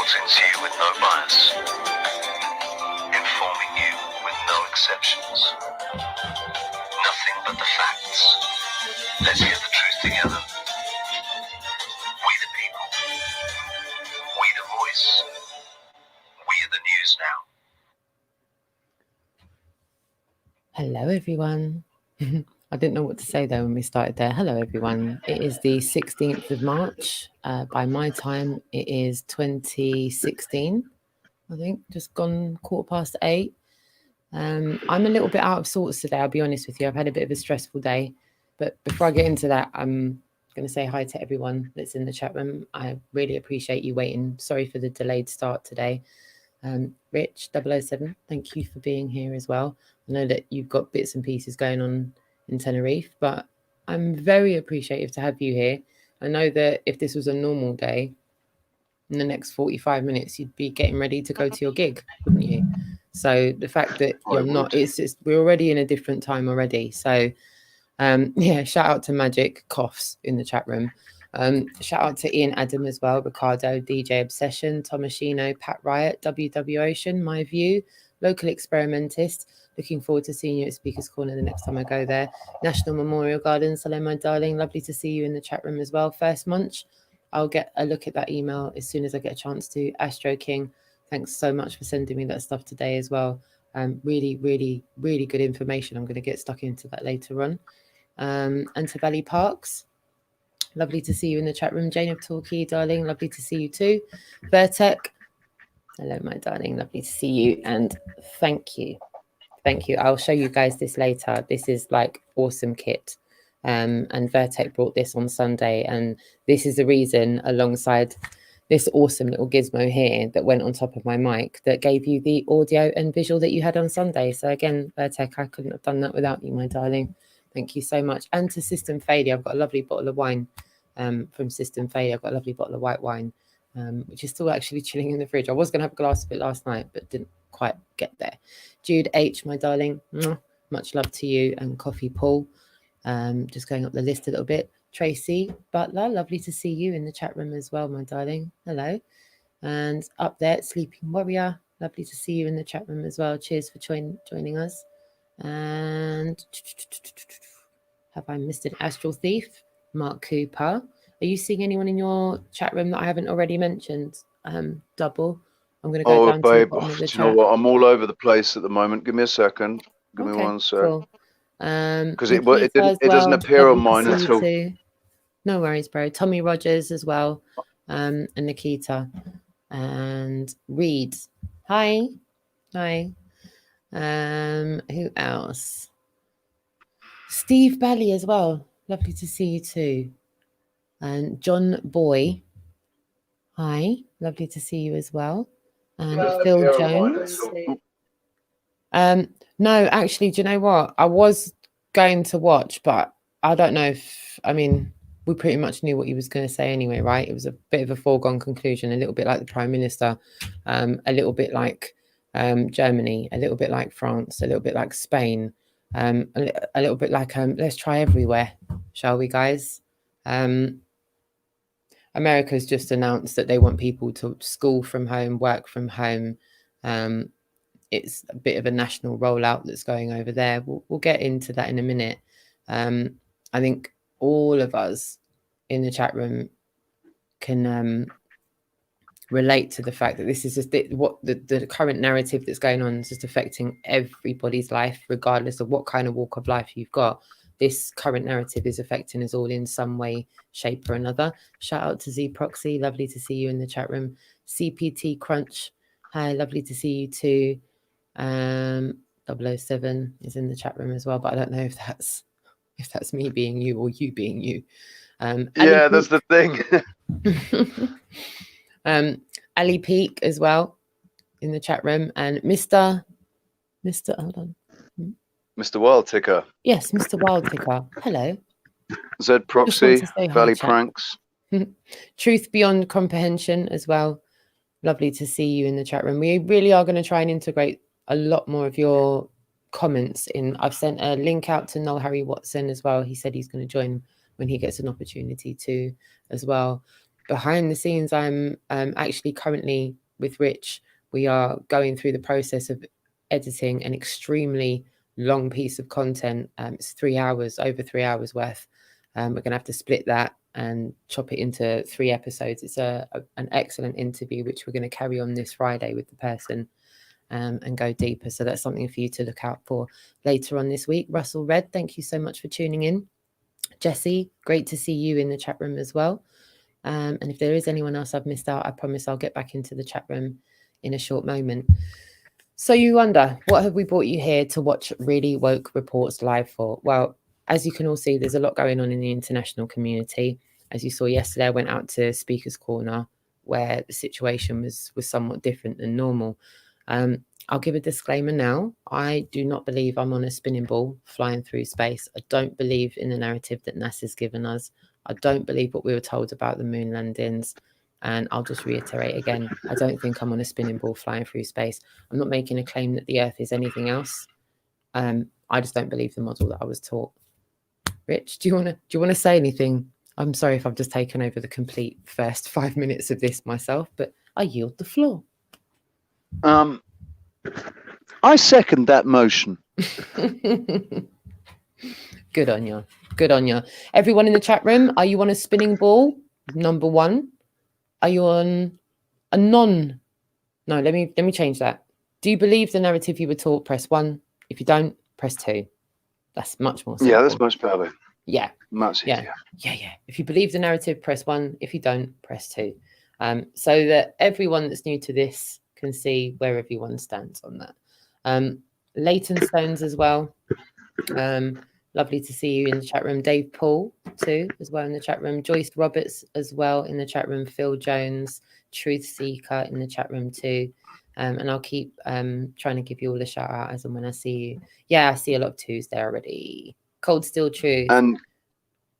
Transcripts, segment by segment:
Reporting to you with no bias. Informing you with no exceptions. Nothing but the facts. Let's get the truth together. We the people. We the voice. We are the news now. Hello, everyone. I didn't know what to say there when we started there. Hello, everyone. It is the 16th of March. By my time, it is 2016, I think, just gone 8:15. I'm a little bit out of sorts today, I'll be honest with you. I've had a bit of a stressful day. But before I get into that, I'm going to say hi to everyone that's in the chat room. I really appreciate you waiting. Sorry for the delayed start today. Rich 007, thank you for being here as well. I know that you've got bits and pieces going on in Tenerife, but I'm very appreciative to have you here. I know that if this was a normal day, in the next 45 minutes, you'd be getting ready to go to your gig, wouldn't you? So the fact that you're not, it's just, we're already in a different time already. So yeah, shout out to Magic Coughs in the chat room. Shout out to Ian Adam as well, Ricardo, DJ Obsession, Tomashino, Pat Riot, WW Ocean, My View, Local Experimentist. Looking forward to seeing you at Speaker's Corner the next time I go there. National Memorial Gardens, hello my darling, lovely to see you in the chat room as well. First Munch, I'll get a look at that email as soon as I get a chance to. Astro King, thanks so much for sending me that stuff today as well. Really, really, really good information. I'm going to get stuck into that later on. And to Valley Parks, lovely to see you in the chat room. Jane of Torquay, darling, lovely to see you too. Vertec, hello, my darling, lovely to see you. And thank you. Thank you. I'll show you guys this later. This is like awesome kit. And Vertec brought this on Sunday. And this is the reason, alongside this awesome little gizmo here that went on top of my mic, that gave you the audio and visual that you had on Sunday. So again, Vertec, I couldn't have done that without you, my darling. Thank you so much. And to System Failure, I've got a lovely bottle of wine from System Failure. I've got a lovely bottle of white wine, which is still actually chilling in the fridge. I was going to have a glass of it last night, but didn't quite get there. Jude H, my darling, much love to you. And Coffee Paul, just going up the list a little bit. Tracy Butler, lovely to see you in the chat room as well, my darling. Hello. And up there, Sleeping Warrior, lovely to see you in the chat room as well. Cheers for joining us. And have I missed an Astral Thief? Mark Cooper. Are you seeing anyone in your chat room that I haven't already mentioned? Double. I'm going to go down to the bottom of the chat. You know what? I'm all over the place at the moment. Give me a second. Give me 1 sec. Cool. Because it doesn't appear on mine until... No worries, bro. Tommy Rogers as well. And Nikita. And Reed. Hi. Hi. Who else? Steve Bally as well. Lovely to see you too. And John Boy. Hi. Lovely to see you as well. And Phil Jones. No, actually, do you know what? I was going to watch, but I don't know if, I mean, we pretty much knew what he was going to say anyway, right? It was a bit of a foregone conclusion, a little bit like the Prime Minister, a little bit like Germany, a little bit like France, a little bit like Spain, a little bit like let's try everywhere, shall we, guys? America's just announced that they want people to school from home, work from home. It's a bit of a national rollout that's going over there. We'll get into that in a minute. I think all of us in the chat room can relate to the fact that this is just what the current narrative that's going on is just affecting everybody's life, regardless of what kind of walk of life you've got. This current narrative is affecting us all in some way, shape or another. Shout out to Z Proxy. Lovely to see you in the chat room. CPT Crunch. Hi, lovely to see you too. 007 is in the chat room as well, but I don't know if that's me being you or you being you. Yeah, that's the thing. Ali Peak as well in the chat room, and Mr. Hold on. Mr. Wild Ticker. Yes, Mr. Wild Ticker. Hello. Z Proxy, Valley Pranks. Truth Beyond Comprehension as well. Lovely to see you in the chat room. We really are going to try and integrate a lot more of your comments in. I've sent a link out to Noel Harry Watson as well. He said he's going to join when he gets an opportunity to as well. behind the scenes, I'm actually currently with Rich, we are going through the process of editing an extremely long piece of content. It's 3 hours, over 3 hours worth. We're going to have to split that and chop it into 3 episodes. It's an excellent interview, which we're going to carry on this Friday with the person and go deeper. So that's something for you to look out for later on this week. Russell Red, thank you so much for tuning in. Jesse, great to see you in the chat room as well. And if there is anyone else I've missed out, I promise I'll get back into the chat room in a short moment. So you wonder, what have we brought you here to watch Really Woke Reports live for? Well, as you can all see, there's a lot going on in the international community. As you saw yesterday, I went out to Speaker's Corner, where the situation was somewhat different than normal. I'll give a disclaimer now. I do not believe I'm on a spinning ball flying through space. I don't believe in the narrative that NASA's given us. I don't believe what we were told about the moon landings. And I'll just reiterate again, I don't think I'm on a spinning ball flying through space. I'm not making a claim that the Earth is anything else. I just don't believe the model that I was taught. Rich, do you want to say anything? I'm sorry if I've just taken over the complete first 5 minutes of this myself, but I yield the floor. I second that motion. Good on you. Good on you. Everyone in the chat room, are you on a spinning ball? Number 1. Are you on a no, let me change that. Do you believe the narrative you were taught? Press 1. If you don't, press 2. That's much more simple. Yeah, that's much better. Yeah. Much easier. Yeah. If you believe the narrative, press 1. If you don't, press 2. So that everyone that's new to this can see where everyone stands on that. Leighton Stones as well. Lovely to see you in the chat room. Dave Paul too, as well in the chat room. Joyce Roberts as well in the chat room. Phil Jones, Truth Seeker in the chat room too. And I'll keep trying to give you all a shout out as and when I see you. Yeah, I see a lot of twos there already. Cold Steel Truth. And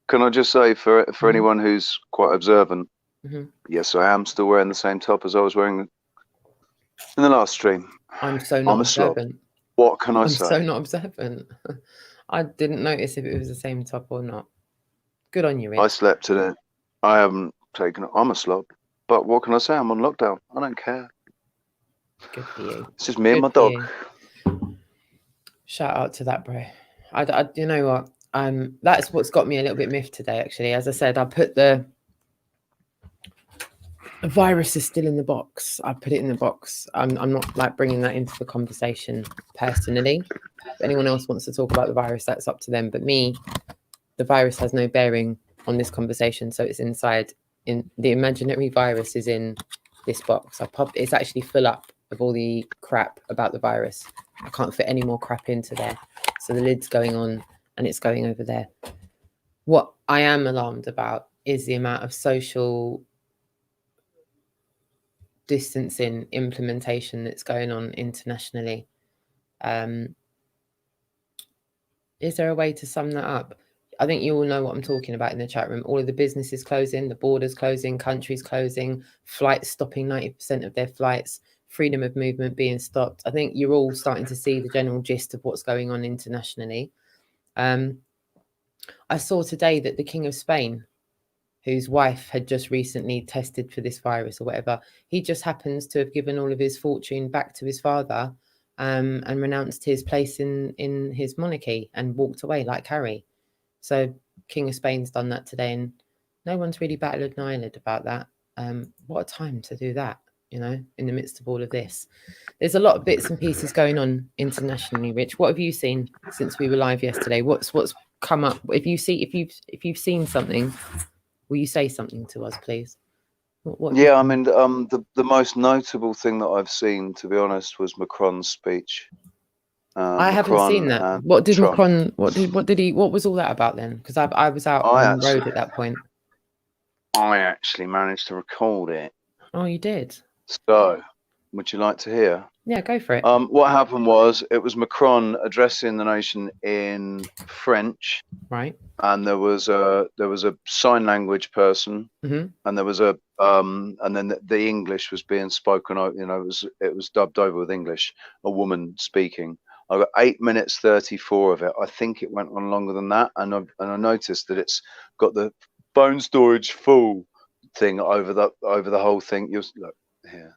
can I just say for anyone who's quite observant, yes, I am still wearing the same top as I was wearing in the last stream. I'm so not observant. What can I say? I'm so not observant. I didn't notice if it was the same top or not. Good on you, Rich. I slept in it. I haven't taken it. I'm a slob. But what can I say? I'm on lockdown. I don't care. Good for you. It's just me and my dog. Shout out to that, bro. I you know what? That's what's got me a little bit miffed today, actually. As I said, I put the virus is still in the box. I put it in the box. I'm not like bringing that into the conversation personally. If anyone else wants to talk about the virus, that's up to them. But me, the virus has no bearing on this conversation. So it's inside. In the imaginary virus is in this box. It's actually full up of all the crap about the virus. I can't fit any more crap into there. So the lid's going on and it's going over there. What I am alarmed about is the amount of social distancing implementation that's going on internationally. Is there a way to sum that up? I think you all know what I'm talking about in the chat room. All of the businesses closing, the borders closing, countries closing, flights stopping 90% of their flights, freedom of movement being stopped. I think you're all starting to see the general gist of what's going on internationally. I saw today that the King of Spain, whose wife had just recently tested for this virus or whatever, he just happens to have given all of his fortune back to his father and renounced his place in his monarchy and walked away like Harry. So King of Spain's done that today and no one's really batted an eyelid about that. What a time to do that, you know, in the midst of all of this. There's a lot of bits and pieces going on internationally, Rich. What have you seen since we were live yesterday? What's come up? If you've seen something, will you say something to us, please? Yeah, I mean, the most notable thing that I've seen, to be honest, was Macron's speech. I haven't seen that. What did Trump. Macron? What was all that about then? Because I was out on the road at that point. I actually managed to record it. Oh, you did? So, would you like to hear? Yeah, go for it. What happened was it was Macron addressing the nation in French, right? And there was a sign language person, and there was and then the English was being spoken. You know, it was dubbed over with English. A woman speaking. I got 8 minutes 34 of it. I think it went on longer than that, and I noticed that it's got the phone storage full thing over the whole thing. You'll look here.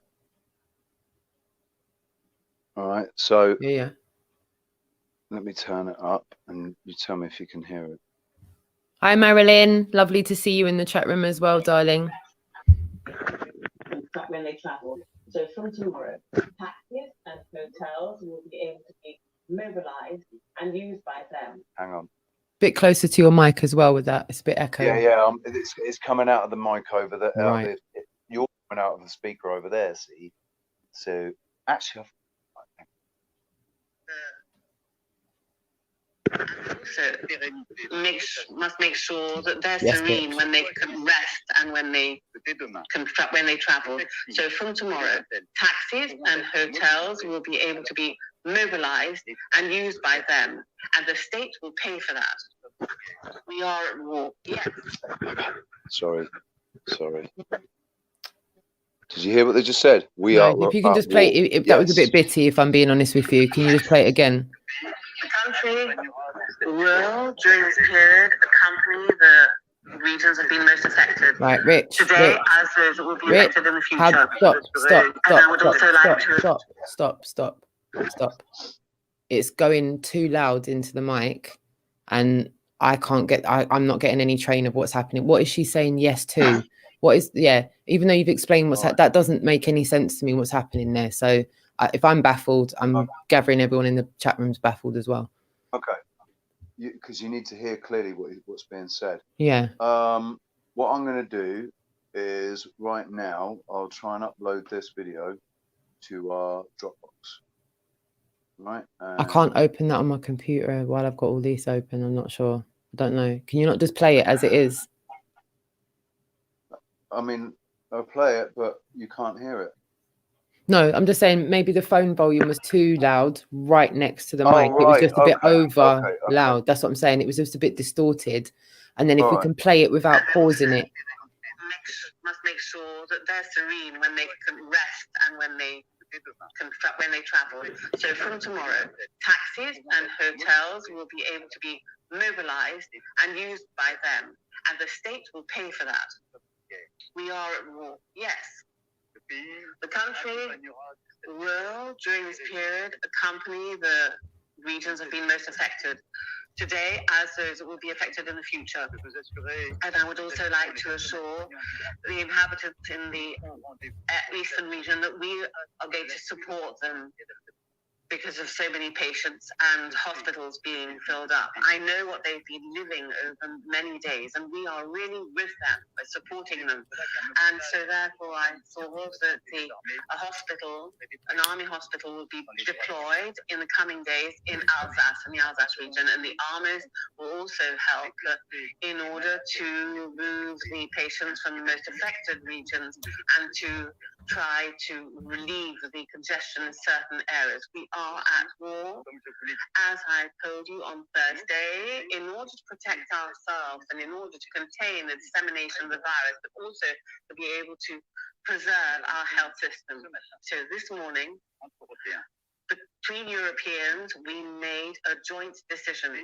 All right, so Yeah. let me turn it up and you tell me if you can hear it. Hi, Marilyn. Lovely to see you in the chat room as well, darling. When they travel. So from tomorrow, taxis and hotels will be able to be mobilized and used by them. Hang on. Bit closer to your mic as well with that. It's a bit echo. Yeah. It's coming out of the mic over there. Right. You're coming out of the speaker over there. See. So actually, Also, must make sure that they're serene when they can rest and when they travel. So from tomorrow, taxis and hotels will be able to be mobilized and used by them, and the state will pay for that. We are at war. Yes. Sorry. Did you hear what they just said? We are. If you can just play it, that was a bit bitty, if I'm being honest with you. Can you just play it again? The country will, during this period, accompany the regions that have been most affected. Right, Rich. Today, as those that will be affected in the future. Stop. It's going too loud into the mic, and I can't get. I'm not getting any train of what's happening. What is she saying yes to? What is, even though you've explained what's that doesn't make any sense to me what's happening there. So if I'm baffled, I'm gathering everyone in the chat room's baffled as well. Okay. Because you need to hear clearly what's being said. Yeah. What I'm going to do is right now, I'll try and upload this video to our Dropbox. Right. I can't open that on my computer while I've got all these open. I'm not sure. I don't know. Can you not just play it as it is? I mean, I'll play it, but you can't hear it. No, I'm just saying maybe the phone volume was too loud right next to the mic. It was just a bit over loud. That's what I'm saying. It was just a bit distorted. And then if we can play it without pausing it. Must make sure that they're serene when they can rest and when they travel. So from tomorrow, taxis and hotels will be able to be mobilized and used by them, and the state will pay for that. We are at war. Yes. The country will, during this period, accompany the regions that have been most affected today as those that will be affected in the future. And I would also like to assure the inhabitants in the eastern region that we are going to support them because of so many patients and hospitals being filled up. I know what they've been living over many days, and we are really with them by supporting them. And so therefore I thought that an army hospital will be deployed in the coming days in Alsace, in the Alsace region, and the armies will also help in order to move the patients from the most affected regions and to try to relieve the congestion in certain areas. We are at war, as I told you on Thursday, in order to protect ourselves and in order to contain the dissemination of the virus, but also to be able to preserve our health system. So this morning, between Europeans, we made a joint decision.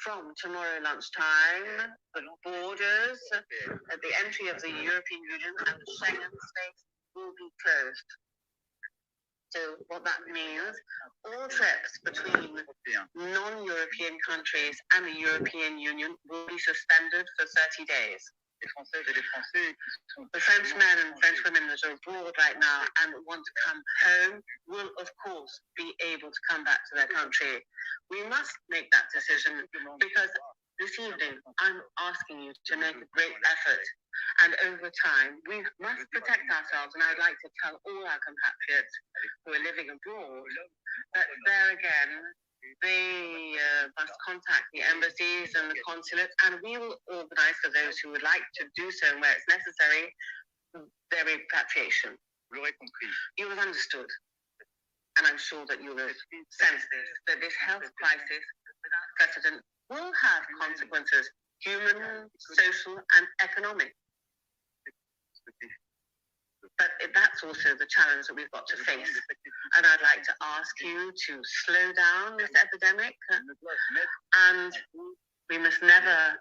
From tomorrow lunchtime, the borders at the entry of the European Union and the Schengen states will be closed. So what that means, all trips between non-European countries and the European Union will be suspended for 30 days. The Frenchmen and Frenchwomen that are abroad right now and want to come home will, of course, be able to come back to their country. We must make that decision because this evening I'm asking you to make a great effort. And over time, we must protect ourselves. And I'd like to tell all our compatriots who are living abroad that there again, they must contact the embassies and the consulate, and we will organize for those who would like to do so and where it's necessary, their repatriation. You have understood, and I'm sure that you will sense this, that this health crisis without precedent will have consequences, human, social, and economic. But that's also the challenge that we've got to face. And I'd like to ask you to slow down this epidemic. And we must never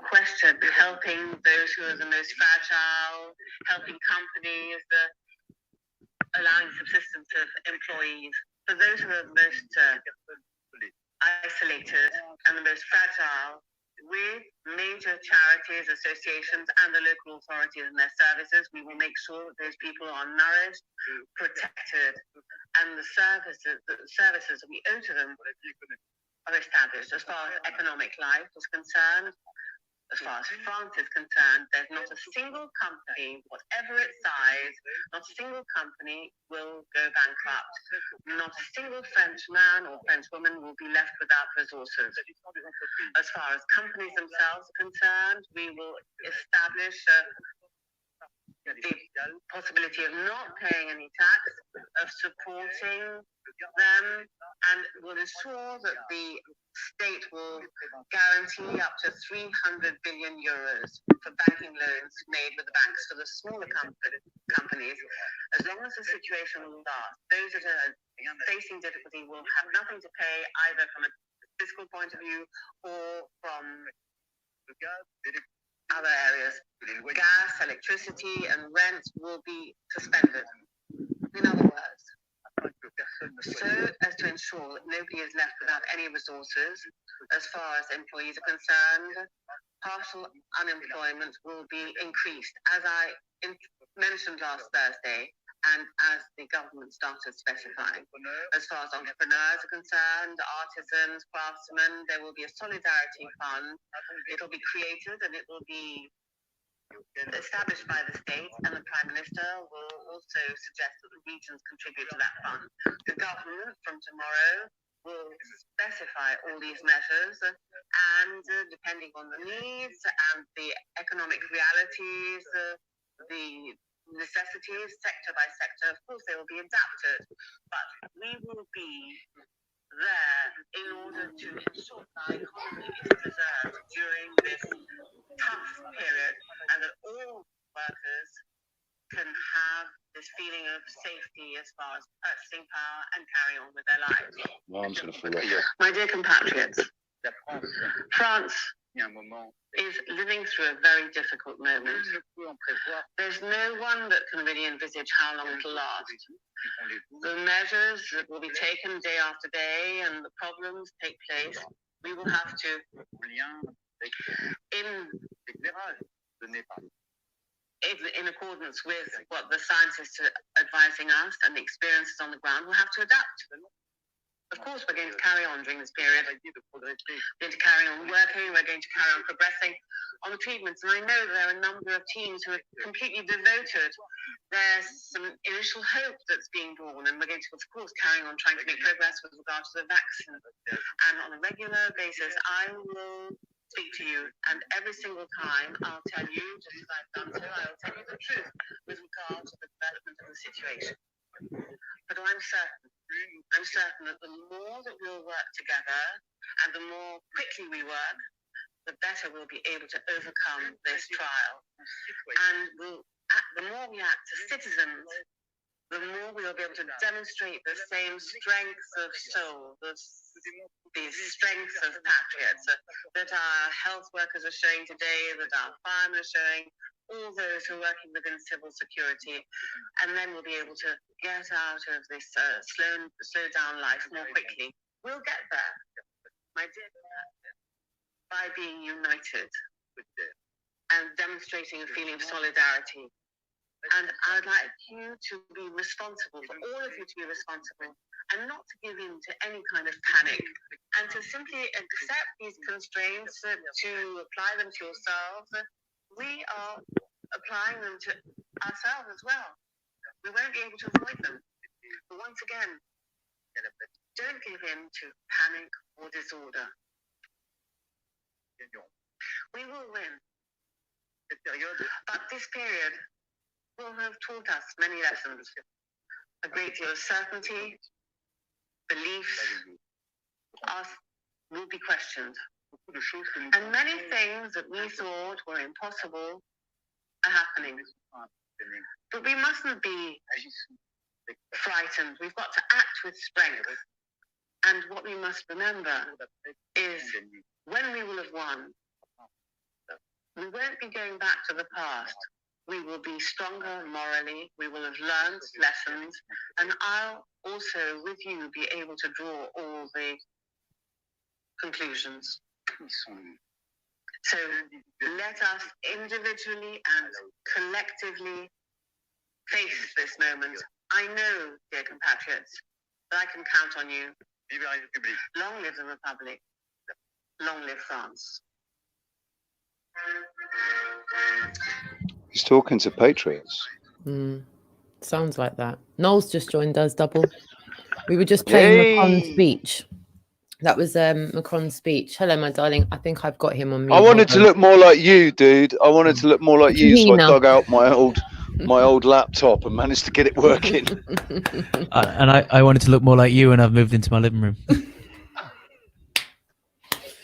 question helping those who are the most fragile, helping companies, allowing subsistence of employees. For those who are the most isolated and the most fragile, with major charities, associations, and the local authorities and their services, we will make sure that those people are nourished, protected, and the services that we owe to them are established. As far as economic life is concerned, as far as France is concerned, there's not a single company, whatever its size, not a single company will go bankrupt. Not a single French man or French woman will be left without resources. As far as companies themselves are concerned, we will establish the possibility of not paying any tax, of supporting them, and will ensure that the state will guarantee up to 300 billion euros for banking loans made with the banks for the smaller companies. As long as the situation will last, those that are facing difficulty will have nothing to pay, either from a fiscal point of view or from other areas. Gas, electricity, and rent will be suspended. In other words, so as to ensure that nobody is left without any resources. As far as employees are concerned, partial unemployment will be increased, as I mentioned last Thursday, and as the government started specifying. As far as entrepreneurs are concerned, artisans, craftsmen, there will be a solidarity fund. It will be created and it will be established by the state, and the Prime Minister will also suggest that the regions contribute to that fund. The government from tomorrow will specify all these measures, and depending on the needs and the economic realities, the necessities, sector by sector, of course they will be adapted, but we will be there in order to ensure that our economy is preserved during this tough period, and that all workers can have this feeling of safety as far as purchasing power and carry on with their lives. My dear compatriots, France is living through a very difficult moment. There's no one that can really envisage how long it'll last. The measures that will be taken day after day and the problems take place, we will have to, in accordance with what the scientists are advising us and the experiences on the ground, we'll have to adapt. Of course, we're going to carry on during this period. We're going to carry on working. We're going to carry on progressing on the treatments. And I know there are a number of teams who are completely devoted. There's some initial hope that's being born, and we're going to, of course, carry on trying to make progress with regard to the vaccine. And on a regular basis, I will speak to you, and every single time I'll tell you, just as I've done so, I'll tell you the truth with regard to the development of the situation. But I'm certain that the more that we'll work together and the more quickly we work, the better we'll be able to overcome this trial. And the more we act as citizens, the more we'll be able to demonstrate the same strength of soul, the strength of patriots that our health workers are showing today, that our firemen are showing, all those who are working within civil security, and then we'll be able to get out of this slow down life more quickly. We'll get there, my dear, by being united and demonstrating a feeling of solidarity. And I'd like you to be responsible, for all of you to be responsible, and not to give in to any kind of panic, and to simply accept these constraints, to apply them to yourselves. We are applying them to ourselves as well. We won't be able to avoid them. But once again, don't give in to panic or disorder. We will win. But this period will have taught us many lessons. A great deal of certainty, beliefs will be questioned. And many things that we thought were impossible are happening. But we mustn't be frightened. We've got to act with strength. And what we must remember is when we will have won, We won't be going back to the past. We will be stronger morally. We will have learned lessons. And I'll also, with you, be able to draw all the conclusions. So let us individually and collectively face this moment. I know, dear compatriots, that I can count on you. Long live the Republic. Long live France. He's talking to patriots. Sounds like that. Noel's just joined us, double. We were just playing Macron's speech. That was Macron's speech. Hello, my darling. I think I've got him on mute. I wanted to look more like you, dude. I wanted to look more like you, so I dug out my old laptop and managed to get it working. And I wanted to look more like you, and I've moved into my living room.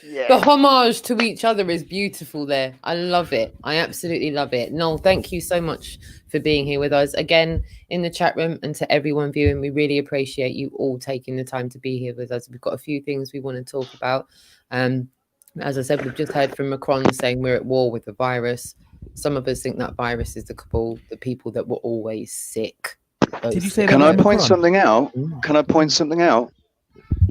Yeah. The homage to each other is beautiful there. I love it. I absolutely love it. Noel, thank you so much for being here with us again in the chat room, and to everyone viewing. We really appreciate you all taking the time to be here with us. We've got a few things we want to talk about. As I said, we've just heard from Macron saying we're at war with the virus. Some of us think that virus is the cabal, the people that were always sick. Did you say that? Can I point something out? Can I point something out?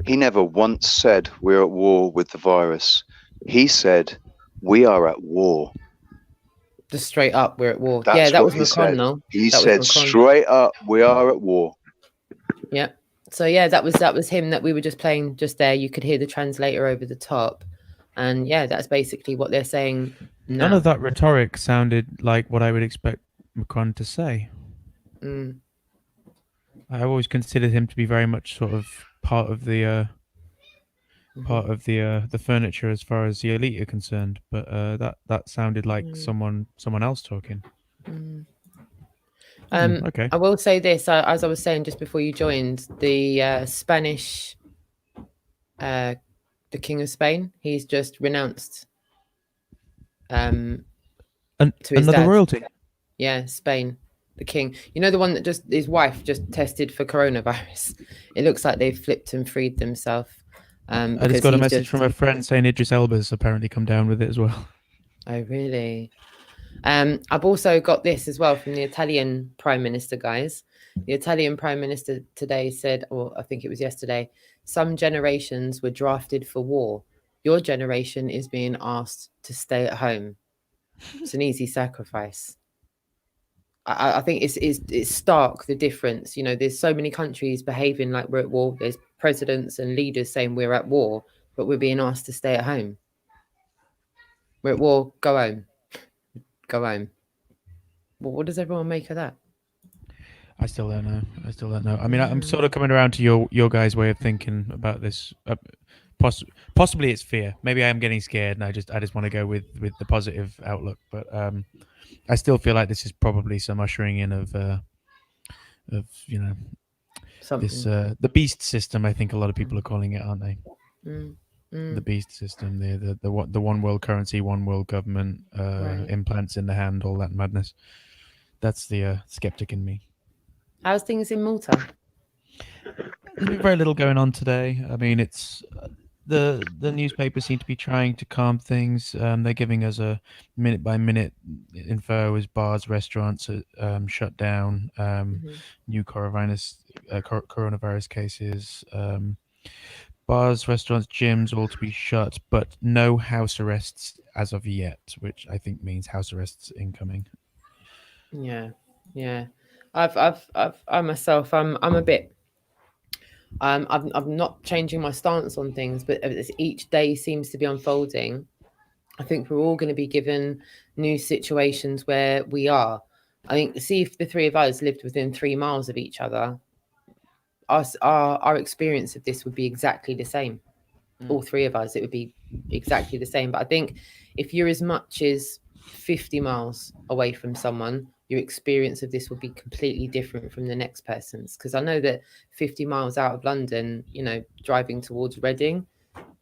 He never once said we're at war with the virus. He said we are at war. Just straight up, we're at war. That's yeah, that what was Macron, though. He said straight up, we are at war. Yeah. So yeah, that was him that we were just playing just there. You could hear the translator over the top, and yeah, that's basically what they're saying now. None of that rhetoric sounded like what I would expect Macron to say. I always considered him to be very much sort of part of the furniture as far as the elite are concerned, but that sounded like someone else talking. Okay. I will say this, as I was saying just before you joined, the Spanish, the King of Spain, he's just renounced to his another dad. royalty. Yeah, Spain. The king, you know, the one that just his wife just tested for coronavirus. It looks like they've flipped and freed themselves. I just got a message from a friend saying Idris Elba's apparently come down with it as well. Oh, really? I've also got this as well from the Italian Prime Minister, guys. The Italian Prime Minister today said, or I think it was yesterday, some generations were drafted for war. Your generation is being asked to stay at home. It's an easy sacrifice. I think it's stark, the difference. You know, there's so many countries behaving like we're at war. There's presidents and leaders saying we're at war, but we're being asked to stay at home. We're at war, go home. Go home. Well, what does everyone make of that? I still don't know. I mean, I'm sort of coming around to your guys' way of thinking about this. Possibly it's fear. Maybe I am getting scared, and I just want to go with the positive outlook. But I still feel like this is probably some ushering in of you know, something. This the beast system. I think a lot of people are calling it, aren't they? The beast system, the one world currency, one world government, right. Implants in the hand, all that madness. That's the skeptic in me. How's things in Malta? There's very little going on today. I mean, it's the newspapers seem to be trying to calm things. They're giving us a minute by minute info as bars, restaurants shut down. New coronavirus cases. Bars, restaurants, gyms all to be shut, but no house arrests as of yet, which I think means house arrests incoming. Yeah. I myself, I'm a bit. I'm not changing my stance on things, but as each day seems to be unfolding, I think we're all going to be given new situations where we are. I think, see, if the three of us lived within 3 miles of each other, our experience of this would be exactly the same. All three of us, it would be exactly the same. But I think if you're as much as 50 miles away from someone, your experience of this will be completely different from the next person's. Because I know that 50 miles out of London, you know, driving towards Reading,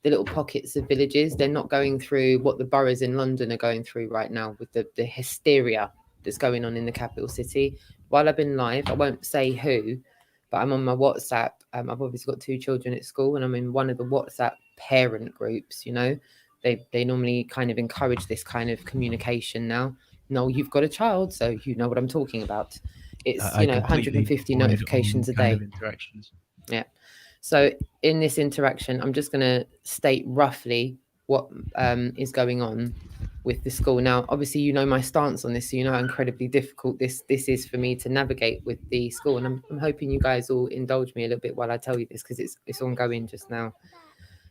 the little pockets of villages, they're not going through what the boroughs in London are going through right now with the hysteria that's going on in the capital city. While I've been live, I won't say who, but I'm on my WhatsApp. I've obviously got 2 children at school, and I'm in one of the WhatsApp parent groups, you know, They normally kind of encourage this kind of communication now. No, you've got a child, so you know what I'm talking about. It's, I 150 avoid notifications all a kind day. of interactions. Yeah. So in this interaction, I'm just going to state roughly what is going on with the school. Now, obviously, you know my stance on this, so you know how incredibly difficult this is for me to navigate with the school. And I'm hoping you guys will indulge me a little bit while I tell you this, because it's ongoing just now.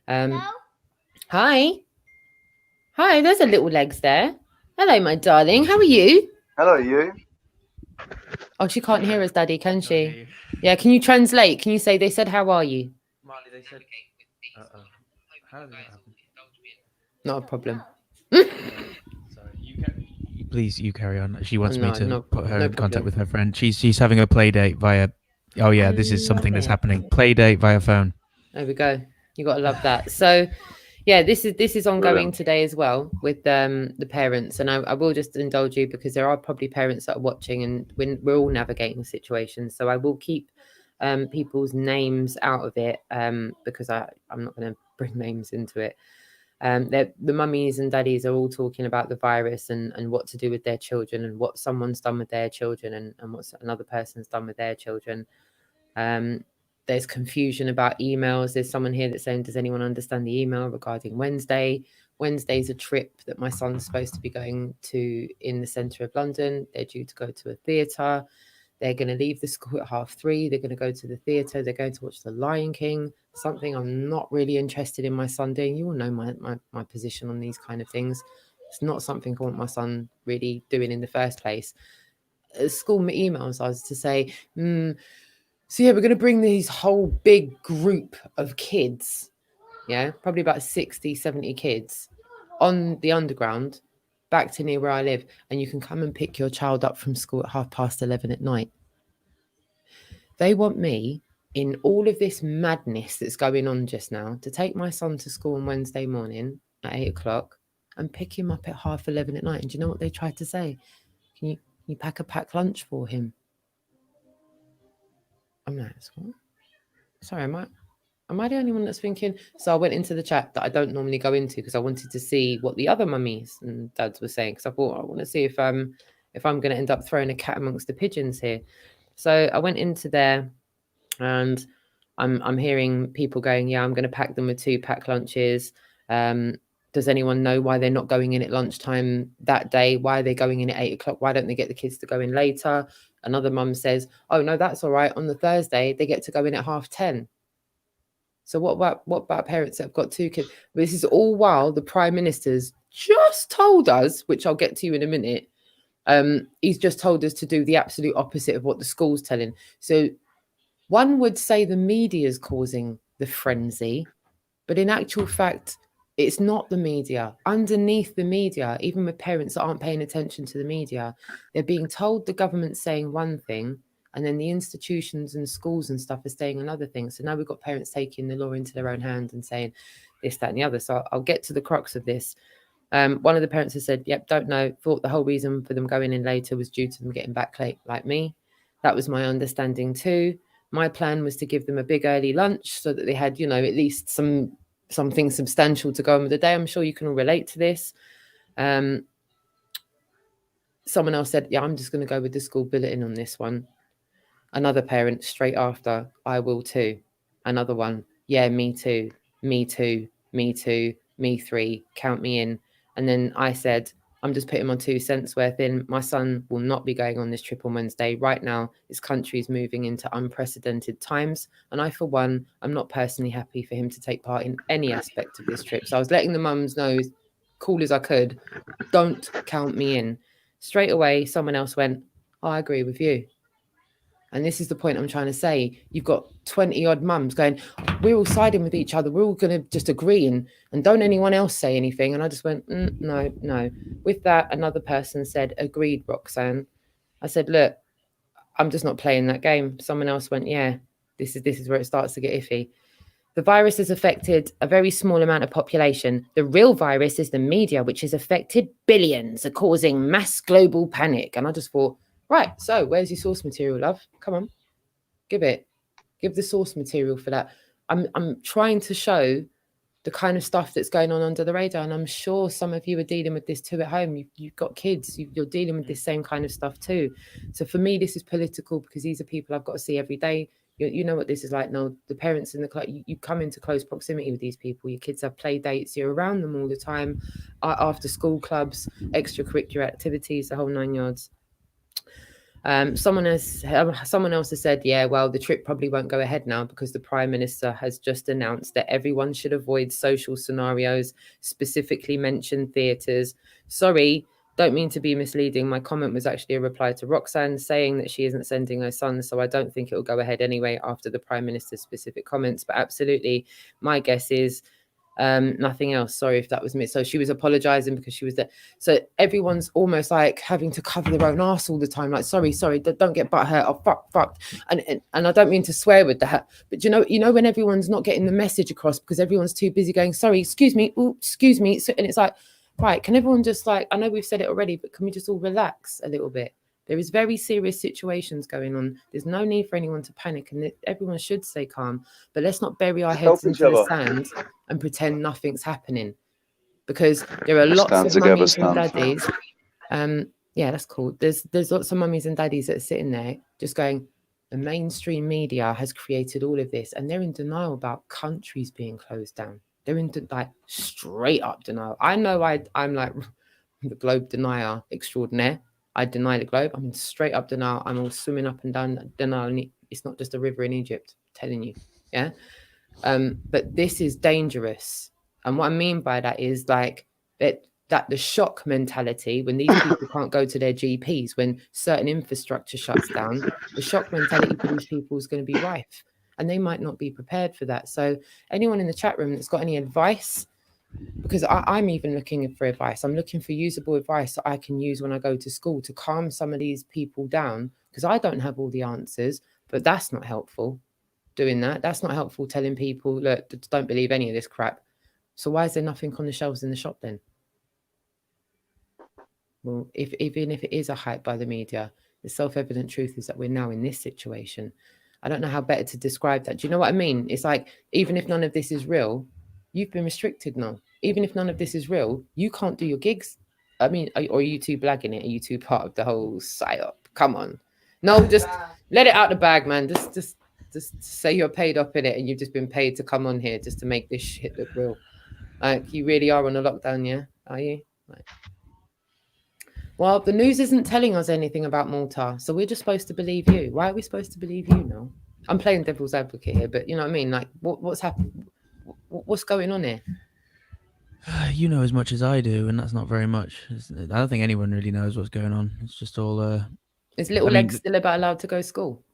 Hi. Hi, there's a little legs there. Hello, my darling. How are you? Hello, you. Oh, she can't hear us, Daddy, can she? Yeah, can you translate? Can you say, they said, how are you? Marley, they said. How did that happen? Not a problem. Sorry, please, you carry on. She wants me to put her in contact with her friend. She's having a play date via. Oh yeah, this is something that's happening. Play date via phone. There we go. You got to love that. So, yeah, this is ongoing today as well with the parents, and I will just indulge you because there are probably parents that are watching, and we're all navigating the situation. So I will keep people's names out of it because I'm not going to bring names into it. The mummies and daddies are all talking about the virus and what to do with their children, and what someone's done with their children, and what another person's done with their children. There's confusion about emails. There's someone here that's saying, does anyone understand the email regarding Wednesday? Wednesday's a trip that my son's supposed to be going to in the centre of London. They're due to go to a theatre. They're going to leave the school at 3:30. They're going to go to the theatre. They're going to watch The Lion King, something I'm not really interested in my son doing. You all know my position on these kind of things. It's not something I want my son really doing in the first place. School emails I was to say, so yeah, we're going to bring these whole big group of kids, probably about 60, 70 kids on the underground back to near where I live, and you can come and pick your child up from school at 11:30 at night. They want me, in all of this madness that's going on just now, to take my son to school on Wednesday morning at 8:00 and pick him up at 11:30 at night. And do you know what they tried to say? Can you pack a packed lunch for him? I'm like, what? Sorry, am I the only one that's thinking? So I went into the chat that I don't normally go into because I wanted to see what the other mummies and dads were saying, because I thought I want to see if I'm going to end up throwing a cat amongst the pigeons here. So I went into there, and I'm hearing people going, yeah, I'm going to pack them with 2 packed lunches. Does anyone know why they're not going in at lunchtime that day? Why are they going in at 8:00? Why don't they get the kids to go in later? Another mum says, oh, no, that's all right. On the Thursday, they get to go in at 10:30. So what about parents that have got 2 kids? This is all while the Prime Minister's just told us, which I'll get to you in a minute, he's just told us to do the absolute opposite of what the school's telling. So one would say the media is causing the frenzy, but in actual fact, it's not the media. Underneath the media, even with parents that aren't paying attention to the media, they're being told the government's saying one thing, and then the institutions and schools and stuff are saying another thing. So now we've got parents taking the law into their own hands and saying this, that, and the other. So I'll get to the crux of this. One of the parents has said, yep, don't know, thought the whole reason for them going in later was due to them getting back late like me. That was my understanding too. My plan was to give them a big early lunch so that they had, at least something substantial to go on with the day. I'm sure you can all relate to this. Someone else said, yeah, I'm just going to go with the school bulletin on this one. Another parent straight after, I will too. Another one, yeah, me too, me too, me too, me 3, count me in. And then I said, I'm just putting my 2 cents worth in. My son will not be going on this trip on Wednesday. Right now, this country is moving into unprecedented times. And I, for one, I'm not personally happy for him to take part in any aspect of this trip. So I was letting the mums know, as cool as I could, don't count me in. Straight away, someone else went, oh, I agree with you. And this is the point I'm trying to say. You've got 20 odd mums going, we're all siding with each other. We're all going to just agree and don't anyone else say anything. And I just went, no. With that, another person said, agreed, Roxanne. I said, look, I'm just not playing that game. Someone else went, yeah, this is where it starts to get iffy. The virus has affected a very small amount of population. The real virus is the media, which has affected billions, are causing mass global panic. And I just thought, right, so where's your source material, love? Come on, give the source material for that. I'm trying to show the kind of stuff that's going on under the radar. And I'm sure some of you are dealing with this too at home. You've got kids, you're dealing with this same kind of stuff too. So for me, this is political because these are people I've got to see every day. You know what this is like now. The parents in the club, you come into close proximity with these people. Your kids have play dates. You're around them all the time, after school clubs, extracurricular activities, the whole 9 yards. Someone else has said, yeah, well, the trip probably won't go ahead now because the Prime Minister has just announced that everyone should avoid social scenarios, specifically mentioned theatres. Sorry, don't mean to be misleading. My comment was actually a reply to Roxanne saying that she isn't sending her son, so I don't think it will go ahead anyway after the Prime Minister's specific comments. But absolutely, my guess is nothing else. Sorry if that was me. So she was apologizing because she was there. So everyone's almost like having to cover their own arse all the time. Like, sorry, don't get butthurt. Oh, fuck. And I don't mean to swear with that. But you know when everyone's not getting the message across because everyone's too busy going, sorry, excuse me. Ooh, excuse me. So, and it's like, right, can everyone just like, I know we've said it already, but can we just all relax a little bit? There is very serious situations going on. There's no need for anyone to panic, and everyone should stay calm. But let's not bury our heads into the sand and pretend nothing's happening, because there are lots of mummies and daddies. Yeah, that's cool. There's lots of mummies and daddies that are sitting there just going, the mainstream media has created all of this, and they're in denial about countries being closed down. They're in like straight up denial. I know I'm like the globe denier extraordinaire. I deny the globe. I'm in straight up denial. I'm all swimming up and down denial. It's not just a river in Egypt, I'm telling you. Yeah. But this is dangerous. And what I mean by that is like that the shock mentality, when these people can't go to their GPs, when certain infrastructure shuts down, the shock mentality for these people is going to be rife. And they might not be prepared for that. So anyone in the chat room that's got any advice, because I'm even looking for advice. I'm looking for usable advice that I can use when I go to school to calm some of these people down, because I don't have all the answers, but that's not helpful doing that. That's not helpful telling people, look, don't believe any of this crap. So why is there nothing on the shelves in the shop then? Well, even if it is a hype by the media, the self-evident truth is that we're now in this situation. I don't know how better to describe that. Do you know what I mean? It's like, even if none of this is real, you've been restricted now. Even if none of this is real, you can't do your gigs. I mean, or are you two blagging it? Are you two part of the whole psyop? Come on. No, just let it out the bag, man. Just say you're paid up in it and you've just been paid to come on here just to make this shit look real. Like, you really are on a lockdown, yeah? Are you? Like, well, the news isn't telling us anything about Malta, so we're just supposed to believe you. Why are we supposed to believe you now? I'm playing devil's advocate here, but you know what I mean? Like, what's happening? What's going on here? You know as much as I do, and that's not very much. I don't think anyone really knows what's going on. It's just all... Is Little Legs still about allowed to go to school?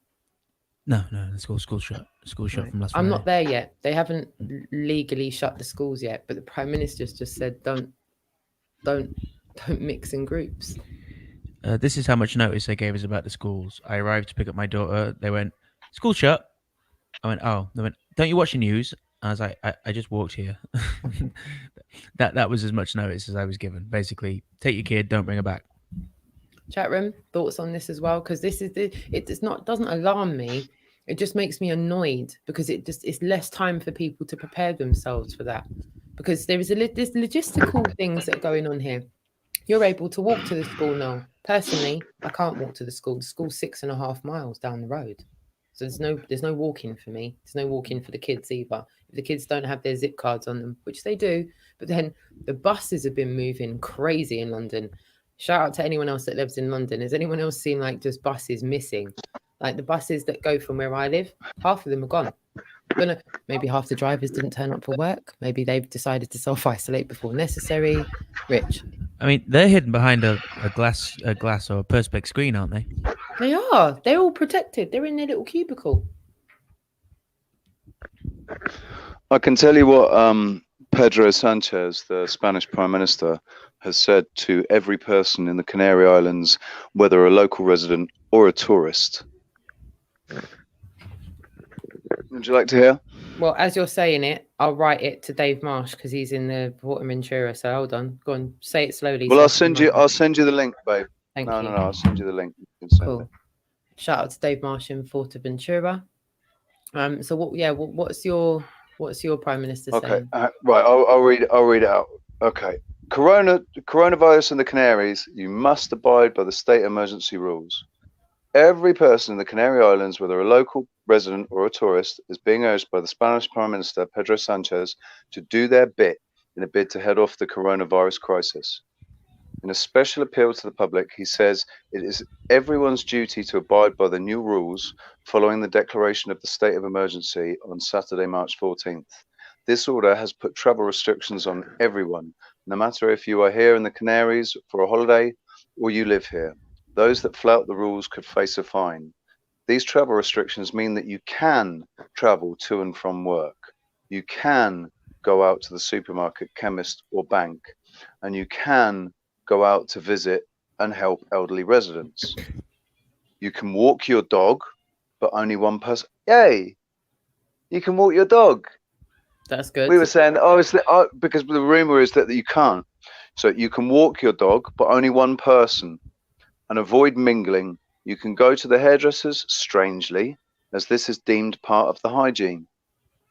No, the school shut. School shut from last Friday. I'm not there yet. They haven't legally shut the schools yet, but the Prime Minister's just said don't mix in groups. This is how much notice they gave us about the schools. I arrived to pick up my daughter. They went, school shut. I went, oh. They went, don't you watch the news? I was like, I just walked here. That was as much notice as I was given. Basically, take your kid, don't bring her back. Chat room, thoughts on this as well? Because this is doesn't alarm me. It just makes me annoyed because it's less time for people to prepare themselves for that. Because there's logistical things that are going on here. You're able to walk to the school now. Personally, I can't walk to the school. The school's 6.5 miles down the road. So there's no walking for me. There's no walking for the kids either. If the kids don't have their zip cards on them, which they do, but then the buses have been moving crazy in London. Shout out to anyone else that lives in London. Has anyone else seen like just buses missing? Like the buses that go from where I live, half of them are gone. Maybe half the drivers didn't turn up for work. Maybe they've decided to self-isolate before necessary. Rich. I mean, they're hidden behind a glass or a perspex screen, aren't they? They are. They're all protected. They're in their little cubicle. I can tell you what Pedro Sanchez, the Spanish Prime Minister, has said to every person in the Canary Islands, whether a local resident or a tourist. Would you like to hear? Well, as you're saying it, I'll write it to Dave Marsh because he's in the Ventura. So hold on, go on, say it slowly. Well, I'll send you the link, babe. Thank you. No, I'll send you the link. You can send cool. it. Shout out to Dave Marsh in Ventura. So what's your What's your Prime Minister Okay, saying? right. I'll read it. I'll read it out. Okay. Coronavirus in the Canaries. You must abide by the state emergency rules. Every person in the Canary Islands, whether a local resident or a tourist, is being urged by the Spanish Prime Minister Pedro Sanchez to do their bit in a bid to head off the coronavirus crisis. In a special appeal to the public, he says it is everyone's duty to abide by the new rules following the declaration of the state of emergency on Saturday, March 14th. This order has put travel restrictions on everyone, no matter if you are here in the Canaries for a holiday or you live here. Those that flout the rules could face a fine. These travel restrictions mean that you can travel to and from work. You can go out to the supermarket, chemist, or bank, and you can go out to visit and help elderly residents. You can walk your dog, but only one person. Yay! You can walk your dog. That's good. We were saying, because the rumor is that you can't. So you can walk your dog, but only one person, and avoid mingling. You can go to the hairdressers, strangely, as this is deemed part of the hygiene.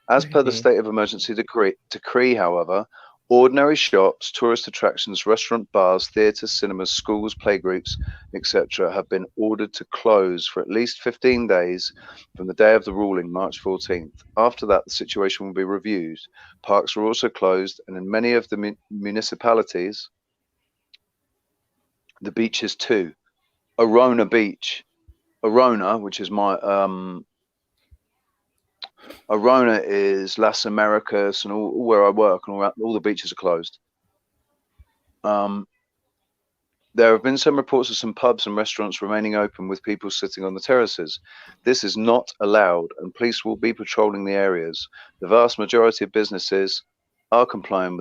As per the state of emergency decree, however, ordinary shops, tourist attractions, restaurant, bars, theatres, cinemas, schools, playgroups, etc. have been ordered to close for at least 15 days from the day of the ruling, March 14th. After that, the situation will be reviewed. Parks are also closed, and in many of the municipalities, the beaches too. Arona Beach. Arona, which is my Arona is Las Americas and all where I work, and all the beaches are closed. There have been some reports of some pubs and restaurants remaining open with people sitting on the terraces. This is not allowed, and police will be patrolling the areas. The vast majority of businesses are complying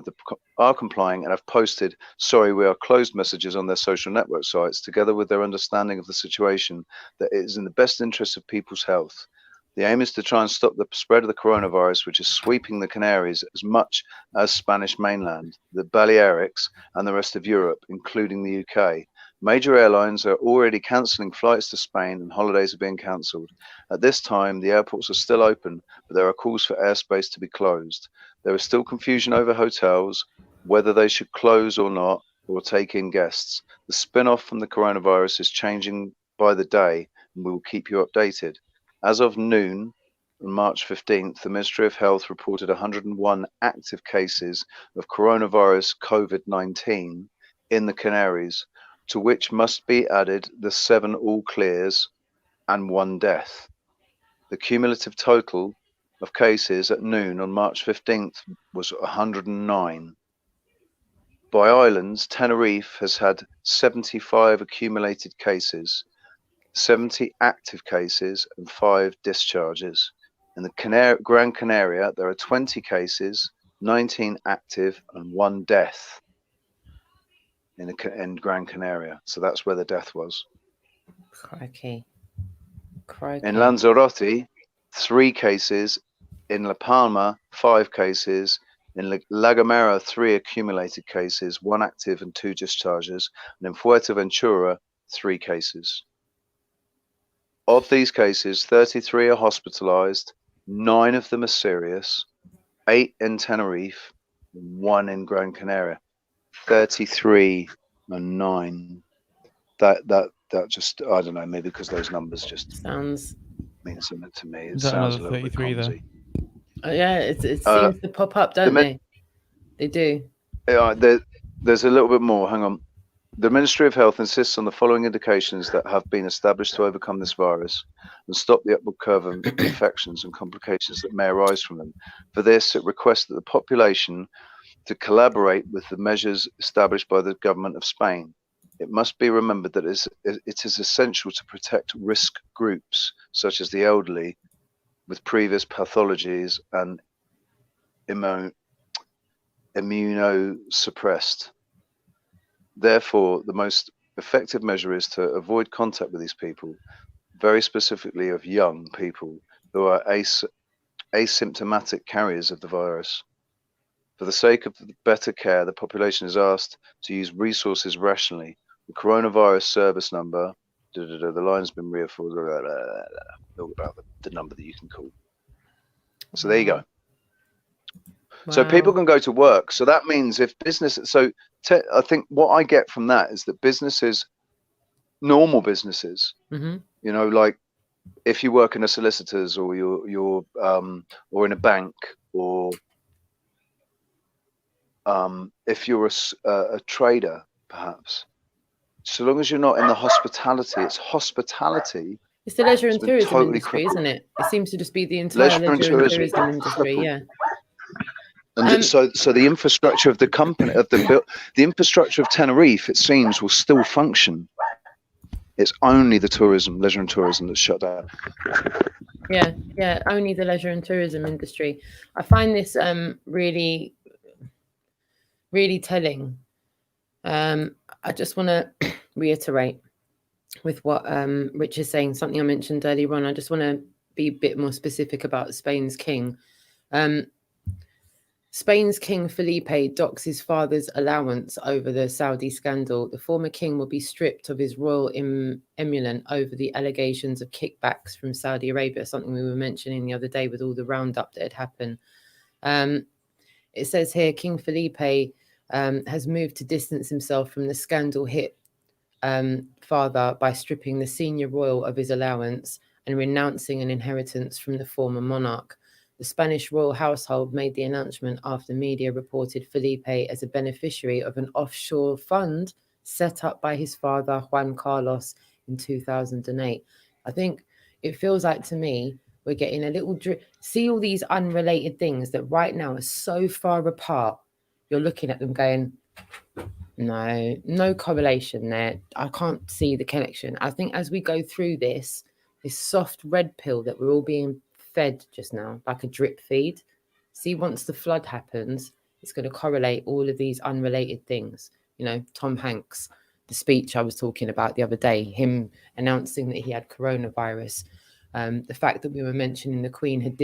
and have posted "Sorry, we are closed" messages on their social network sites, together with their understanding of the situation that it is in the best interest of people's health. The aim is to try and stop the spread of the coronavirus, which is sweeping the Canaries as much as Spanish mainland, the Balearics, and the rest of Europe, including the UK. Major airlines are already cancelling flights to Spain, and holidays are being cancelled. At this time, the airports are still open, but there are calls for airspace to be closed. There is still confusion over hotels, whether they should close or not, or take in guests. The spin-off from the coronavirus is changing by the day, and we will keep you updated. As of noon on March 15th, the Ministry of Health reported 101 active cases of coronavirus COVID-19 in the Canaries, to which must be added the 7 all clears and 1 death. The cumulative total of cases at noon on March 15th was 109. By islands, Tenerife has had 75 accumulated cases, 70 active cases, and 5 discharges. In the Gran Canaria, there are 20 cases, 19 active, and 1 death in Gran Canaria. So that's where the death was. Crikey. In Lanzarote, 3 cases. In La Palma, 5 cases. In La Gomera, 3 accumulated cases, 1 active and 2 discharges. And in Fuerteventura, 3 cases. Of these cases, 33 are hospitalized, 9 of them are serious, 8 in Tenerife, 1 in Gran Canaria. 33 and 9. That just, I don't know, maybe because those numbers just sounds mean something to me. It sounds a little bit clumsy. Yeah, it seems to pop up, don't they? They do. There's a little bit more. Hang on. The Ministry of Health insists on the following indications that have been established to overcome this virus and stop the upward curve of infections and complications that may arise from them. For this, it requests that the population to collaborate with the measures established by the government of Spain. It must be remembered that it is essential to protect risk groups, such as the elderly with previous pathologies and immunosuppressed. Therefore, the most effective measure is to avoid contact with these people, very specifically of young people who are asymptomatic carriers of the virus. For the sake of better care, the population is asked to use resources rationally. The coronavirus service number, the line's been reafforded, about the number that you can call. So there you go. So people Wow. can go to work. So that means if business, I think what I get from that is that businesses, normal businesses, Mm-hmm. you know, like if you work in a solicitor's or you're or in a bank, or if you're a trader, perhaps, so long as you're not in the hospitality, it's hospitality. It's the leisure It's and been tourism totally industry, crippled. isn't it? It seems to just be the entire leisure and tourism industry. Yeah. And so the infrastructure of the company, the infrastructure of Tenerife, it seems, will still function. It's only the tourism, leisure and tourism, that's shut down. Yeah, only the leisure and tourism industry. I find this really, really telling. I just want to reiterate with what Rich is saying, something I mentioned earlier on. I just want to be a bit more specific about Spain's king. Spain's King Felipe docks his father's allowance over the Saudi scandal. The former king will be stripped of his royal emolument over the allegations of kickbacks from Saudi Arabia, something we were mentioning the other day with all the roundup that had happened. It says here, King Felipe has moved to distance himself from the scandal hit father by stripping the senior royal of his allowance and renouncing an inheritance from the former monarch. The Spanish royal household made the announcement after media reported Felipe as a beneficiary of an offshore fund set up by his father, Juan Carlos, in 2008. I think it feels like to me we're getting a little see all these unrelated things that right now are so far apart. You're looking at them going, no correlation there. I can't see the connection. I think as we go through this soft red pill that we're all being fed just now, like a drip feed. See, once the flood happens, it's going to correlate all of these unrelated things. You know, Tom Hanks, the speech I was talking about the other day, him announcing that he had coronavirus. The fact that we were mentioning the Queen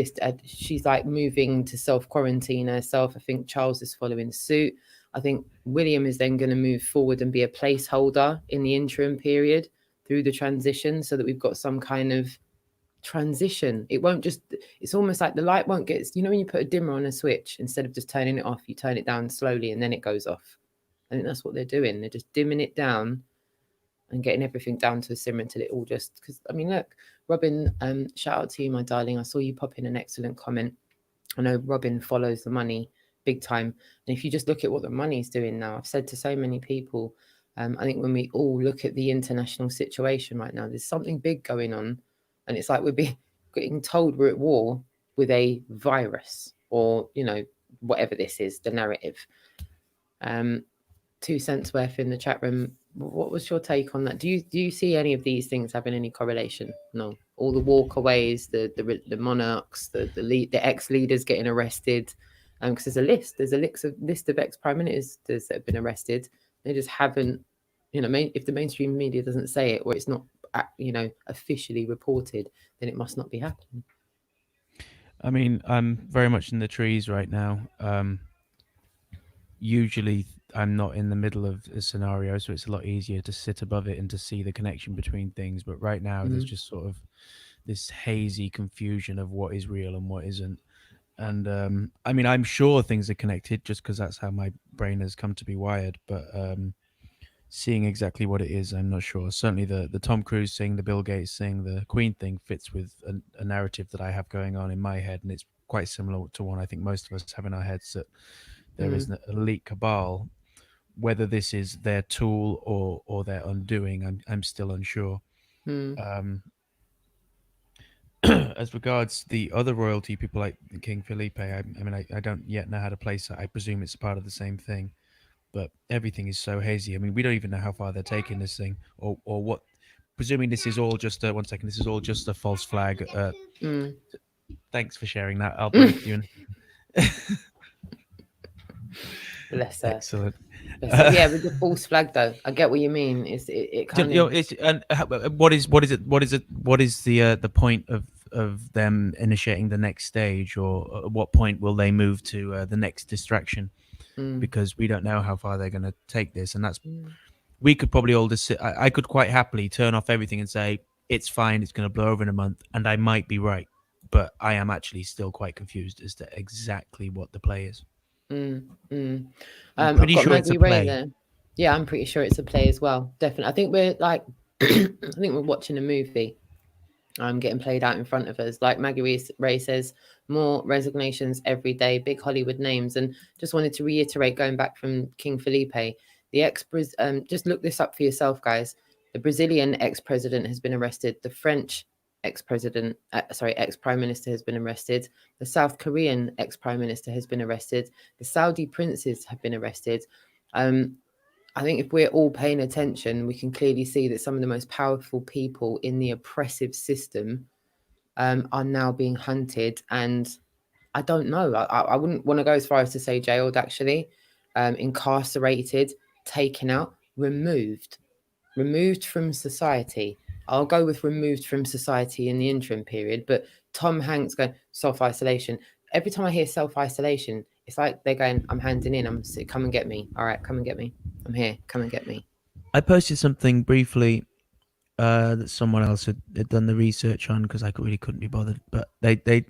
she's like moving to self-quarantine herself. I think Charles is following suit. I think William is then going to move forward and be a placeholder in the interim period through the transition so that we've got some kind of transition. It won't just, it's almost like the light won't get, you know, when you put a dimmer on a switch, instead of just turning it off, you turn it down slowly and then it goes off. I think that's what they're doing. They're just dimming it down and getting everything down to a simmer until it all just, because I mean, look, Robin, shout out to you, my darling. I saw you pop in an excellent comment. I know Robin follows the money big time. And if you just look at what the money's doing now, I've said to so many people, I think when we all look at the international situation right now, there's something big going on. And it's like we're getting told we're at war with a virus or, you know, whatever this is, the narrative. 2 cents worth in the chat room. What was your take on that? Do you see any of these things having any correlation? No. All the walkaways, the monarchs, the ex-leaders getting arrested. Because there's a list of ex-prime ministers that have been arrested. They just haven't, you know, if the mainstream media doesn't say it or it's not, you know, officially reported, then it must not be happening. I mean, I'm very much in the trees right now. Usually I'm not in the middle of a scenario, so it's a lot easier to sit above it and to see the connection between things. But right now there's just sort of this hazy confusion of what is real and what isn't. And I mean, I'm sure things are connected just because that's how my brain has come to be wired. But seeing exactly what it is, I'm not sure. Certainly the Tom Cruise thing, the Bill Gates thing, the Queen thing fits with a narrative that I have going on in my head. And it's quite similar to one I think most of us have in our heads, that there is an elite cabal. Whether this is their tool or their undoing, I'm still unsure. As regards the other royalty, people like King Felipe, I mean, I don't yet know how to place that. I presume it's part of the same thing, but everything is so hazy. I mean, we don't even know how far they're taking this thing, or what. Presuming this is all just a 1 second. This is all just a false flag. Thanks for sharing that, Albert. Bless her. Excellent. Yeah, with the false flag though, I get what you mean. It kind of. And what is the point of them initiating the next stage, or at what point will they move to the next distraction? Because we don't know how far they're going to take this, and that's we could probably all just sit. I could quite happily turn off everything and say it's fine, it's going to blow over in a month, and I might be right, but I am actually still quite confused as to exactly what the play is. I'm I've pretty got sure it's a Maggie Ray play. there. Yeah, I'm pretty sure it's a play as well. Definitely. I think we're like, I think we're watching a movie. Getting played out in front of us. Like Maggie Ray says, more resignations every day, big Hollywood names. And just wanted to reiterate, going back from King Felipe, the just look this up for yourself, guys. The Brazilian ex-president has been arrested. The French ex-president, ex-prime minister has been arrested. The South Korean ex-prime minister has been arrested. The Saudi princes have been arrested. I think if we're all paying attention, we can clearly see that some of the most powerful people in the oppressive system are now being hunted. And I don't know, I wouldn't want to go as far as to say jailed, actually, incarcerated, taken out, removed from society. I'll go with removed from society in the interim period. But Tom Hanks going self-isolation. Every time I hear self-isolation, it's like they're going, I'm handing in, I'm sick, come and get me. All right, come and get me. I'm here, come and get me. I posted something briefly that someone else had done the research on, because I really couldn't be bothered. But they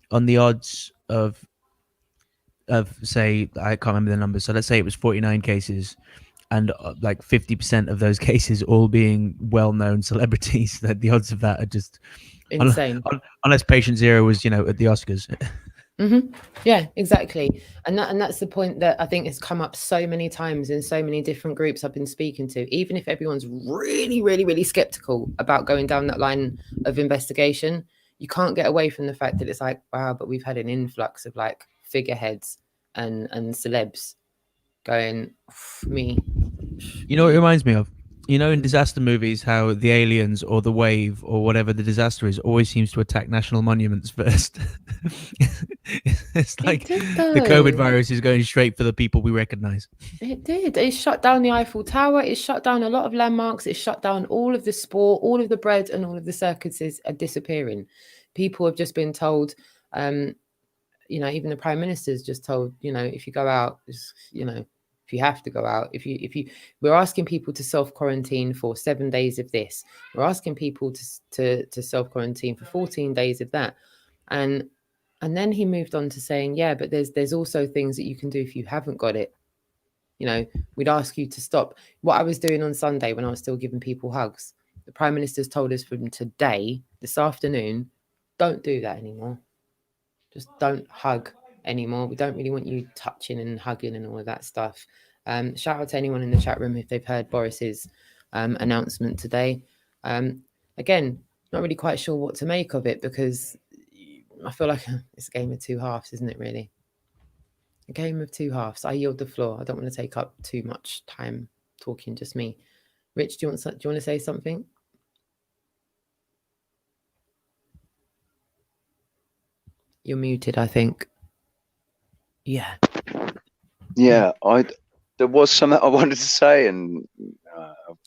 on the odds of say, I can't remember the numbers. So let's say it was 49 cases, and like 50% of those cases all being well-known celebrities. That the odds of that are just insane. Unless Patient Zero was, at the Oscars. Yeah, exactly. And that's the point that I think has come up so many times in so many different groups I've been speaking to. Even if everyone's really, really, really skeptical about going down that line of investigation, you can't get away from the fact that it's like, wow, but we've had an influx of like figureheads and celebs going, me. You know what it reminds me of? In disaster movies, how the aliens or the wave or whatever the disaster is always seems to attack national monuments first. It's like the COVID virus is going straight for the people we recognize. It did. It shut down the Eiffel Tower. It shut down a lot of landmarks. It shut down all of the sport, all of the bread, and all of the circuses are disappearing. People have just been told, even the Prime Minister's just told, if you go out, if you have to go out, we're asking people to self-quarantine for 7 days of this. We're asking people to self-quarantine for 14 days of that. And then he moved on to saying, yeah, but there's also things that you can do if you haven't got it. We'd ask you to stop. What I was doing on Sunday when I was still giving people hugs, the Prime Minister's told us from today, this afternoon, don't do that anymore. Just don't hug anymore. We don't really want you touching and hugging and all of that stuff. Shout out to anyone in the chat room if they've heard Boris's announcement today. Again, not really quite sure what to make of it, because I feel like it's a game of two halves, isn't it, really? A game of two halves. I yield the floor. I don't want to take up too much time talking, just me. Rich, do you want to say something? You're muted, I think. Yeah. Yeah, there was something I wanted to say, and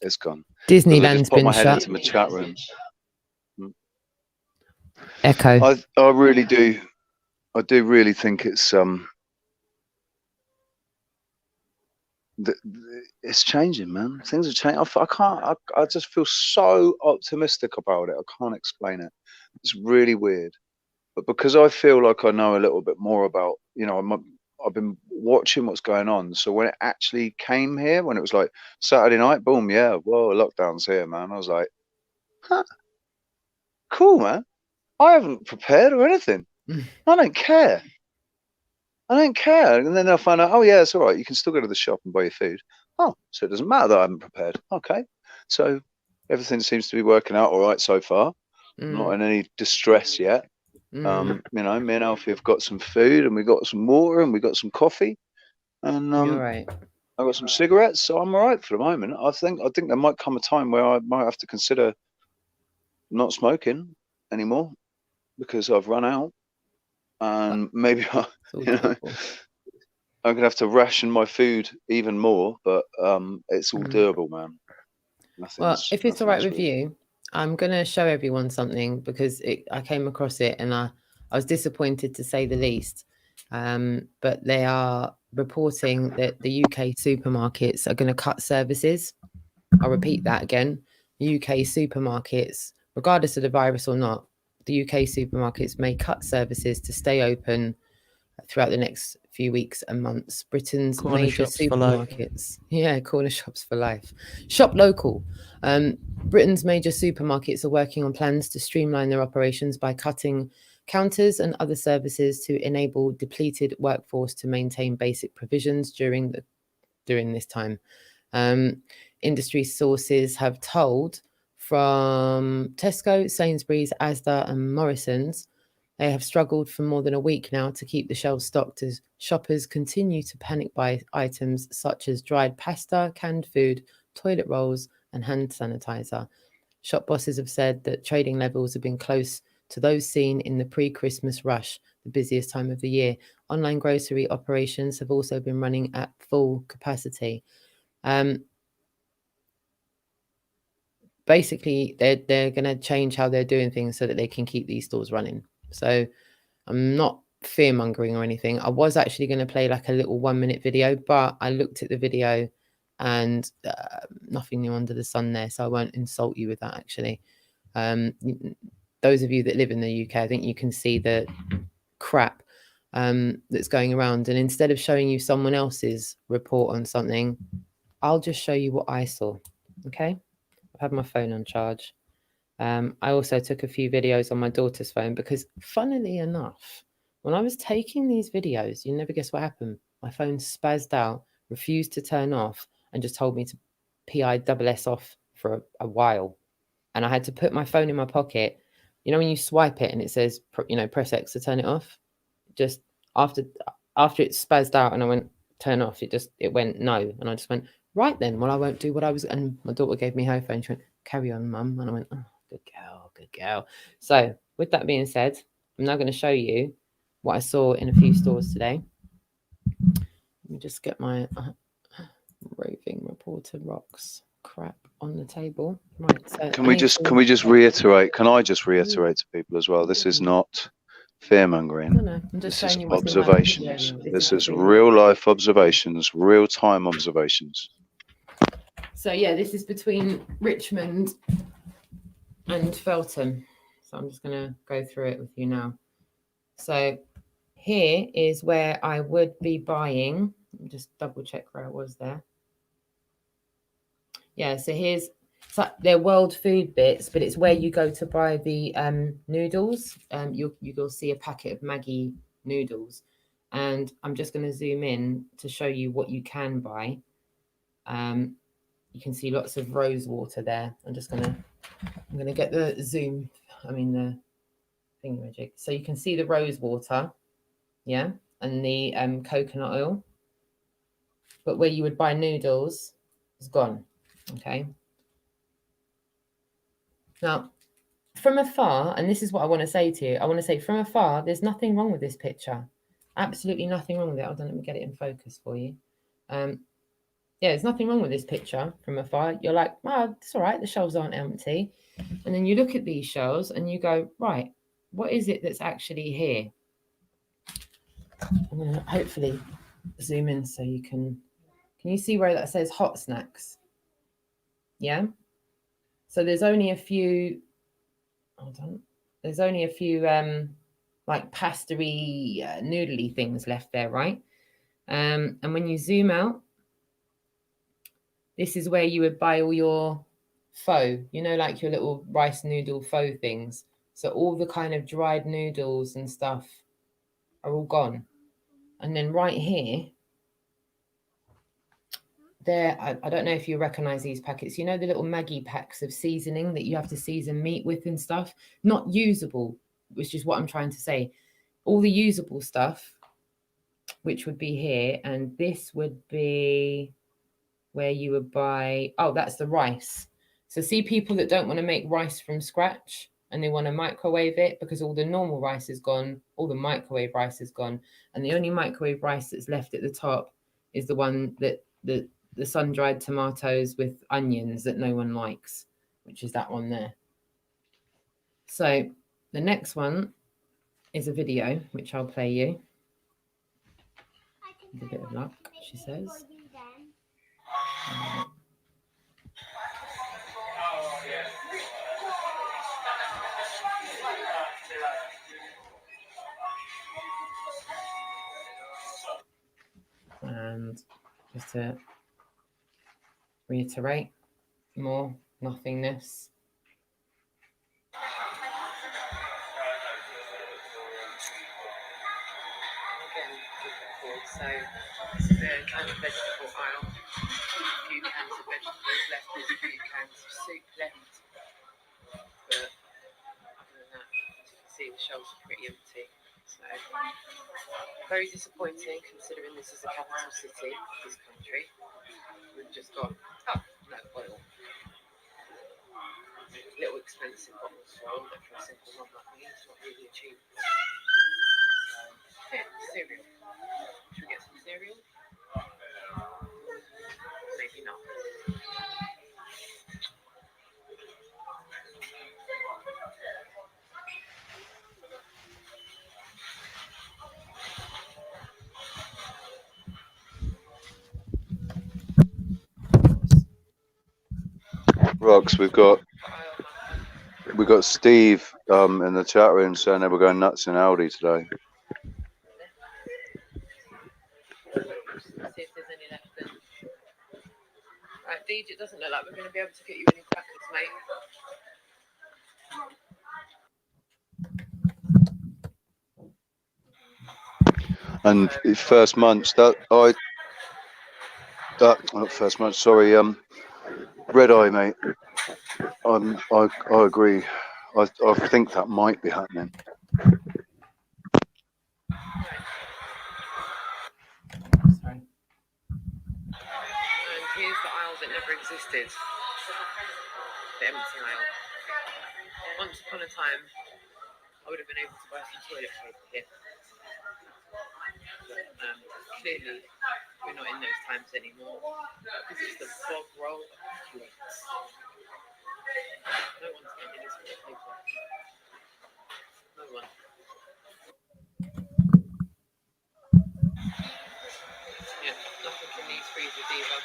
it's gone. Disneyland's been my head shut. into my chat room. Echo. I really do. I do really think it's it's changing, man. Things are changing. I just feel so optimistic about it. I can't explain it. It's really weird. But because I feel like I know a little bit more about, I've been watching what's going on. So when it actually came here, when it was like Saturday night, boom, yeah, whoa, lockdown's here, man. I was like, huh, cool, man. I haven't prepared or anything. I don't care. And then I find out, oh yeah, it's all right. You can still go to the shop and buy your food. Oh, so it doesn't matter that I haven't prepared. Okay. So everything seems to be working out all right so far. Not in any distress yet. Me and Alfie have got some food, and we got some water, and we got some coffee, and You're right. I got some cigarettes, so I'm all right for the moment. I think there might come a time where I might have to consider not smoking anymore because I've run out, and maybe I'm gonna have to ration my food even more. But it's all doable, man. Well, if it's all right with you, I'm going to show everyone something, because I came across it and I was disappointed, to say the least. But they are reporting that the UK supermarkets are going to cut services. I'll repeat that again. UK supermarkets, regardless of the virus or not, the UK supermarkets may cut services to stay open throughout the next few weeks and months. Britain's Corner major shops for life. supermarkets. Yeah, corner shops for life. Shop local. Britain's major supermarkets are working on plans to streamline their operations by cutting counters and other services to enable depleted workforce to maintain basic provisions during this time. Industry sources have told from Tesco, Sainsbury's, Asda and Morrison's, they have struggled for more than a week now to keep the shelves stocked as shoppers continue to panic buy items such as dried pasta, canned food, toilet rolls and hand sanitizer. Shop bosses have said that trading levels have been close to those seen in the pre-Christmas rush, the busiest time of the year. Online grocery operations have also been running at full capacity. Basically, they're going to change how they're doing things so that they can keep these stores running. So I'm not fear-mongering or anything. I was actually going to play like a little 1-minute video, but I looked at the video and nothing new under the sun there, so I won't insult you with that, actually. Those of you that live in the UK, I think you can see the crap that's going around. And instead of showing you someone else's report on something, I'll just show you what I saw, okay? I've had my phone on charge. I also took a few videos on my daughter's phone because, funnily enough, when I was taking these videos, you never guess what happened. My phone spazzed out, refused to turn off, and just told me to PISS off for a while. And I had to put my phone in my pocket. You know when you swipe it and it says, press X to turn it off? Just after it spazzed out and I went, turn off, it went no. And I just went, right then, well, I won't do what I was. And my daughter gave me her phone. She went, carry on, mum. And I went, oh, good girl, good girl. So with that being said, I'm now going to show you what I saw in a few stores today. Let me just get my roving reporter Rox crap on the table. Right. So can I just reiterate to people as well? This is not fear-mongering. No, I'm just this is showing you observations. This is real-life observations, real-time observations. So yeah, this is between Richmond and Feltham. So I'm just going to go through it with you now. So here is where I would be buying. Let me just double check where I was there. Yeah, so here's they're world food bits, but it's where you go to buy the noodles. You'll see a packet of Maggi noodles, and I'm just going to zoom in to show you what you can buy. You can see lots of rose water there. I'm gonna get the zoom. I mean the thingamajig. So you can see the rose water, yeah, and the coconut oil. But where you would buy noodles is gone. Okay. Now, from afar, and this is what I want to say to you. I want to say from afar, there's nothing wrong with this picture. Absolutely nothing wrong with it. Hold on, let me get it in focus for you. Yeah, there's nothing wrong with this picture from afar. You're like, oh, it's all right. The shelves aren't empty. And then you look at these shelves and you go, right, what is it that's actually here? I'm going to hopefully zoom in so you can you see where that says hot snacks? Yeah. So there's only a few, hold on. There's only a few like pastry, noodly things left there, right? And when you zoom out, this is where you would buy all your pho, like your little rice noodle pho things. So all the kind of dried noodles and stuff are all gone. And then right here, there, I don't know if you recognize these packets. The little Maggi packs of seasoning that you have to season meat with and stuff? Not usable, which is what I'm trying to say. All the usable stuff, which would be here, and this would be where you would buy, oh, that's the rice. So see people that don't want to make rice from scratch and they want to microwave it because all the normal rice is gone, all the microwave rice is gone. And the only microwave rice that's left at the top is the one that the sun-dried tomatoes with onions that no one likes, which is that one there. So the next one is a video, which I'll play you. With a bit of luck, she says. And just to reiterate, more nothingness. So this is a can of vegetable aisle. A few cans of vegetables left, there's a few cans of soup left. But other than that, as you can see, the shelves are pretty empty. So very disappointing considering this is a capital city of this country. We've just got no oil. Little expensive bottles of oil, but for a simple mum like me, it's not really achievable. So yeah, cereal. Should we get some cereal? Maybe not. Rox, we've got Steve in the chat room saying they were going nuts in Aldi today. See if there's any left then. Right, Deej, it doesn't look like we're going to be able to get you any crackers, mate. And first munch, not first munch, sorry, red eye, mate. I agree. I think that might be happening. Sorry. And here's the aisle that never existed. The empty aisle. Once upon a time, I would have been able to buy some toilet paper here. But, clearly, we're not in those times anymore. This is the bog roll of plates. No one's getting this toilet paper. No one. Yeah, nothing in these freezers either.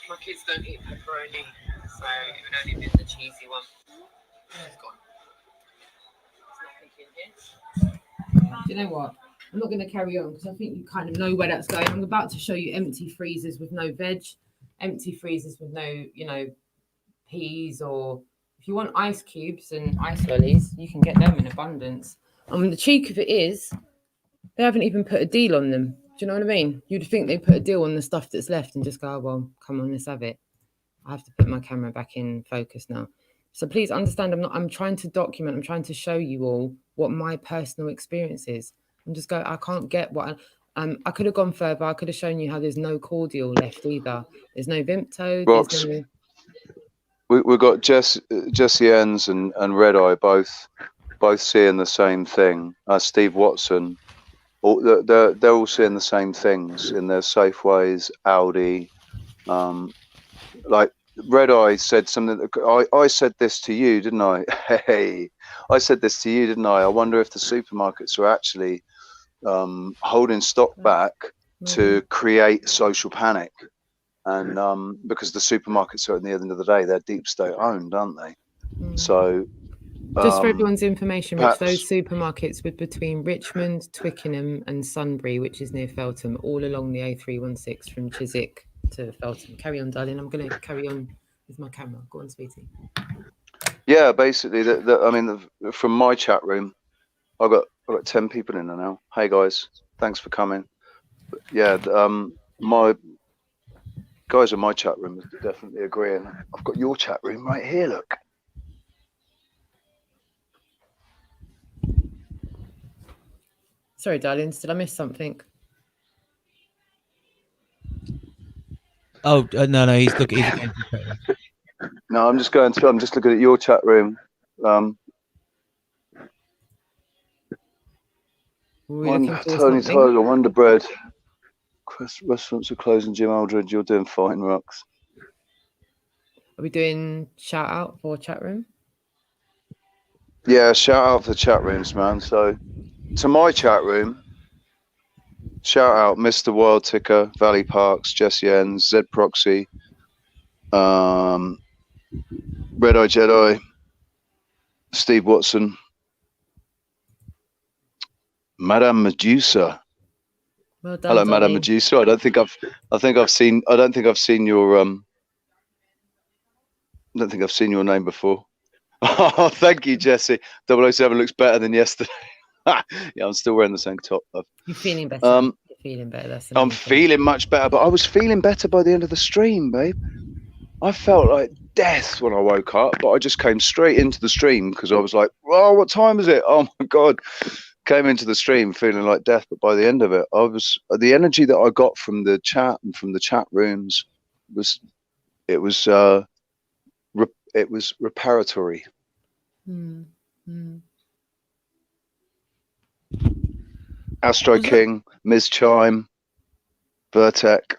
My kids don't eat pepperoni, so it would only be the cheesy one. It's gone. There's nothing in here. Do you know what? I'm not going to carry on because I think you kind of know where that's going. I'm about to show you empty freezers with no veg, empty freezers with no, peas, or if you want ice cubes and ice lollies, you can get them in abundance. The cheek of it is, they haven't even put a deal on them. Do you know what I mean? You'd think they put a deal on the stuff that's left and just go, oh, well, come on, let's have it. I have to put my camera back in focus now. So please understand, I'm trying to document, I'm trying to show you all what my personal experience is. I'm just going, I can't get what I could have gone further. I could have shown you how there's no cordial left either. There's no Vimto. Rox, there's we've got Jessie Enns and Red Eye both seeing the same thing. Steve Watson, they're all seeing the same things in their Safeways, Aldi. Like Red Eye said something that I said this to you, didn't I? Hey, I said this to you, didn't I? I wonder if the supermarkets are actually holding stock back to create social panic. And because the supermarkets are, at the end of the day, they're deep state owned, aren't they? So just for everyone's information, Rich, perhaps those supermarkets were between Richmond, Twickenham and Sunbury, which is near Feltham, all along the A316 from Chiswick to Feltham. Carry on, darling. I'm going to carry on with my camera. Go on, sweetie. Yeah, basically, from my chat room, I got 10 people in there now. Hey guys, thanks for coming. But yeah, my guys in my chat room are definitely agreeing. I've got your chat room right here. Look. Sorry, darlings, did I miss something? Oh no, he's looking. No, I'm just looking at your chat room. Tony Tyler, Wonder Bread. Restaurants are closing. Jim Aldridge, you're doing fine, Rox. Are we doing shout out for chat room? Yeah, shout out for chat rooms, man. So to my chat room, shout out Mr. Wild Ticker, Valley Parks, Jessie Enns, Z Proxy, Red Eye Jedi, Steve Watson, Madame Medusa, Well done, Hello, Madame Donnie. Medusa. I don't think I've seen your I don't think I've seen your name before. Oh, thank you, Jesse. 007 looks better than yesterday. Yeah, I'm still wearing the same top. You're feeling better. You're feeling better. That's the I'm main thing. feeling much better, but I was feeling better by the end of the stream, babe. I felt like death when I woke up, but I just came straight into the stream because I was like, "Oh, what time is it? Oh my god!" Came into the stream feeling like death, but by the end of it, the energy that I got from the chat and from the chat rooms was reparatory. Astro King, Ms. Chime, Vertec.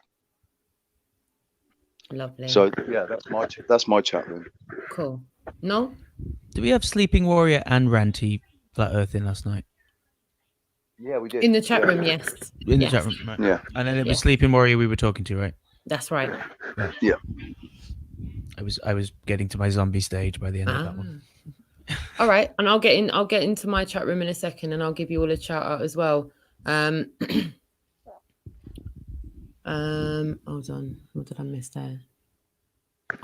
Lovely. So yeah, that's my chat room. Cool. No? Do we have Sleeping Warrior and Ranty Flat Earth in last night? Yeah, we did. In the chat room, yes. In the chat room, right. Yeah. And then it was Sleeping Warrior we were talking to, right? That's right. Yeah. I was getting to my zombie stage by the end of that one. All right, and I'll get into my chat room in a second, and I'll give you all a shout out as well. Hold on, what did I miss there?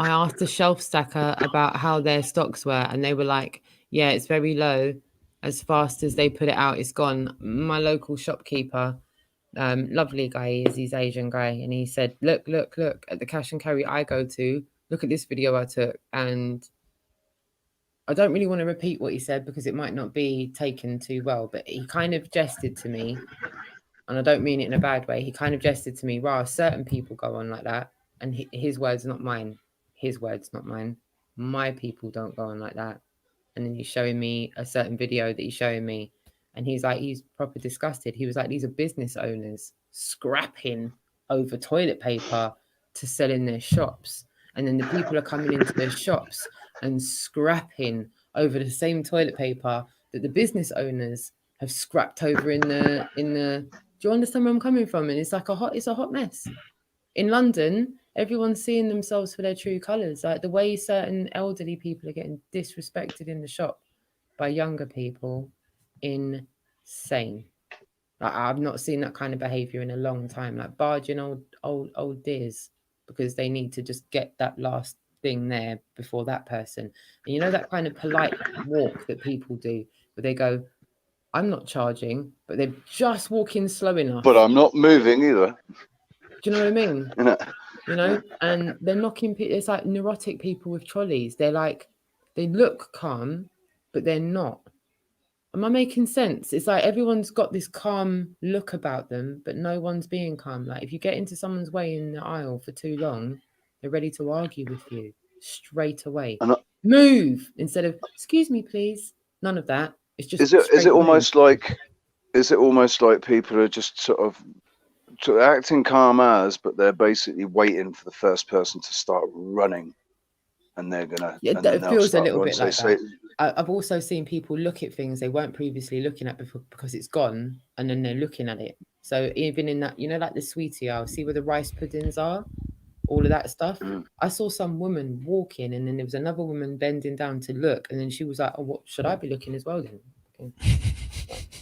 I asked the shelf stacker about how their stocks were, and they were like, "Yeah, it's very low. As fast as they put it out, it's gone." My local shopkeeper, lovely guy, he's Asian guy, and he said, "Look at the cash and carry I go to. Look at this video I took," and I don't really want to repeat what he said because it might not be taken too well, but he kind of gestured to me, and I don't mean it in a bad way. He kind of gestured to me, "Wow, certain people go on like that," and his words, not mine. His words, not mine. My people don't go on like that. And then he's showing me a certain video that he's showing me, and he's proper disgusted. He was like, "These are business owners scrapping over toilet paper to sell in their shops, and then the people are coming into their shops and scrapping over the same toilet paper that the business owners have scrapped over in the do you understand where I'm coming from?" And it's like it's a hot mess. In London, everyone's seeing themselves for their true colours. Like the way certain elderly people are getting disrespected in the shop by younger people, insane. Like I've not seen that kind of behaviour in a long time. Like barging old dears because they need to just get that last thing there before that person. And you know that kind of polite walk that people do where they go, "I'm not charging," but they're just walking slow enough. But I'm not moving either. Do you know what I mean? You know, and they're knocking people. It's like neurotic people with trolleys. They're like, they look calm, but they're not. Am I making sense? It's like everyone's got this calm look about them, but no one's being calm. Like if you get into someone's way in the aisle for too long, they're ready to argue with you straight away. Move instead of "Excuse me, please." None of that. It's just. Is it almost like people are just sort of acting calm but they're basically waiting for the first person to start running, and they're gonna. Yeah, it feels a little bit like that. I've also seen people look at things they weren't previously looking at before because it's gone, and then they're looking at it. So even in that, you know, like the sweetie aisle, see where the rice puddings are, all of that stuff. I saw some woman walking, and then there was another woman bending down to look, and then she was like, "Oh, what should I be looking as well then?"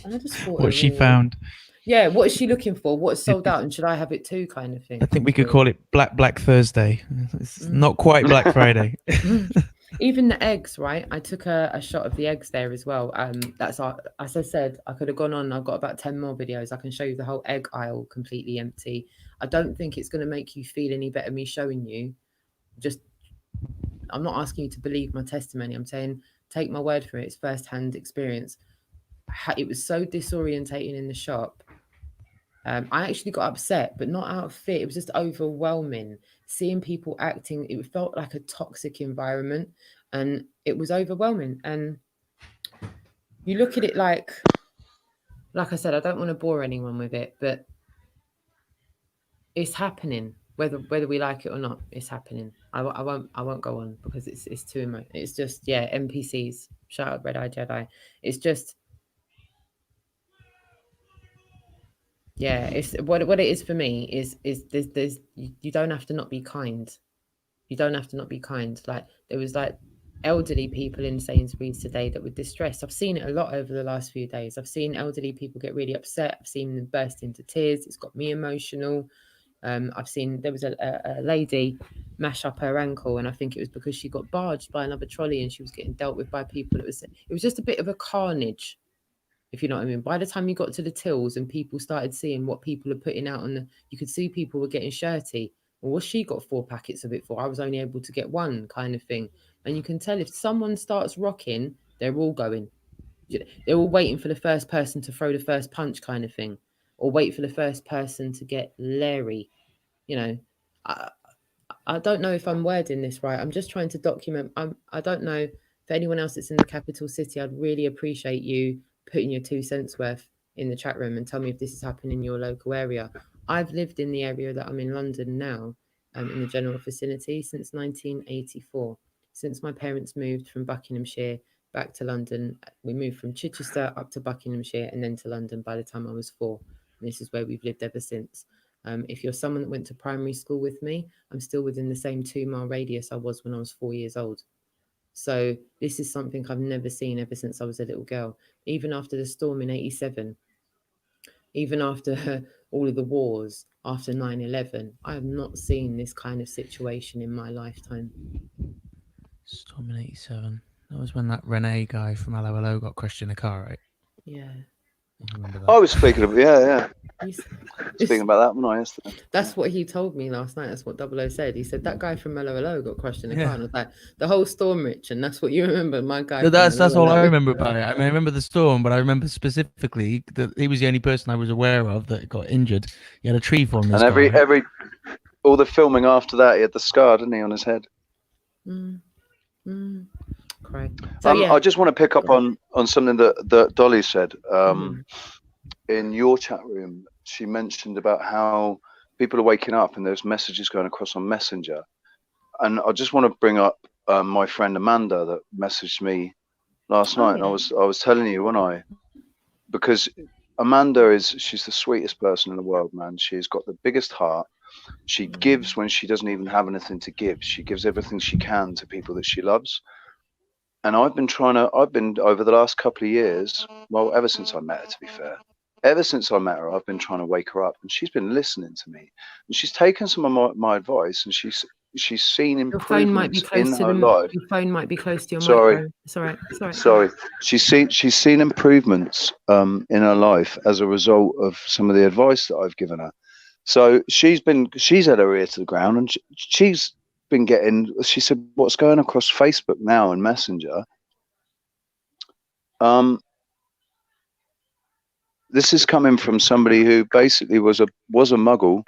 And I just thought, what she found. Yeah, what is she looking for? What's sold out, and should I have it too, kind of thing. I think we could call it Black Thursday. It's not quite Black Friday. Even the eggs, right? I took a shot of the eggs there as well. That's as I said, I could have gone on. I've got about 10 more videos. I can show you the whole egg aisle completely empty. I don't think it's going to make you feel any better me showing you. I'm not asking you to believe my testimony. I'm saying take my word for it. It's first-hand experience. It was so disorientating in the shop. I actually got upset, but not out of fear. It was just overwhelming. Seeing people acting, it felt like a toxic environment, and it was overwhelming. And you look at it like I said, I don't want to bore anyone with it, but it's happening. Whether we like it or not, it's happening. I won't go on because it's too emotional. It's just, yeah, NPCs. Shout out Red Eye Jedi. It's just. Yeah, it's what it is for me is there's you don't have to not be kind. You don't have to not be kind. Like there was like elderly people in Sainsbury's today that were distressed. I've seen it a lot over the last few days. I've seen elderly people get really upset. I've seen them burst into tears. It's got me emotional. I've seen there was a lady mash up her ankle, and I think it was because she got barged by another trolley and she was getting dealt with by people. It was just a bit of a carnage, if you know what I mean. By the time you got to the tills and people started seeing what people are putting out you could see people were getting shirty. Well, what she got 4 packets of it for? I was only able to get 1, kind of thing. And you can tell if someone starts rocking, they're all going. They're all waiting for the first person to throw the first punch, kind of thing, or wait for the first person to get leery. You know, I don't know if I'm wording this right. I'm just trying to document. I don't know for anyone else that's in the capital city. I'd really appreciate you putting your 2 cents worth in the chat room and tell me if this is happening in your local area. I've lived in the area that I'm in London now, in the general vicinity, since 1984. Since my parents moved from Buckinghamshire back to London, we moved from Chichester up to Buckinghamshire and then to London by the time I was 4. And this is where we've lived ever since. If you're someone that went to primary school with me, I'm still within the same 2-mile radius I was when I was 4 years old. So this is something I've never seen ever since I was a little girl. Even after the storm in 87, even after all of the wars, after 9/11, I have not seen this kind of situation in my lifetime. Storm in 87. That was when that Renee guy from LOLO got crushed in a car, right? Yeah. I remember that. I was speaking of yeah. Speaking about that one yesterday. That's what he told me last night. That's what 00 said. He said that guy from LOLO got crushed in a car. And I was like, the whole storm, Rich, and that's what you remember. My guy. That's all I remember about it. I mean, I remember the storm, but I remember specifically that he was the only person I was aware of that got injured. He had a tree fall on his car. And all the filming after that, he had the scar, didn't he, on his head? Correct. So, I just want to pick up on something that Dolly said. In your chat room, she mentioned about how people are waking up and there's messages going across on Messenger. And I just want to bring up my friend Amanda that messaged me last night. And I was telling you, wasn't I? Because Amanda she's the sweetest person in the world, man. She's got the biggest heart. She gives when she doesn't even have anything to give. She gives everything she can to people that she loves. And I've been over the last couple of years, well, ever since I met her, to be fair, ever since I met her, I've been trying to wake her up, and she's been listening to me, and she's taken some of my advice, and she's seen improvements in her life. Your phone might be close to your microphone. It's all right. Sorry. She's seen improvements in her life as a result of some of the advice that I've given her. So she's had her ear to the ground, and she's been getting. She said, "What's going across Facebook now and Messenger?" This is coming from somebody who basically was a muggle,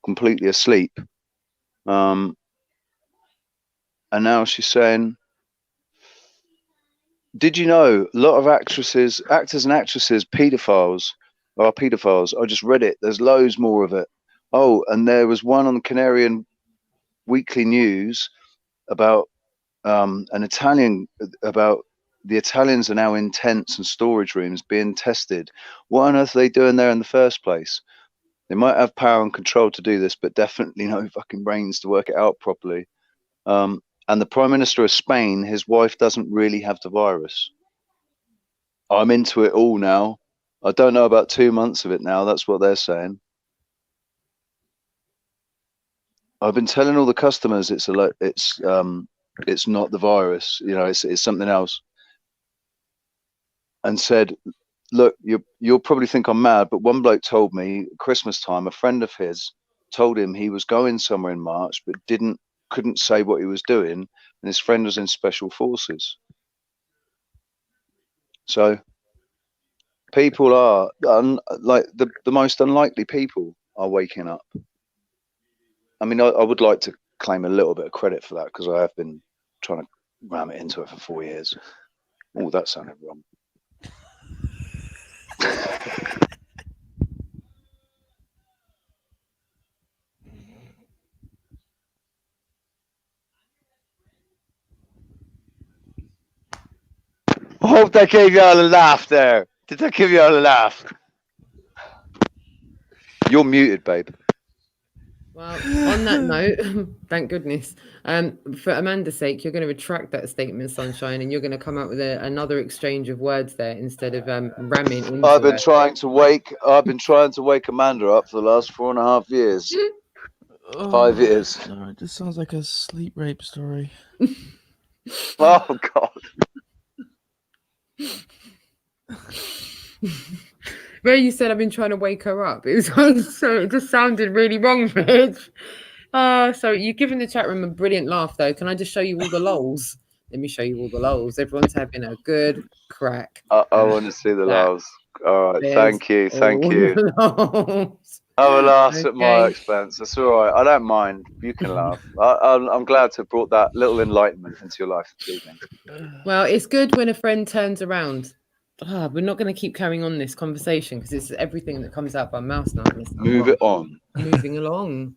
completely asleep, and now she's saying, "Did you know a lot of actors and actresses, paedophiles are paedophiles? I just read it. There's loads more of it. Oh, and there was one on the Canarian Weekly News about an Italian about." The Italians are now in tents and storage rooms being tested. What on earth are they doing there in the first place? They might have power and control to do this, but definitely no fucking brains to work it out properly. And the Prime Minister of Spain, his wife doesn't really have the virus. I'm into it all now. I don't know about 2 months of it now. That's what they're saying. I've been telling all the customers it's not the virus. You know, it's something else. And said, look, you'll probably think I'm mad, but one bloke told me Christmas time, a friend of his told him he was going somewhere in March, but couldn't say what he was doing, and his friend was in special forces. So people are like the most unlikely people are waking up. I mean, I would like to claim a little bit of credit for that because I have been trying to ram it into it for 4 years. Oh, that sounded wrong. I hope that gave you all a laugh there. Did that give you all a laugh? You're muted, babe. Well, on that note, thank goodness. For Amanda's sake, you're going to retract that statement, Sunshine, and you're going to come up with another exchange of words there instead of ramming into I've been her. trying to wake Amanda up for the last 4.5 years. 5 years. No, it just sounds like a sleep rape story. Oh God. Where you said I've been trying to wake her up. It was so it just sounded really wrong, Rich. So you're giving the chat room a brilliant laugh though. Can I just show you all the lols? Let me show you all the lols. Everyone's having a good crack. I want to see the lows. All right, thank you. Have a laugh at my expense. That's all right. I don't mind. You can laugh. I'm glad to have brought that little enlightenment into your life this evening. Well, it's good when a friend turns around. We're not going to keep carrying on this conversation because it's everything that comes out by mouth now. Move it on. Moving along.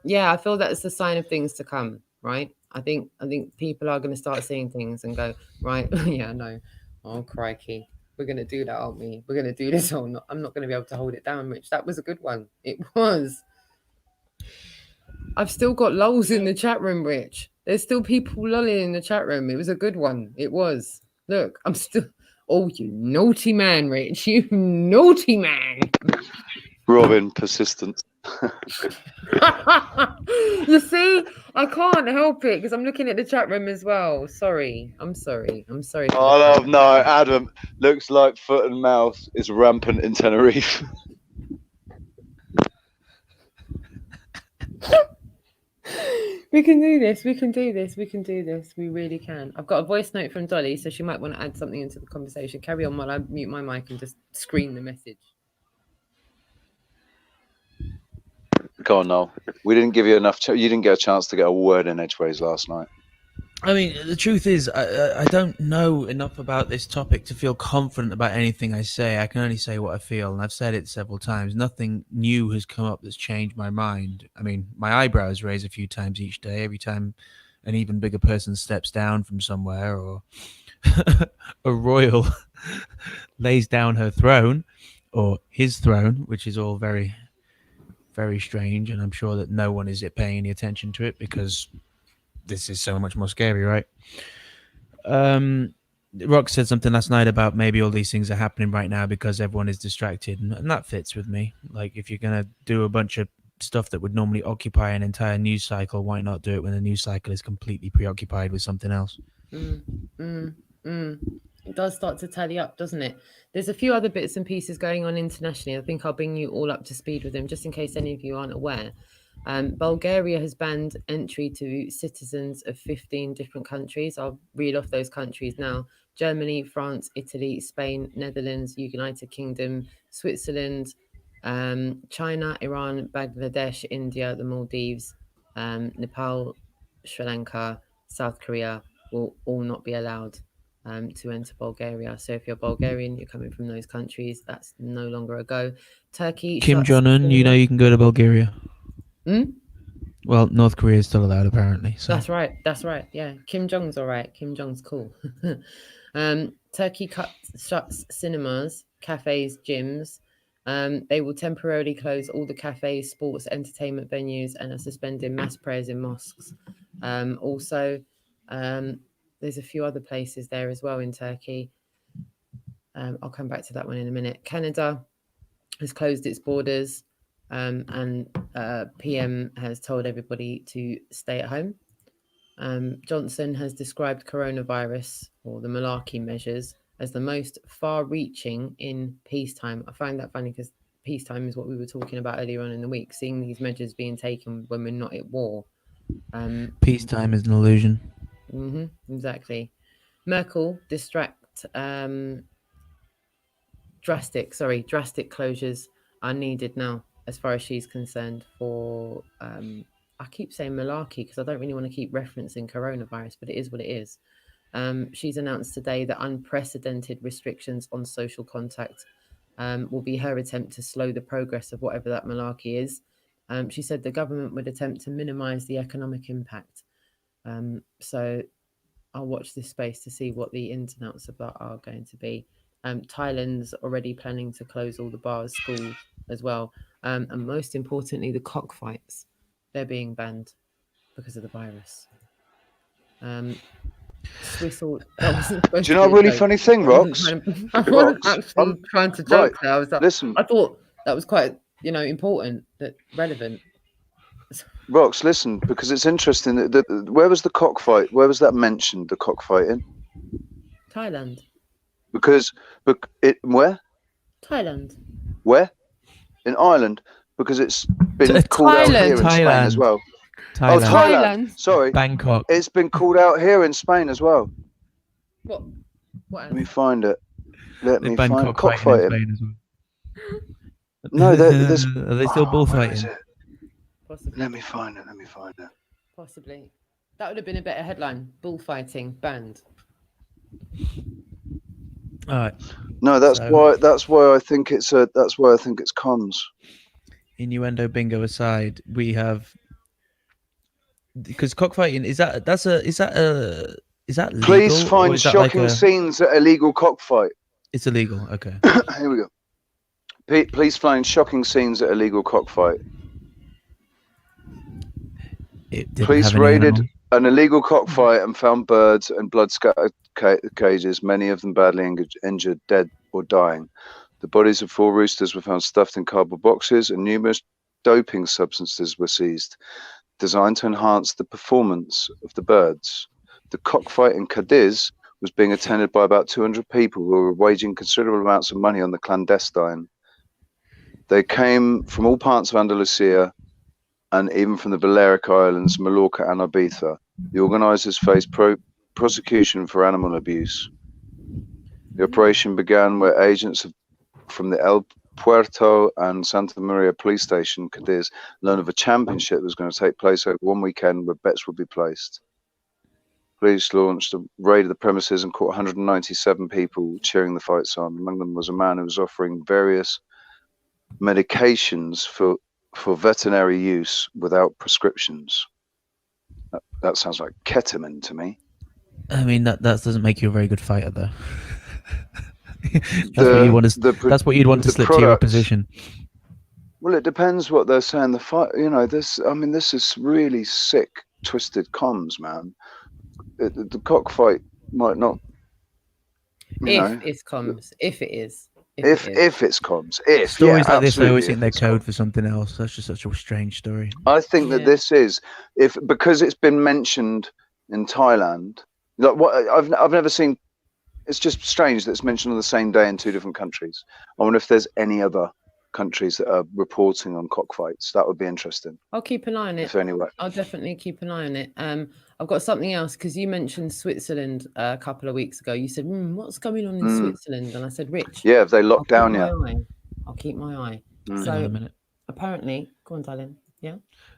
Yeah, I feel that's a sign of things to come, right? I think people are going to start seeing things and go, right, yeah, no. Oh, crikey. We're going to do that, aren't we? We're going to do this or not. I'm not going to be able to hold it down, Rich. That was a good one. It was. I've still got lulls in the chat room, Rich. There's still people lulling in the chat room. It was a good one. It was. Look, I'm still... Oh, you naughty man, Rich. You naughty man. Robin, persistence. You see, I can't help it because I'm looking at the chat room as well. Sorry. I'm sorry. Oh, no, Adam. Looks like foot and mouth is rampant in Tenerife. We can do this. We really can. I've got a voice note from Dolly, so she might want to add something into the conversation. Carry on while I mute my mic and just screen the message. Go on, Noel. We didn't give you enough. You didn't get a chance to get a word in edgeways last night. I mean, the truth is, I don't know enough about this topic to feel confident about anything I say. I can only say what I feel, and I've said it several times. Nothing new has come up that's changed my mind. I mean, my eyebrows raise a few times each day, every time an even bigger person steps down from somewhere, or a royal lays down her throne, or his throne, which is all very, very strange, and I'm sure that no one is paying any attention to it because this is so much more scary, right? Rox said something last night about maybe all these things are happening right now because everyone is distracted, and that fits with me. Like, if you're going to do a bunch of stuff that would normally occupy an entire news cycle, why not do it when the news cycle is completely preoccupied with something else? It does start to tally up, doesn't it? There's a few other bits and pieces going on internationally. I think I'll bring you all up to speed with them, just in case any of you aren't aware. Bulgaria has banned entry to citizens of 15 different countries. I'll read off those countries now. Germany, France, Italy, Spain, Netherlands, United Kingdom, Switzerland, China, Iran, Bangladesh, India, the Maldives, Nepal, Sri Lanka, South Korea will all not be allowed to enter Bulgaria. So if you're Bulgarian, you're coming from those countries, that's no longer a go. Turkey. Kim Jong-un, you know you can go to Bulgaria. Well, North Korea is still allowed, apparently. So. That's right. Yeah, Kim Jong's all right. Kim Jong's cool. Turkey shuts cinemas, cafes, gyms. They will temporarily close all the cafes, sports, entertainment venues, and are suspending mass prayers in mosques. Also, there's a few other places there as well in Turkey. I'll come back to that one in a minute. Canada has closed its borders. And PM has told everybody to stay at home. Johnson has described coronavirus, or the malarkey measures, as the most far-reaching in peacetime. I find that funny because peacetime is what we were talking about earlier on in the week, seeing these measures being taken when we're not at war. Peacetime is an illusion. Exactly. Merkel drastic closures are needed now, as far as she's concerned, for I keep saying malarkey because I don't really want to keep referencing coronavirus, but it is what it is. She's announced today that unprecedented restrictions on social contact will be her attempt to slow the progress of whatever that malarkey is. She said the government would attempt to minimize the economic impact. So I'll watch this space to see what the ins and outs of that are going to be. Thailand's already planning to close all the bars, schools as well. And most importantly, the cockfights, they're being banned because of the virus. Swiss all that wasn't supposed Do you to know be a really joke. funny thing, I wasn't Rox? I wasn't Rox, actually trying to joke right, there. I was like, listen. I thought that was quite, important, that relevant. Rox, listen, because it's interesting. Where was the cockfight? Where was that mentioned? The cockfighting? Thailand. Because where? Thailand. Where? In Ireland, because it's been called out here in Spain as well. Thailand. Oh, Thailand. Sorry, Bangkok. it's been called out here in Spain as well. What Let me find it. Let me Bangkok find cockfighting. as well. No, there's. Are they still bullfighting? Possibly. Let me find it. Possibly. That would have been a better headline. Bullfighting banned. All right. No, that's why I think it's comms. Innuendo bingo aside, we have, because cockfighting is that legal? Please find is that shocking scenes at illegal cockfight. It's illegal. Okay. Here we go. Please find shocking scenes at illegal cockfight. Police raided an illegal cockfight and found birds and blood-scattered cages, many of them badly injured, dead or dying. The bodies of 4 roosters were found stuffed in cardboard boxes, and numerous doping substances were seized, designed to enhance the performance of the birds. The cockfight in Cadiz was being attended by about 200 people who were waging considerable amounts of money on the clandestine. They came from all parts of Andalusia, and even from the Balearic Islands, Mallorca and Ibiza. The organisers faced prosecution for animal abuse. The operation began where agents from the El Puerto and Santa Maria police station, Cadiz, learned of a championship that was going to take place over one weekend where bets would be placed. Police launched a raid of the premises and caught 197 people cheering the fights on. Among them was a man who was offering various medications for veterinary use without prescriptions. That sounds like ketamine to me. I mean, that doesn't make you a very good fighter, though. That's what you'd want to slip to your opposition. Well, it depends what they're saying. The fight, this is really sick, twisted comms, man. The cockfight might not. If it's comms, if it is. If it's comms, stories like this, I always think they're code for something else. That's just such a strange story. I think that this is because it's been mentioned in Thailand. Like what I've never seen. It's just strange that it's mentioned on the same day in 2 different countries. I wonder if there's any other countries that are reporting on cockfights. That would be interesting. I'll keep an eye on it. Anyway, I'll definitely keep an eye on it. I've got something else because you mentioned Switzerland a couple of weeks ago. You said, "What's going on in Switzerland?" And I said, "Rich, yeah, have they locked down yet?" I'll keep my eye. So apparently, go on, darling. Yeah.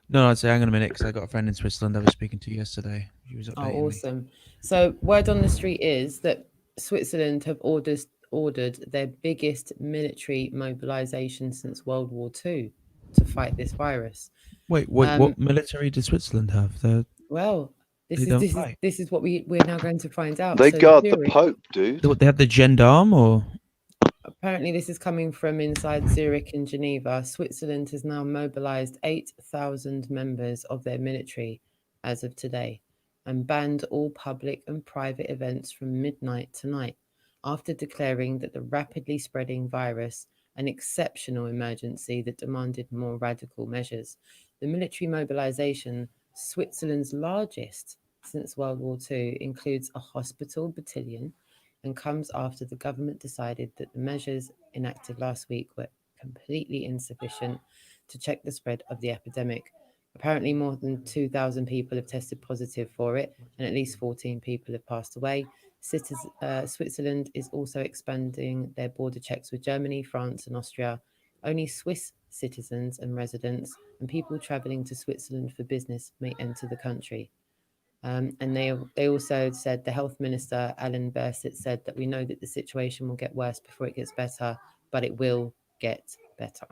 No, I'd say hang on a minute because I got a friend in Switzerland I was speaking to yesterday. She was updating me. Awesome. So word on the street is that Switzerland have ordered their biggest military mobilization since World War II to fight this virus. Wait, what military does Switzerland have? This is what we're now going to find out. They guard the Pope, dude. They have the gendarme, or apparently this is coming from inside Zurich and Geneva. Switzerland has now mobilized 8,000 members of their military as of today and banned all public and private events from midnight tonight, after declaring that the rapidly spreading virus an exceptional emergency that demanded more radical measures. The military mobilization, Switzerland's largest since World War II, includes a hospital battalion and comes after the government decided that the measures enacted last week were completely insufficient to check the spread of the epidemic. Apparently, more than 2,000 people have tested positive for it, and at least 14 people have passed away. Switzerland is also expanding their border checks with Germany, France, and Austria. Only Swiss citizens and residents and people travelling to Switzerland for business may enter the country. And they also said, the health minister, Alan Berset, said that we know that the situation will get worse before it gets better, but it will get better.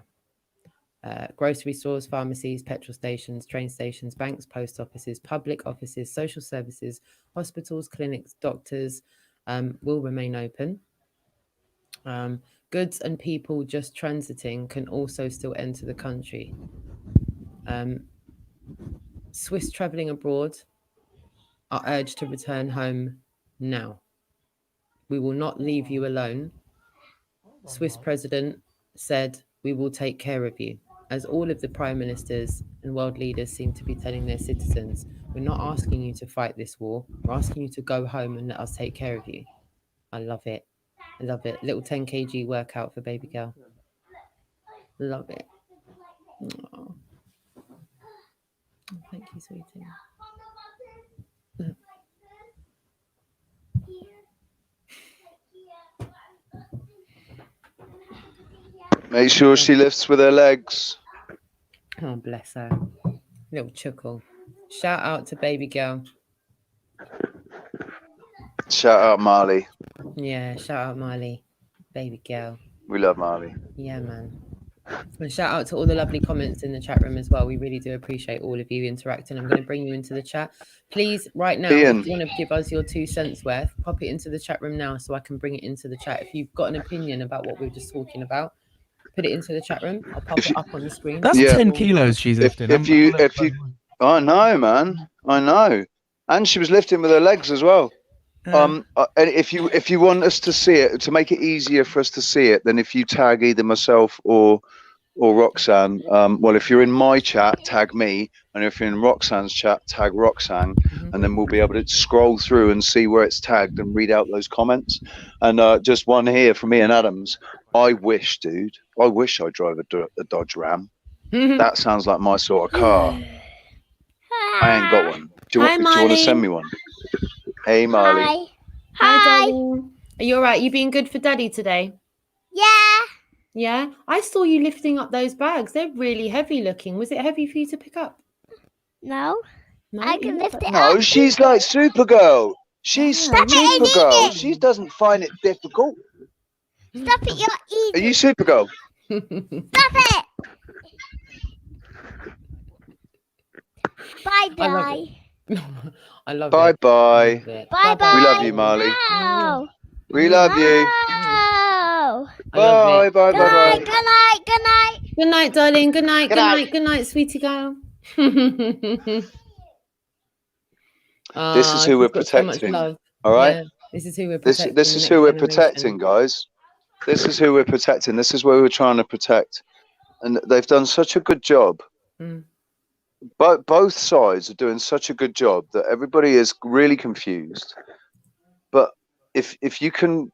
Grocery stores, pharmacies, petrol stations, train stations, banks, post offices, public offices, social services, hospitals, clinics, doctors will remain open. Goods and people just transiting can also still enter the country. Swiss travelling abroad are urged to return home now. We will not leave you alone. Swiss president said, we will take care of you. As all of the prime ministers and world leaders seem to be telling their citizens, we're not asking you to fight this war. We're asking you to go home and let us take care of you. I love it. I love it. Little 10 kg workout for baby girl. Love it. Oh, thank you, sweetie. Make sure she lifts with her legs. Oh, bless her. Little chuckle. Shout out to baby girl. Shout out Marley. Yeah, shout out Marley. Baby girl. We love Marley. Yeah, man. And shout out to all the lovely comments in the chat room as well. We really do appreciate all of you interacting. I'm going to bring you into the chat. Please, right now, Ian. if you want to give us your 2 cents worth, pop it into the chat room now so I can bring it into the chat. If you've got an opinion about what we were just talking about, put it into the chat room. I'll pop it up on the screen. That's 10 kilos she's lifting. If you, I know, man. I know. And she was lifting with her legs as well. And if you want us to see it, to make it easier for us to see it, then if you tag either myself or Roxanne, well, if you're in my chat, tag me, and if you're in Roxanne's chat, tag Roxanne, and then we'll be able to scroll through and see where it's tagged and read out those comments. And just one here from Ian Adams. I wish, dude, I drive a Dodge Ram. That sounds like my sort of car. I ain't got one. Do you want to send me one? Hey, Marley. Hi, darling. Are you all right? You being good for Daddy today? Yeah. Yeah? I saw you lifting up those bags. They're really heavy looking. Was it heavy for you to pick up? No. No, I can lift it up. No, she's like Supergirl. She's Supergirl. She doesn't find it difficult. Stop it, you're Are eating. you Supergirl? Stop it. Bye-bye. I love Bye it. bye. Bye-bye. We love you, Marley. No. We love you. No. Bye, bye, Good bye, night, bye. good night, good night. Good night, darling. Good night. Good Good night. night. Good night, sweetie girl. This is who we're she's got so much protecting. love. All right. Yeah, this is who we're protecting. This the is next who we're generation. protecting, guys. This is who we're protecting. This is where we're trying to protect, and they've done such a good job. But both sides are doing such a good job that everybody is really confused. But if you can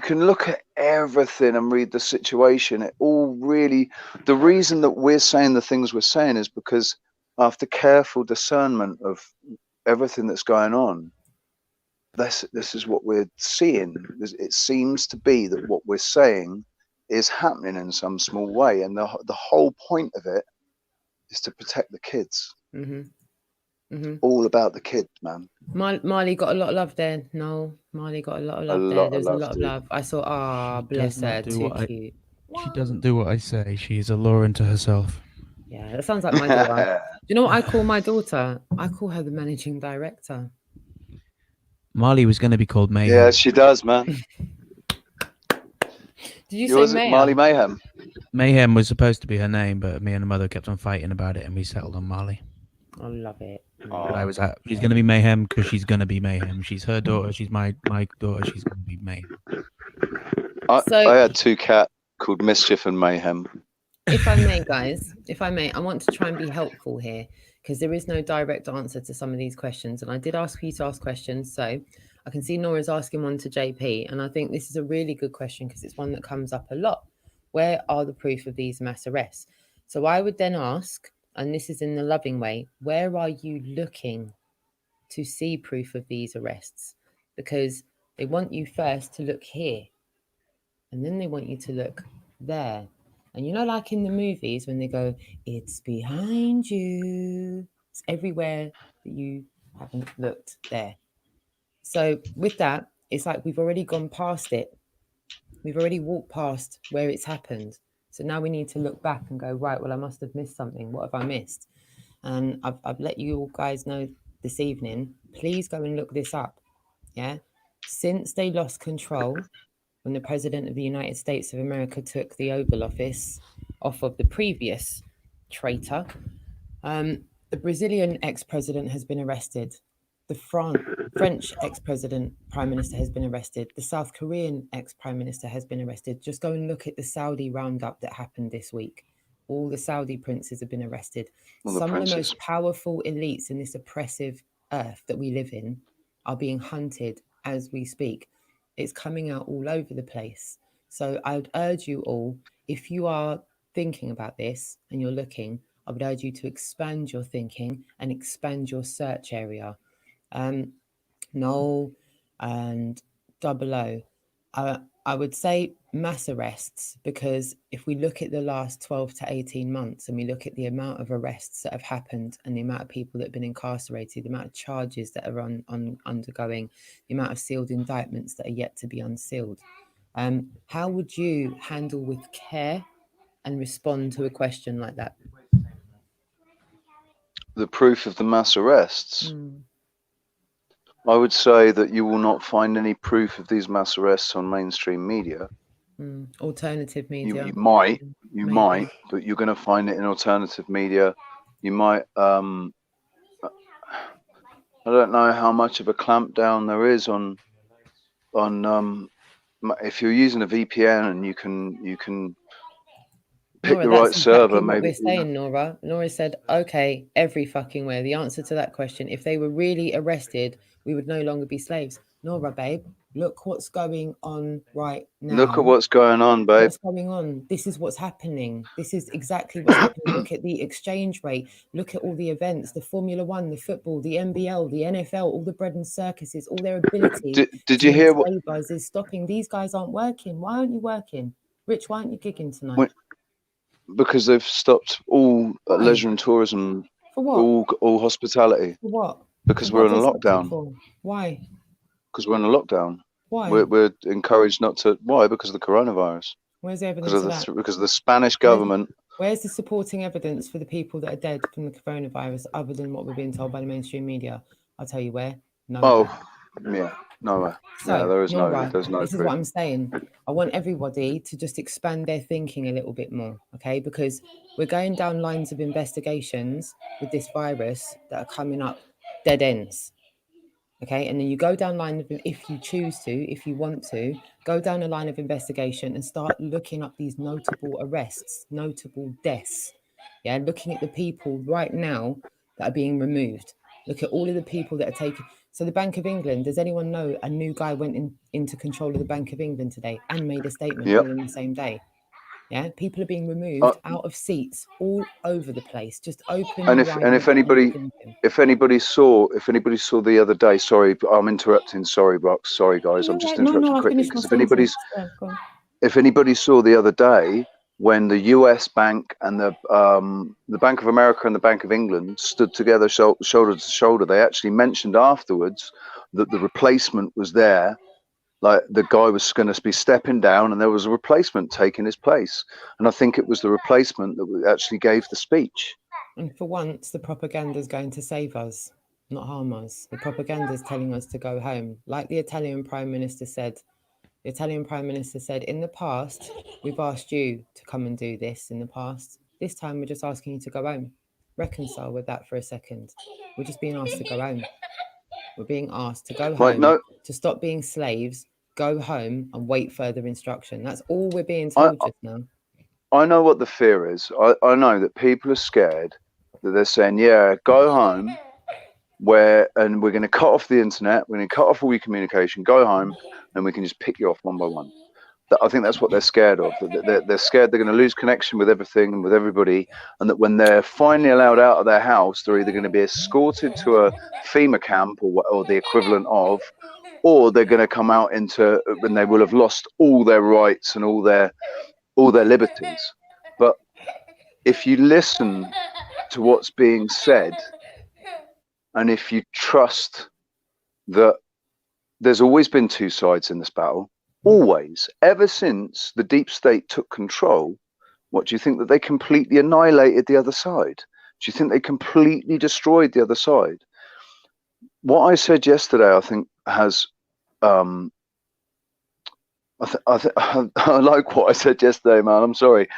look at everything and read the situation, it all really, the reason that we're saying the things we're saying is because after careful discernment of everything that's going on, this is what we're seeing. It seems to be that what we're saying is happening in some small way, and the whole point of it is to protect the kids. All about the kids, man. Marley got a lot of love there. No, Marley got a lot of love there. There's a lot of love. I saw, bless her, too cute. She doesn't do what I say. She's a law unto herself. Yeah, that sounds like my daughter. Do you know what I call my daughter? I call her the managing director. Marley was going to be called Mayhem. Yeah, she does, man. Did you say Mayhem? Marley Mayhem. Mayhem was supposed to be her name, but me and her mother kept on fighting about it, and we settled on Marley. I love it. I was at, she's going to be Mayhem because she's going to be Mayhem. She's her daughter. She's my daughter. She's going to be Mayhem. I had 2 cats called Mischief and Mayhem. If I may, guys, I want to try and be helpful here because there is no direct answer to some of these questions. And I did ask you to ask questions. So I can see Nora's asking one to JP. And I think this is a really good question because it's one that comes up a lot. Where are the proof of these mass arrests? So I would then ask, and this is in the loving way, where are you looking to see proof of these arrests? Because they want you first to look here. And then they want you to look there. And you know, like in the movies when they go, it's behind you. It's everywhere that you haven't looked there. So with that, it's like we've already gone past it. We've already walked past where it's happened. So now we need to look back and go, right, well, I must have missed something. What have I missed? And I've let you all guys know this evening, please go and look this up. Yeah. since they lost control, when the President of the United States of America took the Oval Office off of the previous traitor, the Brazilian ex-president has been arrested. The French ex-president prime minister has been arrested. The South Korean ex-prime minister has been arrested. Just go and look at the Saudi roundup that happened this week. All the Saudi princes have been arrested. Some of the most powerful elites in this oppressive earth that we live in are being hunted as we speak. It's coming out all over the place. So I would urge you all, if you are thinking about this and you're looking, I would urge you to expand your thinking and expand your search area. NOEL and OO. I would say mass arrests, because if we look at the last 12 to 18 months and we look at the amount of arrests that have happened and the amount of people that have been incarcerated, the amount of charges that are undergoing, the amount of sealed indictments that are yet to be unsealed, how would you handle with care and respond to a question like that? The proof of the mass arrests. I would say that you will not find any proof of these mass arrests on mainstream media. Alternative media. You might, but you're going to find it in alternative media. You might, I don't know how much of a clampdown there is on if you're using a VPN and you can pick Nora, the right that's server. exactly Maybe what we're saying, Nora. Nora said, okay, every fucking way. The answer to that question, if they were really arrested, we would no longer be slaves. Nora, babe, look what's going on right now. Look at what's going on, babe. What's going on? This is what's happening. This is exactly what's happening. Look at the exchange rate. Look at all the events, the Formula One, the football, the NBL, the NFL, all the bread and circuses, all their ability did to you hear what enslave us is stopping. These guys aren't working. Why aren't you working? Rich, why aren't you gigging tonight? Because they've stopped all leisure and tourism. For what? All hospitality. For what? Because For we're what in a they stopped it lockdown. for? Why? Because we're in a lockdown. Why? We're encouraged not to. Why? Because of the coronavirus. Where's the evidence of that? Because of the Spanish government. Where's the supporting evidence for the people that are dead from the coronavirus, other than what we're being told by the mainstream media? I'll tell you where. No. Oh, yeah. No. So, yeah, there's no this proof. is what I'm saying. I want everybody to just expand their thinking a little bit more, okay? Because we're going down lines of investigations with this virus that are coming up dead ends, okay? And then you go down line of, if you choose to, if you want to, go down a line of investigation and start looking up these notable arrests, notable deaths, yeah? Looking at the people right now that are being removed. Look at all of the people that are taken. So the Bank of England, does anyone know a new guy went into control of the Bank of England today and made a statement all in the same day? Yeah, people are being removed out of seats all over the place. Just open. And if anybody saw the other day, sorry, I'm interrupting. Sorry, Rox. Sorry, guys, I'm just interrupting quickly because if anybody saw the other day when the U.S. Bank and the Bank of America and the Bank of England stood together shoulder to shoulder, they actually mentioned afterwards that the replacement was there. Like the guy was going to be stepping down and there was a replacement taking his place. And I think it was the replacement that actually gave the speech. And for once, the propaganda is going to save us, not harm us. The propaganda is telling us to go home. Like the Italian Prime Minister said, in the past, we've asked you to come and do this in the past. This time, we're just asking you to go home. Reconcile with that for a second. We're just being asked to go home. We're being asked to go home, to stop being slaves, go home and wait further instruction. That's all we're being told just now. I know what the fear is. I know that people are scared, that they're saying, yeah, go home, and we're going to cut off the internet, we're going to cut off all your communication, go home, and we can just pick you off one by one. I think that's what they're scared of. They're scared they're going to lose connection with everything and with everybody, and that when they're finally allowed out of their house, they're either going to be escorted to a FEMA camp or the equivalent of, or they're going to come out into when they will have lost all their rights and all their liberties. But if you listen to what's being said, and if you trust that there's always been two sides in this battle, always, ever since the deep state took control, what do you think? That they completely annihilated the other side? Do you think they completely destroyed the other side? What I said yesterday, I think, has I like what I said yesterday, man. I'm sorry,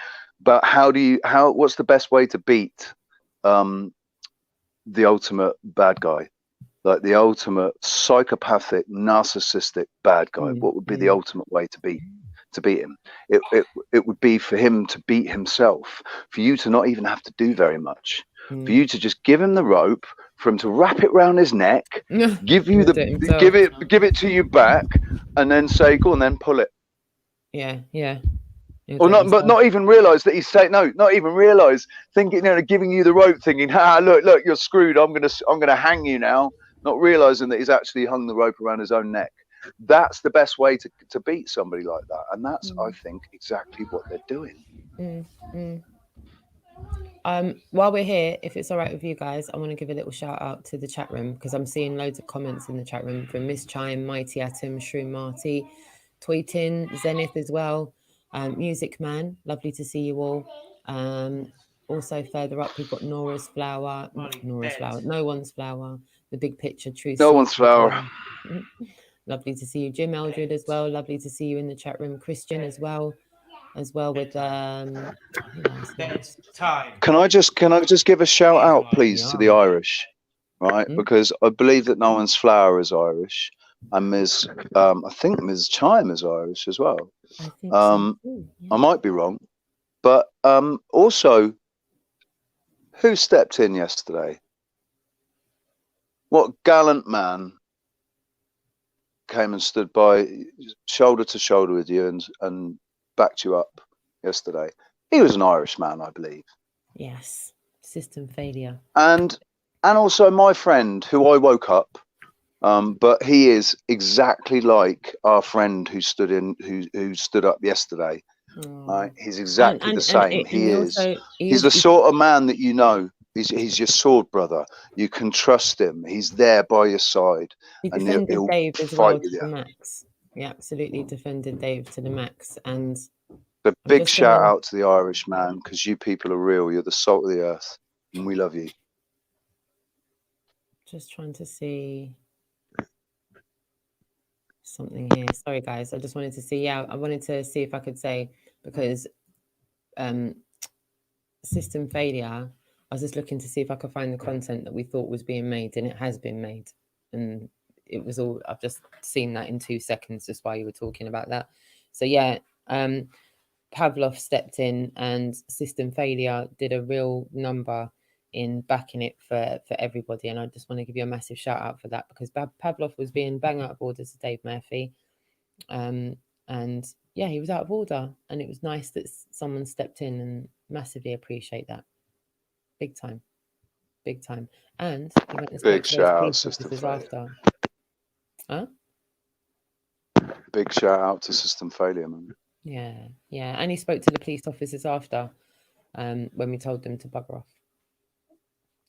but what's the best way to beat the ultimate bad guy, like the ultimate psychopathic, narcissistic bad guy? What would be the ultimate way to beat him? It would be for him to beat himself, for you to not even have to do very much, for you to just give him the rope, for him to wrap it round his neck, give it to you back, and then say, go on, then pull it. Yeah. Or not, but not even realise that he's saying no. Not even realise, thinking, giving you the rope, thinking, look, you're screwed. I'm gonna hang you now. Not realising that he's actually hung the rope around his own neck. That's the best way to beat somebody like that, and that's I think exactly what they're doing. While we're here, if it's all right with you guys, I want to give a little shout out to the chat room, because I'm seeing loads of comments in the chat room from Miss Chime, Mighty Atom, Shroom Marty, Toytin, Zenith as well. Music Man, lovely to see you all. Also further up, we've got No One's Flower, The Big Picture, Truth. No One's Flower. Lovely to see you. Jim Eldred as well, lovely to see you in the chat room. Christian as well with Can I just give a shout out, please, to the Irish, right? Because I believe that No One's Flower is Irish, and I think Ms. Chime is Irish as well. I think so too, yeah. I might be wrong, but also, who stepped in yesterday? What gallant man came and stood by, shoulder to shoulder with you, and backed you up yesterday? He was an Irish man, I believe. Yes, system failure. And also my friend, who I woke up. But he is exactly like our friend who stood up yesterday. Right? He's exactly the same. He's the sort of man that he's your sword brother. You can trust him. He's there by your side. He defended Dave as well to the max. He absolutely defended Dave to the max. And a big shout out to the Irish, man, because you people are real. You're the salt of the earth, and we love you. Just trying to see something here. Sorry guys, I just wanted to see. I wanted to see if I could say, because system failure, I was just looking to see if I could find the content that we thought was being made, and it has been made, and it was all, I've just seen that in 2 seconds just while you were talking about that. So yeah, Pavlov stepped in, and system failure did a real number in backing it for everybody, and I just want to give you a massive shout out for that, because Pavlov was being bang out of order to Dave Murphy, and yeah, he was out of order, and it was nice that someone stepped in, and massively appreciate that. Big time. And he went and big shout out system failure after. Huh? Big shout out to system failure, man. Yeah, and he spoke to the police officers after, when we told them to bugger off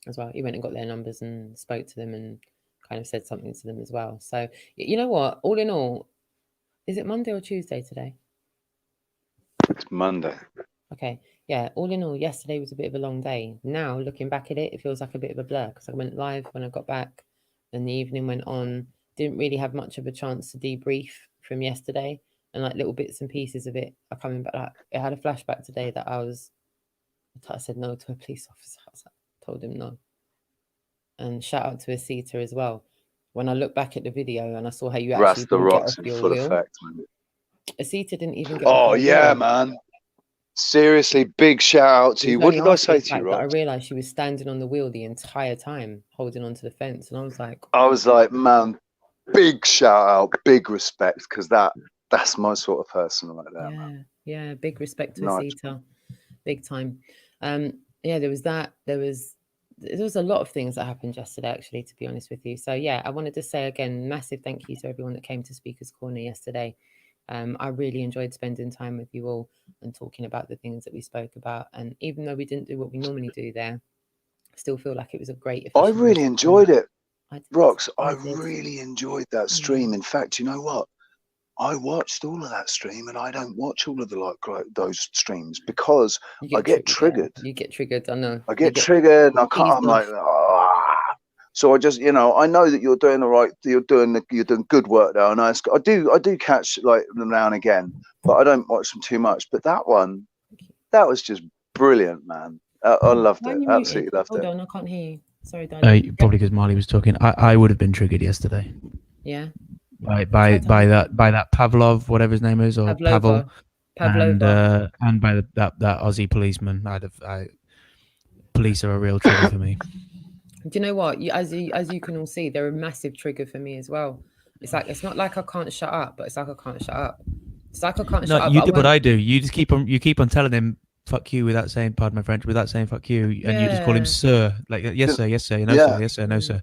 as well. He went and got their numbers and spoke to them and kind of said something to them as well. So you know what, all in all, is it Monday or Tuesday today? It's Monday. Okay, yeah, all in all, yesterday was a bit of a long day. Now looking back at it, it feels like a bit of a blur, because I went live when I got back, then the evening went on, didn't really have much of a chance to debrief from yesterday, and like little bits and pieces of it are coming back. Like, it had a flashback today that I said no to a police officer. I told him no. And shout out to Asita as well. When I look back at the video and I saw how you actually didn't get off your wheel. Effect, Asita didn't even get off your wheel. Man. Seriously, big shout out to you. What did I say to you, Rob? I realised she was standing on the wheel the entire time, holding onto the fence, and I was like, man, big shout out, big respect, because that's my sort of person right there. Yeah, big respect to Asita, big time. Yeah, there was that. There was a lot of things that happened yesterday, actually, to be honest with you. So yeah, I wanted to say again, massive thank you to everyone that came to Speaker's Corner yesterday. I really enjoyed spending time with you all and talking about the things that we spoke about. And even though we didn't do what we normally do there, I still feel like it was a great. I really enjoyed it, Rox. I really enjoyed that stream. In fact, you know what? I watched all of that stream, and I don't watch all of those streams because I get triggered. You get triggered, I know. I get triggered, and I can't. I'm like, So I just, I know that you're doing all right. You're doing good work there, and I do catch like them now and again, but I don't watch them too much. But that was just brilliant, man. I loved Why it. are you Absolutely muted? loved Hold it. on, I can't hear you. Sorry, darling. Probably because Marley was talking. I would have been triggered yesterday. Yeah. By that Pavlov, whatever his name is, or Pavel, Pavlova. and by that Aussie policeman. Police are a real trigger for me. Do you know what? As you can all see, they're a massive trigger for me as well. It's not like I can't shut up, but it's like I can't shut up. It's like I can't shut up. You do what I do. You just keep on telling him fuck you without saying, pardon my French, without saying fuck you, and you just call him sir, like yes sir, no sir, yes sir, no sir.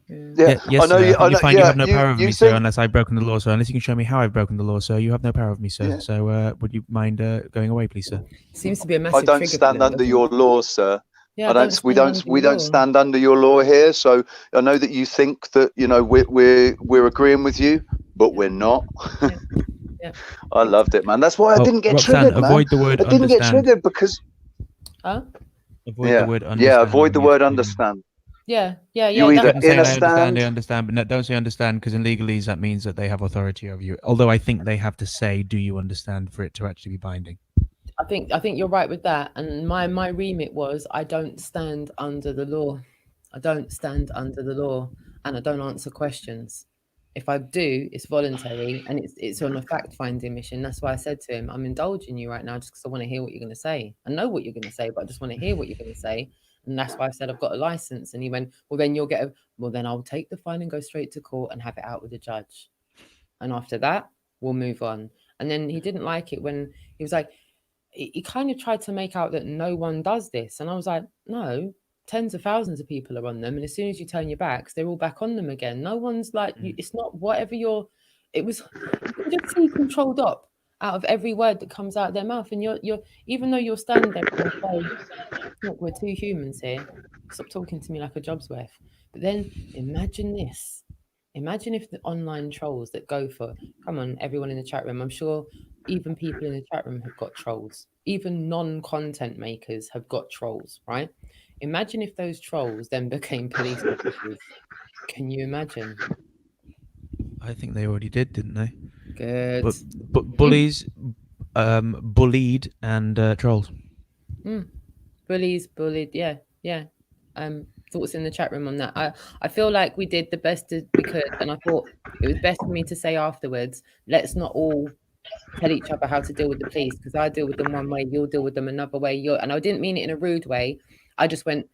Yeah, yes, I know. sir. You have no power over me, sir, think... unless I've broken the law, sir. Unless you can show me how I've broken the law, sir, you have no power over me, sir. Yeah. So, would you mind going away, please, sir? Seems to be a massive. I don't stand under your law, sir. Yeah, we don't stand under your law here. So I know that you think that we're agreeing with you, but we're not. Yeah. I loved it, man. That's why I didn't get Roxanne, triggered, man. Avoid the word I didn't understand. get triggered because. Avoid the word understand. Yeah, avoid the word understand. Yeah. You either I understand, but don't say understand, because in legalese that means that they have authority over you. Although I think they have to say, "Do you understand?" for it to actually be binding. I think you're right with that. And my remit was, I don't stand under the law. I don't stand under the law, and I don't answer questions. If I do, it's voluntary, and it's on a fact-finding mission. That's why I said to him, I'm indulging you right now just because I want to hear what you're going to say. I know what you're going to say, but I just want to hear what you're going to say. And that's why I said I've got a license. And he went, well, then you'll get then I'll take the fine and go straight to court and have it out with the judge. And after that, we'll move on. And then he didn't like it when he was like, he kind of tried to make out that no one does this. And I was like, no, tens of thousands of people are on them. And as soon as you turn your backs, they're all back on them again. No one's like, it's not whatever you can just see controlled up out of every word that comes out of their mouth. And you're even though you're standing there and say, look, we're two humans here. Stop talking to me like a job's worth. But then imagine this. Imagine if the online trolls that go for, come on, everyone in the chat room, I'm sure even people in the chat room have got trolls. Even non-content makers have got trolls, right? Imagine if those trolls then became police officers. Can you imagine? I think they already did, didn't they? Good. But bullies, bullied, and trolls. Bullies, bullied, yeah. Thoughts in the chat room on that. I feel like we did the best we could, and I thought it was best for me to say afterwards, let's not all tell each other how to deal with the police, because I deal with them one way, you'll deal with them another way. And I didn't mean it in a rude way. I just went,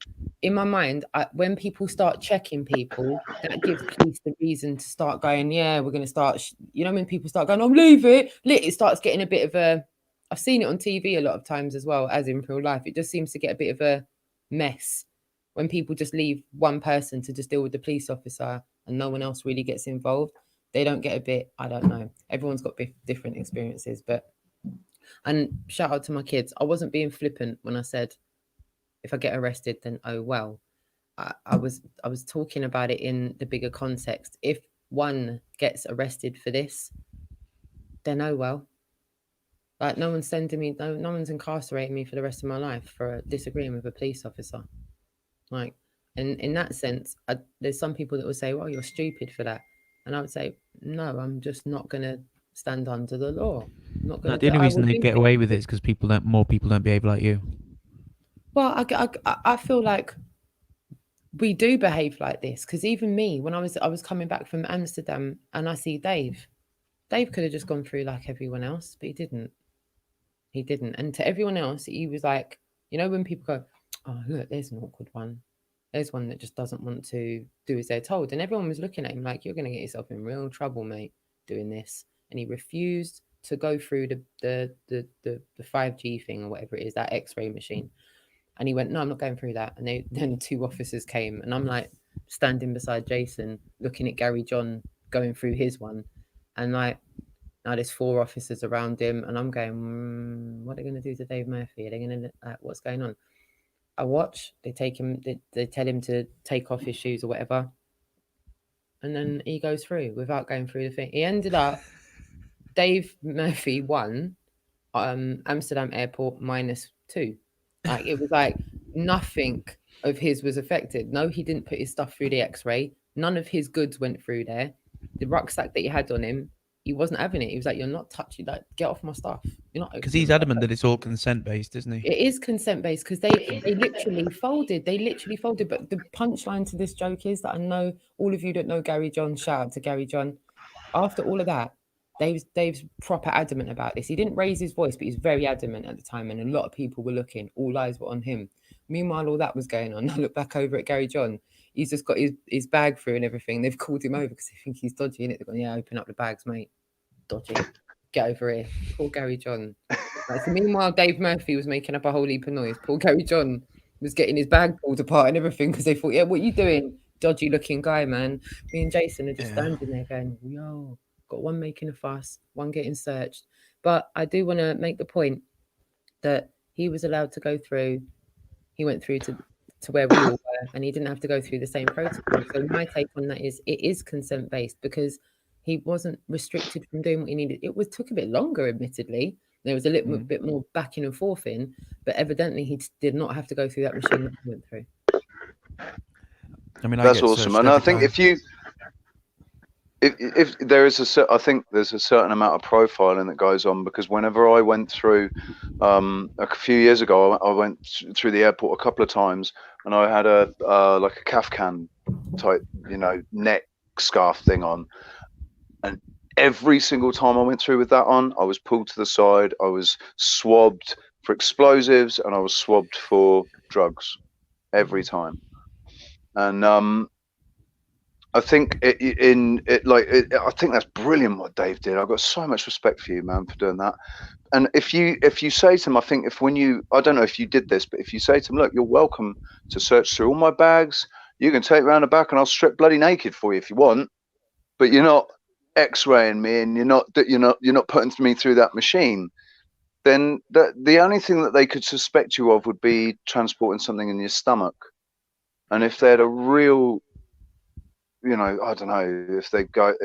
in my mind, when people start checking people, that gives police the reason to start going, yeah, we're going to start, when people start going, leave it, it starts getting a bit of I've seen it on TV a lot of times as well as in real life. It just seems to get a bit of a mess when people just leave one person to just deal with the police officer and no one else really gets involved. They don't get a bit, I don't know. Everyone's got different experiences, and shout out to my kids. I wasn't being flippant when I said, if I get arrested, then oh well. I was talking about it in the bigger context. If one gets arrested for this, then oh well. Like no one's sending me, no one's incarcerating me for the rest of my life for disagreeing with a police officer. Like, and in that sense, there's some people that will say, well, you're stupid for that. And I would say, no, I'm just not going to stand under the law. I'm not going the only reason they get away with it is because more people don't behave like you. Well, I feel like we do behave like this, because even me, when I was coming back from Amsterdam and I see Dave could have just gone through like everyone else, but he didn't. And to everyone else, he was like, when people go, oh, look, there's an awkward one. There's one that just doesn't want to do as they're told. And everyone was looking at him like, you're going to get yourself in real trouble, mate, doing this. And he refused to go through the 5G thing or whatever it is, that X-ray machine. And he went, no, I'm not going through that. And then two officers came, and I'm like standing beside Jason, looking at Gary John going through his one. And like, now there's 4 officers around him, and I'm going, what are they going to do to Dave Murphy? Are they going to, what's going on? I watch, they take him, they tell him to take off his shoes or whatever. And then he goes through without going through the thing. He ended up, Dave Murphy won Amsterdam airport -2. Like, it was like nothing of his was affected. No, he didn't put his stuff through the X-ray. None of his goods went through there. The rucksack that he had on him, he wasn't having it. He was like, "You're not touching that. Get off my stuff. You're not." Because he's adamant that it's all consent based, isn't he? It is consent based because they literally folded. They literally folded. But the punchline to this joke is that I know all of you that know Gary John. Shout out to Gary John. After all of that, Dave's proper adamant about this. He didn't raise his voice, but he's very adamant at the time, and a lot of people were looking. All eyes were on him. Meanwhile, all that was going on. I look back over at Gary John. He's just got his bag through and everything. They've called him over because they think he's dodgy. They've gone, yeah, open up the bags, mate. Dodgy. Get over here. Poor Gary John. So meanwhile, Dave Murphy was making up a whole heap of noise. Poor Gary John was getting his bag pulled apart and everything because they thought, yeah, what are you doing? Dodgy looking guy, man. Me and Jason are just standing there going, yo, got one making a fuss, one getting searched. But I do want to make the point that he was allowed to go through. He went through to where we all were, and he didn't have to go through the same protocol. So my take on that is it is consent based because he wasn't restricted from doing what he needed. It took a bit longer, admittedly. There was a little bit more backing and forth in, but evidently he did not have to go through that machine that he went through. I mean, that's awesome, and I think if there is I think there's a certain amount of profiling that goes on, because whenever I went through, a few years ago, I went through the airport a couple of times, and I had a like a Kafkan type, neck scarf thing on, and every single time I went through with that on, I was pulled to the side, I was swabbed for explosives, and I was swabbed for drugs every time. And I think I think that's brilliant what Dave did. I've got so much respect for you, man, for doing that. And if you say to him, I think I don't know if you did this, but if you say to him, look, you're welcome to search through all my bags. You can take around the back and I'll strip bloody naked for you if you want, but you're not X-raying me and you're not putting me through that machine. Then the only thing that they could suspect you of would be transporting something in your stomach. And if they had a real, I don't know, if they go,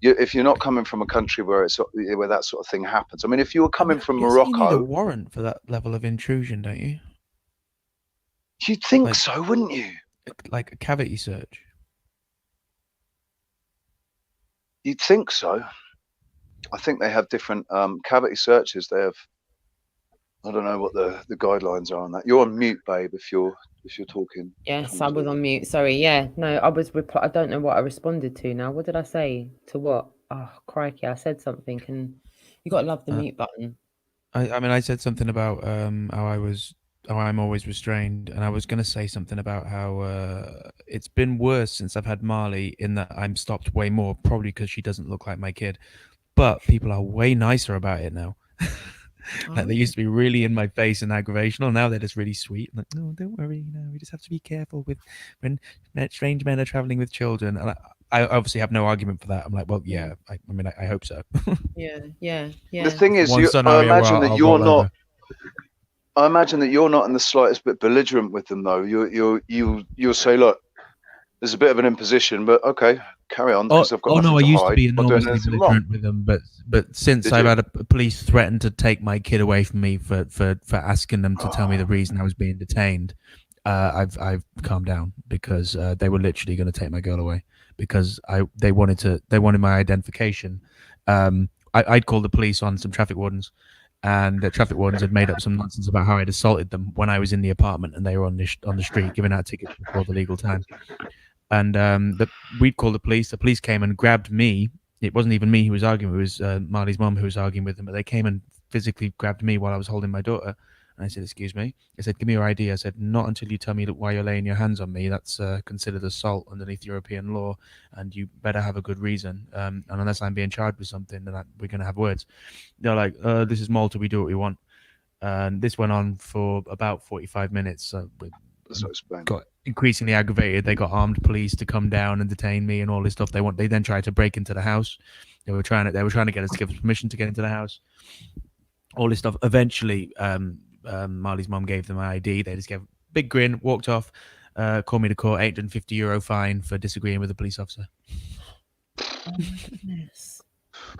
if you're not coming from a country where that sort of thing happens. I mean, if you were coming from Morocco, you need a warrant for that level of intrusion, don't you? You'd think so, wouldn't you? Like a cavity search. You'd think so. I think they have different cavity searches. They have. I don't know what the guidelines are on that. You're on mute, babe, if you're talking. Yes, I was on mute. Sorry. Yeah, no, I was. I don't know what I responded to now. What did I say? To what? Oh, crikey! I said something, and you got to love the mute button. I mean, I said something about how I'm always restrained, and I was going to say something about how it's been worse since I've had Marley, in that I'm stopped way more, probably because she doesn't look like my kid. But people are way nicer about it now. Like they used to be really in my face and aggravational. Now they're just really sweet. Like, no, don't worry. We just have to be careful with when strange men are traveling with children. And I obviously have no argument for that. I'm like, well, yeah. I hope so. Yeah. The thing is, I imagine that you're not. I imagine that you're not in the slightest bit belligerent with them, though. You'll say, look, there's a bit of an imposition, but okay, carry on. I've got I used to be enormously belligerent with them, but since I've had a police threaten to take my kid away from me for asking them to tell me the reason I was being detained, I've calmed down, because they were literally going to take my girl away because they wanted my identification. I'd called the police on some traffic wardens, and the traffic wardens had made up some nonsense about how I'd assaulted them when I was in the apartment and they were on the street giving out tickets before the legal time. And we'd called the police. The police came and grabbed me. It wasn't even me who was arguing. It was Marley's mum who was arguing with them. But they came and physically grabbed me while I was holding my daughter. And I said, excuse me. I said, give me your ID. I said, not until you tell me why you're laying your hands on me. That's considered assault underneath European law. And you better have a good reason. And unless I'm being charged with something, then we're going to have words. They're like, this is Malta. We do what we want. And this went on for about 45 minutes. Got increasingly aggravated. They got armed police to come down and detain me and all this stuff. They then tried to break into the house. They were trying to get us to give us permission to get into the house. All this stuff. Eventually, Marley's mum gave them my ID. They just gave a big grin, walked off, called me to court, €850 fine for disagreeing with a police officer. Oh my goodness.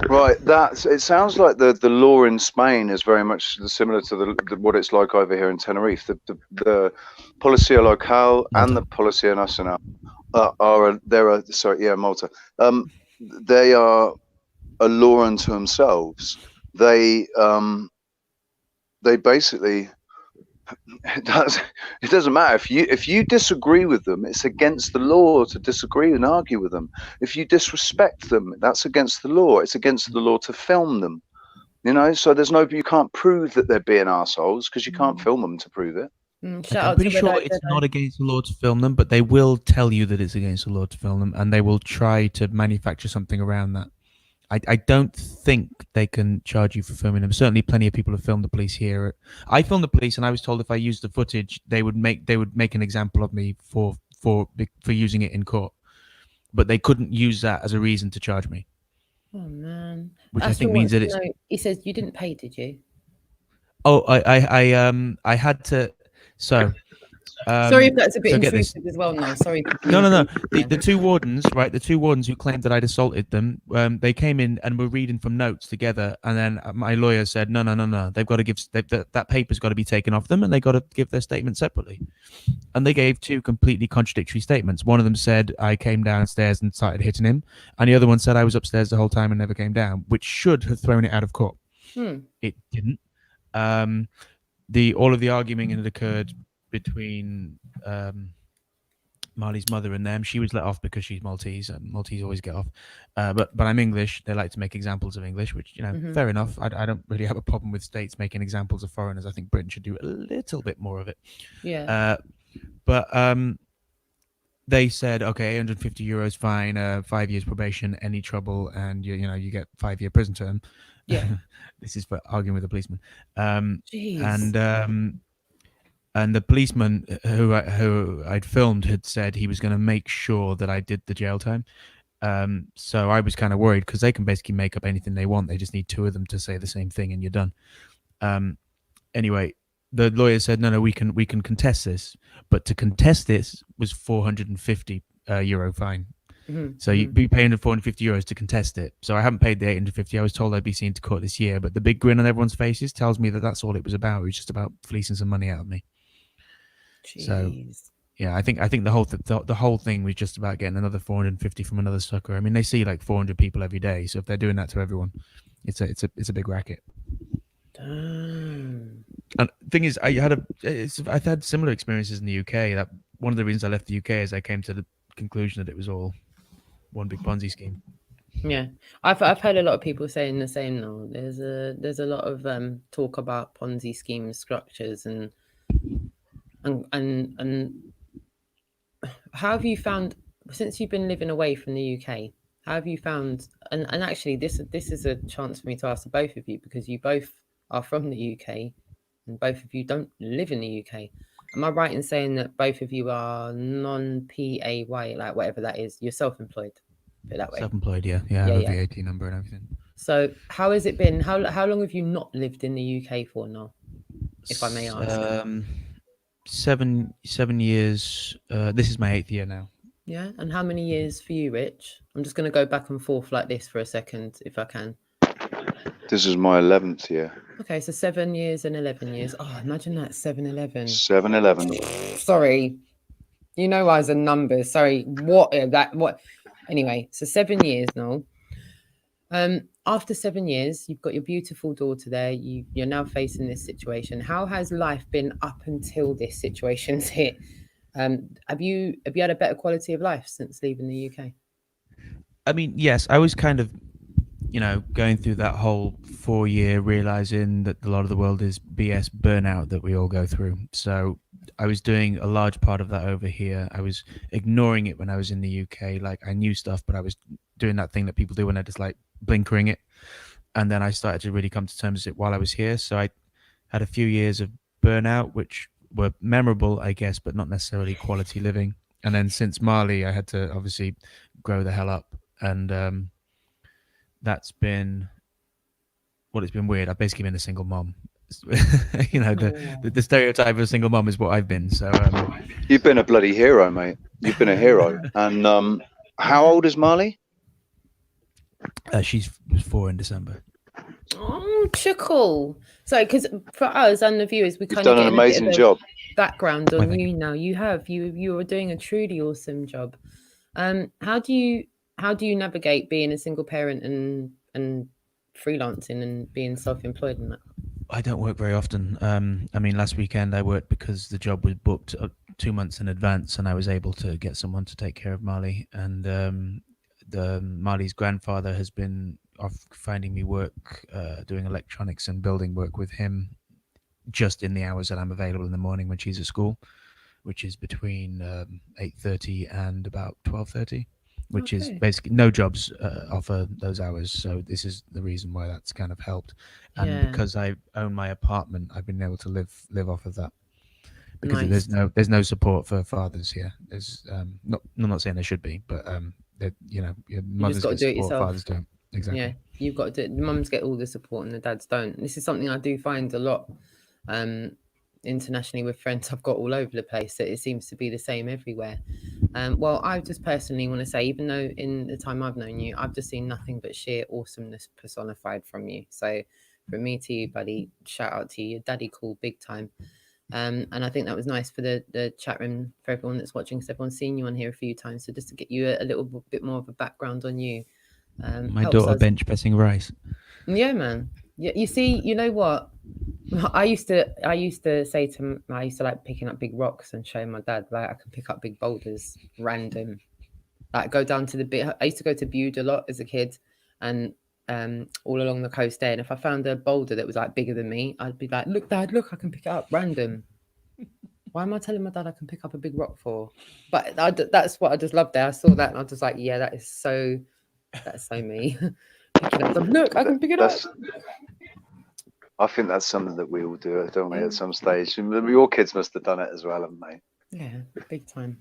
Right, it sounds like the law in Spain is very much similar to what it's like over here in Tenerife. The Policía Local and the Policía Nacional Malta. They are a law unto themselves. They basically it doesn't matter if you disagree with them. It's against the law to disagree and argue with them. If you disrespect them, that's against the law. It's against the law to film them. You know, so you can't prove that they're being assholes because you can't film them to prove it. I'm pretty sure it's not against the law to film them, but they will tell you that it's against the law to film them, and they will try to manufacture something around that. I don't think they can charge you for filming them. Certainly, plenty of people have filmed the police here. I filmed the police, and I was told if I used the footage, they would make an example of me for using it in court, but they couldn't use that as a reason to charge me. Oh man! Which I think means that it's. He says you didn't pay, did you? Oh, I had to. So. Sorry if that's a bit intrusive as well. No, sorry. No. The two wardens, right? The two wardens who claimed that I'd assaulted them, they came in and were reading from notes together, and then my lawyer said, no. They've got to give that paper's got to be taken off them, and they got to give their statement separately. And they gave two completely contradictory statements. One of them said I came downstairs and started hitting him, and the other one said I was upstairs the whole time and never came down, which should have thrown it out of court. It didn't. All of the arguing had occurred between Marley's mother and them. She was let off because she's Maltese. Maltese always get off. But I'm English. They like to make examples of English, which, you know, fair enough. I don't really have a problem with states making examples of foreigners. I think Britain should do a little bit more of it. Yeah. But they said, okay, €150 fine, 5 years probation, any trouble, and you get 5-year prison term. Yeah. This is for arguing with a policeman. Jeez. And the policeman who I'd filmed had said he was going to make sure that I did the jail time. So I was kind of worried because they can basically make up anything they want. They just need two of them to say the same thing and you're done. Anyway, the lawyer said, no, we can contest this. But to contest this was €450 fine. So you'd be paying €450 to contest it. So I haven't paid the $850. I was told I'd be seen to court this year. But the big grin on everyone's faces tells me that that's all it was about. It was just about fleecing some money out of me. Jeez. So, yeah, I think the whole thing was just about getting another 450 from another sucker. I mean, they see like 400 people every day, so if they're doing that to everyone, it's a big racket. Damn. And the thing is, I've had similar experiences in the UK. That one of the reasons I left the UK is I came to the conclusion that it was all one big Ponzi scheme. Yeah, I've heard a lot of people saying the same now. There's a lot of talk about Ponzi scheme structures and how have you found, since you've been living away from the UK, how have you found, and actually this is a chance for me to ask the both of you, because you both are from the UK and both of you don't live in the UK. Am I right in saying that both of you are non-PAY, like whatever that is? You're self-employed, put it that way. Self-employed, yeah. I have a VAT number and everything. So how has it been? How long have you not lived in the UK for now, if I may ask? 7 years. This is my 8th year now. Yeah, and how many years for you, Rich? I'm just going to go back and forth like this for a second, if I can. This is my 11th year. Okay, so 7 years and 11 years. Oh, imagine that, 7-11. 7-11. Sorry, you know I was a number. Sorry, what? Anyway, so 7 years now. After 7 years, you've got your beautiful daughter there. You're now facing this situation. How has life been up until this situation's hit? Have you had a better quality of life since leaving the UK? I mean, yes, I was kind of, going through that whole 4 year realizing that a lot of the world is BS burnout that we all go through. So I was doing a large part of that over here. I was ignoring it when I was in the UK. Like, I knew stuff, but I was doing that thing that people do when they're just like blinkering it. And then I started to really come to terms with it while I was here. So I had a few years of burnout, which were memorable, I guess, but not necessarily quality living. And then since Mali, I had to obviously grow the hell up. And that's been, well, it's been weird. I've basically been a single mom. The stereotype of a single mom is what I've been. So you've been a bloody hero, mate. You've been a hero. And how old is Marley? She's 4 in December. Oh, cool. So, because for us and the viewers, we You've kind of done get an a bit amazing of a job. background on Thank you now. You are doing a truly awesome job. How do you navigate being a single parent and freelancing and being self-employed and that? I don't work very often. I mean, last weekend I worked because the job was booked 2 months in advance, and I was able to get someone to take care of Marley. And Marley's grandfather has been off finding me work, doing electronics and building work with him, just in the hours that I'm available in the morning when she's at school, which is between 8:30 and about 12:30. Which is Okay. basically no jobs offer those hours, so this is the reason why that's kind of helped. And Yeah. because I own my apartment, I've been able to live off of that, because Nice. there's no support for fathers here. There's I'm not saying there should be, but your mothers gotta get do it support, yourself. fathers don't. Exactly. Yeah, you've got to do it. The mums get all the support and the dads don't. This is something I do find a lot internationally with friends I've got all over the place, that it seems to be the same everywhere. Well, I just personally want to say, even though in the time I've known you, I've just seen nothing but sheer awesomeness personified from you. So from me to you, buddy, shout out to you. Your daddy cool big time. And I think that was nice for the chat room, for everyone that's watching, because everyone's seen you on here a few times. So just to get you a little bit more of a background on you. My daughter bench pressing rice. Yeah, man. Yeah, you see, you know what? I used to say to I used to like picking up big rocks and showing my dad, like, I can pick up big boulders, random. Like, go down to the bit. I used to go to Bude a lot as a kid, and all along the coast there. And if I found a boulder that was like bigger than me, I'd be like, "Look, Dad, look, I can pick it up, random." Why am I telling my dad I can pick up a big rock for? But that's what I just loved there. I saw that and I was just like, yeah, that's so me. Picking up look, I can pick it up. I think that's something that we all do, don't we, at some stage? Your kids must have done it as well, haven't they? Yeah, big time.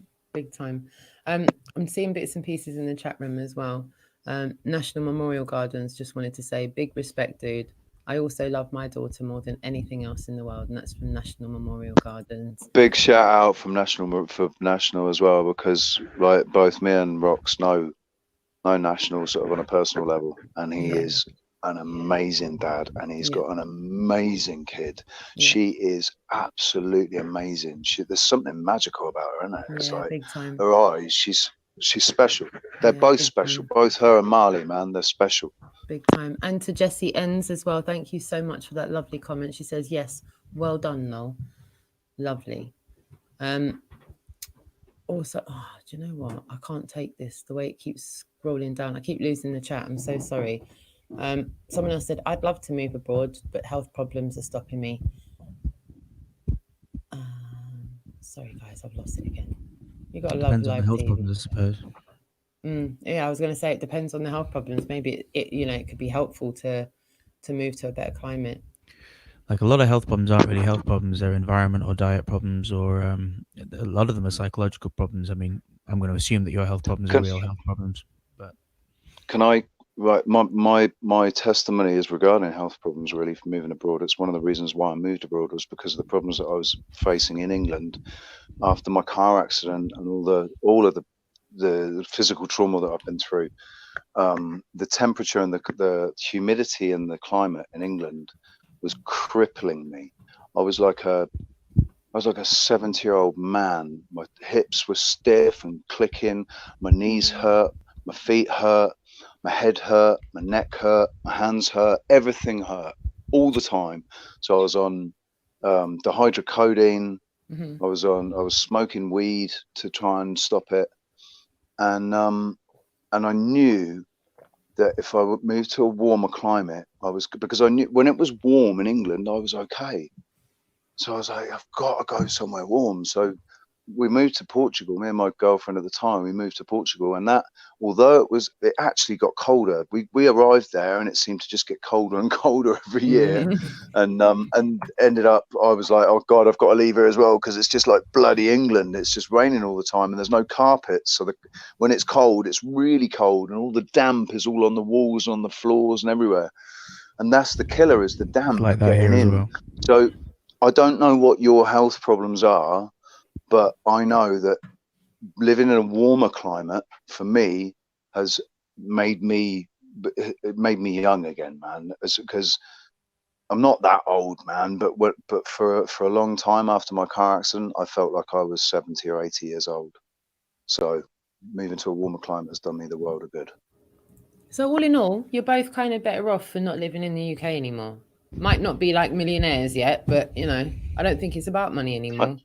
I'm seeing bits and pieces in the chat room as well. National Memorial Gardens just wanted to say, big respect, dude. I also love my daughter more than anything else in the world, and that's from National Memorial Gardens. Big shout out from National as well, because like both me and Rox know National sort of on a personal level, and he is an amazing dad, and he's got an amazing kid. She is absolutely amazing. There's something magical about her, isn't it? It's like big time. Her eyes. She's special. They're both special. Time. Both her and Marley, man, they're special. Big time. And to Jessie Enns as well, thank you so much for that lovely comment. She says, yes, well done, Noel. Lovely. Also, do you know what? I can't take this, the way it keeps scrolling down. I keep losing the chat. I'm so sorry. Someone else said, I'd love to move abroad, but health problems are stopping me. Sorry, guys, I've lost it again. You got to love live health TV. problems, I suppose. Yeah, I was going to say it depends on the health problems. Maybe it could be helpful to move to a better climate. Like, a lot of health problems aren't really health problems; they're environment or diet problems, or a lot of them are psychological problems. I mean, I'm going to assume that your health problems are real health problems. But can I? Right, my testimony is regarding health problems, really, for moving abroad. It's one of the reasons why I moved abroad, was because of the problems that I was facing in England after my car accident and all of the physical trauma that I've been through. The temperature and the humidity and the climate in England was crippling me. I was like a 70-year-old man. My hips were stiff and clicking. My knees hurt. My feet hurt. My head hurt. My neck hurt. My hands hurt. Everything hurt all the time. So I was on dihydrocodeine. I was smoking weed to try and stop it, and I knew that if I would move to a warmer climate, because I knew when it was warm in England, I was okay. So I was like, I've got to go somewhere warm. So we moved to Portugal. Me and my girlfriend at the time, we moved to Portugal, and that, although it actually got colder, we arrived there and it seemed to just get colder and colder every year. And ended up, I was like, oh God, I've got to leave here as well, because it's just like bloody England. It's just raining all the time and there's no carpets. So when it's cold, it's really cold, and all the damp is all on the walls, on the floors and everywhere. And that's the killer, is the damp like that getting here in. as well. So I don't know what your health problems are, but I know that living in a warmer climate for me has made me it made me young again, man. Because I'm not that old, man. But for a long time after my car accident, I felt like I was 70 or 80 years old. So moving to a warmer climate has done me the world of good. So all in all, you're both kind of better off for not living in the UK anymore. Might not be like millionaires yet, but you know, I don't think it's about money anymore.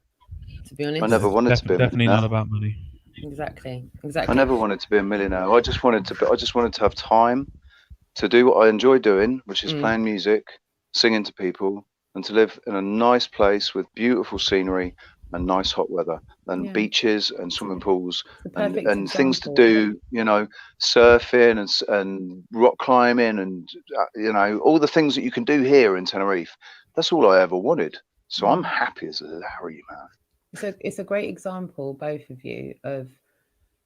To be honest, I never wanted to be definitely not about money. Exactly. I never wanted to be a millionaire. I just wanted to have time to do what I enjoy doing, which is playing music, singing to people, and to live in a nice place with beautiful scenery and nice hot weather, and beaches and swimming pools and things to do, you know, surfing and rock climbing and, you know, all the things that you can do here in Tenerife. That's all I ever wanted. So I'm happy as a Larry, man. It's a great example, both of you, of,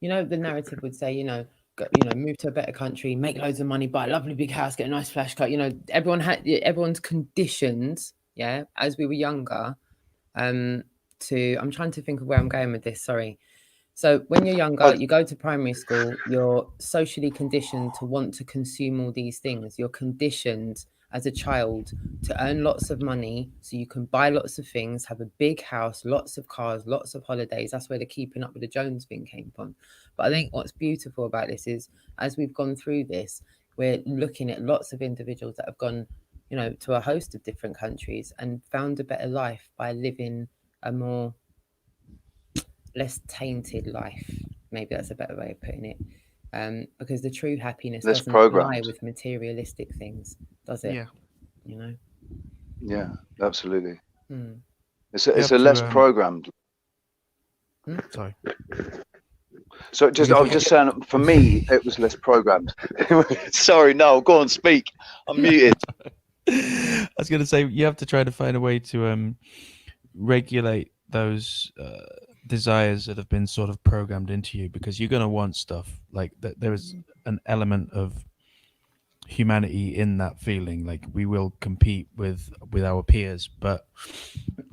you know, the narrative would say, you know, move to a better country, make loads of money, buy a lovely big house, get a nice flash car. You know, everyone's conditioned, as we were younger, I'm trying to think of where I'm going with this. Sorry. So when you're younger, you go to primary school, you're socially conditioned to want to consume all these things. You're conditioned as a child to earn lots of money so you can buy lots of things, have a big house, lots of cars, lots of holidays. That's where the keeping up with the Jones thing came from. But I think what's beautiful about this is, as we've gone through this, we're looking at lots of individuals that have gone, you know, to a host of different countries and found a better life by living a more less tainted life. Maybe that's a better way of putting it. Because the true happiness doesn't lie with materialistic things, does it? Yeah. You know? Yeah, absolutely. It's a less programmed. Sorry. So I was just saying, for me, it was less programmed. Sorry, no, go on, speak. I'm muted. I was going to say, you have to try to find a way to regulate those desires that have been sort of programmed into you, because you're going to want stuff like that. There is an element of humanity in that feeling. Like, we will compete with our peers, but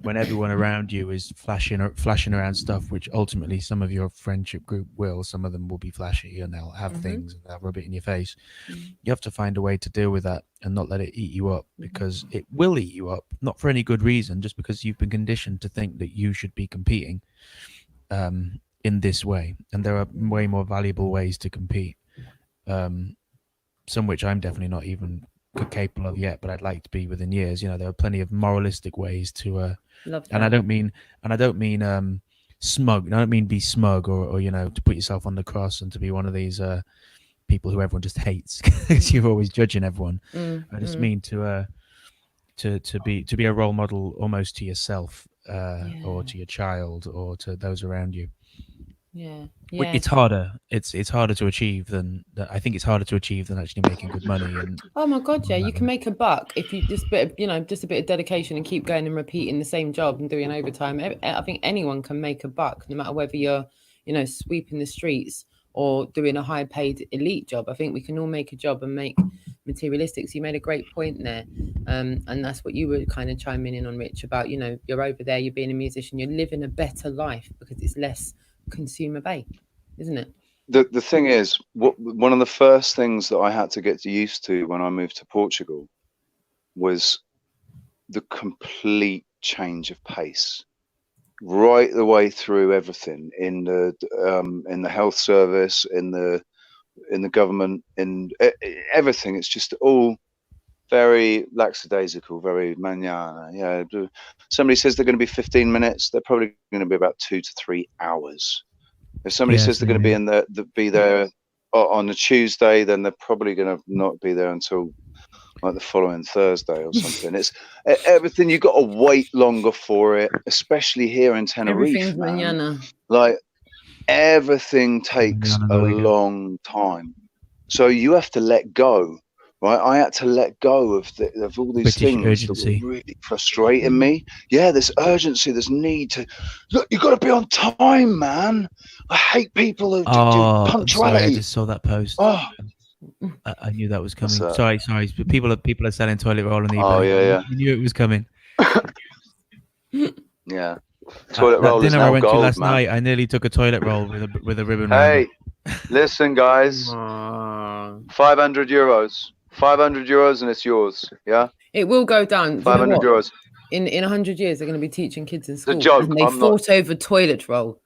when everyone around you is flashing around stuff, which ultimately some of your friendship group will, some of them will be flashy and they'll have things and they'll rub it in your face. You have to find a way to deal with that and not let it eat you up, because it will eat you up, not for any good reason, just because you've been conditioned to think that you should be competing in this way. And there are way more valuable ways to compete, some which I'm definitely not even capable of yet, but I'd like to be within years. You know, there are plenty of moralistic ways to and I don't mean smug. I don't mean be smug or you know, to put yourself on the cross and to be one of these people who everyone just hates because you're always judging everyone. I just mean to be a role model almost to yourself or to your child or to those around you. It's harder. It's harder to achieve than I think it's harder to achieve than actually making good money. And oh my god, you can make a buck if you just just a bit of dedication and keep going and repeating the same job and doing overtime. I think anyone can make a buck, no matter whether you're, you know, sweeping the streets or doing a high paid elite job. I think we can all make a job and make materialistic. So you made a great point there, and that's what you were kind of chiming in on, Rich, about, you know, you're over there, you're being a musician, you're living a better life because it's less consumer based, isn't it? The thing is, one of the first things that I had to get used to when I moved to Portugal was the complete change of pace, right the way through everything in the health service, in the government, in everything. It's just all very lackadaisical, very manana. Yeah, somebody says they're going to be 15 minutes, they're probably going to be about 2 to 3 hours. If somebody says they're going to be there on a Tuesday, then they're probably going to not be there until like the following Thursday or something. It's everything. You got to wait longer for it, especially here in Tenerife, man. Mañana. Like, everything takes a long time, so you have to let go. Right, I had to let go of all these British things urgency. that were really frustrating me. Yeah, this urgency, this need to look. You got to be on time, man. I hate people who do punctuality. I'm sorry, I just saw that post. Oh, I knew that was coming. Sorry. People are selling toilet roll on eBay. Oh yeah. You knew it was coming. Yeah, toilet roll that is dinner now I went gold, to last man. night, I nearly took a toilet roll with a ribbon. Hey, Listen, guys. Aw. 500 euros. 500 euros and it's yours. Yeah. It will go down. Do you know 500 what? euros. In 100 years, they're going to be teaching kids in school, joke. and they fought over toilet roll.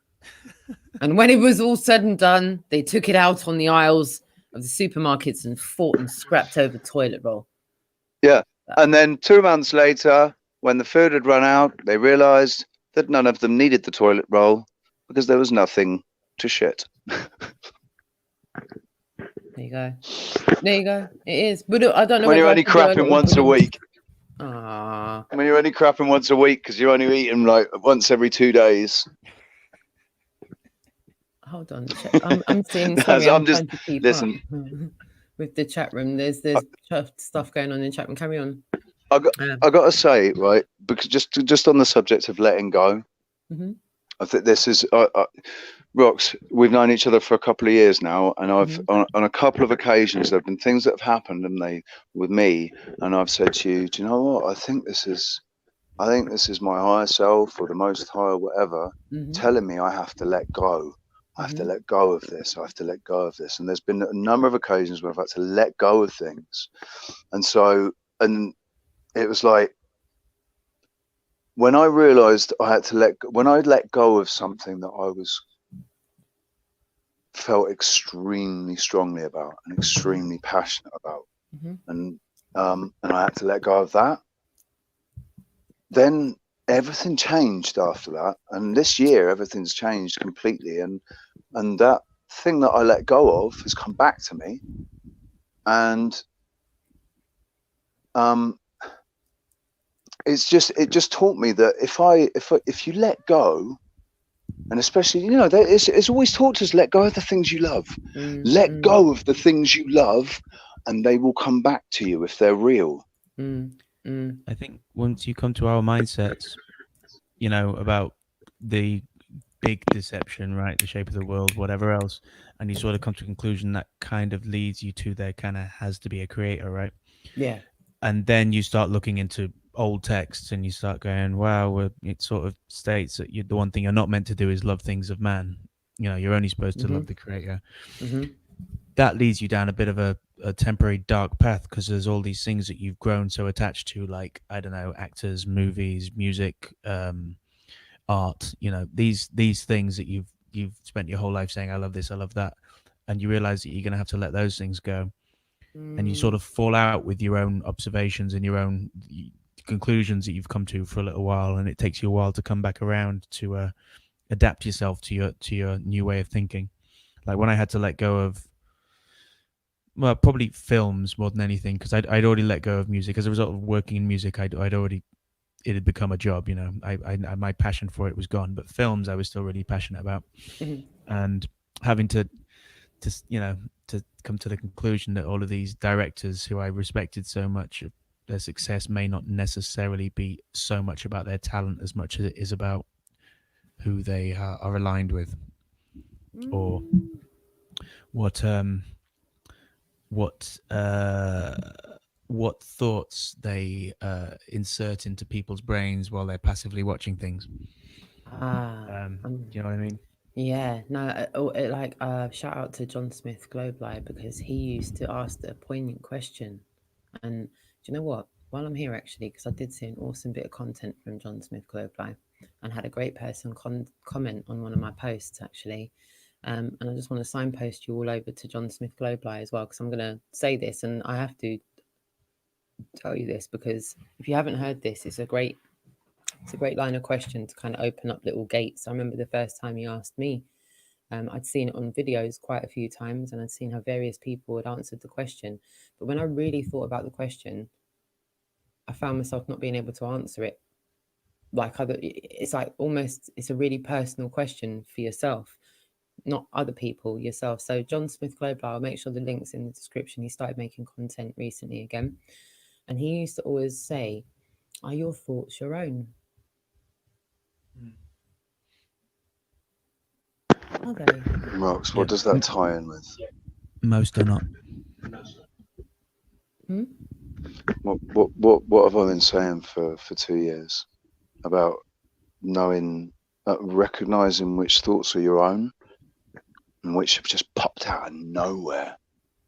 And when it was all said and done, they took it out on the aisles of the supermarkets and fought and scrapped over toilet roll. Yeah. And then 2 months later, when the food had run out, they realized that none of them needed the toilet roll because there was nothing to shit. There you go. There you go. It is. But I don't know When you're whether only I should do crapping once a week. Ah. When you're only crapping once a week because you're only eating like once every 2 days. Hold on. I'm seeing. Sorry, I'm just trying to keep listen. up with the chat room. There's stuff going on in the chat room. Carry on. I got to say, right, because just on the subject of letting go, I think this is Rox. We've known each other for a couple of years now, and I've on a couple of occasions there have been things that have happened, and with me, and I've said to you, do you know what? I think this is my higher self or the Most High or whatever telling me I have to let go. I have to let go of this. I have to let go of this. And there's been a number of occasions where I've had to let go of things, and it was like when I realized I had to when I let go of something that I felt extremely strongly about and extremely passionate about, and I had to let go of that, then everything changed after that. And this year everything's changed completely, and that thing that I let go of has come back to me, and it just taught me that if you let go, and especially it's always taught to us, let go of the things you love. Let go of the things you love, and they will come back to you if they're real. I think once you come to our mindsets, about the big deception, right, the shape of the world, whatever else, and you sort of come to a conclusion that kind of leads you to there kind of has to be a creator, right? Yeah. And then you start looking into old texts and you start going, wow, it sort of states that the one thing you're not meant to do is love things of man. You're only supposed to love the creator. That leads you down a bit of a temporary dark path, because there's all these things that you've grown so attached to, like, I don't know, actors, movies, music, art, these things that you've spent your whole life saying, I love this, I love that. And you realize that you're going to have to let those things go. And you sort of fall out with your own observations and your own conclusions that you've come to for a little while, and it takes you a while to come back around to adapt yourself to your new way of thinking. Like when I had to let go of, well, probably films more than anything, because I'd already let go of music as a result of working in music. I'd already, it had become a job. I my passion for it was gone, but films I was still really passionate about, and having to come to the conclusion that all of these directors who I respected so much, their success may not necessarily be so much about their talent as much as it is about who they are aligned with, or what thoughts they insert into people's brains while they're passively watching things. Do you know what I mean? Yeah, no, shout out to John Smith Globali, because he used to ask a poignant question. And do you know what? While I'm here, actually, because I did see an awesome bit of content from John Smith Globali and had a great person comment on one of my posts, actually. And I just want to signpost you all over to John Smith Globali as well, because I'm going to say this, and I have to tell you this, because if you haven't heard this, it's a great line of question to kind of open up little gates. I remember the first time he asked me, I'd seen it on videos quite a few times, and I'd seen how various people had answered the question. But when I really thought about the question, I found myself not being able to answer it. It's like almost, it's a really personal question for yourself, not other people, yourself. So John Smith Global, I'll make sure the link's in the description. He started making content recently again. And he used to always say, are your thoughts your own? Okay. Rox, what does that tie in with? Most are not. What have I been saying for 2 years about knowing, recognizing which thoughts are your own, which have just popped out of nowhere.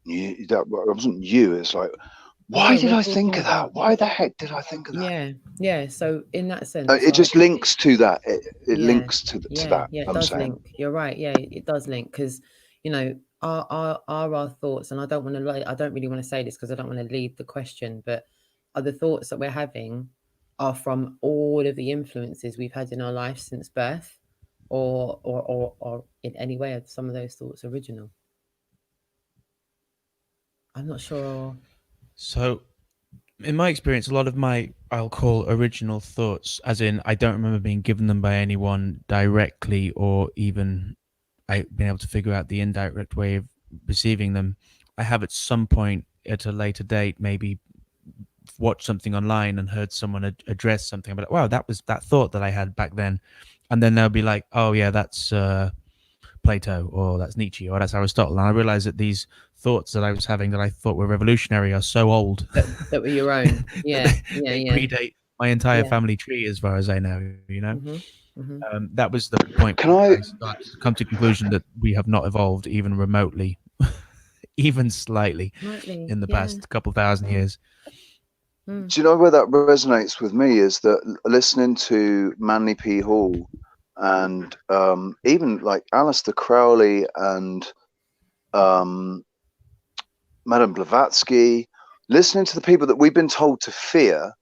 That wasn't you. It's like, why did I think of that? Why the heck did I think of that? Yeah. So in that sense, It just links to that. It Yeah, links to that. Yeah, it I'm does saying. link. You're right. Yeah, it does link because, our thoughts, and I don't really want to say this because I don't want to lead the question, but are the thoughts that we're having are from all of the influences we've had in our life since birth, or in any way are some of those thoughts original? I'm not sure. So, in my experience, a lot of my, I'll call original thoughts, as in I don't remember being given them by anyone directly, or even I being able to figure out the indirect way of receiving them. I have at some point at a later date maybe watched something online and heard someone address something. But wow, that was that thought that I had back then, and then they'll be like, "Oh yeah, that's Plato, or that's Nietzsche, or that's Aristotle." And I realized that these thoughts that I was having that I thought were revolutionary are so old that were your own. Yeah, they predate my entire family tree, as far as I know. That was the point. Can I started to come to the conclusion that we have not evolved even remotely, even slightly, in the past couple thousand years. Do you know where that resonates with me is that listening to Manly P. Hall and even like Aleister Crowley and Madame Blavatsky, listening to the people that we've been told to fear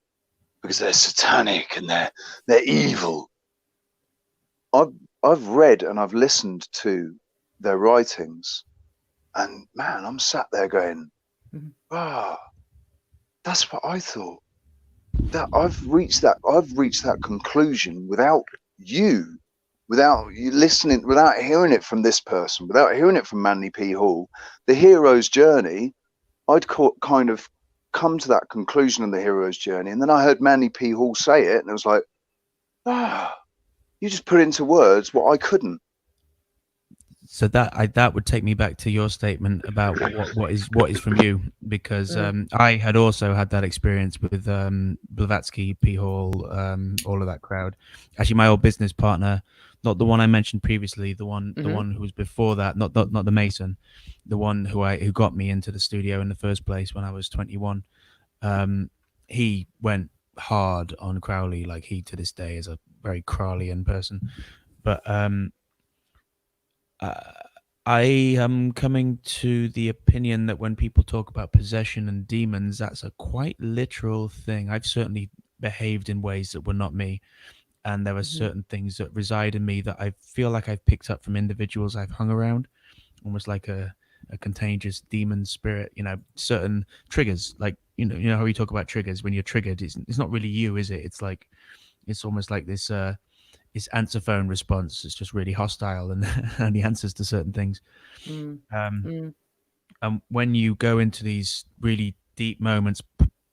because they're satanic and they're evil. I've read and I've listened to their writings, and man, I'm sat there going, that's what I thought. That I've reached that conclusion without you listening, without hearing it from this person, without hearing it from Manly P. Hall. The hero's journey, I'd kind of come to that conclusion on the hero's journey, and then I heard Manly P. Hall say it, and it was like, you just put into words what I couldn't. So that would take me back to your statement about what is from you, because I had also had that experience with Blavatsky, P. Hall, all of that crowd. Actually, my old business partner, not the one I mentioned previously, the one who was before that, not the Mason, the one who got me into the studio in the first place when I was 21. He went hard on Crowley, like he to this day is a very Crowleyan person, but I am coming to the opinion that when people talk about possession and demons, that's a quite literal thing. I've certainly behaved in ways that were not me, and there are certain things that reside in me that I feel like I've picked up from individuals I've hung around, almost like a contagious demon spirit. Certain triggers, like you know how we talk about triggers. When you're triggered, it's not really you, is it? It's like it's almost like this. Its answer phone response is just really hostile and the answers to certain things. When you go into these really deep moments,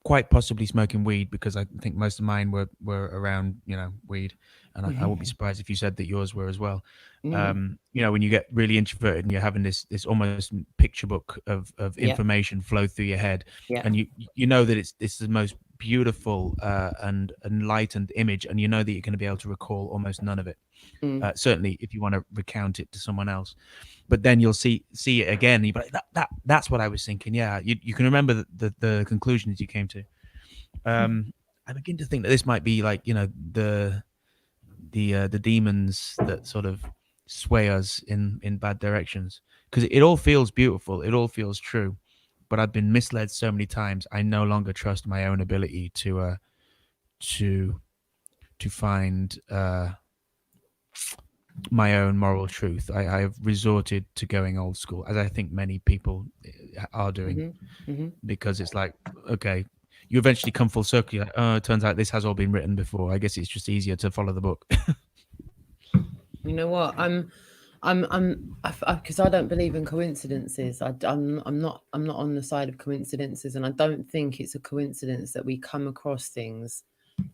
quite possibly smoking weed, because I think most of mine were around weed, and I wouldn't be surprised if you said that yours were as well. When you get really introverted and you're having this almost picture book of information flow through your head, and you know that it's the most beautiful and enlightened image, and you know that you're going to be able to recall almost none of it. Certainly if you want to recount it to someone else, but then you'll see it again and you'll be like, that's what I was thinking. You can remember the conclusions you came to. I begin to think that this might be like the demons that sort of sway us in bad directions, because it all feels beautiful, it all feels true, but I've been misled so many times. I no longer trust my own ability to find my own moral truth. I have resorted to going old school, as I think many people are doing, because it's like, okay, you eventually come full circle. You're like, oh, it turns out this has all been written before. I guess it's just easier to follow the book. You know what? I'm because I don't believe in coincidences. I'm not on the side of coincidences, and I don't think it's a coincidence that we come across things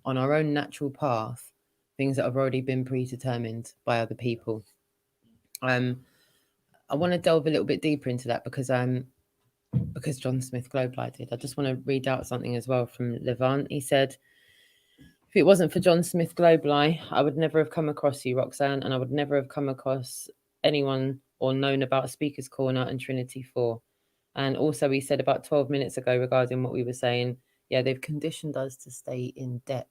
on our own natural path, things that have already been predetermined by other people. I want to delve a little bit deeper into that because John Smith Globali did. I just want to read out something as well from Levant. He said, "If it wasn't for John Smith Globali, I would never have come across you, Roxanne, and I would never have come across anyone or known about Speaker's Corner and Trinity 4. And also we said about 12 minutes ago regarding what we were saying, yeah, they've conditioned us to stay in debt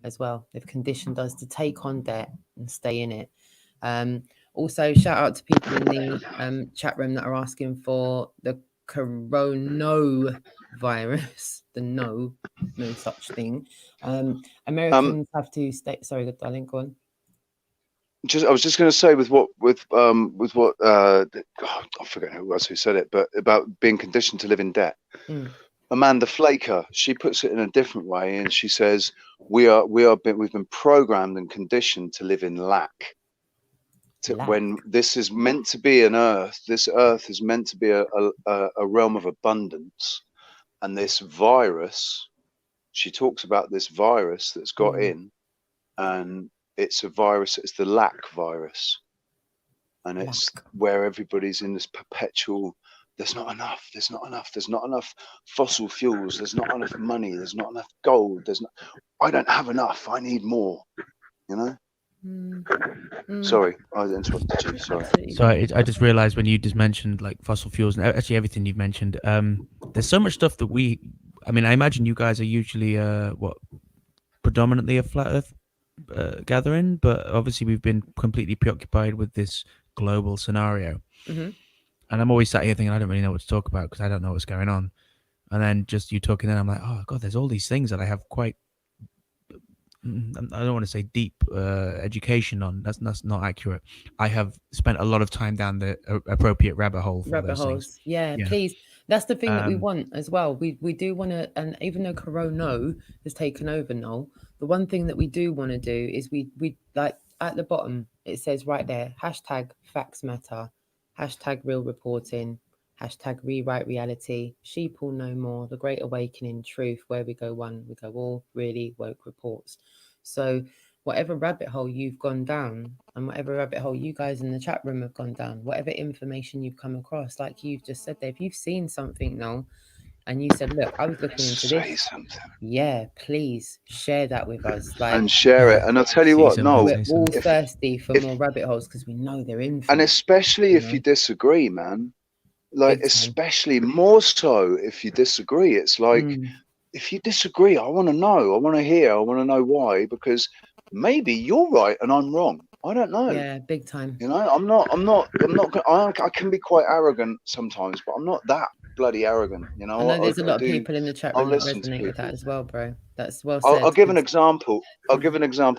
as well. They've conditioned us to take on debt and stay in it. Also, shout out to people in the chat room that are asking for the coronavirus, the no such thing. Americans have to stay. Sorry, darling, go on. I was just going to say with what I forget who it was who said it, but about being conditioned to live in debt. Amanda Flaker, she puts it in a different way, and she says we've been programmed and conditioned to live in lack. When this is meant to be an earth, this earth is meant to be a realm of abundance, and this virus, she talks about this virus that's got in, and it's a virus. It's the lack virus, and it's where everybody's in this perpetual. There's not enough. There's not enough. There's not enough fossil fuels. There's not enough money. There's not enough gold. I don't have enough. I need more. You know. Sorry, I interrupted you. Sorry. So I just realized when you just mentioned like fossil fuels and actually everything you've mentioned. There's so much stuff that I imagine you guys are usually predominantly a flat Earth gathering, but obviously we've been completely preoccupied with this global scenario. And I'm always sat here thinking I don't really know what to talk about because I don't know what's going on. And then just you talking, then I'm like, oh god, there's all these things that I have quite. I don't want to say deep education on. That's not accurate. I have spent a lot of time down the appropriate rabbit hole. Yeah, please. That's the thing that we want as well. We do want to, and even though Corona has taken over now, the one thing that we do want to do is we like at the bottom it says right there #FactsMatter, #real reporting, #rewrite reality, sheep will know more, the great awakening, truth, where we go one, we go all, really woke reports. So whatever rabbit hole you've gone down and whatever rabbit hole you guys in the chat room have gone down, whatever information you've come across, like you've just said there, if you've seen something now and you said, look, I was looking into this, yeah, please share that with us, and share it. And I'll tell you what, no, we're all thirsty for more rabbit holes because we know they're in. And especially if you disagree, man, like especially more so if you disagree. It's like if you disagree, I want to know, I want to hear, I want to know why, because maybe you're right and I'm wrong. I don't know. Yeah, big time. You know, I can be quite arrogant sometimes, but I'm not that bloody arrogant. You know, I know there's a lot of people in the chat room that resonate with that as well, bro. That's well said. I'll give an example. A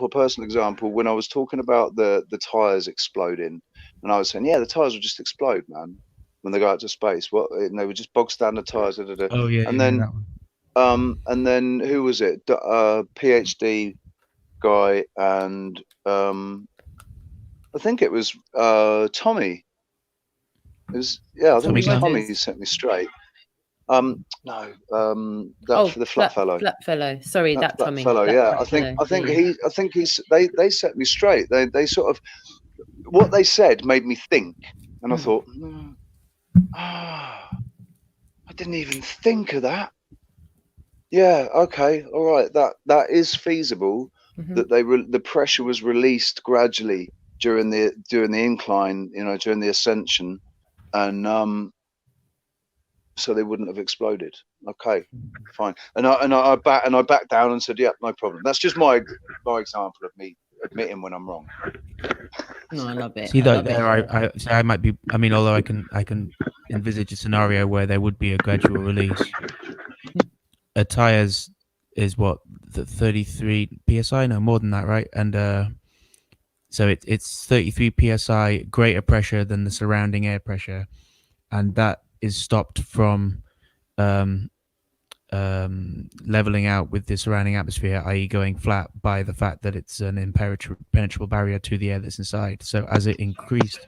personal example. When I was talking about the tires exploding, and I was saying, yeah, the tires will just explode, man, when they go out to space. What? And they would just bog standard tires. Oh yeah. And then, and then who was it? PhD guy, and I think it was Tommy. It was, yeah, I think it was Tommy who set me straight. For the flat fellow. Flat fellow. Sorry, that Tommy. Fellow, yeah. I think they set me straight. They sort of, what they said made me think, and I thought, I didn't even think of that. Yeah, okay, all right. That is feasible. That the pressure was released gradually during the incline, you know, during the ascension, and so they wouldn't have exploded. Okay, fine. And I backed down and said, yeah, no problem. That's just my example of me admitting when I'm wrong. No, I love it. See, I might be. I mean, although I can envisage a scenario where there would be a gradual release. A tires is what, the 33 psi? No, more than that, right? And so it's 33 psi greater pressure than the surrounding air pressure, and that is stopped from leveling out with the surrounding atmosphere, i.e. going flat, by the fact that it's an impenetrable barrier to the air that's inside. So as it increased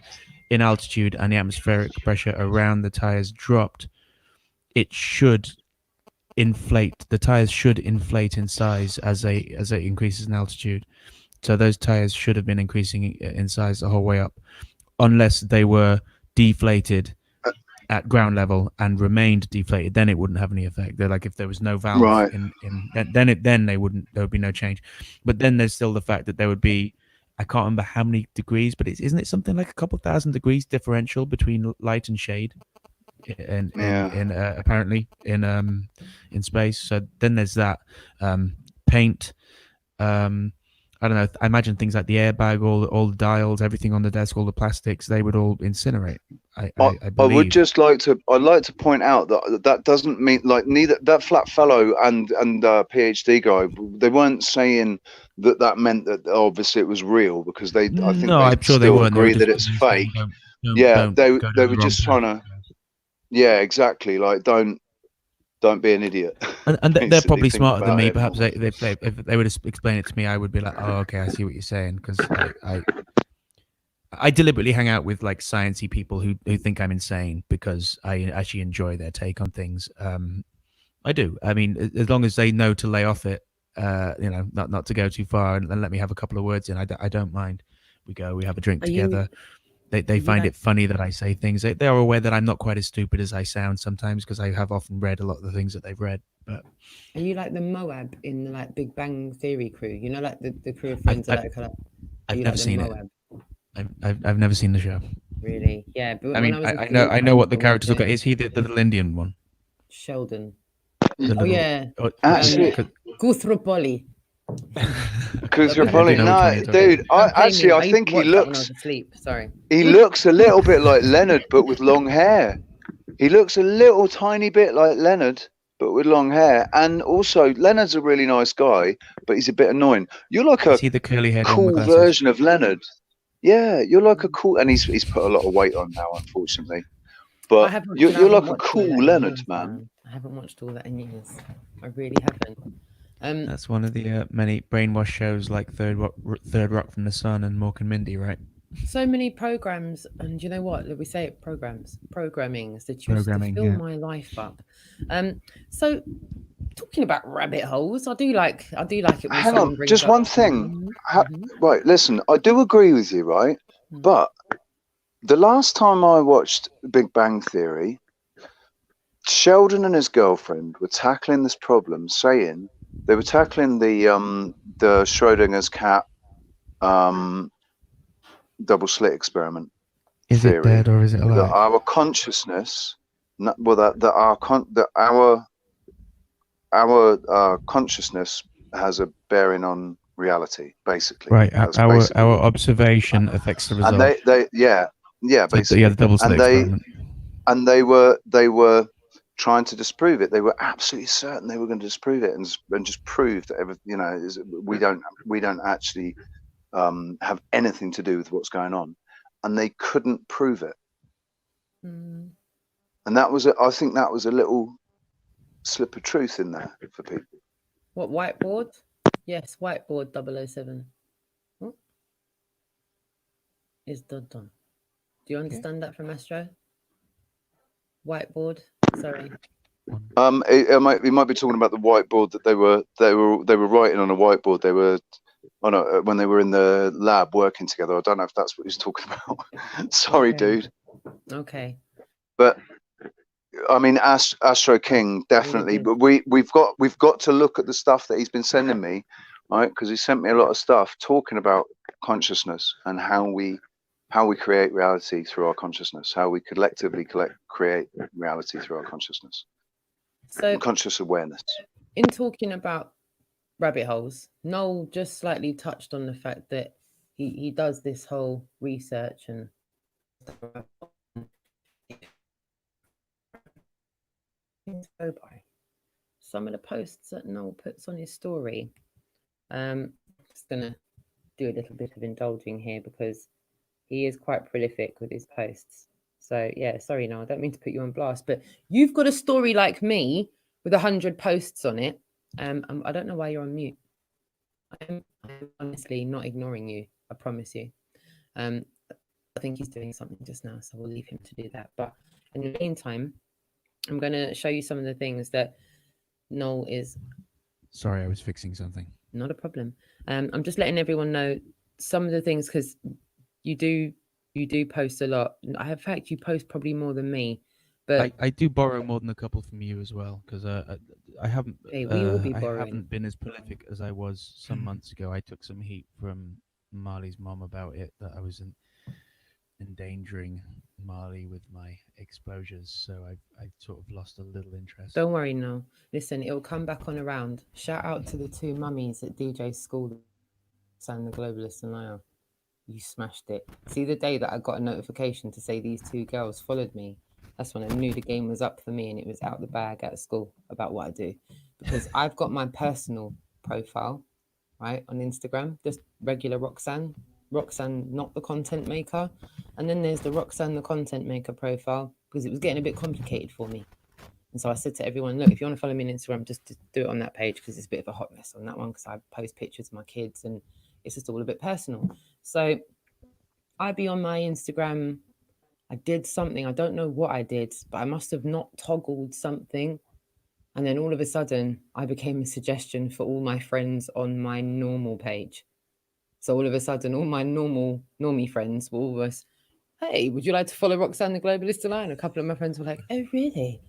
in altitude and the atmospheric pressure around the tires dropped, it should inflate. The tires should inflate in size as it increases in altitude. So those tires should have been increasing in size the whole way up, unless they were deflated at ground level and remained deflated. Then it wouldn't have any effect. They're like, if there was no valve then there would be no change. But then there's still the fact that there would be I can't remember how many degrees, but isn't it something like a couple thousand degrees differential between light and shade? Apparently in space. So then there's that paint. I don't know. I imagine things like the airbag, all the dials, everything on the desk, all the plastics, they would all incinerate. I would believe. just like to. I'd like to point out that doesn't mean like neither that flat fellow and PhD guy. They weren't saying that meant that obviously it was real, because I think I'm sure they still weren't. agree that it's fake. They were just trying to. Yeah, exactly. Like don't be an idiot. And they're probably smarter than me. Perhaps if they would explain it to me, I would be like, oh, okay, I see what you're saying. Because I deliberately hang out with like sciencey people who think I'm insane because I actually enjoy their take on things. I do. I mean, as long as they know to lay off it, not to go too far, and let me have a couple of words in. I don't mind. We have a drink together. They find it funny that I say things. They are aware that I'm not quite as stupid as I sound sometimes, because I have often read a lot of the things that they've read. But are you like the Moab in the like Big Bang Theory crew? You know, like the crew of friends that I've never seen it. I've never seen the show. Really? Yeah. But I mean, I know what the characters look like. Is he the little Indian one? Sheldon. Actually, Guthrie. No, dude. I think he looks. Asleep. Sorry. He looks a little bit like Leonard, but with long hair. He looks a little tiny bit like Leonard, but with long hair. And also, Leonard's a really nice guy, but he's a bit annoying. You're like a the curly cool version of Leonard. Yeah, you're like a cool, and he's put a lot of weight on now, unfortunately. But you're like a cool Leonard, man. I haven't watched all that in years. I really haven't. That's one of the many brainwash shows like Third Rock from the Sun and Mork and Mindy, right? So many programs, and you know what? We say it programmings that used to fill my life up. So talking about rabbit holes, I do like it. When Hang on, just one thing. Right, listen, I do agree with you, right? But the last time I watched Big Bang Theory, Sheldon and his girlfriend were tackling this problem, saying they were tackling the Schrodinger's cat double slit experiment. Is it dead or is it alive? That our consciousness, our consciousness has a bearing on reality, basically. Right. Our observation affects the result. And basically. The double slit experiment. And they were trying to disprove it. They were absolutely certain they were going to disprove it and just prove that we don't actually have anything to do with what's going on, and they couldn't prove it. And I think that was a little slip of truth in there for people. What, whiteboard? Yes, whiteboard 007. What is done? Do you understand that from Astro? Whiteboard. Sorry. You might be talking about the whiteboard that they were writing on a whiteboard. They were when they were in the lab working together. I don't know if that's what he's talking about. Sorry, dude. Okay. But I mean, Astro King definitely. But we've got to look at the stuff that he's been sending me, right? Because he sent me a lot of stuff talking about consciousness and how we create reality through our consciousness, how we collectively create reality through our consciousness. So conscious awareness. In talking about rabbit holes, Noel just slightly touched on the fact that he does this whole research and go by. Some of the posts that Noel puts on his story. I'm just gonna do a little bit of indulging here because he is quite prolific with his posts. So yeah, sorry, Noel, I don't mean to put you on blast, but you've got a story like me with 100 posts on it. I don't know why you're on mute. I'm honestly not ignoring you. I promise you. I think he's doing something just now, so we'll leave him to do that. But in the meantime, I'm going to show you some of the things that Noel is. Sorry, I was fixing something. Not a problem. I'm just letting everyone know some of the things because you do post a lot. In fact, you post probably more than me. But I do borrow more than a couple from you as well because I haven't. Hey, we will be borrowing. I haven't been as prolific as I was some months ago. I took some heat from Marley's mom about it, that I wasn't endangering Marley with my exposures. So I've sort of lost a little interest. Don't worry, no. Listen, it'll come back on around. Shout out to the two mummies at DJ's school, Roxanne the Globalist and Lyle. You smashed it. See, the day that I got a notification to say these two girls followed me, that's when I knew the game was up for me and it was out the bag at school about what I do. Because I've got my personal profile, right, on Instagram, just regular Roxanne, not the content maker. And then there's the Roxanne, the content maker profile, because it was getting a bit complicated for me. And so I said to everyone, look, if you want to follow me on Instagram, just do it on that page, because it's a bit of a hot mess on that one, because I post pictures of my kids and it's just all a bit personal. So I'd be on my Instagram. I did something. I don't know what I did, but I must have not toggled something. And then all of a sudden, I became a suggestion for all my friends on my normal page. So all of a sudden, all my normie friends were always, hey, would you like to follow Roxanne the Globalist Alone? A couple of my friends were like, oh, really?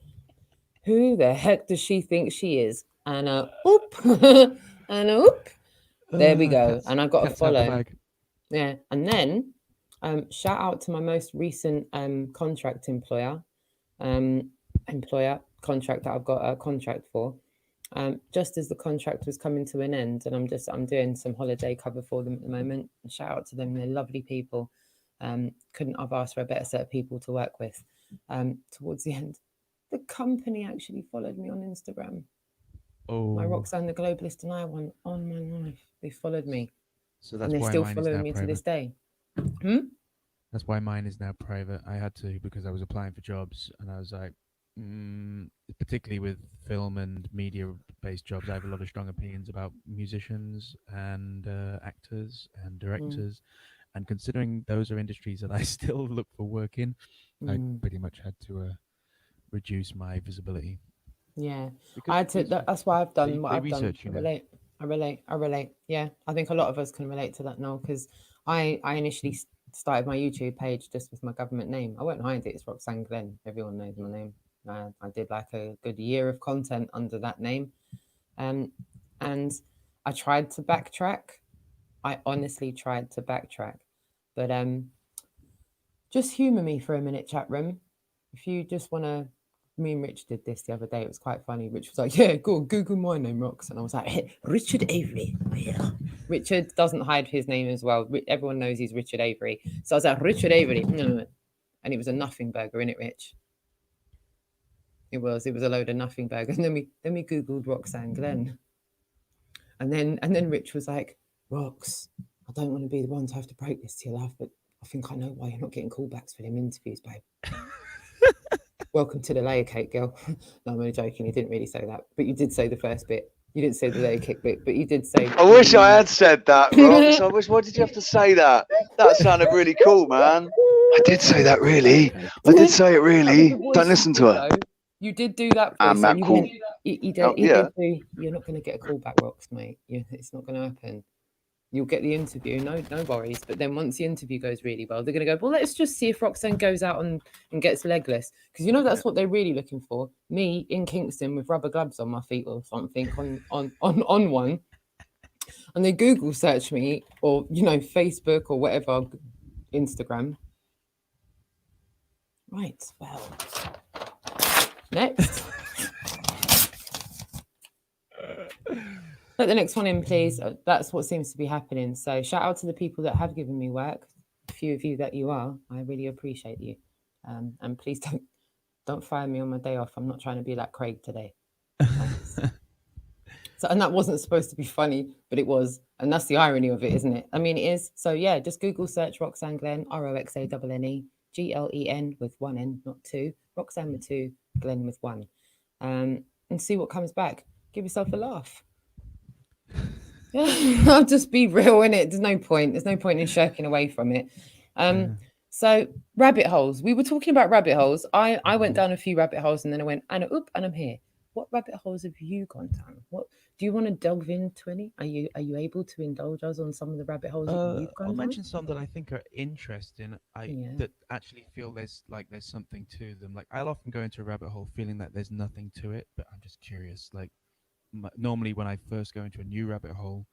Who the heck does she think she is? And oop, and oop, there we go. And I got a follow. Yeah. And then shout out to my most recent contract contract that I've got a contract for. Just as the contract was coming to an end, and I'm doing some holiday cover for them at the moment. Shout out to them, they're lovely people. Couldn't have asked for a better set of people to work with. Towards the end, the company actually followed me on Instagram. Oh, My Roxanne the Globalist and I won on my life. They followed me. So that's and they're why still mine following is now me private. to this day. That's why mine is now private. I had to, because I was applying for jobs, and I was like, particularly with film and media-based jobs, I have a lot of strong opinions about musicians and actors and directors. And considering those are industries that I still look for work in, I pretty much had to reduce my visibility. Yeah, I had to. That's why I've done what I've done. I relate. Yeah, I think a lot of us can relate to that now, because I initially started my YouTube page just with my government name. I won't hide it. It's Roxanne Glenn. Everyone knows my name. I did like a good year of content under that name, and I tried to backtrack. I honestly tried to backtrack, but just humour me for a minute, chat room. If you just want to, me and Rich did this the other day. It was quite funny. Rich was like, yeah, go on, Google my name, Rox. And I was like, hey, Richard Avery. Yeah. Richard doesn't hide his name as well. Everyone knows he's Richard Avery. So I was like, Richard Avery. And it was a nothing burger, innit, Rich? It was a load of nothing burger. And then we Googled Roxanne Glenn. And then Rich was like, Rox, I don't want to be the one to have to break this to your life, but I think I know why you're not getting callbacks for them interviews, babe. Welcome to the layer cake, girl. No, I'm only joking. You didn't really say that, but you did say the first bit. You didn't say the layer cake bit, but you did say. I wish I had said that, Rox. I wish. Why did you have to say that? That sounded really cool, man. I did say that, really. I did say it, really. Don't listen to her. You did do that voice. I'm that cool. You're not going to get a call back, Rox, mate. It's not going to happen. You'll get the interview, no worries. But then once the interview goes really well, they're going to go, well, let's just see if Roxanne goes out and gets legless. Because that's what they're really looking for. Me in Kingston with rubber gloves on my feet or something on one. And they Google search me or, Facebook or whatever, Instagram. Right, well, next. Put the next one in, please. That's what seems to be happening. So shout out to the people that have given me work. A few of you that you are, I really appreciate you. And please don't fire me on my day off. I'm not trying to be like Craig today. And that wasn't supposed to be funny, but it was. And that's the irony of it, isn't it? I mean, it is. So yeah, just Google search Roxanne Glenn, ROXANNE, GLEN with one N, not two. Roxanne with two, Glenn with one. And see what comes back. Give yourself a laugh. I'll just be real in it. There's no point in shirking away from it. So rabbit holes. We were talking about rabbit holes. I went down a few rabbit holes and then I went, and I'm here. What rabbit holes have you gone down? What do you want to delve into any? Are you able to indulge us on some of the rabbit holes that you've gone I'll down? mention some that I think are interesting. That actually feel there's something to them. Like I'll often go into a rabbit hole feeling that there's nothing to it, but I'm just curious. Like normally when I first go into a new rabbit hole,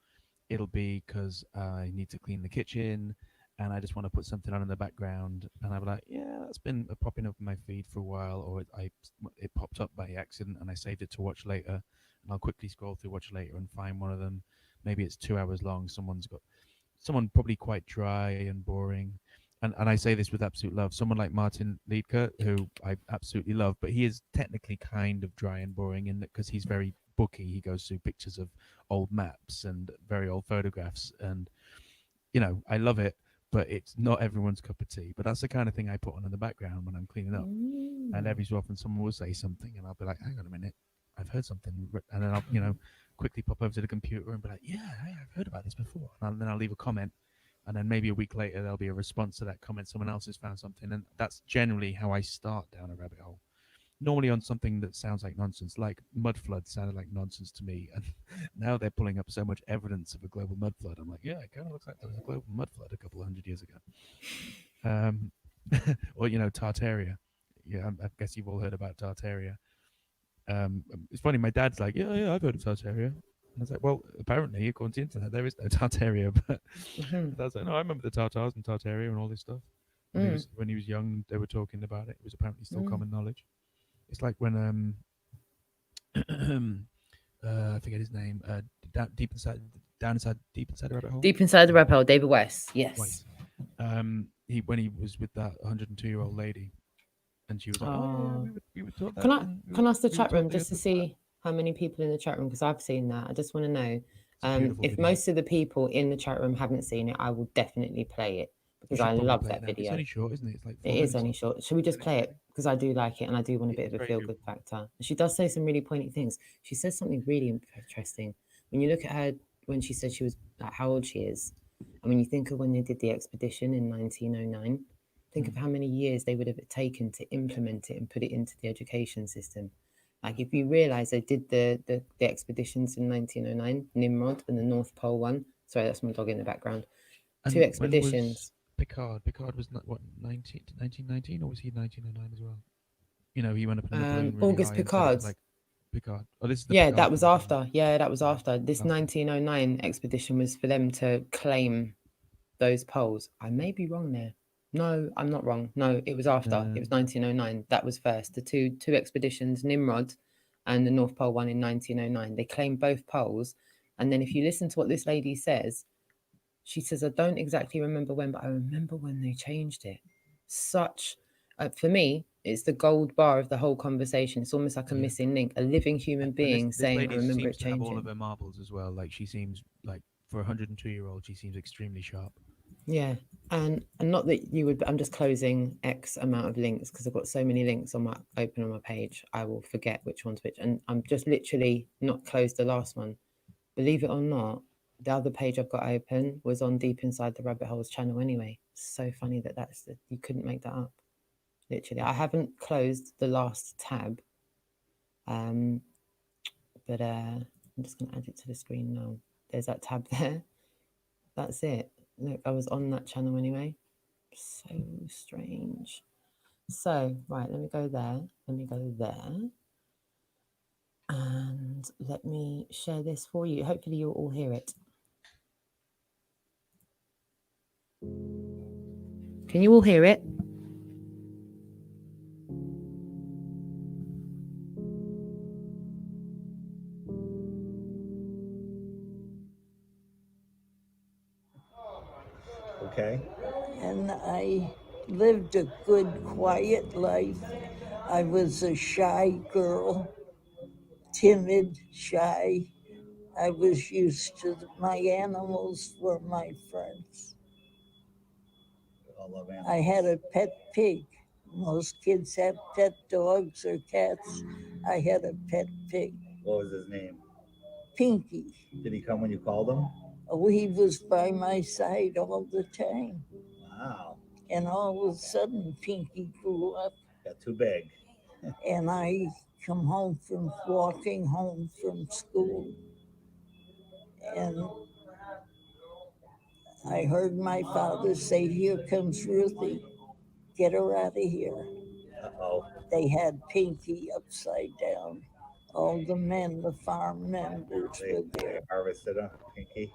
it'll be because I need to clean the kitchen and I just want to put something on in the background. And I'll be like, yeah, that's been popping up in my feed for a while, or it popped up by accident and I saved it to watch later. And I'll quickly scroll through watch later and find one of them. Maybe it's 2 hours long. Someone probably quite dry and boring. And I say this with absolute love. Someone like Martin Liedker, who I absolutely love, but he is technically kind of dry and boring in that because he's very booky. He goes through pictures of old maps and very old photographs, and I love it, but it's not everyone's cup of tea. But that's the kind of thing I put on in the background when I'm cleaning up. And every so often, someone will say something, and I'll be like, "Hang on a minute, I've heard something," and then I'll quickly pop over to the computer and be like, "Yeah, hey, I've heard about this before," and then I'll leave a comment. And then maybe a week later, there'll be a response to that comment. Someone else has found something. And that's generally how I start down a rabbit hole. Normally on something that sounds like nonsense, like mud flood sounded like nonsense to me. And now they're pulling up so much evidence of a global mud flood. I'm like, yeah, it kind of looks like there was a global mud flood a couple of 100 years ago. Or, Tartaria. Yeah, I guess you've all heard about Tartaria. It's funny, my dad's like, yeah, I've heard of Tartaria. And I was like, well, apparently, according to the internet, there is no Tartaria. But I was like, no, I remember the Tartars and Tartaria and all this stuff. When he was young, they were talking about it. It was apparently still common knowledge. It's like when I forget his name. Deep inside the rabbit hole. Deep Inside the Rabbit Hole, David West. Yes. Weiss. When he was with that 102-year-old lady, and she was like, "Oh, yeah, we would talk that." Can I ask the chat room just to see how many people in the chat room, because I've seen that. I just want to know if most of the people in the chat room haven't seen it. I will definitely play it because I love that video. It's only short, isn't it? It's like it is only short. Should we just play it? Because I do like it and I do want a bit of a feel-good factor. And she does say some really pointy things. She says something really interesting. When you look at her, when she said she was, like, how old she is, and when you think of when they did the expedition in 1909, think of how many years they would have taken to implement it and put it into the education system. Like, if you realise they did the expeditions in 1909, Nimrod and the North Pole one. Sorry, that's my dog in the background. And 2 expeditions. Picard was not, what, 1919, or was he 1909 as well? He went up in the balloon really August high Picard. Like Picard. Oh, this is the Yeah, Picard that was one, after. Yeah, that was after. This 1909 expedition was for them to claim those poles. I may be wrong there. No, I'm not wrong. No, it was after. It was 1909. That was first. The two expeditions, Nimrod and the North Pole one in 1909. They claimed both poles. And then if you listen to what this lady says, she says, I don't exactly remember when, but I remember when they changed it. Such, for me, it's the gold bar of the whole conversation. It's almost like a missing link, a living human being this saying, lady I remember seems it to have all changing. of her marbles as well. Like, she seems like, for a 102-year-old, she seems extremely sharp. Yeah, and not that you would. I'm just closing X amount of links because I've got so many links on my page. I will forget which one's which, and I'm just literally not closed the last one. Believe it or not, the other page I've got open was on Deep Inside the Rabbit Holes channel anyway. So funny you couldn't make that up. Literally, I haven't closed the last tab, but I'm just going to add it to the screen now. There's that tab there. That's it. Look, I was on that channel anyway. So strange. So, right, let me go there. Let me go there. And let me share this for you. Hopefully you'll all hear it. Can you all hear it? Okay. And I lived a good, quiet life. I was a shy girl, timid, shy. I was used to my animals were my friends. I love animals. I had a pet pig. Most kids have pet dogs or cats. I had a pet pig. What was his name? Pinky. Did he come when you called him? Oh, he was by my side all the time. Wow. And all of a sudden, Pinky grew up. Got too big. And I come home from walking home from school. And I heard my father say, here comes Ruthie. Get her out of here. Uh-oh. They had Pinky upside down. All the men, the farm members were there. They harvested a Pinky?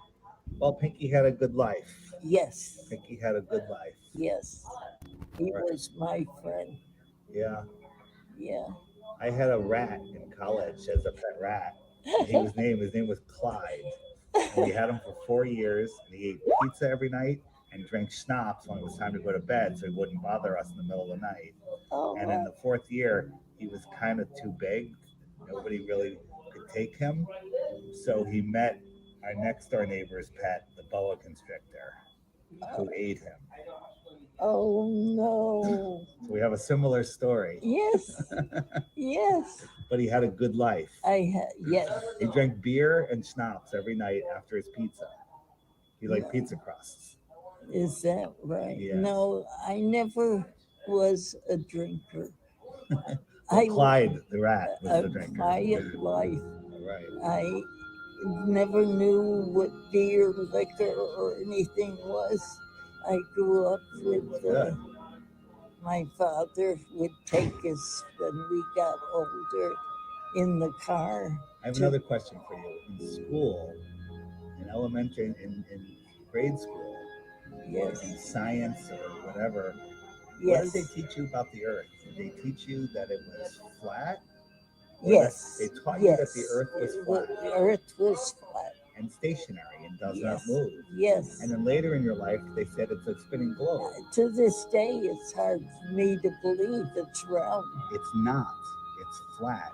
Well, Pinky had a good life. Yes, Pinky had a good life. yes. He Right. was my friend. Yeah. Yeah. I had a rat in college as a pet rat. And his name was Clyde. And we had him for 4 years, and he ate pizza every night and drank schnapps when it was time to go to bed so he wouldn't bother us in the middle of the night. Oh, And in the 4th year, he was kind of too big. Nobody really could take him. So he met our next door neighbor's pet, the boa constrictor, who ate him. oh no. So we have a similar story. Yes, yes. But he had a good life. Yes. He drank beer and schnapps every night after his pizza. He liked pizza crusts. Is that right? Yes. No, I never was a drinker. Well, Clyde the rat was the A drinker. quiet life. Right. I never knew what beer, liquor, or anything was. I grew up with my father would take us when we got older in the car. I have another question for you. In school, in elementary, in grade school, Yes. in science or whatever, Yes. what did they teach you about the Earth? Did they teach you that it was flat? Or Yes. They taught you that the Earth was flat. The Earth was flat. And stationary and does Yes. not move. Yes. And then later in your life, they said it's a spinning globe. To this day, it's hard for me to believe it's round. It's not. It's flat.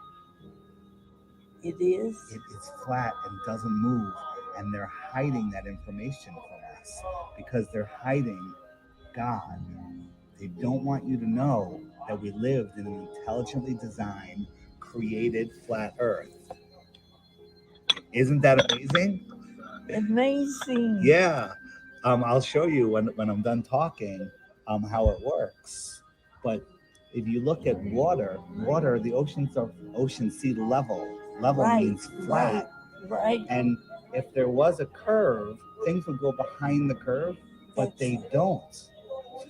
It is? It's flat and doesn't move. And they're hiding that information from us because they're hiding God. They don't want you to know that we lived in an intelligently designed, created flat Earth. Isn't that amazing? Amazing. Yeah. I'll show you when I'm done talking how it works. But if you look at water, the ocean sea level. Level means flat. Right. And if there was a curve, things would go behind the curve, but they don't.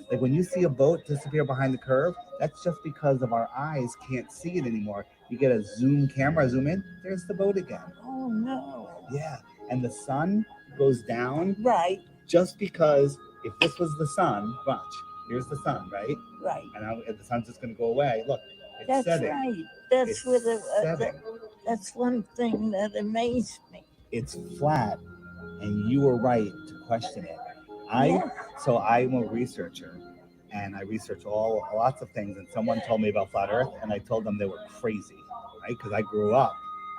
Like when you see a boat disappear behind the curve, that's just because of our eyes can't see it anymore. You get a zoom camera, zoom in, there's the boat again. Oh no. Yeah. And the sun goes down. Right. Just because if this was the sun, watch, here's the sun, right? Right. And the sun's just going to go away. Look, it's That's setting. right. That's It's what setting. that's one thing that amazed me. It's flat, and you were right to question it. So I'm a researcher, and I research lots of things. And someone told me about flat Earth, and I told them they were crazy, right? Because I grew up.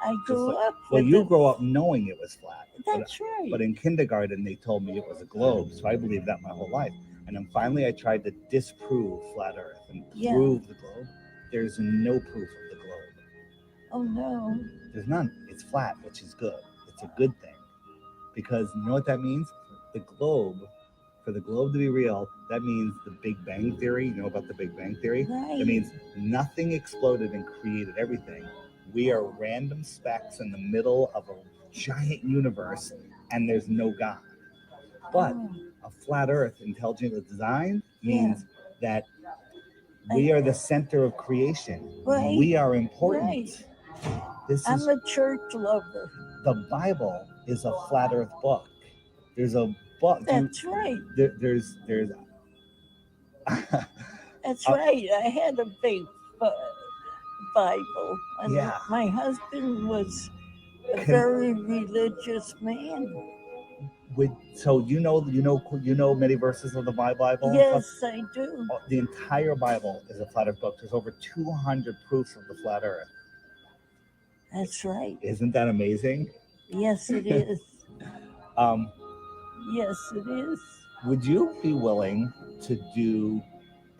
I grew up. Well, you grow up knowing it was flat. That's right. But in kindergarten, they told me it was a globe, so I believed that my whole life. And then finally, I tried to disprove flat Earth and prove the globe. There's no proof of the globe. Oh no. There's none. It's flat, which is good. It's a good thing. Because you know what that means? The globe, for the globe to be real, that means the Big Bang Theory. You know about the Big Bang Theory? Right. It means nothing exploded and created everything. We are random specks in the middle of a giant universe, and there's no God. But a flat Earth, intelligent design, means that we are the center of creation. Right. We are important. Right. I'm a church lover. The Bible is a flat Earth book. There's a book. That's right. There's. That's right. I had a big Bible, and my husband was a very religious man. So you know many verses of the Bible? Yes, I do. The entire Bible is a flat Earth book. There's over 200 proofs of the flat Earth. That's right. Isn't that amazing? Yes, it is. Yes, it is. Would you be willing to do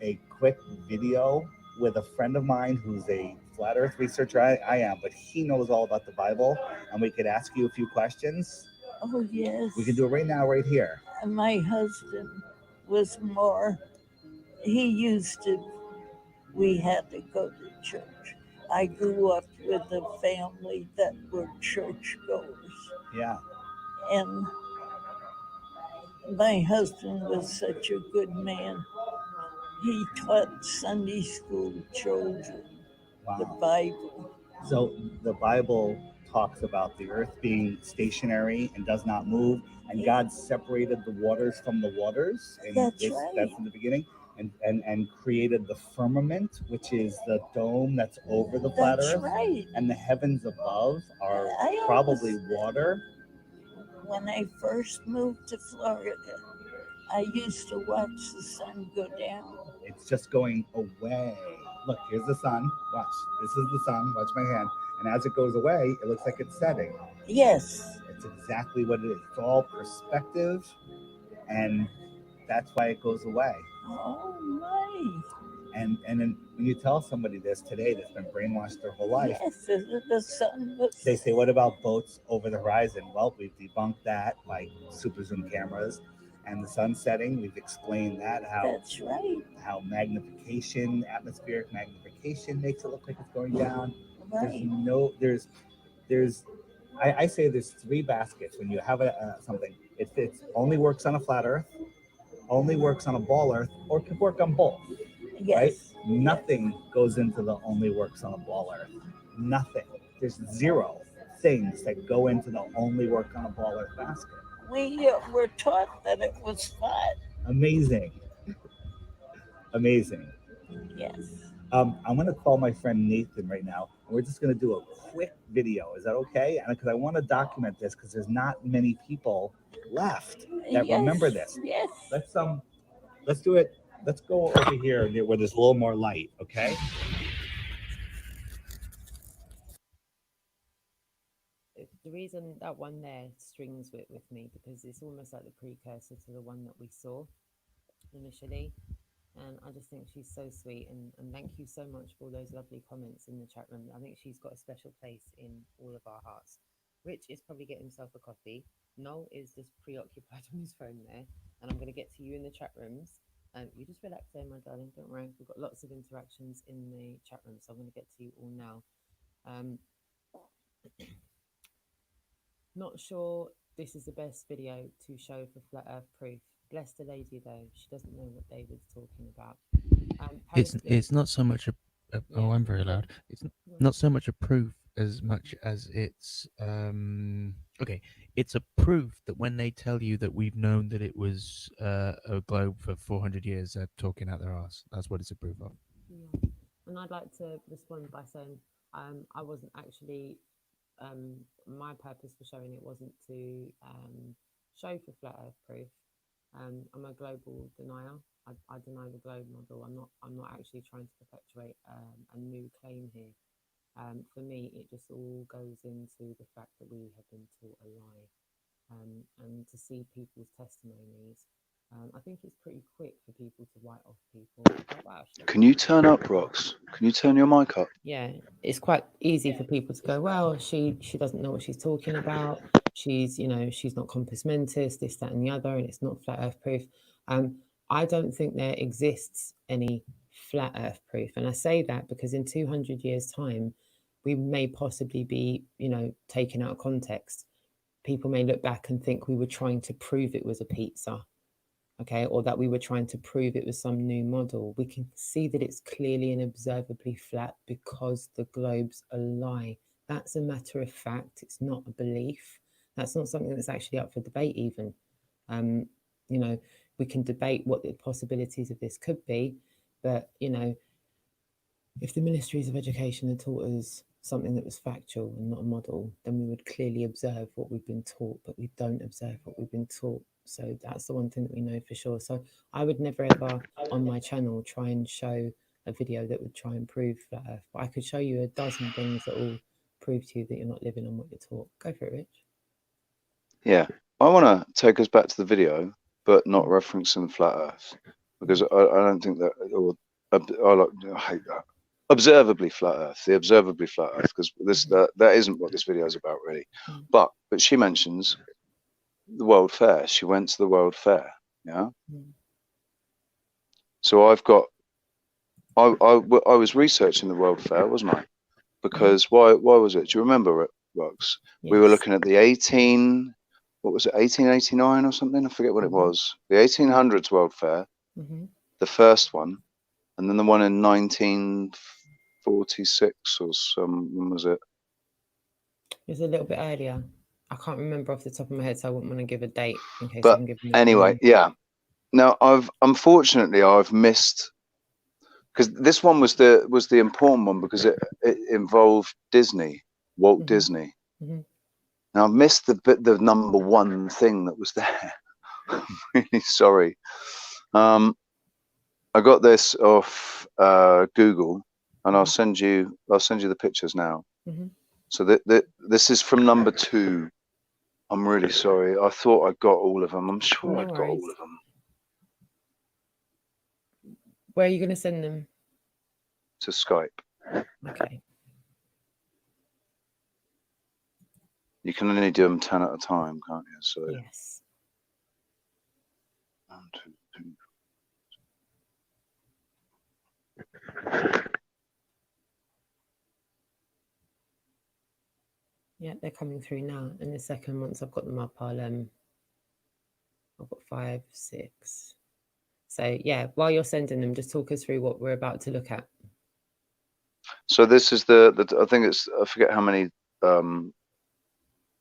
a quick video with a friend of mine who's a flat Earth researcher? I am, but he knows all about the Bible, and we could ask you a few questions. Oh, yes. We can do it right now, right here. My husband was more, we had to go to church. I grew up with a family that were churchgoers. Yeah. And my husband was such a good man. He taught Sunday school children the Bible. So the Bible talks about the earth being stationary and does not move, and God separated the waters from the waters. And That's right. That's in the beginning. And created the firmament, which is the dome that's over the flat That's earth. right. And the heavens above are I probably always- water. When I first moved to Florida, I used to watch the sun go down. It's just going away. Look, here's the sun. Watch. This is the sun. Watch my hand. And as it goes away, it looks like it's setting. Yes. It's exactly what it is. It's all perspective, and that's why it goes away. Oh my. And then when you tell somebody this today that's been brainwashed their whole life, Yes, the sun was. they say, what about boats over the horizon? Well, we've debunked that by super zoom cameras. And the sun setting, we've explained that, That's right. how magnification, atmospheric magnification makes it look like it's going down. Right. I say there's three baskets when you have something. It only works on a flat earth, only works on a ball earth, or could work on both. Yes. Right? Nothing goes into the only works on a ball earth. Nothing. There's zero things that go into the only work on a ball earth basket. We were taught that it was flat. Amazing. Amazing. Yes. I'm going to call my friend Nathan right now, and we're just going to do a quick video. Is that okay? Because I want to document this because there's not many people left that remember this. Yes. Let's do it. Let's go over here where there's a little more light, okay? The reason that one there strings with me, because it's almost like the precursor to the one that we saw initially. And I just think she's so sweet, and thank you so much for all those lovely comments in the chat room. I think she's got a special place in all of our hearts. Rich is probably getting himself a coffee. Noel is just preoccupied on his phone there, and I'm going to get to you in the chat rooms. You just relax there, my darling, don't worry. We've got lots of interactions in the chat room, so I'm going to get to you all now. Not sure this is the best video to show for flat earth proof. Bless the lady though, she doesn't know what David's talking about. It's not so much a oh, I'm very loud. It's not so much a proof as much as it's okay. It's a proof that when they tell you that we've known that it was a globe for 400 years, they're talking out their arse. That's what it's a proof of. Yeah. And I'd like to respond by saying I wasn't actually my purpose for showing it wasn't to show for flat earth proof. I'm a global denier. I deny the globe model. I'm not actually trying to perpetuate a new claim here. For me, it just all goes into the fact that we have been taught a lie, and to see people's testimonies. I think it's pretty quick for people to write off people. Oh, wow, can you turn up, Rox? Can you turn your mic up? Yeah, it's quite easy for people to go, well, she doesn't know what she's talking about. She's, she's not compass mentis, this, that, and the other, and it's not flat earth proof. I don't think there exists any flat earth proof. And I say that because in 200 years' time, we may possibly be, taken out of context. People may look back and think we were trying to prove it was a pizza. Okay, or that we were trying to prove it was some new model. We can see that it's clearly and observably flat because the globe's a lie. That's a matter of fact. It's not a belief. That's not something that's actually up for debate even. We can debate what the possibilities of this could be, but, if the ministries of education had taught us something that was factual and not a model, then we would clearly observe what we've been taught, but we don't observe what we've been taught. So that's the one thing that we know for sure. So I would never ever on my channel try and show a video that would try and prove flat earth, but I could show you a dozen things that will prove to you that you're not living on what you're taught. Go for it, Rich. Yeah, I want to take us back to the video, but not referencing flat earth, because I don't think that, or I hate that. Observably flat earth, the observably flat earth, because that isn't what this video is about really. But she mentions the World Fair. She went to the World Fair, yeah. So I was researching the World Fair, wasn't I? Because why was it? Do you remember it, Rox? Yes. We were looking at the 1889 or something? I forget what it was. The 1800s World Fair, the first one, and then the one in 1946 or some, when was it? It was a little bit earlier. I can't remember off the top of my head, so I wouldn't want to give a date in case But I'm giving the anyway, wrong. yeah. Now unfortunately I've missed, because this one was the important one because it involved Disney, Walt Disney. Now I've missed the number one thing that was there. I'm really sorry. I got this off Google, and I'll send you the pictures now. So this is from number 2. I'm really sorry. I thought I got all of them. I'm sure I got all of them. Where are you going to send them? To Skype. Okay. You can only do them 10 at a time, can't you? So yes. 1, 2, 3. Yeah, they're coming through now. In a second, once I've got them up, I've got 5, 6. So yeah, while you're sending them, just talk us through what we're about to look at. So this is the I think it's, I forget how many, but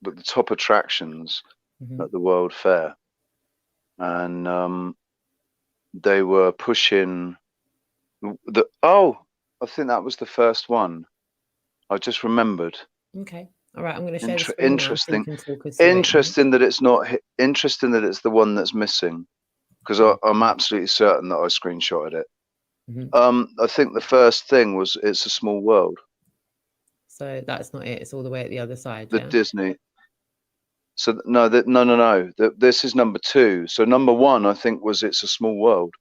the top attractions at the World Fair, and they were pushing the. Oh, I think that was the first one. I just remembered. Okay. All right, I'm going to share the screen interesting. Now so you can talk us through interesting that it's not. Interesting that it's the one that's missing, because I'm absolutely certain that I screenshotted it. I think the first thing was It's a Small World. So that's not it. It's all the way at the other side. The Disney. So no. This is number 2. So number 1, I think, was It's a Small World.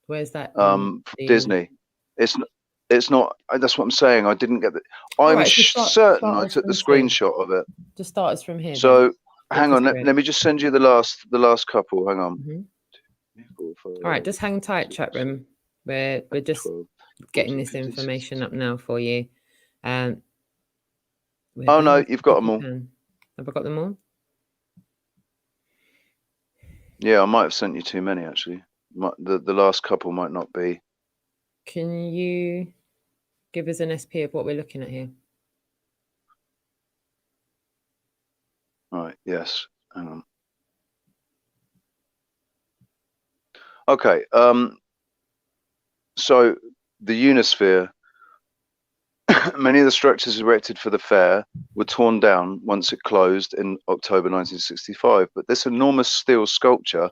Where's that? Disney. It's not. That's what I'm saying. I didn't get the. I'm certain I took the screenshot of it. Just start us from here. So hang on. Let me just send you the last couple. Hang on. 2, 3, 4, 5, all right, just hang tight, chat room. We're just 12, getting 14, this 15, information up now for you. Oh no, you've got them all. Have I got them all? Yeah, I might have sent you too many actually. The last couple might not be. Can you give us an SP of what we're looking at here? All right. Yes. Hang on. Okay. So the Unisphere. Many of the structures erected for the fair were torn down once it closed in October 1965. But this enormous steel sculpture,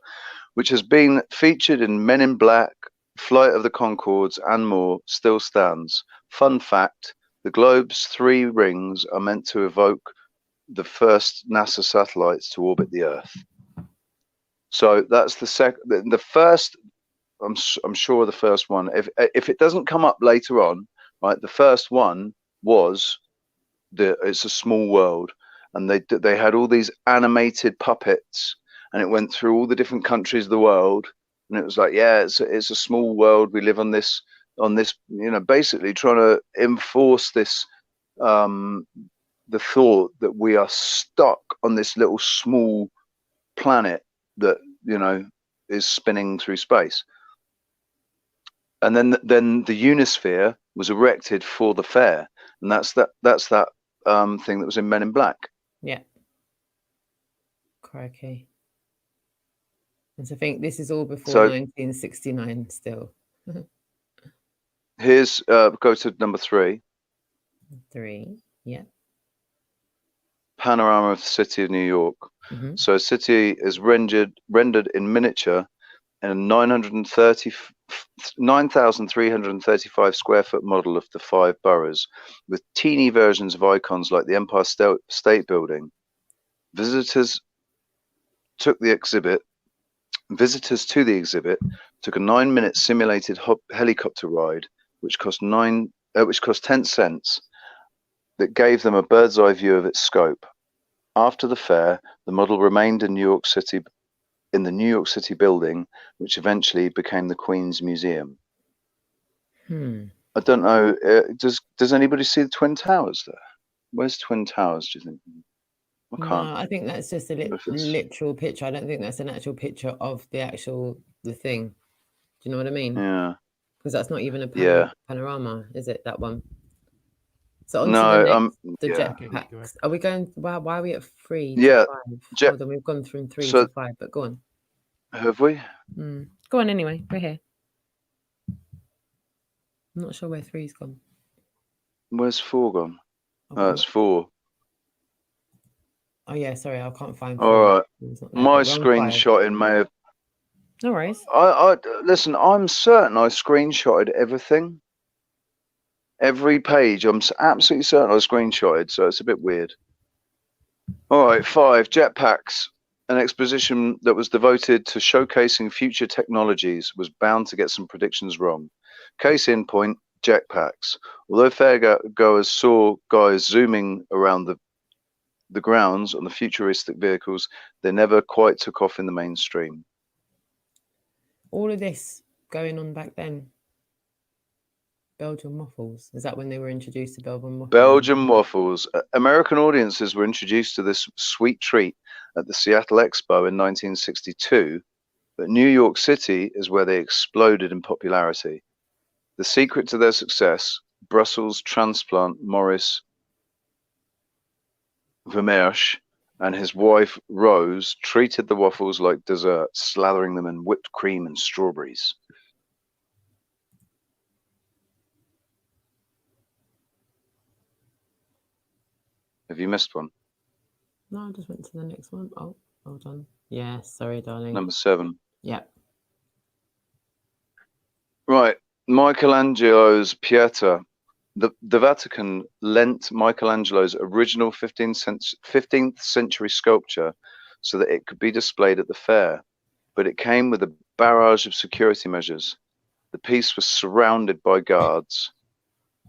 which has been featured in Men in Black, Flight of the Conchords, and more, still stands. Fun fact: the globe's 3 rings are meant to evoke the first NASA satellites to orbit the Earth. So that's the first. I'm sure the first one. If it doesn't come up later on, right? The first one was It's a Small World, and they had all these animated puppets, and it went through all the different countries of the world, and it was like, yeah, it's a small world. We live on this, basically trying to enforce this, the thought that we are stuck on this little small planet that is spinning through space. And then the Unisphere was erected for the fair, and that's that thing that was in Men in Black. Yeah. Crikey. And so I think this is all before 1969 still. Here's go to number 3. 3, yeah. Panorama of the city of New York. So a city is rendered in miniature in a 9,335 square foot model of the 5 boroughs, with teeny versions of icons like the Empire State Building. Visitors to the exhibit took a 9-minute simulated helicopter ride, which cost 10 cents, that gave them a bird's eye view of its scope. After the fair, the model remained in the New York City building, which eventually became the Queen's Museum. I don't know. Does anybody see the Twin Towers there? Where's Twin Towers, do you think? I think that's just a literal picture. I don't think that's an actual picture of the thing. Do you know what I mean? Yeah. Because that's not even a panorama, is it, that one? So on to No, the next, the yeah. jetpacks. Are we going? Why are we at 3 Yeah, to 5? jet- Hold on, we've gone from 3 so- to 5, but go on. Have we? Go on anyway. We're here. I'm not sure where 3's gone. Where's 4 gone? Oh, Oh, it's 4. Oh yeah, sorry, I can't find 4. All right. It's not there, My but we're on 5. screenshotting may have. No worries. I listen. I'm certain I screenshotted everything. Every page. I'm absolutely certain I screenshotted. So it's a bit weird. All right. 5 jetpacks. An exposition that was devoted to showcasing future technologies was bound to get some predictions wrong. Case in point, jetpacks. Although fairgoers saw guys zooming around the grounds on the futuristic vehicles, they never quite took off in the mainstream. All of this going on back then. Belgian waffles. Is that when they were introduced to Belgian waffles? Belgian waffles. American audiences were introduced to this sweet treat at the Seattle Expo in 1962, but New York City is where they exploded in popularity. The secret to their success, Brussels transplant Maurice Vermeersch and his wife Rose treated the waffles like dessert, slathering them in whipped cream and strawberries. Have you missed one? No, I just went to the next one. Oh, hold on. Yeah, sorry, darling. Number 7. Yeah. Right. Michelangelo's Pieta. The Vatican lent Michelangelo's original 15th century sculpture so that it could be displayed at the fair, but it came with a barrage of security measures. The piece was surrounded by guards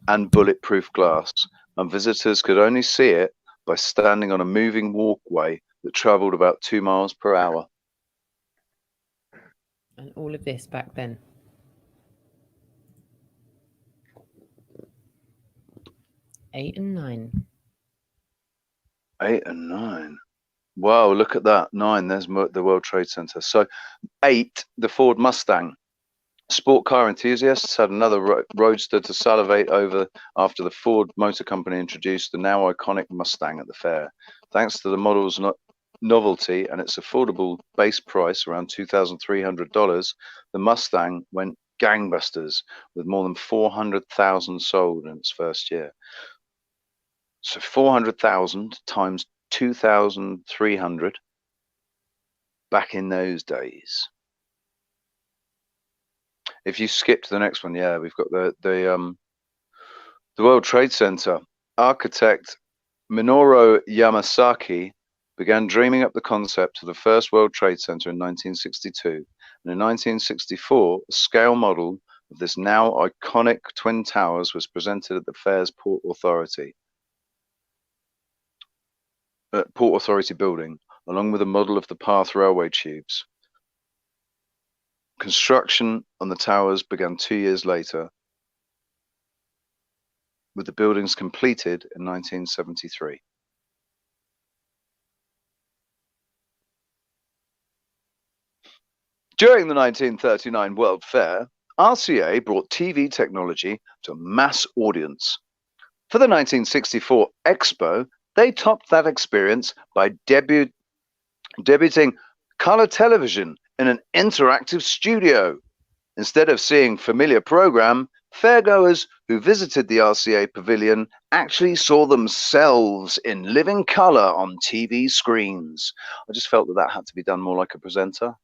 and bulletproof glass, and visitors could only see it by standing on a moving walkway that traveled about 2 miles per hour. And all of this back then. Eight and 9. 8 and 9. Wow, look at that. 9, there's the World Trade Center. So 8, the Ford Mustang. Sport car enthusiasts had another roadster to salivate over after the Ford Motor Company introduced the now iconic Mustang at the fair. Thanks to the model's novelty and its affordable base price, around $2,300, the Mustang went gangbusters with more than 400,000 sold in its first year. So 400,000 times 2,300 back in those days. If you skip to the next one, yeah, we've got the World Trade Center. Architect Minoru Yamasaki began dreaming up the concept of the first World Trade Center in 1962, and in 1964, a scale model of this now iconic Twin Towers was presented at the fair's Port Authority building, along with a model of the Path Railway tubes. Construction on the towers began 2 years later, with the buildings completed in 1973. During the 1939 World Fair, RCA brought TV technology to a mass audience. For the 1964 Expo, they topped that experience by debuting color television in an interactive studio. Instead of seeing familiar program, fairgoers who visited the RCA pavilion actually saw themselves in living color on TV screens. I just felt that had to be done more like a presenter.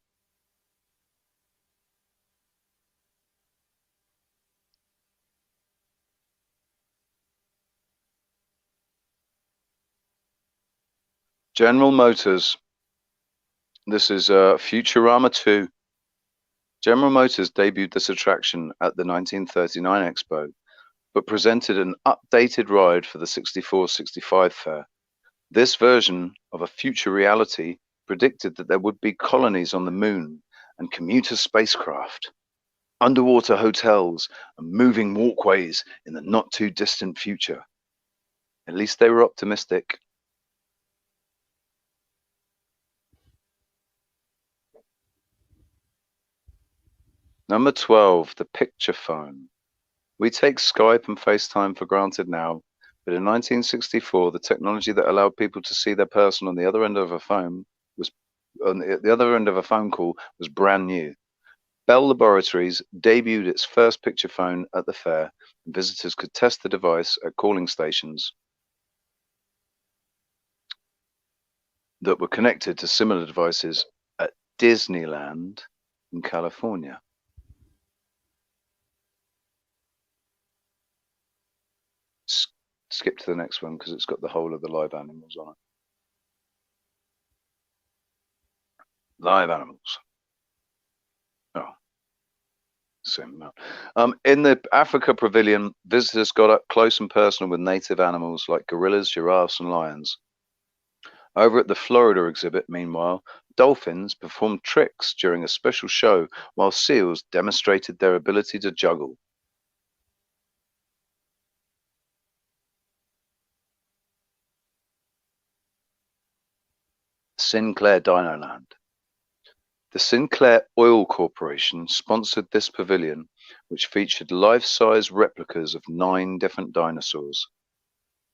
General Motors. This is Futurama 2. General Motors debuted this attraction at the 1939 Expo, but presented an updated ride for the 64-65 fair. This version of a future reality predicted that there would be colonies on the moon and commuter spacecraft, underwater hotels, and moving walkways in the not too distant future. At least they were optimistic. Number 12, the picture phone. We take Skype and FaceTime for granted now, But in 1964, the technology that allowed people to see their person on the other end of a phone call was brand new. Bell Laboratories debuted its first picture phone at the fair, and visitors could test the device at calling stations that were connected to similar devices at Disneyland in California. Skip to the next one because it's got the whole of the live animals on it. Live animals. Oh, same amount. In the Africa Pavilion, visitors got up close and personal with native animals like gorillas, giraffes, and lions. Over at the Florida exhibit, meanwhile, dolphins performed tricks during a special show while seals demonstrated their ability to juggle. Sinclair Dinoland. The Sinclair Oil Corporation sponsored this pavilion, which featured life-size replicas of 9 different dinosaurs.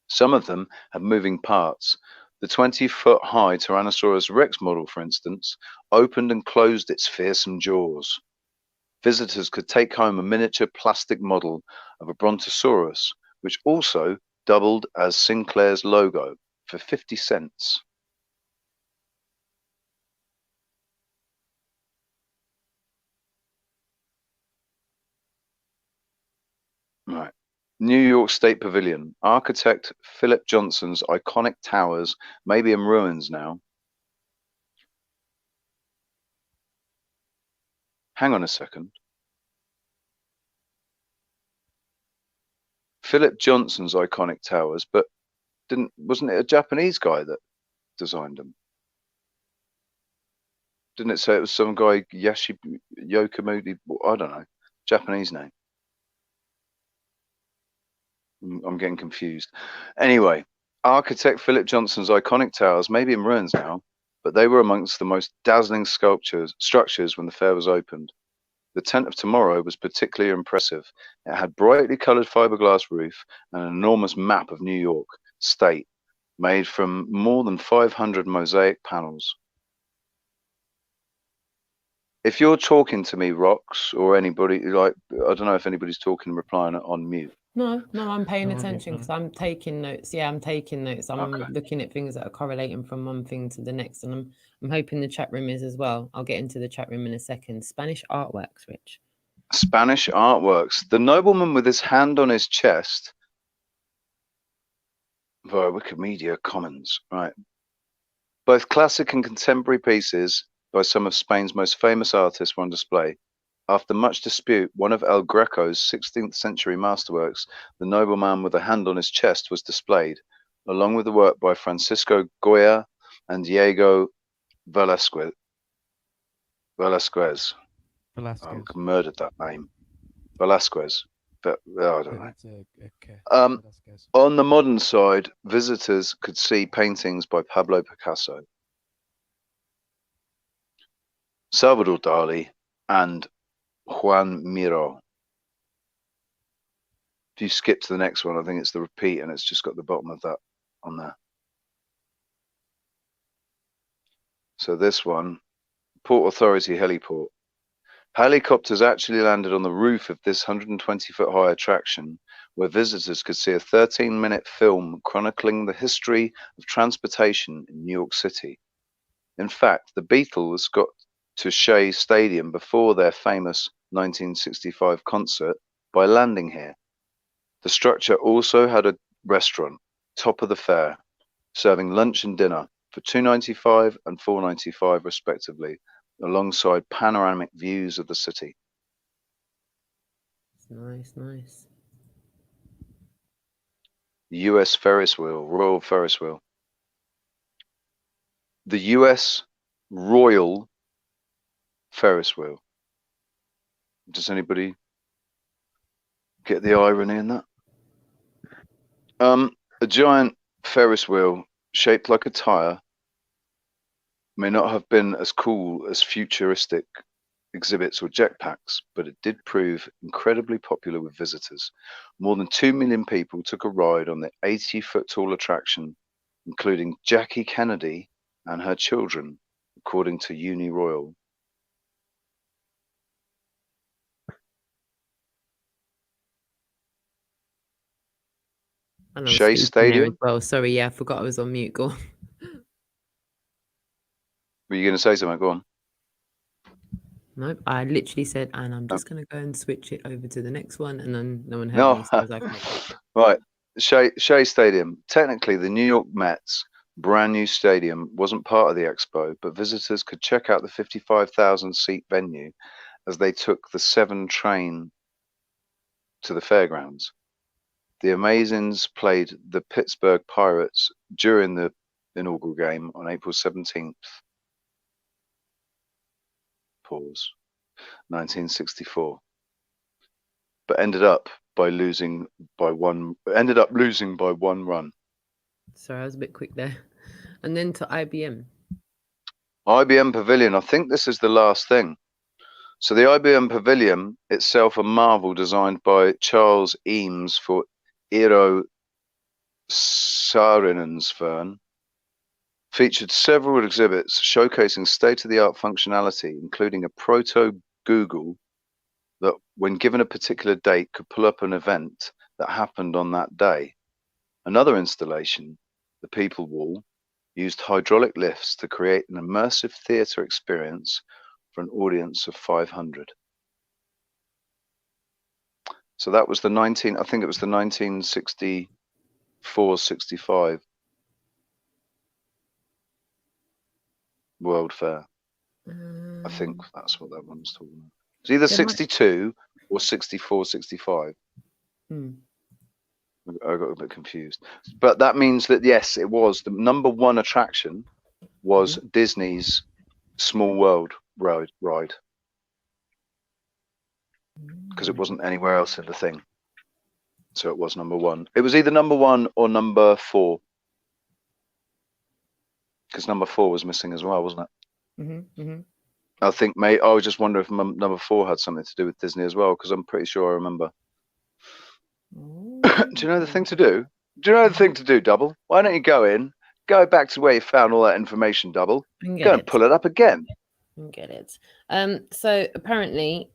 Some of them had moving parts. The 20-foot-high Tyrannosaurus Rex model, for instance, opened and closed its fearsome jaws. Visitors could take home a miniature plastic model of a Brontosaurus, which also doubled as Sinclair's logo, for 50 cents. Right. New York State Pavilion. Architect Philip Johnson's iconic towers may be in ruins now. Hang on a second. Philip Johnson's iconic towers, but wasn't it a Japanese guy that designed them? Didn't it say it was some guy, Yokomudi? I don't know. Japanese name. I'm getting confused. Anyway, architect Philip Johnson's iconic towers may be in ruins now, but they were amongst the most dazzling structures when the fair was opened. The Tent of Tomorrow was particularly impressive. It had brightly colored fiberglass roof and an enormous map of New York State made from more than 500 mosaic panels. If you're talking to me, Rox, or anybody, like, I don't know if anybody's talking and replying on mute. No, I'm paying attention because I'm taking notes. Yeah, I'm taking notes. I'm looking at things that are correlating from one thing to the next, and I'm hoping the chat room is as well. I'll get into the chat room in a second. Spanish artworks, Rich. Spanish artworks. The nobleman with his hand on his chest. Via Wikimedia Commons, right. Both classic and contemporary pieces by some of Spain's most famous artists were on display. After much dispute, one of El Greco's 16th century masterworks, The Nobleman with a Hand on His Chest, was displayed, along with the work by Francisco Goya and Diego Velázquez. I murdered that name. Velázquez. I don't know. On the modern side, visitors could see paintings by Pablo Picasso, Salvador Dali, and Juan Miró. If you skip to the next one, I think it's the repeat, and it's just got the bottom of that on there. So this one, Port Authority Heliport. Helicopters actually landed on the roof of this 120-foot-high attraction, where visitors could see a 13-minute film chronicling the history of transportation in New York City. In fact, the Beatles got to Shea Stadium before their famous 1965 concert by landing here. The structure also had a restaurant, top of the fair, serving lunch and dinner for $2.95 and $4.95 respectively, alongside panoramic views of the city. Nice. US Ferris wheel, Royal Ferris wheel. The US Royal Ferris wheel. Does anybody get the irony in that? A giant Ferris wheel shaped like a tire may not have been as cool as futuristic exhibits or jetpacks, but it did prove incredibly popular with visitors. More than 2 million people took a ride on the 80-foot-tall attraction, including Jackie Kennedy and her children, according to Uni Royal. And Shea Stadium? As well. Sorry, yeah, I forgot I was on mute. Go on. Were you going to say something? Go on. Nope, I literally said, and I'm just going to go and switch it over to the next one, and then no one heard No. me. So I was like, Right. Shea Stadium. Technically, the New York Mets' brand new stadium wasn't part of the expo, but visitors could check out the 55,000-seat venue as they took the 7 train to the fairgrounds. The Amazins played the Pittsburgh Pirates during the inaugural game on April 17th. Pause. 1964. But ended up losing by one run. Sorry, I was a bit quick there. And then to IBM. IBM Pavilion. I think this is the last thing. So the IBM Pavilion itself, a marvel designed by Charles Eames for Eero Saarinen's firm, featured several exhibits showcasing state-of-the-art functionality, including a proto-Google that, when given a particular date, could pull up an event that happened on that day. Another installation, the People Wall, used hydraulic lifts to create an immersive theatre experience for an audience of 500. So that was the 1964-65 World Fair. I think that's what that one's talking about. It's either 62 or 64-65. I got a bit confused. But that means that, yes, it was the number 1 attraction was Disney's Small World ride. Because it wasn't anywhere else in the thing. So it was number 1. It was either number 1 or number 4. Because number 4 was missing as well, wasn't it? I think, I was just wondering if number 4 had something to do with Disney as well, because I'm pretty sure I remember. Do you know the thing to do? Do you know the thing to do, Double? Why don't you go back to where you found all that information, Double? Go and pull it up again. Get it. So apparently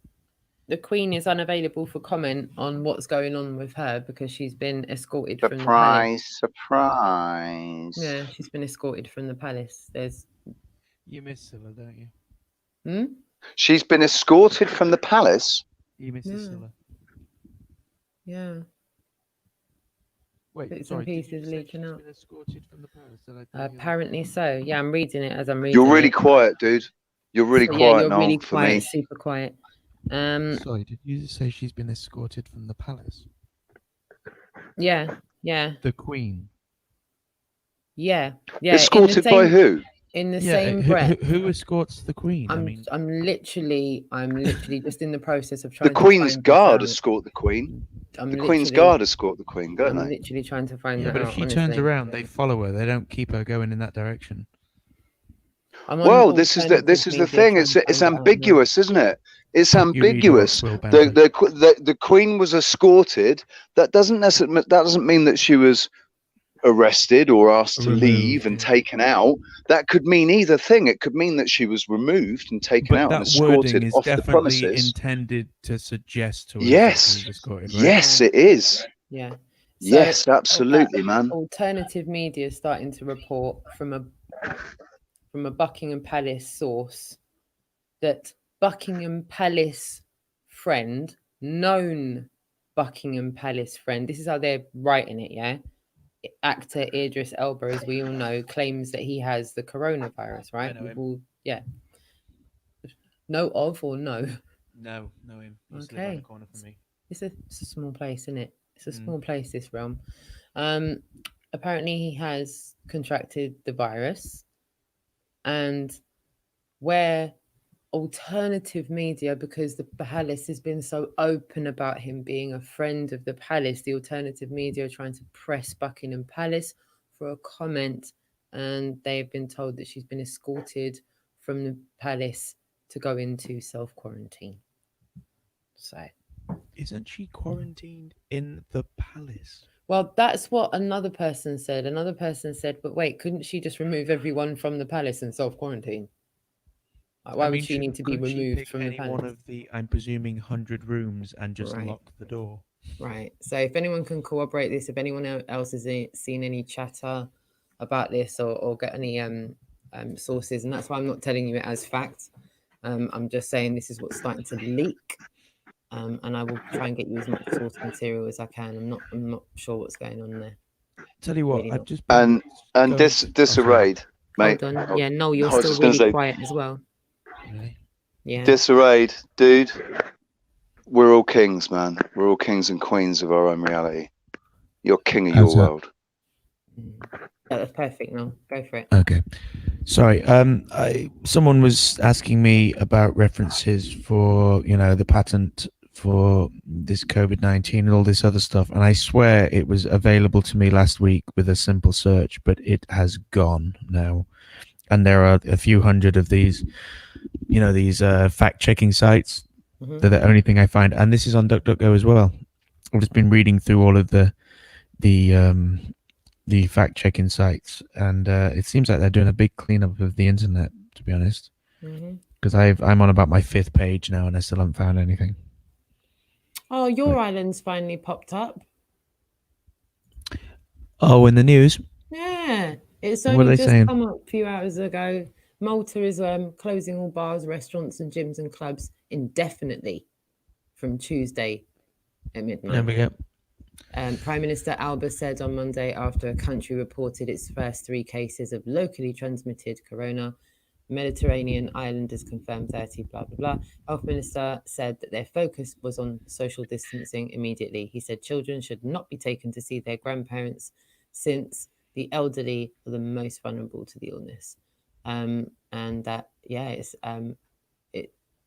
the Queen is unavailable for comment on what's going on with her because she's been escorted from the palace. Surprise. Yeah, she's been escorted from the palace. You miss Scylla, don't you? She's been escorted from the palace? You miss Scylla. Yeah. Wait, Bits sorry, and pieces leaking out. Been escorted from the palace? Apparently so. Yeah, I'm reading it as I'm reading. You're really quiet, dude. You're really quiet, yeah, you're Noel, really for quiet, me. super quiet. Sorry, did you say she's been escorted from the palace? Yeah. The Queen. Yeah. Escorted by who? In the same breath. Who escorts the Queen? I'm literally just in the process of trying. The Queen's Guard escort the Queen. The Queen's Guard escort the Queen, don't they? I'm literally trying to find that but out. If she turns around, they follow her. They don't keep her going in that direction. Well, this is the thing. It's ambiguous, isn't it? It's ambiguous. The Queen was escorted. That doesn't mean that she was arrested or asked to leave and taken out. That could mean either thing. It could mean that she was removed and taken out and escorted off the premises. Definitely intended to suggest to us yes, that she was escorted, right? Yes, it is. Yeah. So, yes, absolutely, man. Alternative media is starting to report from a Buckingham Palace source that Buckingham Palace friend, known Buckingham Palace friend, this is how they're writing it, yeah? Actor Idris Elba, as we all know, claims that he has the coronavirus, right? Know of or no? No, know him. He's living around the corner from me. It's a small place, isn't it? It's a small place, this realm. Apparently he has contracted the virus, and where alternative media, because the palace has been so open about him being a friend of the palace, the alternative media are trying to press Buckingham Palace for a comment, and they've been told that she's been escorted from the palace to go into self-quarantine. So, isn't she quarantined in the palace? Well, that's what another person said. Another person said, but wait, couldn't she just remove everyone from the palace and self-quarantine? Why would she need to be removed from the palace? One of the, I'm presuming, 100 rooms and just lock the door. Right. So if anyone can corroborate this, if anyone else has seen any chatter about this or get any sources, and that's why I'm not telling you it as fact. I'm just saying this is what's starting to leak. And I will try and get you as much source material as I can. I'm not sure what's going on there. Tell you what, really I've just been disarrayed, mate. Hold on. Yeah, no, you're still really quiet as well. Really? Yeah. Disarrayed, dude. We're all kings, man. We're all kings and queens of our own reality. You're king of your world. That's perfect. No, go for it. Okay. Sorry. Someone was asking me about references for, the patent for this COVID-19 and all this other stuff, and I swear it was available to me last week with a simple search, but it has gone now. And there are a few hundred of these, these fact-checking sites. They're the only thing I find, and this is on DuckDuckGo as well. I've just been reading through all of the fact-checking sites, and it seems like they're doing a big cleanup of the internet, to be honest. Because I'm on about my 5th page now, and I still haven't found anything. Oh, your island's finally popped up. Oh, in the news? Yeah, it's only just come up a few hours ago. Malta is closing all bars, restaurants, and gyms and clubs indefinitely from Tuesday at midnight. There we go. Prime Minister Alba said on Monday, after a country reported its first 3 cases of locally transmitted corona, Mediterranean islanders confirmed 30, blah, blah, blah. Health Minister said that their focus was on social distancing immediately. He said children should not be taken to see their grandparents since the elderly are the most vulnerable to the illness. And that,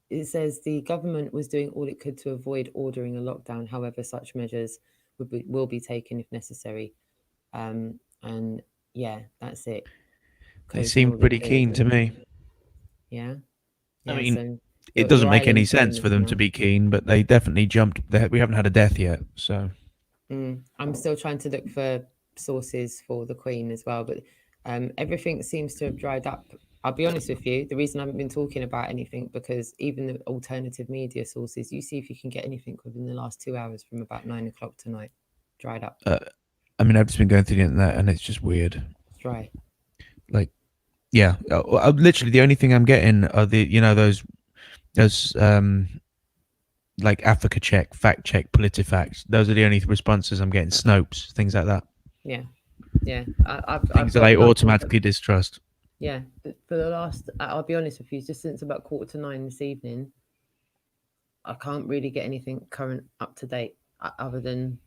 it says the government was doing all it could to avoid ordering a lockdown. However, such measures will be taken if necessary. And yeah, that's it. They seem pretty keen to me. Yeah. I mean, it doesn't make any sense for them to be keen, but they definitely jumped. We haven't had a death yet, so. I'm still trying to look for sources for the Queen as well, but everything seems to have dried up. I'll be honest with you, the reason I haven't been talking about anything, because even the alternative media sources, you see if you can get anything within the last 2 hours from about 9 o'clock tonight, dried up. I mean, I've just been going through the internet and it's just weird. It's dry. Like, yeah, literally the only thing I'm getting are those like Africa Check, Fact Check, PolitiFact. Those are the only responses I'm getting. Snopes, things like that. Yeah. Things that I automatically distrust. Yeah, for the last, I'll be honest with you, just since about 9:15 this evening, I can't really get anything current up to date other than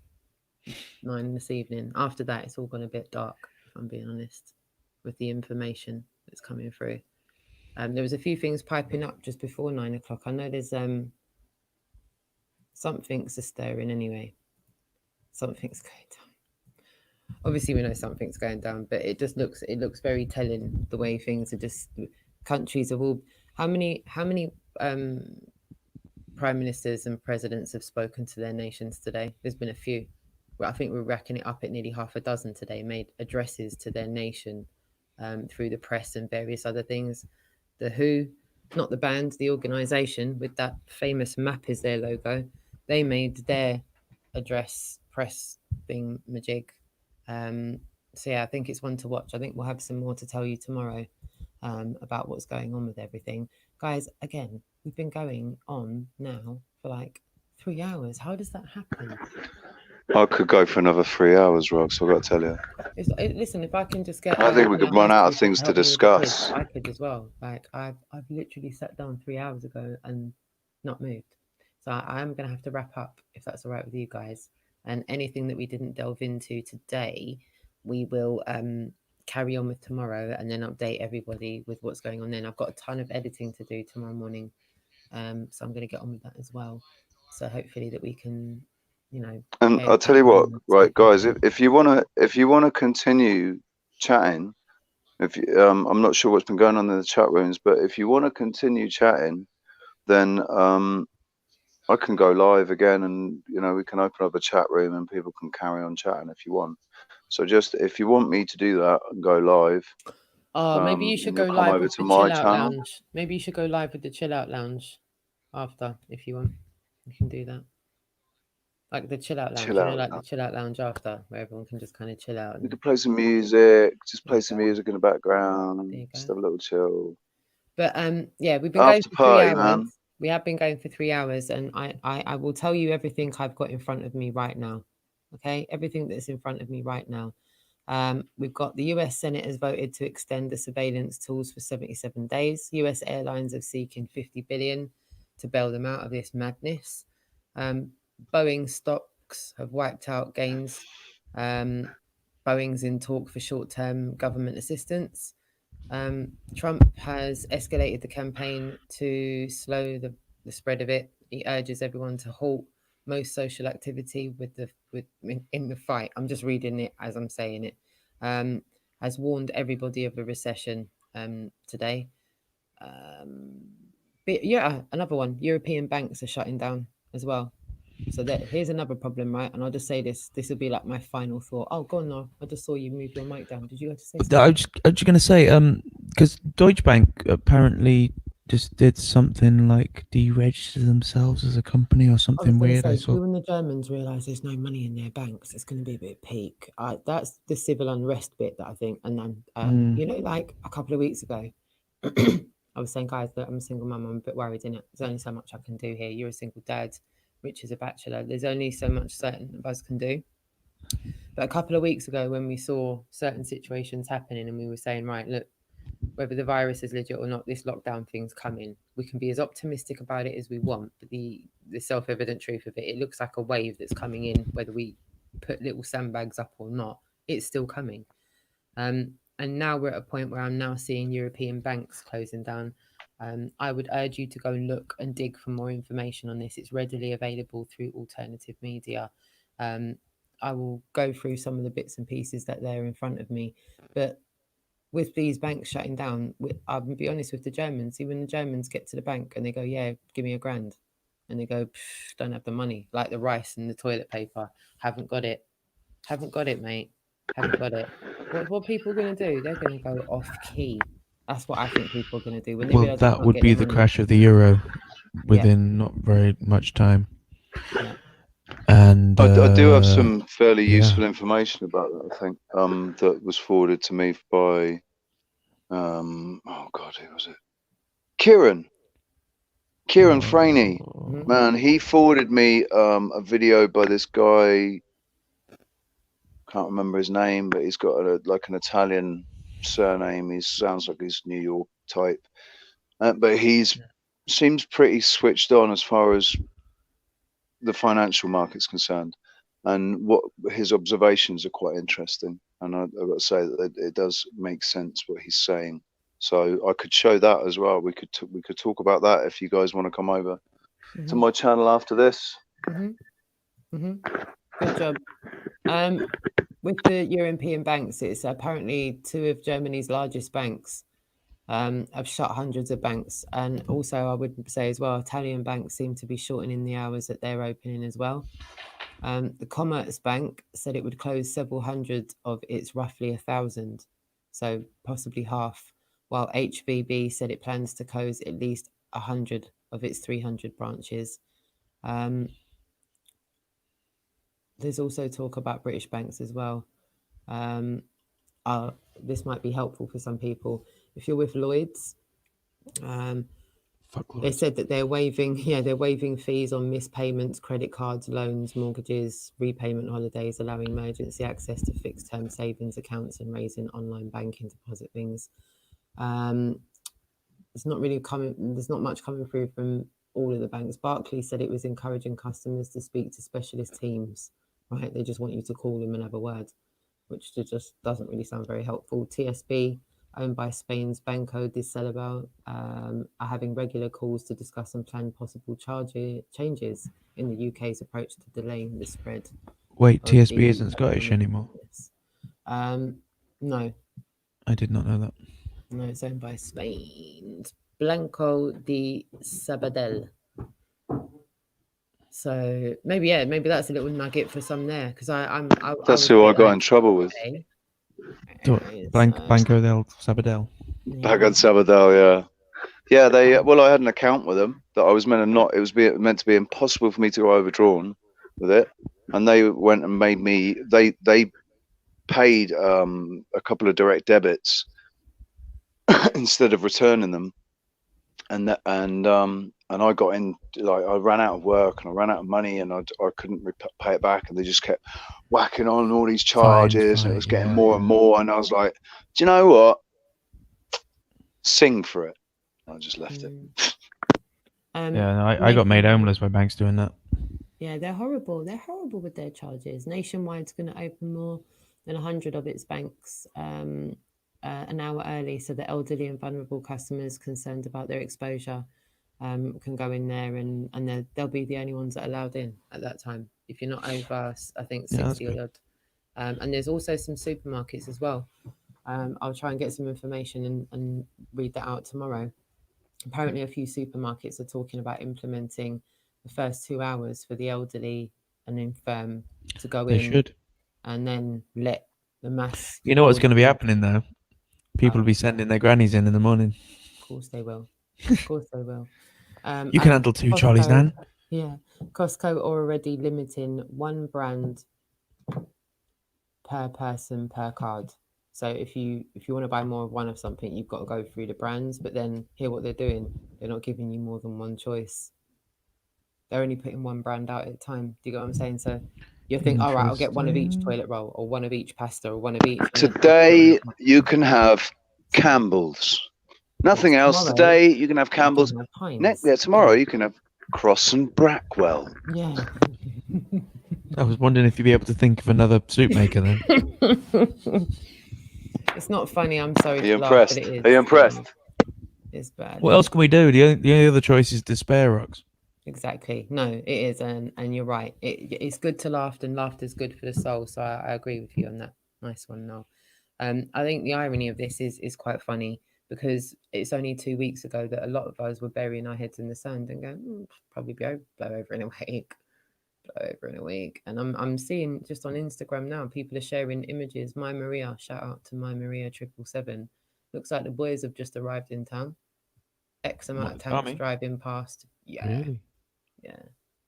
9 this evening. After that, it's all gone a bit dark, if I'm being honest, with the information that's coming through. There was a few things piping up just before 9 o'clock. I know there's something's a stirring anyway. Something's going down. Obviously, we know something's going down, but it looks very telling the way things are just. Countries have all. How many prime ministers and presidents have spoken to their nations today? There's been a few. Well, I think we're racking it up at nearly half a dozen today. Made addresses to their nation through the press and various other things. The WHO, not the band, the organisation with that famous map is their logo. They made their address press thing majig. So yeah, I think it's one to watch. I think we'll have some more to tell you tomorrow about what's going on with everything. Guys, again, we've been going on now for like 3 hours. How does that happen? I could go for another 3 hours, Rox, I've got to tell you. Listen, if I can just get... I think we could run out of things to discuss. I could as well. Like, I've literally sat down 3 hours ago and not moved. So I am going to have to wrap up, if that's all right with you guys. And anything that we didn't delve into today, we will carry on with tomorrow and then update everybody with what's going on then. I've got a ton of editing to do tomorrow morning. So I'm going to get on with that as well. So hopefully that we can, And I'll tell you what, right, guys, if you wanna continue chatting, If you, I'm not sure what's been going on in the chat rooms, but if you want to continue chatting, then I can go live again, and we can open up a chat room and people can carry on chatting if you want. So just if you want me to do that and go live, maybe you should you'll go come live over with to the my Chill Out channel. Lounge. Maybe you should go live with the Chill Out Lounge after, if you want. You can do that. Like the Chill Out Lounge, Chill out. like the Chill Out Lounge after, where everyone can just kind of chill out. You can play some music, just There play you some go. music in the background, There you just go. have a little chill. But yeah, we've been going After for 3 party, hours. man. We have been going for 3 hours, and I will tell you everything I've got in front of me right now. Okay, everything that's in front of me right now. We've got the US Senate has voted to extend the surveillance tools for 77 days. US airlines are seeking $50 billion to bail them out of this madness. Boeing stocks have wiped out gains. Boeing's in talk for short-term government assistance. Trump has escalated the campaign to slow the spread of it. He urges everyone to halt most social activity in the fight. I'm just reading it as I'm saying it. Has warned everybody of a recession today. But yeah, another one. European banks are shutting down as well. So here's another problem, right? And I'll just say this. This will be like my final thought. Oh, go on, no. I just saw you move your mic down. Did you have to say something? I was just going to say, because Deutsche Bank apparently just did something like deregister themselves as a company or something weird. I saw. When the Germans realise there's no money in their banks, it's going to be a bit peak. That's the civil unrest bit that I think. And then, like a couple of weeks ago, I was saying, guys, that I'm a single mum. I'm a bit worried, innit? There's only so much I can do here. You're a single dad. Rich is a bachelor. There's only so much certain of us can do. But a couple of weeks ago, when we saw certain situations happening and we were saying, right, look, whether the virus is legit or not, this lockdown thing's coming. We can be as optimistic about it as we want, but the self-evident truth of it, it looks like a wave that's coming in, whether we put little sandbags up or not, it's still coming. And now we're at a point where I'm now seeing European banks closing down. I would urge you to go and look and dig for more information on this. It's readily available through alternative media. I will go through some of the bits and pieces that they're in front of me. But with these banks shutting down, I'll be honest with the Germans. See, when the Germans get to the bank and they go, yeah, give me $1,000. And they go, don't have the money. Like the rice and the toilet paper. Haven't got it. Haven't got it, mate. Haven't got it. What people are going to do? They're going to go off key. That's what I think people are going to do. When they Well, realize they that can't would get be their the money. crash of the euro within not very much time. Yeah. And I do have some fairly useful information about that, I think, that was forwarded to me by, oh God, who was it? Kieran Franey. Man, he forwarded me a video by this guy, can't remember his name, but he's got like an Italian surname. He sounds like he's New York type, but seems pretty switched on as far as the financial market's concerned, and what his observations are quite interesting. And I've got to say that it does make sense what he's saying. So I could show that as well. We could talk about that if you guys want to come over to my channel after this. Good job. With the European banks, it's apparently 2 of Germany's largest banks have shut hundreds of banks. And also, I would say as well, Italian banks seem to be shortening the hours that they're opening as well. The Commerzbank said it would close several hundred of its roughly 1,000, so possibly half, while HVB said it plans to close at least 100 of its 300 branches. There's also talk about British banks as well. This might be helpful for some people. If you're with Lloyds, they said that they're waiving fees on missed payments, credit cards, loans, mortgages, repayment holidays, allowing emergency access to fixed term savings accounts and raising online banking deposit things. It's not really coming. There's not much coming through from all of the banks. Barclays said it was encouraging customers to speak to specialist teams. Right, they just want you to call them and have a word, which just doesn't really sound very helpful. TSB, owned by Spain's Banco de Sabadell, are having regular calls to discuss and plan possible changes in the UK's approach to delaying the spread. Wait, TSB isn't Scottish anymore? No. I did not know that. No, it's owned by Spain. Blanco de Sabadell. So maybe that's a little nugget for some there, because That's who I got in trouble with. Banco del Sabadell. Banco del Sabadell, yeah. They I had an account with them that I was meant to not. It was meant to be impossible for me to go overdrawn with it, and they went and made me. They paid a couple of direct debits instead of returning them, and I got in, like, I ran out of work and I ran out of money, and I couldn't pay it back, and they just kept whacking on all these charges, and it was getting more and more, and I was like, do you know what? Sing for it. I just left it. I got made homeless by banks doing that. Yeah, they're horrible. They're horrible with their charges. Nationwide's going to open more than 100 of its banks an hour early, so the elderly and vulnerable customers concerned about their exposure can go in there, and they'll be the only ones that are allowed in at that time. If you're not over, I think 60 or odd. And there's also some supermarkets as well. I'll try and get some information and read that out tomorrow. Apparently, a few supermarkets are talking about implementing the first 2 hours for the elderly and infirm to go in. They should. And then let the mass. You know what's going to be happening though? People will be sending their grannies in the morning. Of course they will. Of course they will. You can handle 2 Charlie's, Nan. Yeah. Costco are already limiting 1 brand per person per card. So if you want to buy more of one of something, you've got to go through the brands. But then hear what they're doing. They're not giving you more than one choice. They're only putting 1 brand out at a time. Do you get what I'm saying? So you think, all right, I'll get 1 of each toilet roll, or 1 of each pasta, or 1 of each. Today you can have Campbell's. Nothing else. Today you can have Campbell's. Tomorrow you can have Cross and Brackwell. Yeah. I was wondering if you'd be able to think of another soup maker then. It's not funny. I'm sorry. Are you impressed? Are you impressed? It's bad. What else can we do? The only other choice is despair, Rox. Exactly. No, it is, and you're right. It's good to laugh, and laughter's good for the soul. So I agree with you on that. Nice one, Noel. I think the irony of this is quite funny, because it's only 2 weeks ago that a lot of us were burying our heads in the sand and going, probably blow over in a week. And I'm seeing just on Instagram now, people are sharing images. My Maria, shout out to My Maria 777. Looks like the boys have just arrived in town. X amount of tanks driving past. Yeah. Really? Yeah.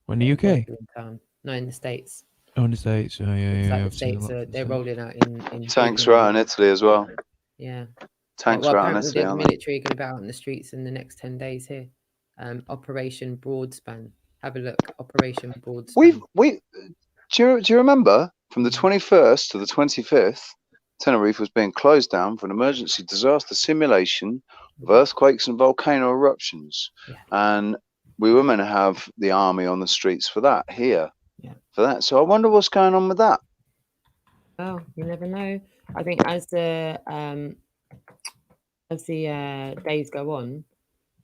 When the UK? In town. No, in the States. Oh, in the States. Oh, yeah. The States they're rolling out in tanks are out in Italy as well. Yeah. Tanks are out in Italy. The military are going to be out in the streets in the next 10 days here. Operation Broadspan. Have a look. Operation Broadspan. Do you remember from the 21st to the 25th, Tenerife was being closed down for an emergency disaster simulation of earthquakes and volcano eruptions, and we were meant to have the army on the streets for that here. Yeah. For that. So I wonder what's going on with that. Well, you never know. I think as the days go on,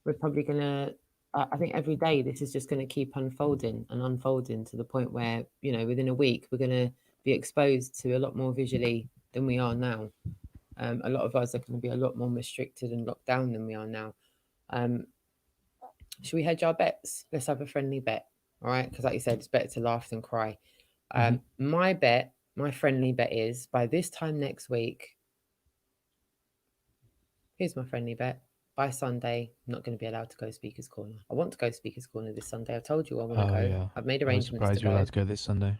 we're probably gonna. I think every day this is just going to keep unfolding to the point where, within a week we're going to be exposed to a lot more visually than we are now. A lot of us are going to be a lot more restricted and locked down than we are now. Should we hedge our bets? Let's have a friendly bet. All right, because like you said, it's better to laugh than cry. My friendly bet is, by this time next week, here's my friendly bet. By Sunday, I'm not going to be allowed to go Speaker's Corner. I want to go Speaker's Corner this Sunday. I've told you I want to go. Yeah. I've made arrangements. I'm surprised you're allowed to go this Sunday.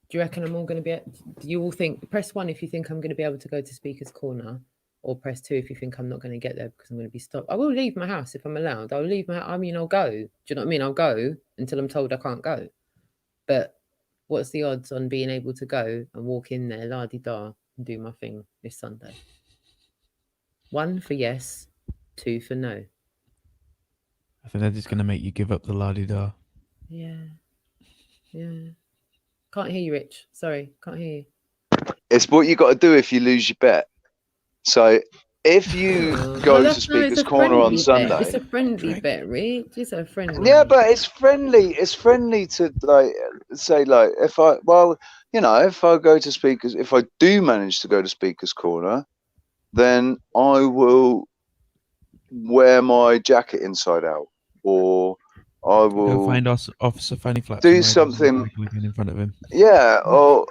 Do you reckon I'm all going to be? Do you all think? Press 1 if you think I'm going to be able to go to Speaker's Corner, or press 2 if you think I'm not going to get there because I'm going to be stopped. I will leave my house if I'm allowed. I'll leave my. I'll go. Do you know what I mean? I'll go until I'm told I can't go. But what's the odds on being able to go and walk in there, la-di-da, and do my thing this Sunday? 1 for yes, 2 for no. I think they're just going to make you give up the la-di-da. Yeah. Can't hear you, Rich. Sorry, can't hear you. It's what you got to do if you lose your bet. So if you go to Speaker's Corner on Sunday, it's a friendly bet, Rich. It's a friendly. Yeah, but it's friendly. It's friendly to say if I go to Speaker's, if I do manage to go to Speaker's Corner, then I will wear my jacket inside out, or I will Go find Officer Fanny Flaps do and ride his something. motorcycle again in front of him. Yeah, or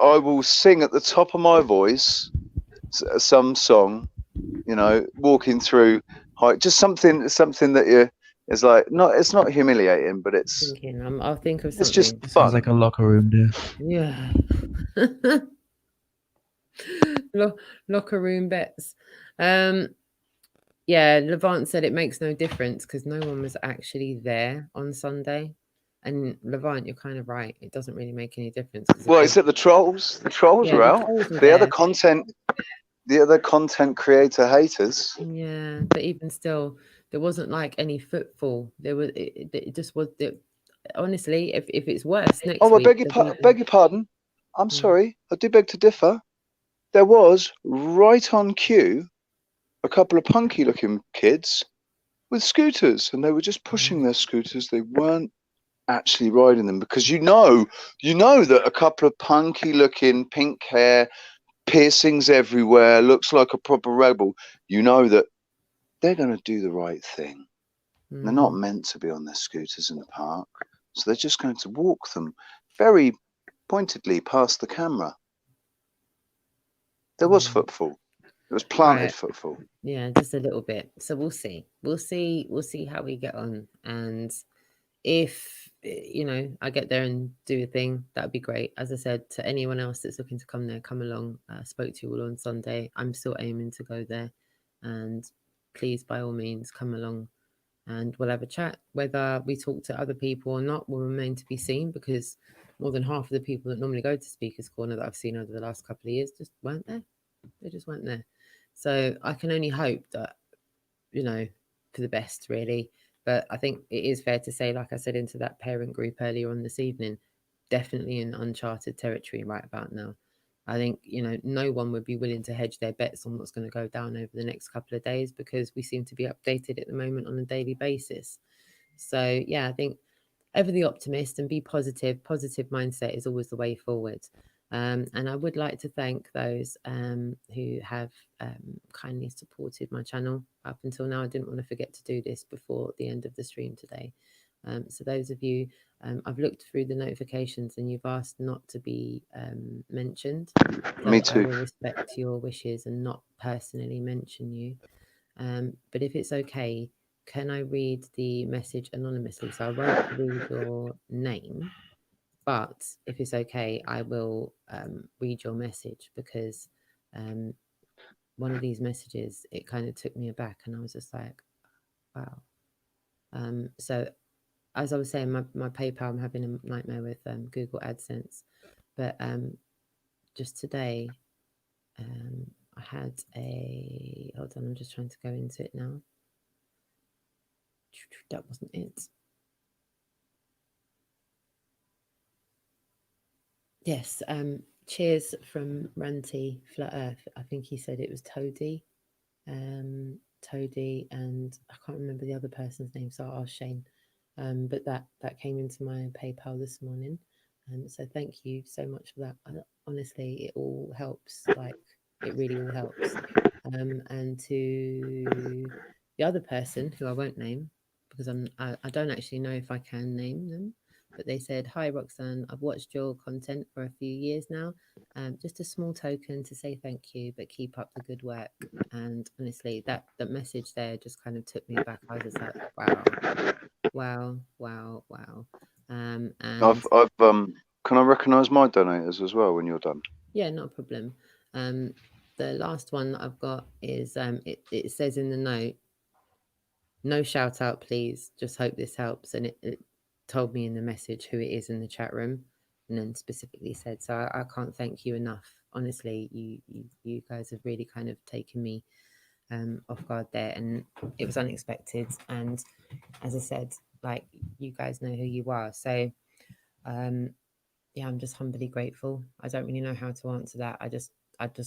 I will sing at the top of my voice some song, you know, walking through just something that you is like, not, it's not humiliating, but it's I'll think of it's just something. It sounds fun. like a locker room, dear. Yeah. Locker room bets. Yeah, Levant said it makes no difference because no one was actually there on Sunday. And Levant, you're kind of right. It doesn't really make any difference. Well, is it the trolls? The trolls Yeah, are the out. trolls were The other there. content creator haters. Yeah, but even still, there wasn't like any footfall. There was it just was. Honestly, if it's worse next Oh, I week, beg your pardon. I'm sorry. I do beg to differ. There was right on cue a couple of punky-looking kids with scooters, and they were just pushing their scooters. They weren't actually riding them, because you know that a couple of punky-looking, pink hair, piercings everywhere, looks like a proper rebel. You know that they're going to do the right thing. They're not meant to be on their scooters in the park, so they're just going to walk them very pointedly past the camera. There was footfall. It was planted footfall. Yeah, just a little bit. So we'll see. We'll see how we get on. And if, you know, I get there and do a thing, that'd be great. As I said, to anyone else that's looking to come there, come along. I spoke to you all on Sunday. I'm still aiming to go there. And please, by all means, come along and we'll have a chat. Whether we talk to other people or not will remain to be seen, because more than half of the people that normally go to Speaker's Corner that I've seen over the last couple of years just weren't there. They just weren't there. So I can only hope that, you know, for the best, really. But I think it is fair to say, like I said into that parent group earlier on this evening, definitely in uncharted territory right about now. I think, you know, no one would be willing to hedge their bets on what's going to go down over the next couple of days, because we seem to be updated at the moment on a daily basis. So, yeah, I think ever the optimist and be positive. Positive mindset is always the way forward. And I would like to thank those who have kindly supported my channel up until now. I didn't want to forget to do this before the end of the stream today. So those of you, I've looked through the notifications and you've asked not to be mentioned. So Me too. I will respect your wishes and not personally mention you. But if it's okay, can I read the message anonymously? So I won't read your name. But if it's okay, I will read your message, because one of these messages, it kind of took me aback and I was just like, wow. So as I was saying, my PayPal, I'm having a nightmare with Google AdSense. But just today, I had hold on, I'm just trying to go into it now. That wasn't it. Yes, cheers from Ranty Flat Earth. I think he said it was Toady. Toady, and I can't remember the other person's name, so I'll ask Shane. But that came into my PayPal this morning. So thank you so much for that. Honestly, it all helps. Like, it really all helps. And to the other person, who I won't name, because I don't actually know if I can name them, but they said, "Hi Roxanne, I've watched your content for a few years now. Just a small token to say thank you, but keep up the good work." And honestly, that message there just kind of took me back. I was just like, wow. And I've can I recognise my donators as well when you're done? Yeah, not a problem. The last one that I've got is it says in the note, "No shout out, please. Just hope this helps." And it told me in the message who it is in the chat room, and then specifically said, so I can't thank you enough. Honestly, you guys have really kind of taken me off guard there, and it was unexpected. And as I said, like, you guys know who you are. So yeah, I'm just humbly grateful. I don't really know how to answer that. I just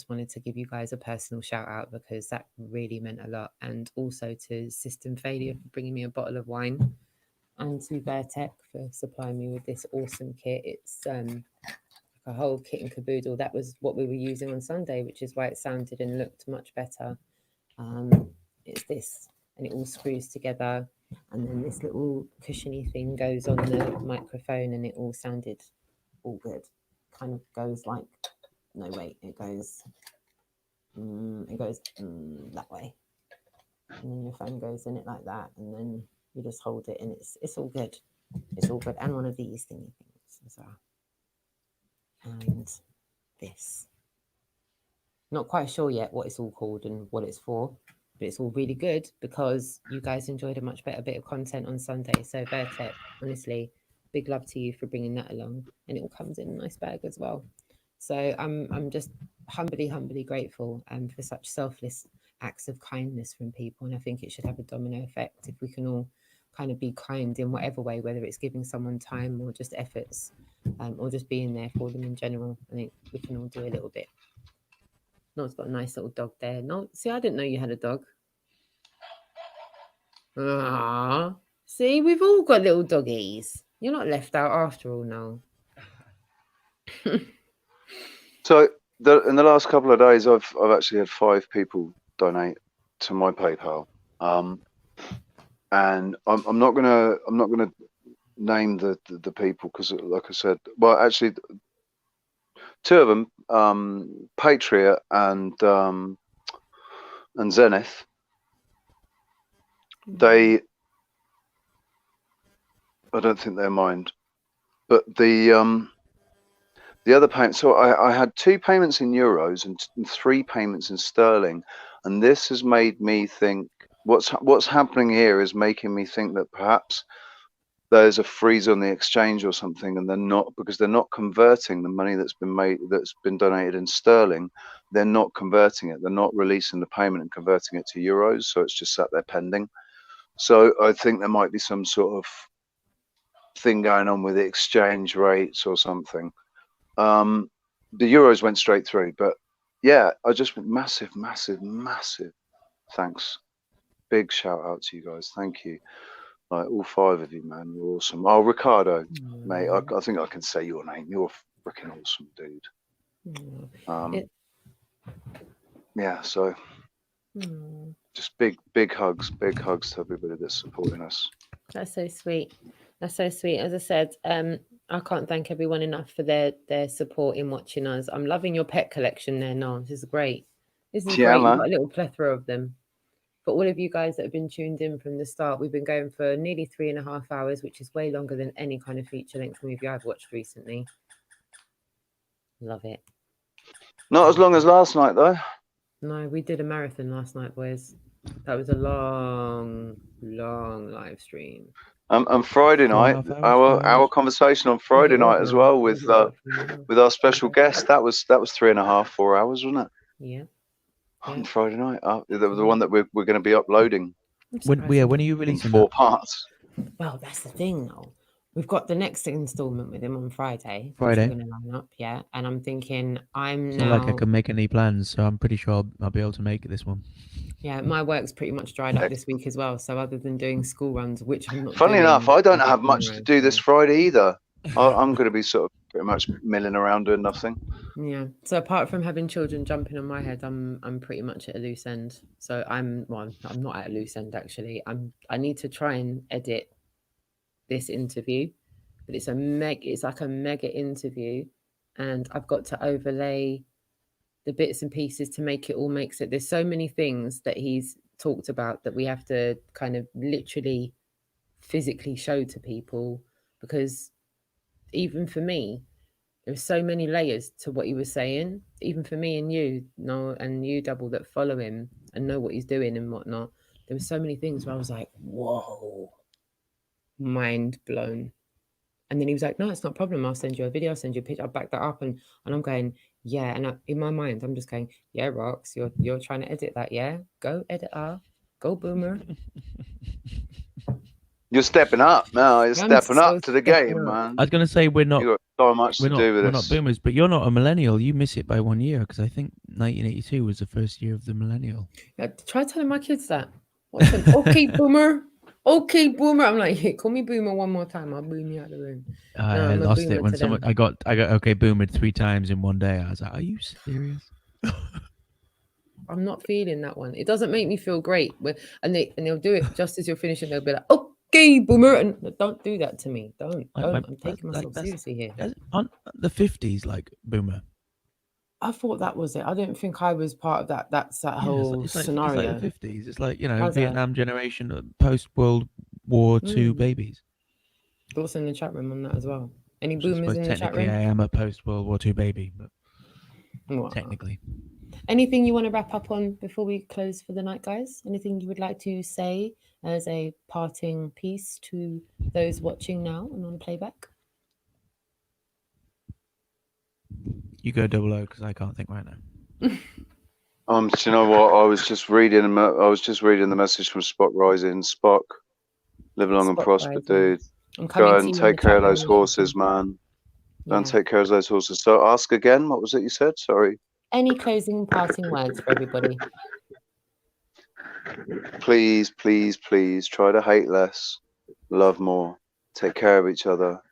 wanted to give you guys a personal shout out, because that really meant a lot. And also to System Failure for bringing me a bottle of wine, and to Bear Tech for supplying me with this awesome kit. It's I a whole kit and caboodle. That was what we were using on Sunday, which is why it sounded and looked much better. It's this, and it all screws together, and then this little cushiony thing goes on the microphone, and it all sounded all good. Kind of goes like, no wait, it goes that way, and then your phone goes in it like that, and then you just hold it, and it's all good. It's all good. And one of these thingy things as well. And this. Not quite sure yet what it's all called and what it's for, but it's all really good because you guys enjoyed a much better bit of content on Sunday. So Vertec, honestly, big love to you for bringing that along, and it all comes in a nice bag as well. So I'm just humbly grateful for such selfless acts of kindness from people, and I think it should have a domino effect if we can all kind of be kind in whatever way, whether it's giving someone time or just efforts, or just being there for them in general. I think we can all do a little bit. Noel's got a nice little dog there. No, see, I didn't know you had a dog. Ah, see, we've all got little doggies. You're not left out after all, Noel. So in the last couple of days, I've actually had 5 people donate to my PayPal, and I'm not gonna name the people because, like I said, well, actually, 2 of them, Patriot and Zenith, I don't think they're mind, but the other payment. So I had 2 payments in euros and 3 payments in sterling, and this has made me think what's happening here is making me think that perhaps there's a freeze on the exchange or something, and they're not converting the money that's been donated in sterling. They're not converting it. They're not releasing the payment and converting it to euros. So it's just sat there pending. So I think there might be some sort of thing going on with the exchange rates or something. The euros went straight through, but yeah, I just massive thanks. Big shout out to you guys. Thank you. Like all 5 of you, man, you're awesome. Oh, Ricardo, mate, I think I can say your name. You're a freaking awesome dude. Yeah, so just big hugs to everybody that's supporting us. That's so sweet. That's so sweet. As I said, I can't thank everyone enough for their support in watching us. I'm loving your pet collection there, Noel. This is great. This is great. You've got a little plethora of them. For all of you guys that have been tuned in from the start, we've been going for nearly 3.5 hours, which is way longer than any kind of feature-length movie I've watched recently. Love it. Not as long as last night, though. No, we did a marathon last night, boys. That was a long live stream. And Friday night, our conversation on Friday night as well with our special guest, that was 3.5, 4 hours, wasn't it? Yeah. On Friday night, the one that we're going to be uploading. When are you releasing 4 parts? Well, that's the thing, though. We've got the next installment with him on Friday. Friday. We're going to line up, yeah. And I'm thinking, It's not like I can make any plans, so I'm pretty sure I'll be able to make this one. Yeah, my work's pretty much dried up this week as well. So other than doing school runs, which I'm not. Funny enough, I don't have much to do this Friday either. I'm going to be sort of pretty much milling around doing nothing. Yeah. So apart from having children jumping on my head, I'm pretty much at a loose end. So I'm not at a loose end actually. I need to try and edit this interview, but it's like a mega interview, and I've got to overlay the bits and pieces to make it all make sense. There's so many things that he's talked about that we have to kind of literally physically show to people, because even for me, there's so many layers to what he was saying. Even for me and you, Noel, and you Double, that follow him and know what he's doing and whatnot, there were so many things where I was like, whoa, mind blown. And then he was like, no, it's not a problem. I'll send you a video. I'll send you a picture. I'll back that up. And I'm going, yeah. And in my mind, I'm just going, yeah, Rox, you're trying to edit that. Yeah. Go editor. Go Boomer. You're stepping up now. You're stepping up to the game, man. I was going to say we've got so much to do with this. We're not boomers, but you're not a millennial. You miss it by 1 year, because I think 1982 was the first year of the millennial. Yeah, try telling my kids that. What's an okay, Boomer? Okay, boomer. I'm like, hey, call me boomer one more time. I'll boom you out of the room. I I'm a lost boomer it when to them. someone I got okay boomered 3 times in one day. I was like, are you serious? I'm not feeling that one. It doesn't make me feel great. And they'll do it just as you're finishing. They'll be like, okay, boomer. And don't do that to me. Don't. I'm taking myself seriously here. On the 50s, like boomer. I thought that was it. I didn't think I was part of that. That's that whole scenario. It's like the 50s. It's like, Vietnam generation, post World War II babies. Thoughts in the chat room on that as well. Any boomers in the chat room? Technically, I am a post World War II baby, but Well, technically. Anything you want to wrap up on before we close for the night, guys? Anything you would like to say as a parting piece to those watching now and on playback? You go 00 because I can't think right now. Do you know what? I was just reading the message from Spock Rising. Spock, live long and prosper, dude. Go and take care of those horses, man. Go and take care of those horses. So ask again. What was it you said? Sorry. Any closing parting words for everybody? Please, please, please try to hate less, love more, take care of each other.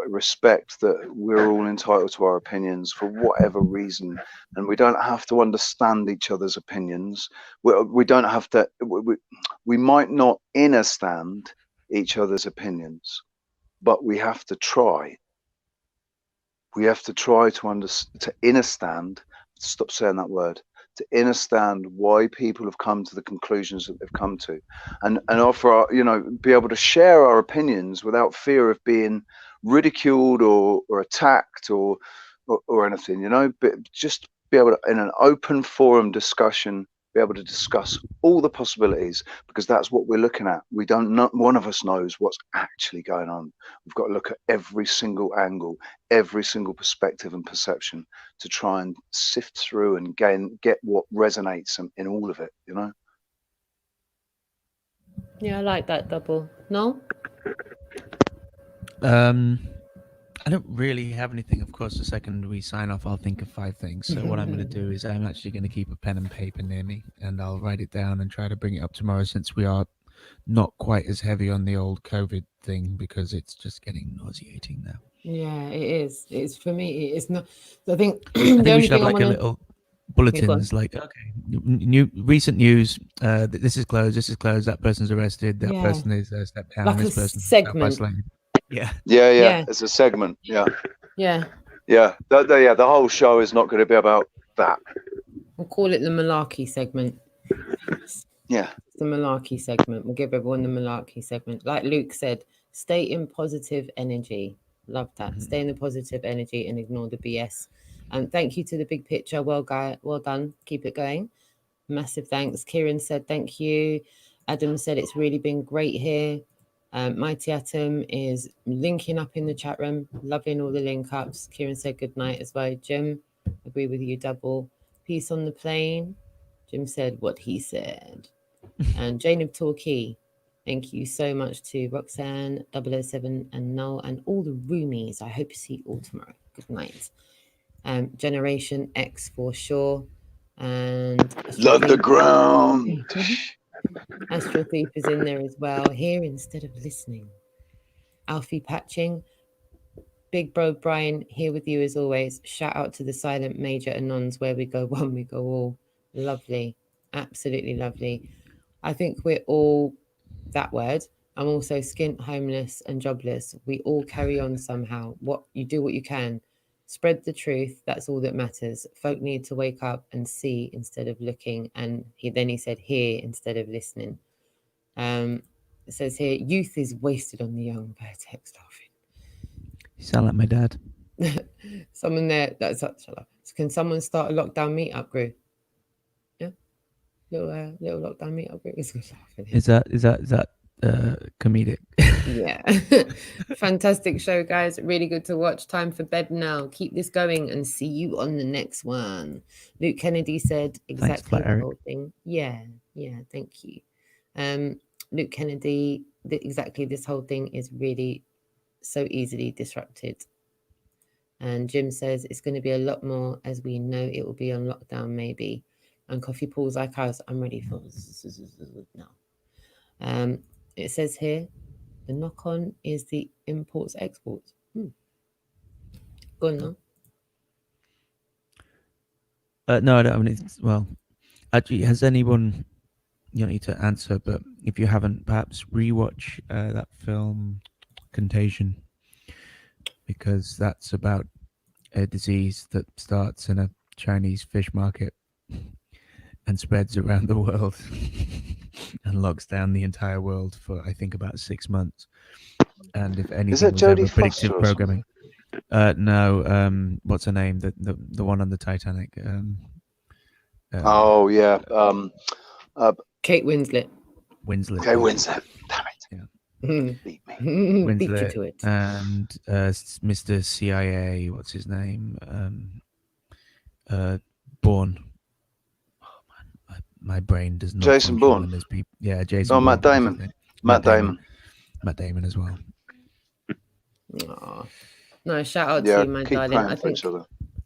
Respect that we're all entitled to our opinions for whatever reason, and we don't have to understand each other's opinions. We don't have to. We might not understand each other's opinions, but we have to try. We have to try to understand. Stop saying that word. To understand why people have come to the conclusions that they've come to, and offer our, be able to share our opinions without fear of being ridiculed or attacked or anything, but just be able to, in an open forum discussion, be able to discuss all the possibilities, because that's what we're looking at. We don't know, one of us knows what's actually going on. We've got to look at every single angle, every single perspective and perception to try and sift through and get what resonates in all of it, Yeah, I like that double. No? I don't really have anything. Of course, the second we sign off, I'll think of 5 things. So what I'm going to do is I'm actually going to keep a pen and paper near me, and I'll write it down and try to bring it up tomorrow, since we are not quite as heavy on the old COVID thing, because it's just getting nauseating now. Yeah, it is. It's for me. It's not. I think we should have like a little bulletins, like, okay, recent news. This is closed. This is closed. That person's arrested. That person is stepped down. Like this a person segment. Yeah. It's a segment. Yeah. The whole show is not going to be about that. We'll call it the malarkey segment. Yeah. The malarkey segment. We'll give everyone the malarkey segment. Like Luke said, stay in positive energy. Love that. Stay in the positive energy and ignore the BS. And thank you to the big picture. Well done. Keep it going. Massive thanks. Kieran said thank you. Adam said it's really been great here. Mighty Atom is linking up in the chat room. Loving all the link ups. Kieran said good night as well. Jim, agree with you, double. Peace on the plane. Jim said what he said. And Jainab Torquay, thank you so much to Roxanne, 007 and Noel, and all the roomies. I hope to see you all tomorrow. Good night. Generation X for sure. And Love the ground. Astral Thief is in there as well. Here instead of listening. Alfie Patching. Big bro Brian here with you as always. Shout out to the silent major anons. Where we go one, we go all. Lovely. Absolutely lovely. I think we're all that word. I'm also skint, homeless and jobless. We all carry on somehow. You do what you can. Spread the truth. That's all that matters. Folk need to wake up and see instead of looking. And he said hear instead of listening. It says here, youth is wasted on the young. Vertex laughing. You sound like my dad. Someone there. That's such a lot. Can someone start a lockdown meetup group? Yeah, little lockdown meetup group. It's good laughing. Is that comedic? Yeah. Fantastic show, guys. Really good to watch. Time for bed now. Keep this going and see you on the next one. Luke Kennedy said exactly the whole thing. Yeah. Thank you. Luke Kennedy, exactly this whole thing is really so easily disrupted. And Jim says it's going to be a lot more as we know it will be on lockdown maybe. And Coffee Paul's like us, I'm ready for now. It says here, the knock-on is the imports exports. Go on now. No, I don't. I mean, well, actually, has anyone? You don't need to answer, but if you haven't, perhaps rewatch that film, Contagion, because that's about a disease that starts in a Chinese fish market and spreads around the world and locks down the entire world for, I think, about 6 months. And if anything was ever predictive programming, no, what's her name? The one on the Titanic. Oh yeah, Kate Winslet. Kate Winslet. Damn it! Yeah. Beat me. Winslet. Beat you to it. And Mr. CIA. What's his name? Bourne. Oh man, my brain does not. Jason Bourne. Yeah, Jason. Oh, Matt Damon. Matt Damon as well. Aww. No, shout out to you, my darling.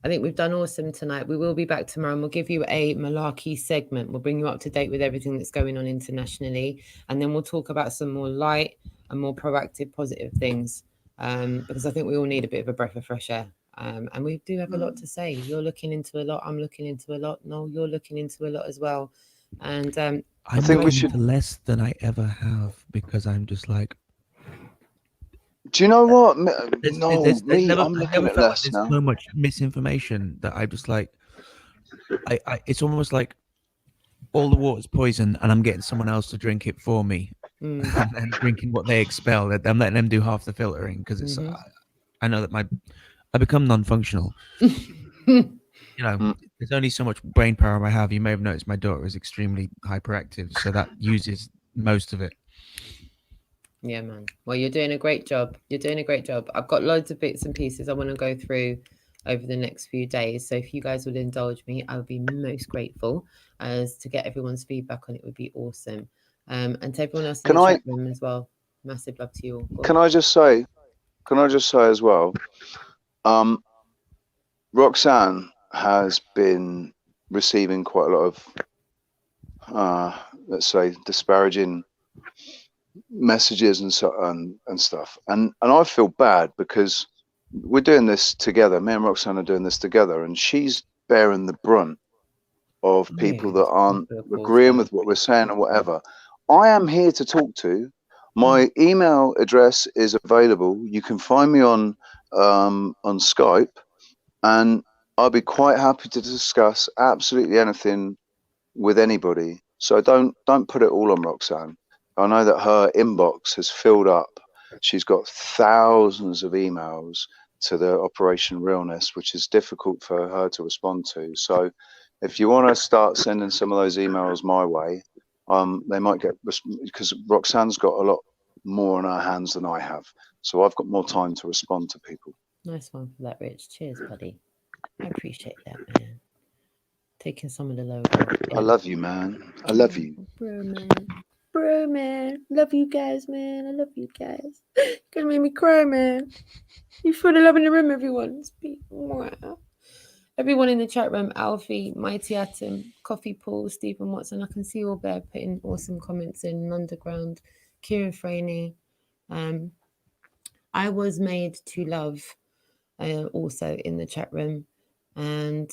I think we've done awesome tonight. We will be back tomorrow and we'll give you a malarkey segment. We'll bring you up to date with everything that's going on internationally. And then we'll talk about some more light and more proactive, positive things. Because I think we all need a bit of a breath of fresh air. And we do have a lot to say. You're looking into a lot. I'm looking into a lot. No, you're looking into a lot as well. And I think we should less than I ever have, because I'm just like, do you know what? I'm looking at less now. There's so much misinformation that I just like. I it's almost like all the water's poison, and I'm getting someone else to drink it for me, and drinking what they expel. I'm letting them do half the filtering because it's. I know that I become non-functional. You know, there's only so much brain power I have. You may have noticed my daughter is extremely hyperactive, so that uses most of it. Yeah, man. Well, you're doing a great job. I've got loads of bits and pieces I want to go through over the next few days. So if you guys would indulge me, I would be most grateful. As to get everyone's feedback on it would be awesome. And to everyone else in the chat room as well. Massive love to you all. Can I just say as well, Roxanne has been receiving quite a lot of, let's say, disparaging messages and stuff, and I feel bad because we're doing this together. Me and Roxanne are doing this together, and she's bearing the brunt of people that aren't agreeing with what we're saying or whatever. I am here to talk to. My email address is available. You can find me on Skype, and I'll be quite happy to discuss absolutely anything with anybody. So don't put it all on Roxanne. I know that her inbox has filled up. She's got thousands of emails to the Operation Realness, which is difficult for her to respond to. So if you want to start sending some of those emails my way, they might get, because Roxanne's got a lot more on her hands than I have. So I've got more time to respond to people. Nice one for that, Rich. Cheers, buddy. I appreciate that, man. Taking some of the load. I love you, man. I love you. Bro, man. Love you guys, man. I love you guys. Gonna make me cry, man. You feel the love in the room, everyone. Wow. Everyone in the chat room, Alfie, Mighty Atom, Coffee Paul, Stephen Watson. I can see you all there putting awesome comments in. Underground, Kieran Franey. I was made to love also in the chat room. And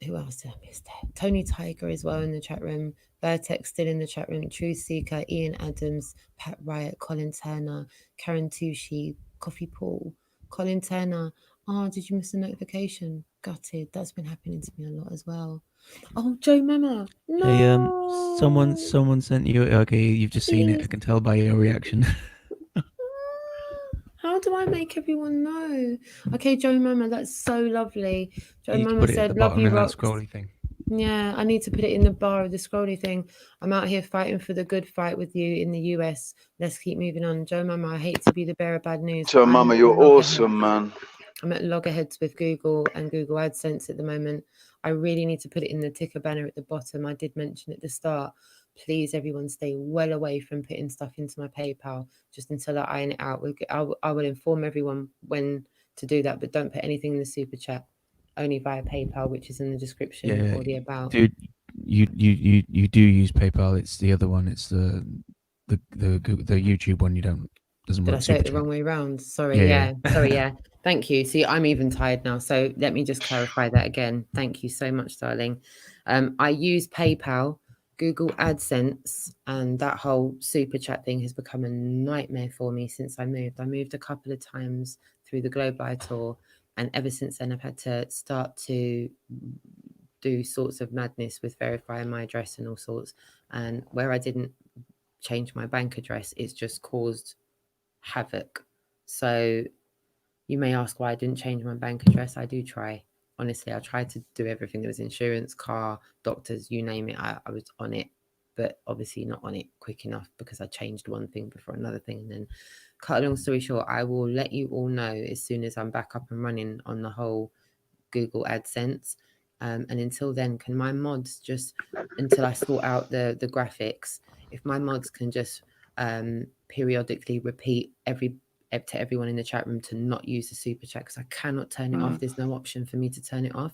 who else did I miss there? Tony Tiger as well in the chat room. Vertex still in the chat room. True Seeker, Ian Adams, Pat Riot, Colin Turner, Karen Tucci, Coffee Paul, Colin Turner. Oh, did you miss a notification? Gutted. That's been happening to me a lot as well. Oh, Joe Mama. No. Hey, someone sent you. Okay, you've just seen it. I can tell by your reaction. How do I make everyone know? Okay, Joe Mama, that's so lovely. Joe Mama said, "Love you, Rox." Scrolly thing. Yeah, I need to put it in the bar of the scrolly thing. I'm out here fighting for the good fight with you in the US. Let's keep moving on. Joe Mama, I hate to be the bearer of bad news. Joe Mama, you're awesome, man. I'm at loggerheads with Google and Google AdSense at the moment. I really need to put it in the ticker banner at the bottom. I did mention at the start. Please, everyone, stay well away from putting stuff into my PayPal just until I iron it out. I will inform everyone when to do that, but don't put anything in the super chat. Only via PayPal, which is in the description or the about. Dude, you do use PayPal. It's the other one. It's the YouTube one, doesn't Did work. I say it super the chat. wrong way around? Sorry. Yeah. Sorry. Yeah. Thank you. See, I'm even tired now. So let me just clarify that again. Thank you so much, darling. I use PayPal, Google AdSense, and that whole super chat thing has become a nightmare for me since I moved. I moved a couple of times through the GLOBALIST tour, and ever since then I've had to start to do sorts of madness with verifying my address and all sorts. And where I didn't change my bank address, it's just caused havoc. So you may ask why I didn't change my bank address. I do try. Honestly, I tried to do everything. There was insurance, car, doctors, you name it. I was on it, but obviously not on it quick enough because I changed one thing before another thing. And then, cut a long story short, I will let you all know as soon as I'm back up and running on the whole Google AdSense. And until then, can my mods just, until I sort out the graphics, if my mods can just periodically repeat to everyone in the chat room to not use the super chat, because I cannot turn it off. There's no option for me to turn it off.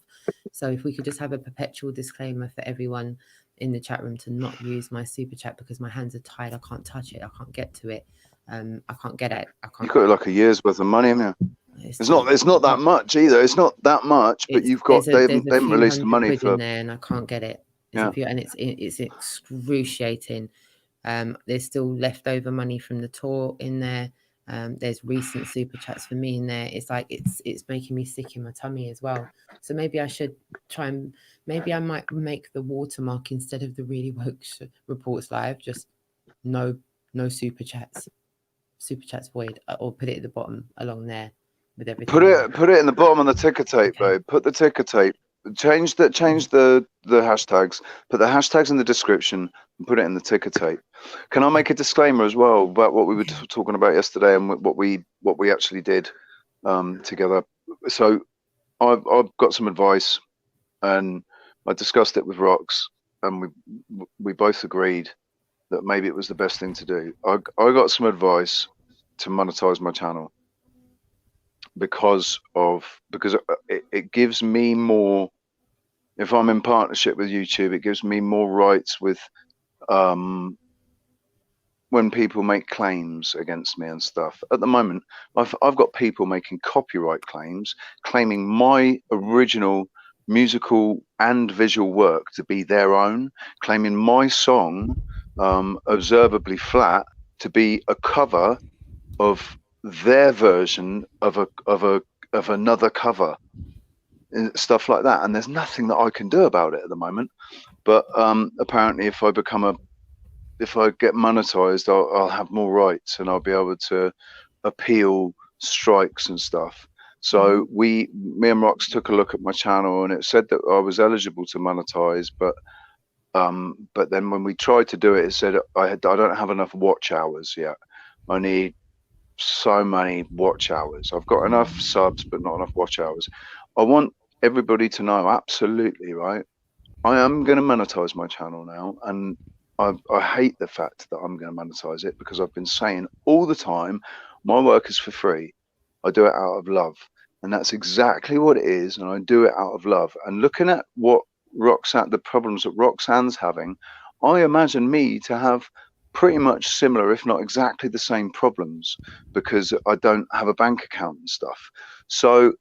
So if we could just have a perpetual disclaimer for everyone in the chat room to not use my super chat, because my hands are tied. I can't touch it. I can't get to it. I can't get it. I can't. You've got like a year's worth of money in there. It's not that much either. It's not that much, but you've got they haven't released the money for in there, and I can't get it. It's excruciating. There's still leftover money from the tour in there. There's recent super chats for me in there. It's like it's making me sick in my tummy as well. So maybe I should try and maybe I might make the watermark instead of the Really Woke Reports Live. Just no super chats. Super chats void, or put it at the bottom along there with everything. Put it in the bottom of the ticker tape, babe. Put the ticker tape. Change the hashtags. Put the hashtags in the description and put it in the ticker tape. Can I make a disclaimer as well about what we were talking about yesterday and what we actually did together? So I've got some advice, and I discussed it with Rox, and we both agreed that maybe it was the best thing to do. I got some advice to monetize my channel because it gives me more. If I'm in partnership with YouTube, it gives me more rights with when people make claims against me and stuff. At the moment, I've got people making copyright claims, claiming my original musical and visual work to be their own, claiming my song, Observably Flat, to be a cover of their version of another cover. Stuff like that, and there's nothing that I can do about it at the moment. But apparently, if I get monetized, I'll have more rights, and I'll be able to appeal strikes and stuff. So me and Rox took a look at my channel, and it said that I was eligible to monetize, but then when we tried to do it, it said I don't have enough watch hours yet. I need so many watch hours. I've got enough subs, but not enough watch hours. I want everybody to know, absolutely, right? I am going to monetize my channel now, and I hate the fact that I'm going to monetize it, because I've been saying all the time, my work is for free. I do it out of love, and that's exactly what it is, and I do it out of love. And looking at what Roxanne, the problems that Roxanne's having, I imagine me to have pretty much similar, if not exactly the same problems, because I don't have a bank account and stuff. So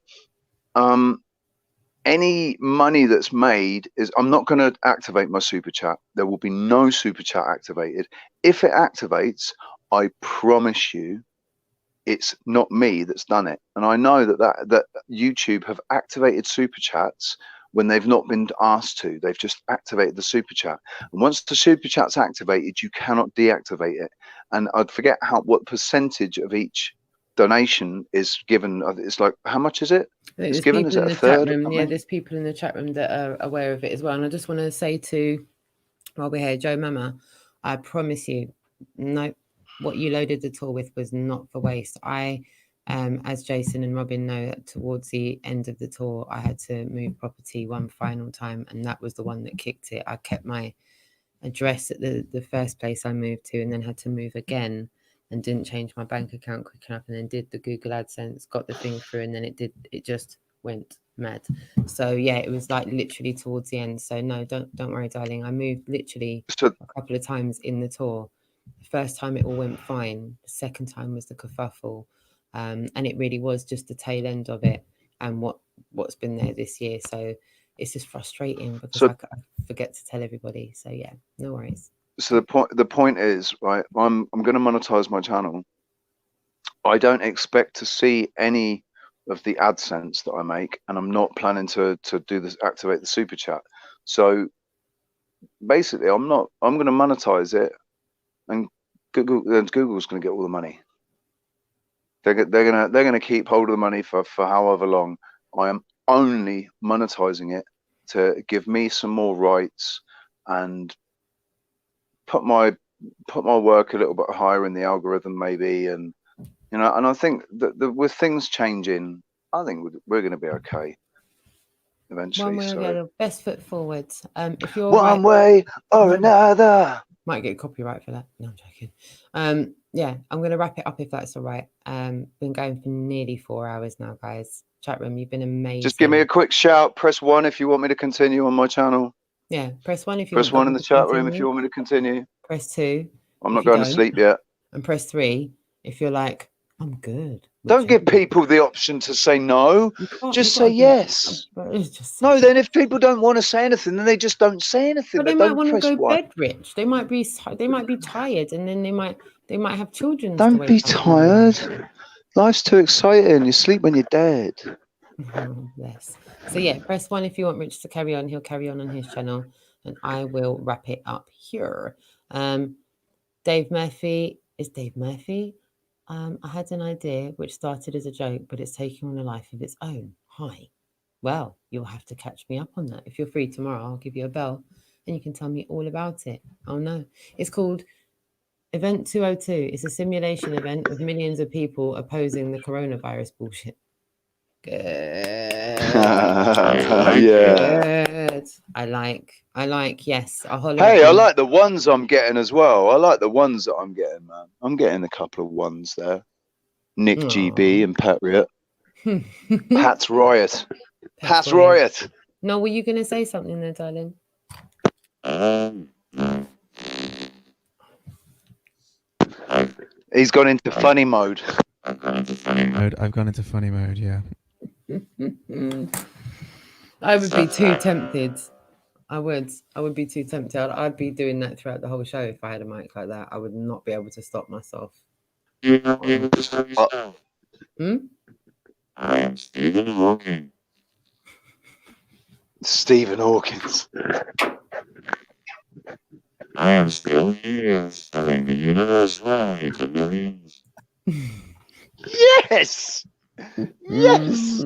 any money that's made I'm not going to activate my super chat. There will be no super chat activated. If it activates, I promise you it's not me that's done it. And I know that YouTube have activated super chats when they've not been asked to. They've just activated the super chat, and once the super chat's activated, you cannot deactivate it. And I'd forget what percentage of each donation is given. It's like, how much is it? It's given, is it a third? Yeah, there's people in the chat room that are aware of it as well. And I just want to say while we're here, Joe Mama, I promise you, no, what you loaded the tour with was not for waste. As Jason and Robin know, towards the end of the tour, I had to move property one final time, and that was the one that kicked it. I kept my address at the first place I moved to, and then had to move again, and didn't change my bank account quick enough, and then did the Google AdSense, got the thing through, and then it just went mad. So yeah, it was like literally towards the end. So no, don't worry, darling. I moved literally a couple of times in the tour, The first time it all went fine. The second time was the kerfuffle. And it really was just the tail end of it and what's been there this year. So it's just frustrating because I forget to tell everybody. So yeah, no worries. So the point is, right, I'm going to monetize my channel. I don't expect to see any of the AdSense that I make, and I'm not planning to do this, activate the super chat. So basically, I'm going to monetize it, and Google's going to get all the money. They're gonna keep hold of the money for however long. I am only monetizing it to give me some more rights and put my work a little bit higher in the algorithm, maybe. And you know, and I think that with things changing, I think we're going to be okay eventually. One way or the other, best foot forward. If you're one way or another. Might get copyright for that. No, I'm joking. Yeah, I'm going to wrap it up if that's all right. Been going for nearly 4 hours now, guys. Chat room, you've been amazing. Just give me a quick shout. Press 1 if you want me to continue on my channel. Yeah, press 1 if you press 1 in the chat room if you want me to continue. Press 2. I'm not going to sleep yet. And press 3 if you're like, I'm good. Don't give people the option to say no. Just say yes. No, then if people don't want to say anything, then they just don't say anything. But they might want to go bed rich. They might be tired, and then they might have children. Don't be tired. Life's too exciting. You sleep when you're dead. Yes. So yeah, press 1 if you want Rich to carry on. He'll carry on his channel, and I will wrap it up here. Dave Murphy is Dave Murphy. I had an idea which started as a joke, but it's taking on a life of its own. Hi. Well, you'll have to catch me up on that. If you're free tomorrow, I'll give you a bell and you can tell me all about it. Oh no. It's called Event 202. It's a simulation event with millions of people opposing the coronavirus bullshit. Good. Yeah. Good. I like, yes. Hey, I like the ones I'm getting as well. I like the ones that I'm getting, man. I'm getting a couple of ones there. Nick GB and Pat Riot. Pat's Riot. Pat's Riot. No, were you going to say something there, darling? He's gone into funny mode. I've gone into funny mode, yeah. I would be too tempted. I would be too tempted. I'd be doing that throughout the whole show if I had a mic like that. I would not be able to stop myself. I am Stephen Hawking. Stephen Hawkins. I am still here, spreading the universe wide to millions. Yes! Yes!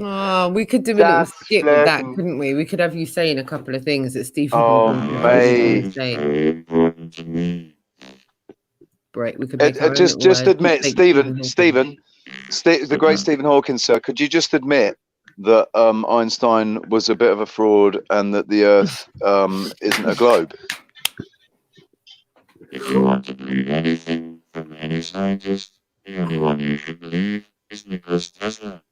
Oh, we could do a little skit with that, couldn't we? We could have you saying a couple of things that Stephen mate. Break. We could make just admit, Stephen, the great Stephen Hawkins, sir, could you just admit that Einstein was a bit of a fraud and that the Earth isn't a globe? If you want to believe anything from any scientist, the only one you should believe is Nikola Tesla.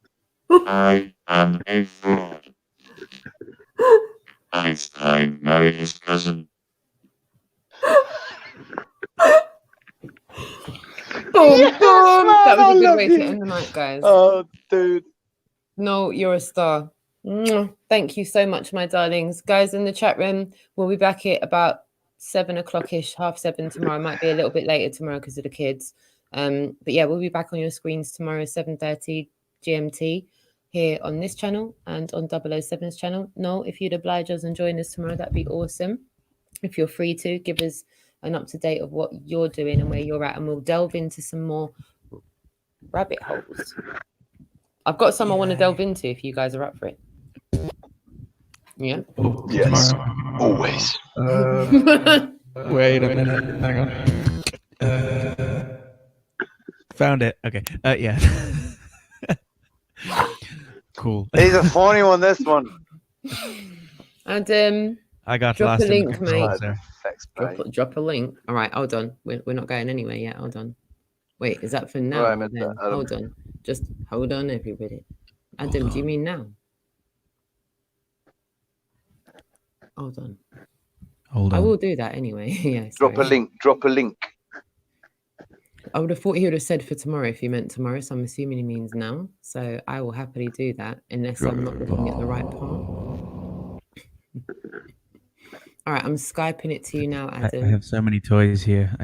I am a fraud. Einstein married his cousin. Yes, that was a good way to end the night, guys. Oh, dude. No, you're a star. Thank you so much, my darlings. Guys in the chat room, we'll be back at about 7 o'clock-ish, 6:30 tomorrow. Might be a little bit later tomorrow because of the kids. But yeah, we'll be back on your screens tomorrow, 7:30 GMT, here on this channel and on 007's channel. No, if you'd oblige us and join us tomorrow, that'd be awesome. If you're free to, give us an up-to-date of what you're doing and where you're at, and we'll delve into some more rabbit holes. I've got some I want to delve into if you guys are up for it. Yeah? Yes. Always. Wait a minute. Hang on. Found it. Okay. Yeah. Cool. He's a funny one, this one. And I got drop lost a link, mate. Drop a link. All right, hold on. We're not going anywhere yet. Hold on. Wait, is that for now? Right, hold on. Just hold on, everybody. Adam, do you mean now? Hold on. Hold I on. will do that anyway. Yeah. Drop a Sorry. link. Drop a link. I would have thought he would have said for tomorrow if he meant tomorrow. So I'm assuming he means now. So I will happily do that unless I'm not looking at the right part. All right, I'm Skyping it to you now, Adam. I have so many toys here.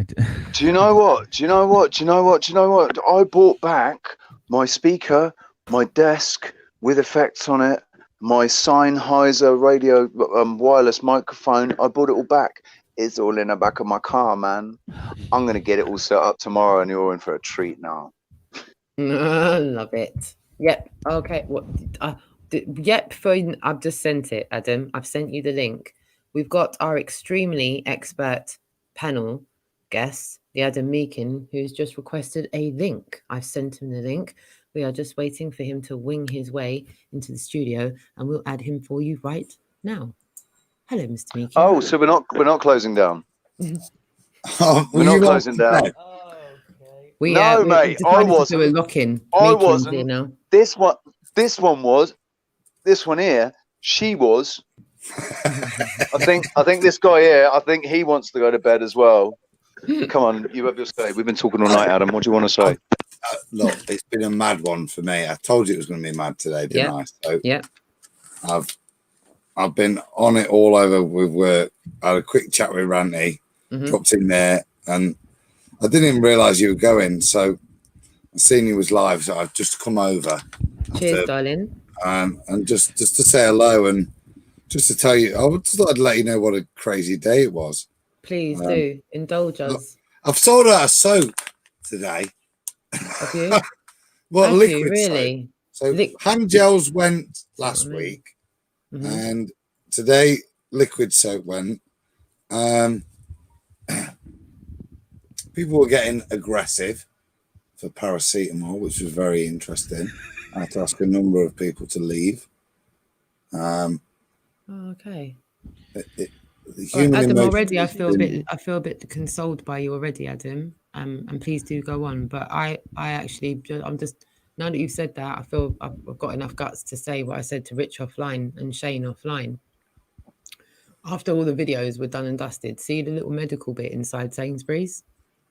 Do you know what? Do you know what? Do you know what? Do you know what? I bought back my speaker, my desk with effects on it, my Sennheiser radio wireless microphone. I bought it all back. It's all in the back of my car, man. I'm going to get it all set up tomorrow and you're in for a treat now. Love it. Yep. Okay. What? Yep. I've just sent it, Adam. I've sent you the link. We've got our extremely expert panel guest, the Adam Meakin, who's just requested a link. I've sent him the link. We are just waiting for him to wing his way into the studio, and we'll add him for you right now. Hello, Mr. Meakin. Oh, so we're not closing down. Oh, We're not closing down. We, no, mate, I wasn't. Do a lock-in. I wasn't. Here now. This one was. This one here, she was. I think this guy here, I think he wants to go to bed as well. Come on, you have your say. We've been talking all night, Adam. What do you want to say? Look, it's been a mad one for me. I told you it was going to be mad today, didn't I? So yeah. I've been on it all over with work. I had a quick chat with Ranty, dropped in there, and I didn't even realise you were going. So I seen you was live, so I've just come over. Cheers, darling. And just to say hello and just to tell you, I would just like to let you know what a crazy day it was. Please do indulge us. Look, I've sold out of soap today. Have you? Well, Have liquid you, really? soap. So hand gels went last week, and today liquid soap went. People were getting aggressive for paracetamol, which was very interesting. I had to ask a number of people to leave. Okay. Adam, already I feel a bit consoled by you already, Adam. And please do go on. But I'm just now that you've said that, I feel I've got enough guts to say what I said to Rich offline and Shane offline. After all the videos were done and dusted, see the little medical bit inside Sainsbury's?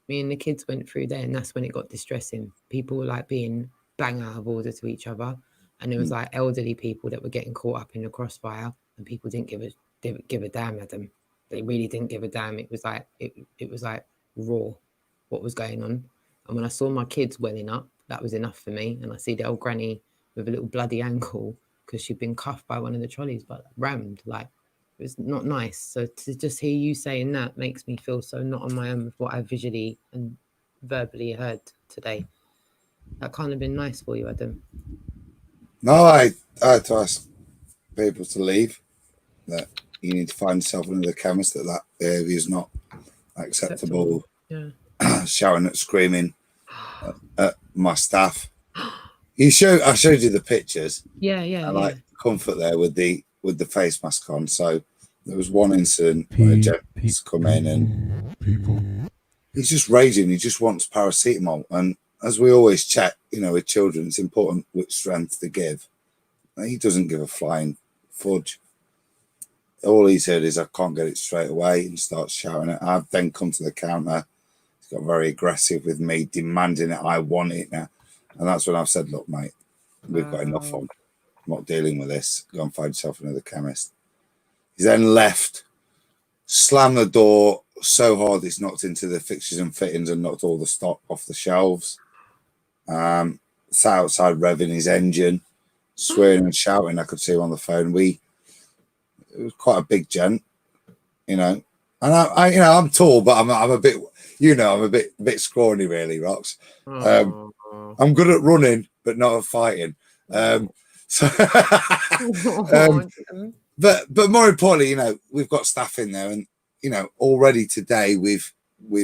Me and the kids went through there, and that's when it got distressing. People were like being bang out of order to each other, and there was like elderly people that were getting caught up in the crossfire, and people didn't give a damn at them. They really didn't give a damn. It was like it was like raw what was going on. And when I saw my kids welling up, that was enough for me. And I see the old granny with a little bloody ankle because she'd been cuffed by one of the trolleys, but rammed. Like, it was not nice. So to just hear you saying that makes me feel so not on my own with what I visually and verbally heard today. That can't have been nice for you, Adam. No, I had to ask people to leave. That you need to find yourself another chemist. That behaviour is not acceptable. Yeah. Shouting and screaming at my staff. I showed you the pictures. Yeah. Like comfort there with the face mask on. So there was one incident where a gent's come in and he's just raging. He just wants paracetamol. And as we always check, with children, it's important which strength to give. And he doesn't give a flying fudge. All he's heard is I can't get it straight away, and starts shouting it. I've then come to the counter. He's got very aggressive with me, demanding it. I want it now. And that's when I've said, look, mate, we've got enough on. I'm not dealing with this. Go and find yourself another chemist. He's then left, slammed the door so hard it's knocked into the fixtures and fittings and knocked all the stock off the shelves. Sat outside revving his engine, swearing and shouting. I could see him on the phone. It was quite a big gent, And I'm tall, but I'm a bit, I'm a bit scrawny, really, Rox. I'm good at running, but not at fighting. But more importantly, we've got staff in there, and already today we've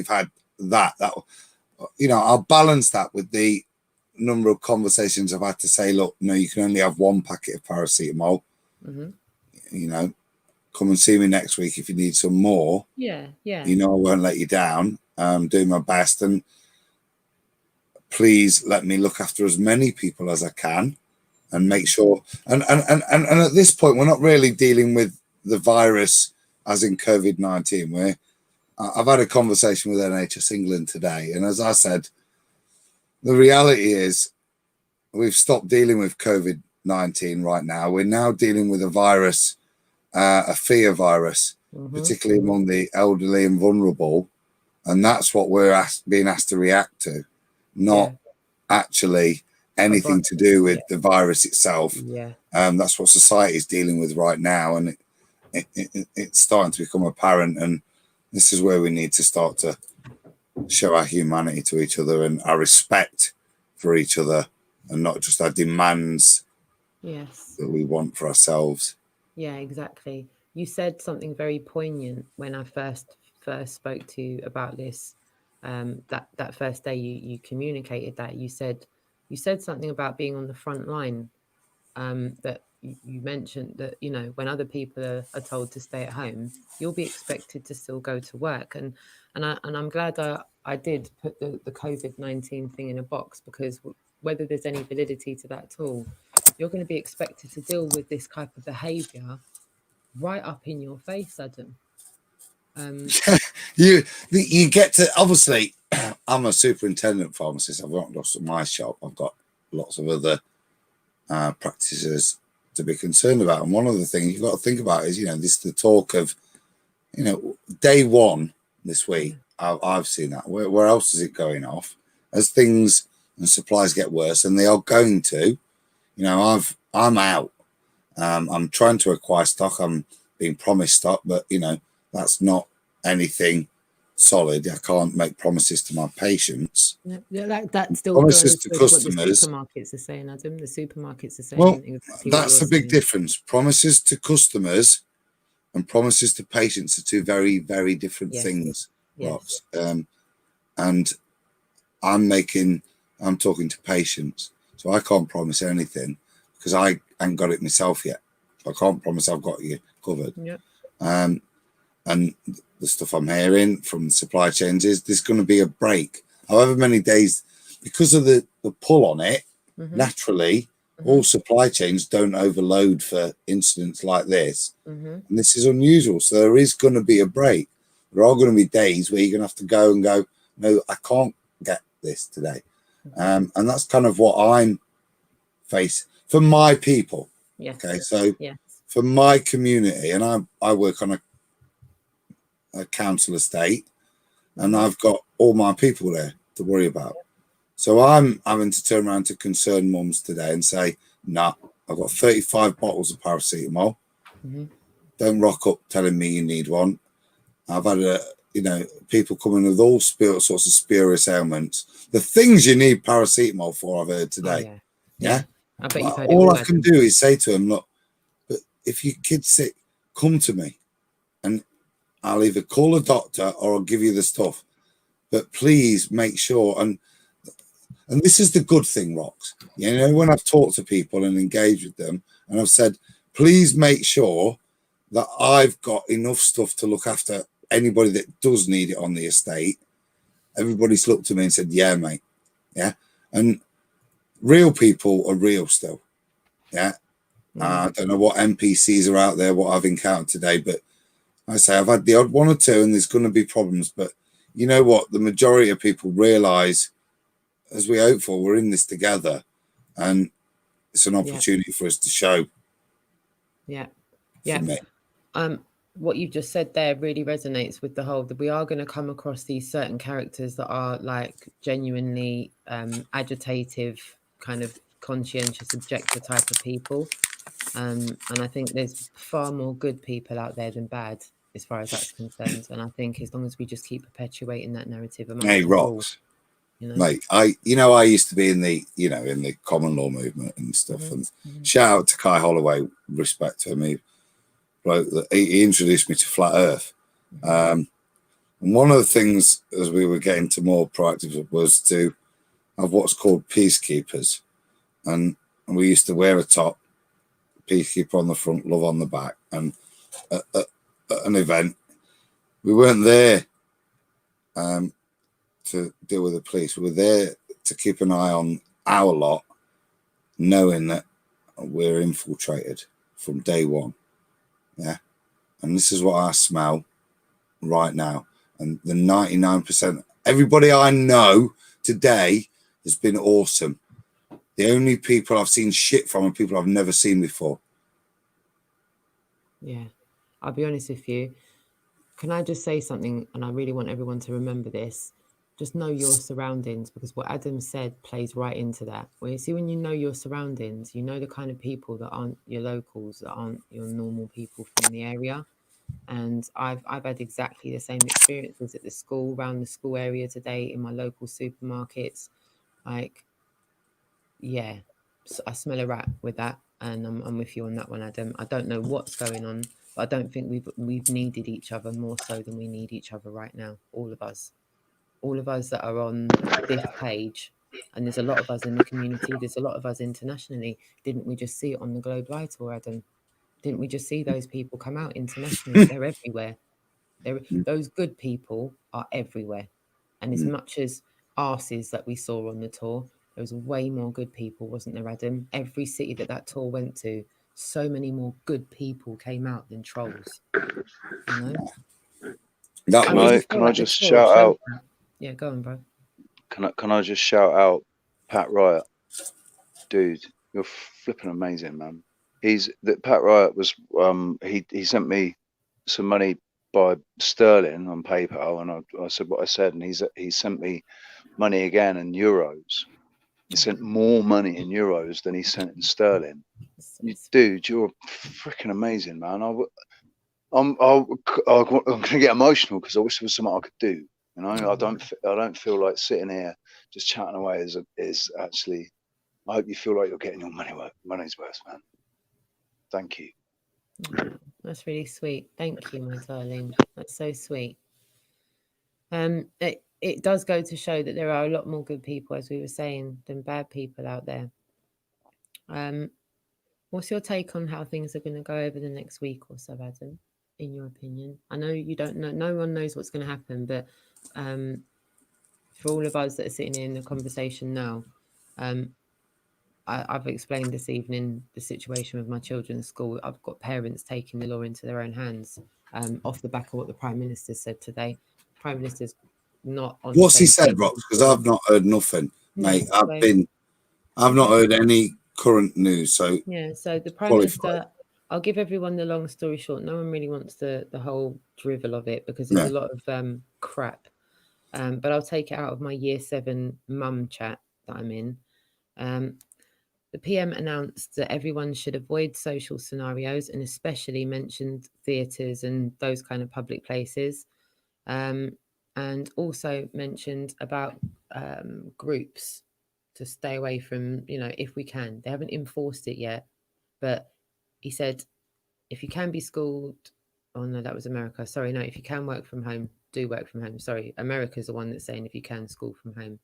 had that I'll balance that with the number of conversations I've had to say, look, no, you can only have one packet of paracetamol. Come and see me next week if you need some more. Yeah. I won't let you down. I'm doing my best, and please let me look after as many people as I can and make sure. And at this point, we're not really dealing with the virus as in COVID-19, where I've had a conversation with NHS England today, and as I said, the reality is we've stopped dealing with COVID-19 right now. We're now dealing with a virus, a fear virus, particularly among the elderly and vulnerable, and that's what we're being asked to react to, not actually anything to do with the virus itself. That's what society is dealing with right now, and it's starting to become apparent, and this is where we need to start to show our humanity to each other and our respect for each other, and not just our demands that we want for ourselves. Yeah, exactly. You said something very poignant when I first spoke to you about this. That first day you communicated that. You said something about being on the front line. That you mentioned that, you know, when other people are told to stay at home, you'll be expected to still go to work. And I'm glad I did put the COVID-19 thing in a box, because whether there's any validity to that at all, you're going to be expected to deal with this type of behavior right up in your face, Adam. You get to, obviously, I'm a superintendent pharmacist. I've not lost my shop. I've got lots of other practices to be concerned about, and one of the things you've got to think about is, you know, this the talk of, you know, day one this week. I've seen that. Where else is it going off? As things and supplies get worse, and they are going to, you know, I'm out. I'm trying to acquire stock. I'm being promised stock, but you know, that's not anything solid. I can't make promises to my patients. That still promises goes to with customers. what the supermarkets are saying, Adam. The supermarkets are saying. Well, exactly that's a big difference. Promises to customers and promises to patients are two very, very different things. Rox. And I'm talking to patients, so I can't promise anything because I ain't got it myself yet. I can't promise I've got you covered. And the stuff I'm hearing from the supply chains is there's going to be a break, however many days, because of the pull on it. Naturally, all supply chains don't overload for incidents like this, and this is unusual. So there is going to be a break. There are going to be days where you're going to have to go, no, I can't get this today. And that's kind of what I'm facing for my people. Okay, so for my community, and I work on a council estate, and I've got all my people there to worry about. So I'm having to turn around to concerned mums today and say, nah, I've got 35 bottles of paracetamol. Don't rock up telling me you need one. I've had people coming with all sorts of spurious ailments. The things you need paracetamol for, I've heard today. I bet you've heard all I can do is say to them, look, but if your kid's sick, come to me, and I'll either call a doctor or I'll give you the stuff. But please make sure, and this is the good thing, Rox. You know, when I've talked to people and engaged with them, and I've said, please make sure that I've got enough stuff to look after anybody that does need it on the estate. Everybody's looked at me and said, yeah, mate. Yeah. And real people are real still. Yeah. I don't know what NPCs are out there, what I've encountered today, but I say I've had the odd one or two, and there's going to be problems. But you know what? The majority of people realise, as we hope for, we're in this together, and it's an opportunity for us to show. What you just said there really resonates with the whole that we are going to come across these certain characters that are like genuinely agitative, kind of conscientious objector type of people. And I think there's far more good people out there than bad, as far as that's concerned. And I think as long as we just keep perpetuating that narrative amongst Rox, you know? Mate, I used to be in the common law movement and stuff. And shout out to Kai Holloway, respect to him. He introduced me to flat Earth. And one of the things, as we were getting to more proactive, was to have what's called peacekeepers. And we used to wear a top, peacekeeper on the front, love on the back. And at an event, we weren't there to deal with the police. We were there to keep an eye on our lot, knowing that we're infiltrated from day one. Yeah. and this is what I smell right now. And the 99%, everybody I know today has been awesome. The only people I've seen shit from are people I've never seen before. Yeah, I'll be honest with you. Can I just say something? And I really want everyone to remember this. Just know your surroundings, because what Adam said plays right into that. Well, you see, when you know your surroundings, you know the kind of people that aren't your locals, that aren't your normal people from the area. And I've had exactly the same experiences at the school, around the school area today, in my local supermarkets. Like, yeah, so I smell a rat with that, and I'm with you on that one, Adam. I don't know what's going on, but I don't think we've needed each other more so than we need each other right now. All of us that are on this page, and there's a lot of us in the community. There's a lot of us internationally. Didn't we just see it on the Globe Light tour, Adam? Didn't we just see those people come out internationally? They're everywhere. Those good people are everywhere. And as much as arses that we saw on the tour, there was way more good people, wasn't there, Adam? Every city that tour went to, so many more good people came out than trolls. You know? Can I just shout out? Yeah, go on, bro. Can I just shout out Pat Riot? Dude, you're flipping amazing, man. Pat Riot was he sent me some money by sterling on PayPal, and I said what I said, and he sent me money again in euros. He sent more money in euros than he sent in sterling. Dude, you're freaking amazing, man. I'm gonna get emotional because I wish there was something I could do. You know, I don't feel like sitting here just chatting away is actually. I hope you feel like you're getting your money's worth, man. Thank you. That's really sweet. Thank you, my darling. That's so sweet. It does go to show that there are a lot more good people, as we were saying, than bad people out there. What's your take on how things are going to go over the next week or so, Adam, in your opinion? I know you don't know, no one knows what's going to happen, but for all of us that are sitting in the conversation now, I've explained this evening the situation with my children's school. I've got parents taking the law into their own hands off the back of what the Prime Minister said today. Prime Minister's not on. What's he said, Rox? Because I've not heard nothing, mate. I've not heard any current news. So yeah, so the Prime Minister, I'll give everyone the long story short. No one really wants the whole drivel of it because there's a lot of crap. But I'll take it out of my year 7 mum chat that I'm in. The PM announced that everyone should avoid social scenarios and especially mentioned theatres and those kind of public places. And also mentioned about groups to stay away from, if we can. They haven't enforced it yet, but he said, if you can be schooled, oh no, that was America. Sorry, no, if you can work from home, do work from home. Sorry, America's the one that's saying if you can school from home.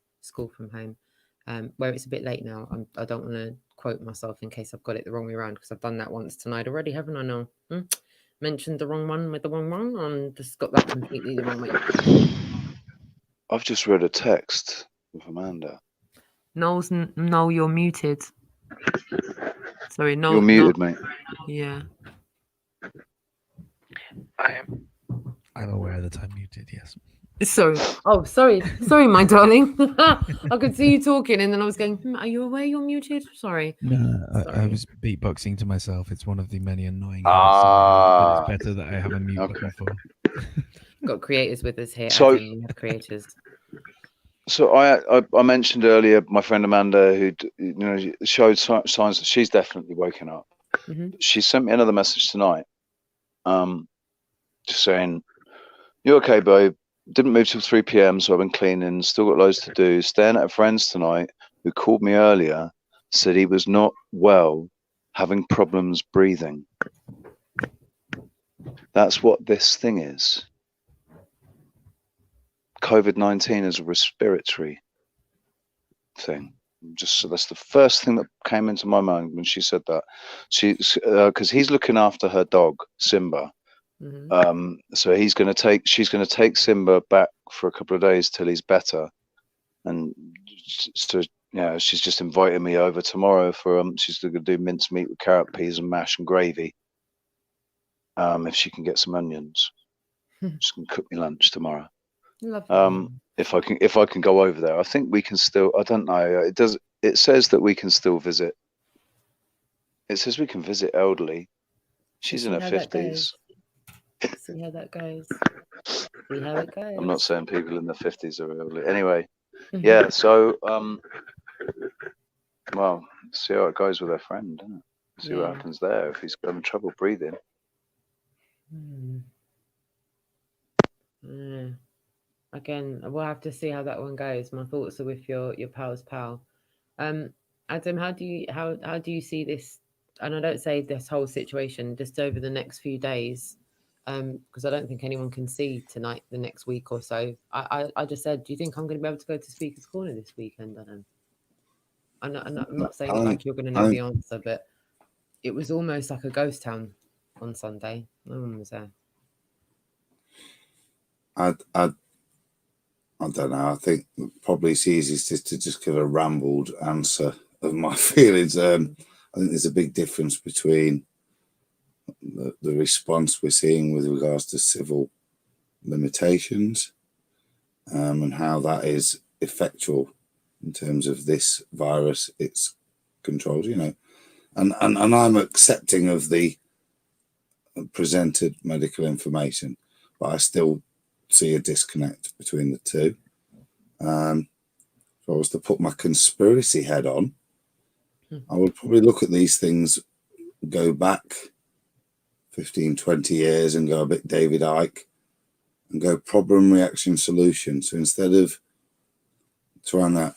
Where it's a bit late now, I don't want to quote myself in case I've got it the wrong way around, because I've done that once tonight already, haven't I? No, mentioned the wrong one with the wrong one, and just got that completely the wrong way. I've just read a text with Amanda. Noel, you're muted. Sorry, Noel. You're muted, mate. Yeah. I'm aware that I'm muted, yes. Sorry. Oh, sorry, my darling. I could see you talking, and then I was going, are you aware you're muted? Sorry. No, I was beatboxing to myself. It's one of the many annoying habits that it's better that I have a mute button for. Got creators with us here. So, Adam, we have creators. So I mentioned earlier my friend Amanda, who showed signs that she's definitely woken up. Mm-hmm. She sent me another message tonight, just saying, "You okay, babe? Didn't move till 3 p.m, so I've been cleaning. Still got loads to do. Staying at a friend's tonight, who called me earlier, said he was not well, having problems breathing. That's what this thing is. COVID-19 is a respiratory thing. So that's the first thing that came into my mind when she said that. Because he's looking after her dog Simba. Mm-hmm. So she's going to take Simba back for a couple of days till he's better, and so she's just invited me over tomorrow for she's going to do mincemeat with carrot, peas, and mash and gravy. if she can get some onions. She's gonna cook me lunch tomorrow. Lovely. If I can go over there, I think we can still. I don't know. It says that we can still visit. It says we can visit elderly. She's in her 50s. See how that goes. See how it goes. I'm not saying people in their 50s are elderly. Anyway, yeah. So well, see how it goes with her friend, isn't it? See what happens there if he's having trouble breathing. Again, we'll have to see how that one goes. My thoughts are with your pal's pal. Adam, how do you see this? And I don't say this whole situation, just over the next few days, because I don't think anyone can see tonight, the next week or so. I just said, do you think I'm going to be able to go to Speaker's Corner this weekend, Adam? I'm not saying it like you're going to know the answer, but it was almost like a ghost town on Sunday. No one was there. I don't know. I think probably it's easiest to just give a rambled answer of my feelings. I think there's a big difference between the response we're seeing with regards to civil limitations and how that is effectual in terms of this virus, its controls, you know. And I'm accepting of the presented medical information, but I still see a disconnect between the two. If I was to put my conspiracy head on, I would probably look at these things, go back 15, 20 years and go a bit David Icke and go problem, reaction, solution. So instead of trying to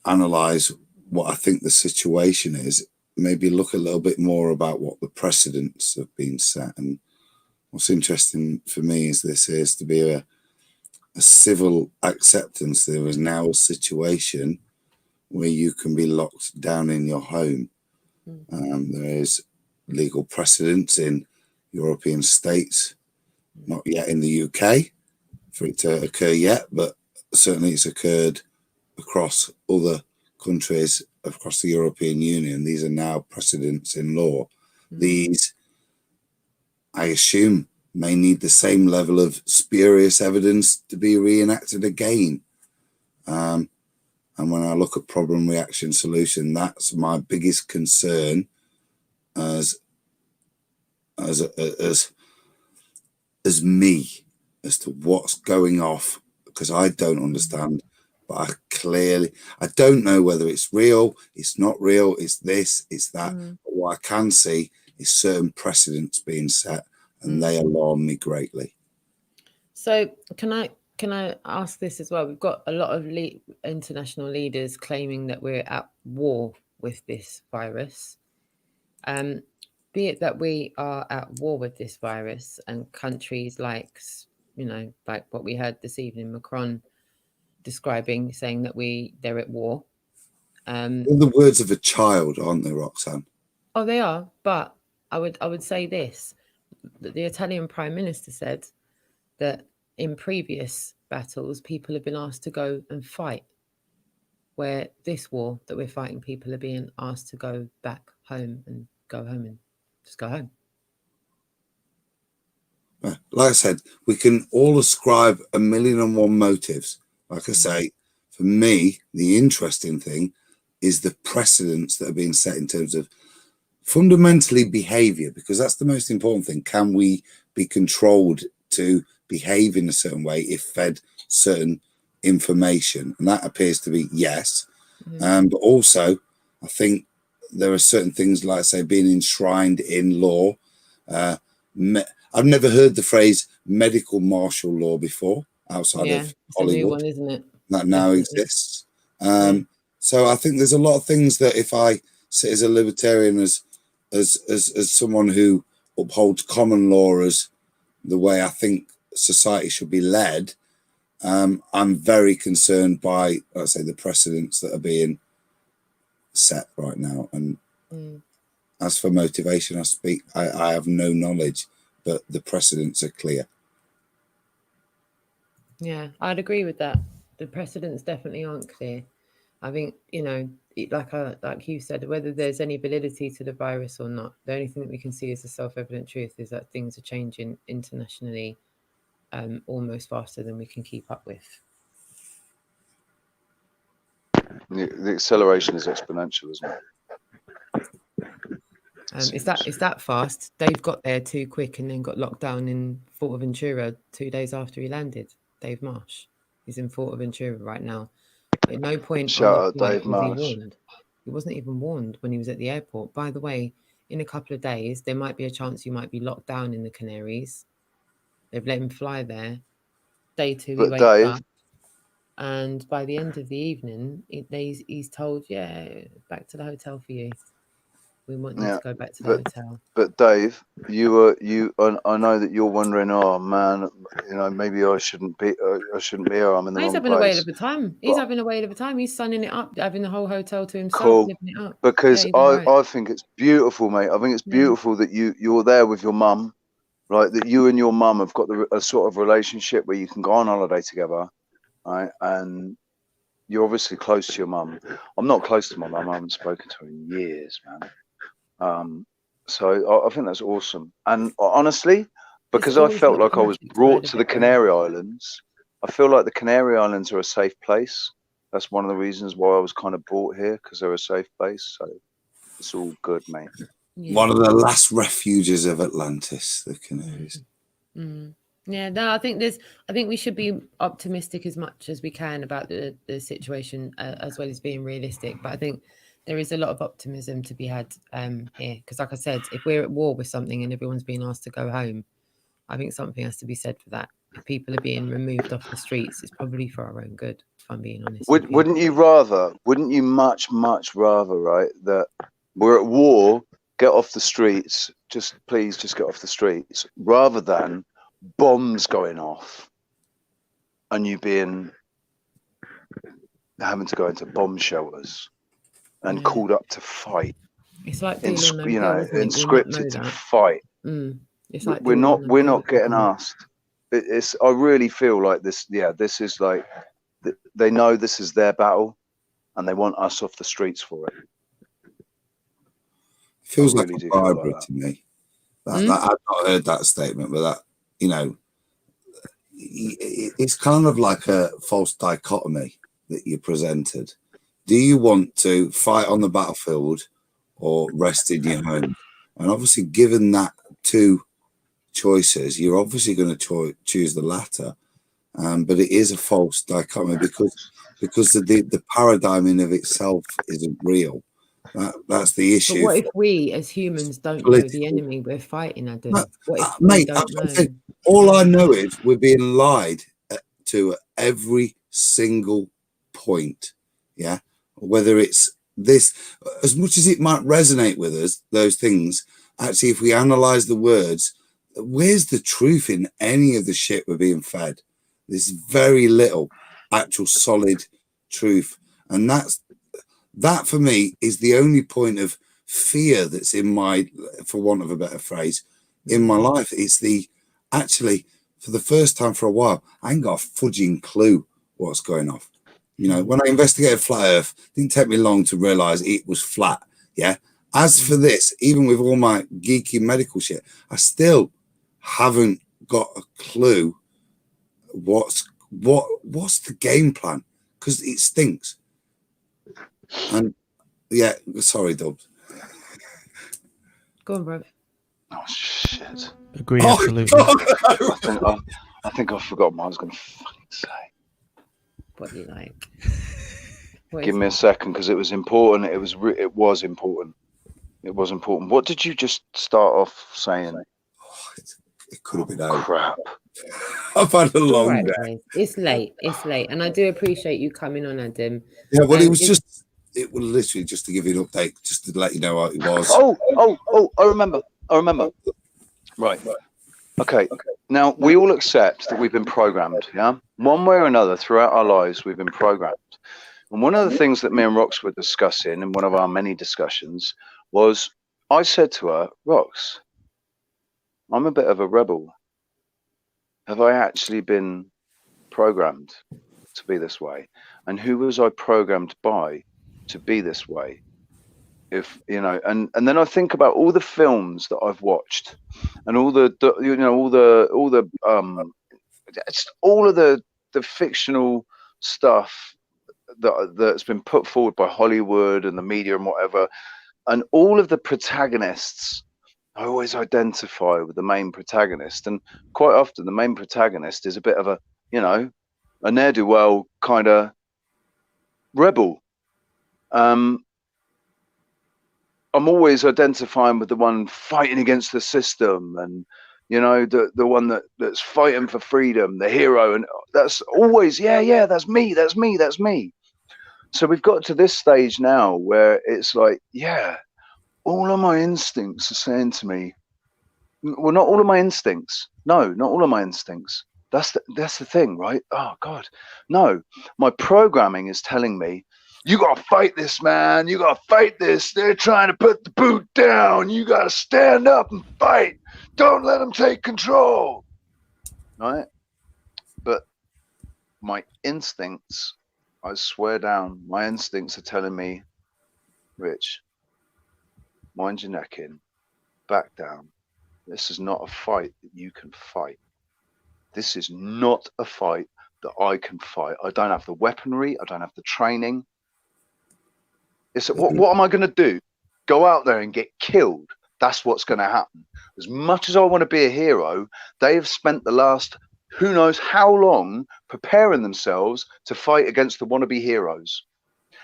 analyze what I think the situation is, maybe look a little bit more about what the precedents have been set. And what's interesting for me is this is to be a civil acceptance. There is now a situation where you can be locked down in your home. There is legal precedents in European states, not yet in the UK for it to occur yet, but certainly it's occurred across other countries across the European Union. These are now precedents in law. These, I assume, may need the same level of spurious evidence to be reenacted again. And when I look at problem, reaction, solution, that's my biggest concern as me, as to what's going off, because I don't understand. But I don't know whether it's real, it's not real, it's this, it's that. But what I can see is certain precedents being set, and they alarm me greatly. So can I ask this as well? We've got a lot of international leaders claiming that we're at war with this virus. Be it that we are at war with this virus, and countries like, you know, like what we heard this evening, Macron describing, saying that they're at war. In the words of a child, aren't they, Roxanne? Oh, they are. But I would say this, that the Italian Prime Minister said that in previous battles, people have been asked to go and fight, where this war that we're fighting, people are being asked to go back home and go home and just go home. Like I said, we can all ascribe 1,000,001 motives. Like I say, for me, the interesting thing is the precedents that are being set in terms of fundamentally behavior, because that's the most important thing. Can we be controlled to behave in a certain way if fed certain information? And that appears to be yes. But also, I think there are certain things, like I say, being enshrined in law. I've never heard the phrase medical martial law before outside of Hollywood. It's a new one, isn't it? That now exists. So I think there's a lot of things that if I sit as a libertarian, as someone who upholds common law as the way I think society should be led, I'm very concerned by, let's say, the precedents that are being set right now. And as for motivation, I have no knowledge, but the precedents are clear. Yeah, I'd agree with that. The precedents definitely aren't clear. I think, like you said, whether there's any validity to the virus or not, the only thing that we can see as a self-evident truth is that things are changing internationally almost faster than we can keep up with. The acceleration is exponential, isn't it? It's that fast. Dave got there too quick and then got locked down in Fuerteventura 2 days after he landed. Dave Marsh. He's in Fuerteventura right now. At no point Shout on out the flight Dave was he Marsh. warned. He wasn't even warned when he was at the airport. By the way, in a couple of days, there might be a chance you might be locked down in the Canaries. They've let him fly there. Day 2, he wakes up. And by the end of the evening, he's told, back to the hotel for you. We want you to go back to the hotel. But Dave, I know that you're wondering, oh man, maybe I shouldn't be here. I'm in the wrong place. He's having a whale of a time. He's having a whale of a time. He's sunning it up, having the whole hotel to himself, cool. living it up. Because I think it's beautiful, mate. I think it's beautiful that you're there with your mum, right? That you and your mum have got a sort of relationship where you can go on holiday together, right? And you're obviously close to your mum. I'm not close to my mum. I haven't spoken to her in years, man. So I think that's awesome. And honestly, because I felt like I was brought to the Canary Islands, I feel like the Canary Islands are a safe place. That's one of the reasons why I was kind of brought here, because they're a safe place. So it's all good, mate. Yeah. One of the last refuges of Atlantis, the Canaries. Yeah, no, I think we should be optimistic as much as we can about the situation, as well as being realistic. But I think there is a lot of optimism to be had here, because like I said, if we're at war with something and everyone's being asked to go home, I think something has to be said for that. If people are being removed off the streets, it's probably for our own good, if I'm being honest. Wouldn't you much rather, right, that we're at war, get off the streets, please just get off the streets, rather than bombs going off and you having to go into bomb shelters and called up to fight. It's like inscripted to fight. It's like we're not getting asked. I really feel like this. Yeah, this is like they know this is their battle, and they want us off the streets for it. Feels like a bribery to me. I've not heard that statement, but that it's kind of like a false dichotomy that you presented. Do you want to fight on the battlefield or rest in your home? And obviously, given that two choices, you're obviously going to choose the latter. But it is a false dichotomy because the paradigm in of itself isn't real. That's the issue. But what if we, as humans, don't know the enemy we're fighting, Adam? What if mate, all I know is we're being lied to at every single point. Yeah. Whether it's this, as much as it might resonate with us, those things, actually, if we analyze the words, where's the truth in any of the shit we're being fed? There's very little actual solid truth. And that for me is the only point of fear that's in my, for want of a better phrase, in my life. It's actually, for the first time for a while, I ain't got a fudging clue what's going on. When I investigated flat Earth, it didn't take me long to realize it was flat. Yeah. As for this, even with all my geeky medical shit, I still haven't got a clue what's the game plan, because it stinks. And yeah, sorry, Dubs. Go on, bro. Oh shit. Agree, absolutely. I think I forgot what I was going to fucking say. What do you like? Give me a second, because it was important. It was important. It was important. What did you just start off saying? It could have been out. Crap. I've had a long day. It's late, and I do appreciate you coming on, Adam. Yeah, well, it was literally just to give you an update, just to let you know what it was. Oh, I remember. Right. Okay. Now, we all accept that we've been programmed, yeah? One way or another, throughout our lives, we've been programmed. And one of the things that me and Rox were discussing in one of our many discussions was, I said to her, Rox, I'm a bit of a rebel. Have I actually been programmed? to be this way? And who was I programmed by to be this way? If you know, and then I think about all the films that I've watched, and all the all of the fictional stuff that's been put forward by Hollywood and the media and whatever, and all of the protagonists, I always identify with the main protagonist, and quite often the main protagonist is a bit of a, you know, a ne'er-do-well kind of rebel. I'm always identifying with the one fighting against the system, and you know, the one that's fighting for freedom, the hero, and that's always that's me. So we've got to this stage now where it's like, all of my instincts are saying to me, well, not all of my instincts. No, not all of my instincts. That's the thing, right? Oh God, no. My programming is telling me, you gotta fight this, man. You gotta fight this. They're trying to put the boot down. You gotta stand up and fight. Don't let them take control, right? But my instincts, I swear down, my instincts are telling me, Rich, mind your neck in, back down. This is not a fight that you can fight. This is not a fight that I can fight. I don't have the weaponry. I don't have the training. It's what am I going to do? Go out there and get killed? That's what's going to happen. As much as I want to be a hero, they have spent the last who knows how long preparing themselves to fight against the wannabe heroes.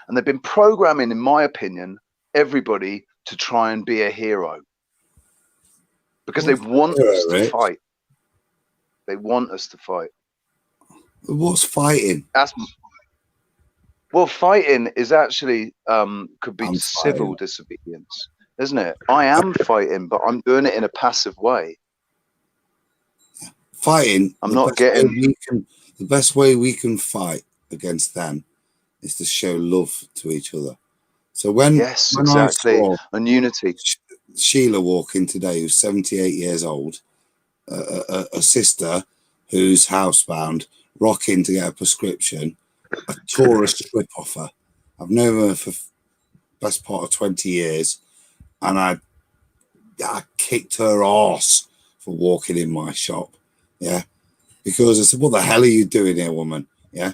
And they've been programming, in my opinion, everybody to try and be a hero. Because they want us to fight. They want us to fight. What's fighting? Well, fighting is actually could be civil disobedience, isn't it? I am fighting, but I'm doing it in a passive way. Fighting. I'm not getting. The best way we can fight against them is to show love to each other. So when I saw and unity, Sheila walk in today, who's 78 years old, a sister who's housebound, rocking to get a prescription. I tore a strip off her. I've known her for the best part of 20 years, and I kicked her ass for walking in my shop. Yeah, because I said, "What the hell are you doing here, woman?" Yeah,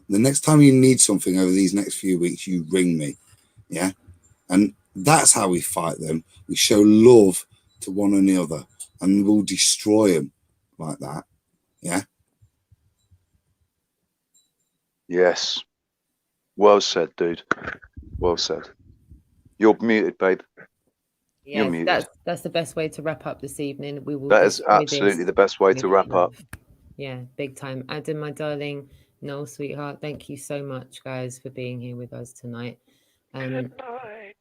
the next time you need something over these next few weeks, you ring me. Yeah, and that's how we fight them. We show love to one another, and we'll destroy them like that. Yeah. Yes. Well said, dude. Well said. You're muted, babe. Yes, You're muted. That's the best way to wrap up this evening. We will. That is absolutely the best way to wrap up. Yeah, big time. Adam, my darling, Noel, sweetheart, thank you so much, guys, for being here with us tonight. Good night.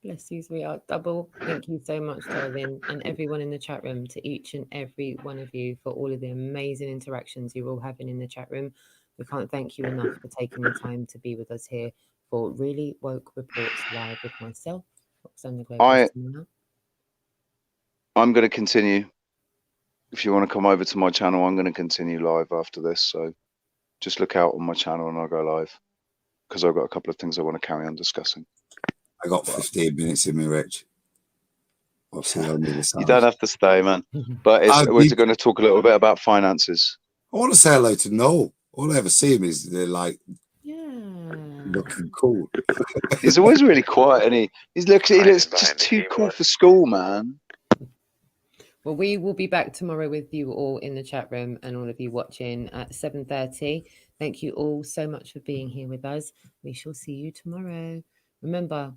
Bless you, sweetheart. Double. Thank you so much, darling, and everyone in the chat room, to each and every one of you for all of the amazing interactions you're all having in the chat room. We can't thank you enough for taking the time to be with us here for Really Woke Reports Live with myself, Roxanne the GLOBALIST. I'm going to continue. If you want to come over to my channel, I'm going to continue live after this. So just look out on my channel and I'll go live, because I've got a couple of things I want to carry on discussing. I got 15 minutes in me, Rich. You don't have to stay, man. But we're going to talk a little bit about finances. I want to say hello to Noel. All I ever see him is they're like, looking cool. He's always really quiet, and he looks just too cool for school, man. Well, we will be back tomorrow with you all in the chat room and all of you watching at 7:30. Thank you all so much for being here with us. We shall see you tomorrow. Remember,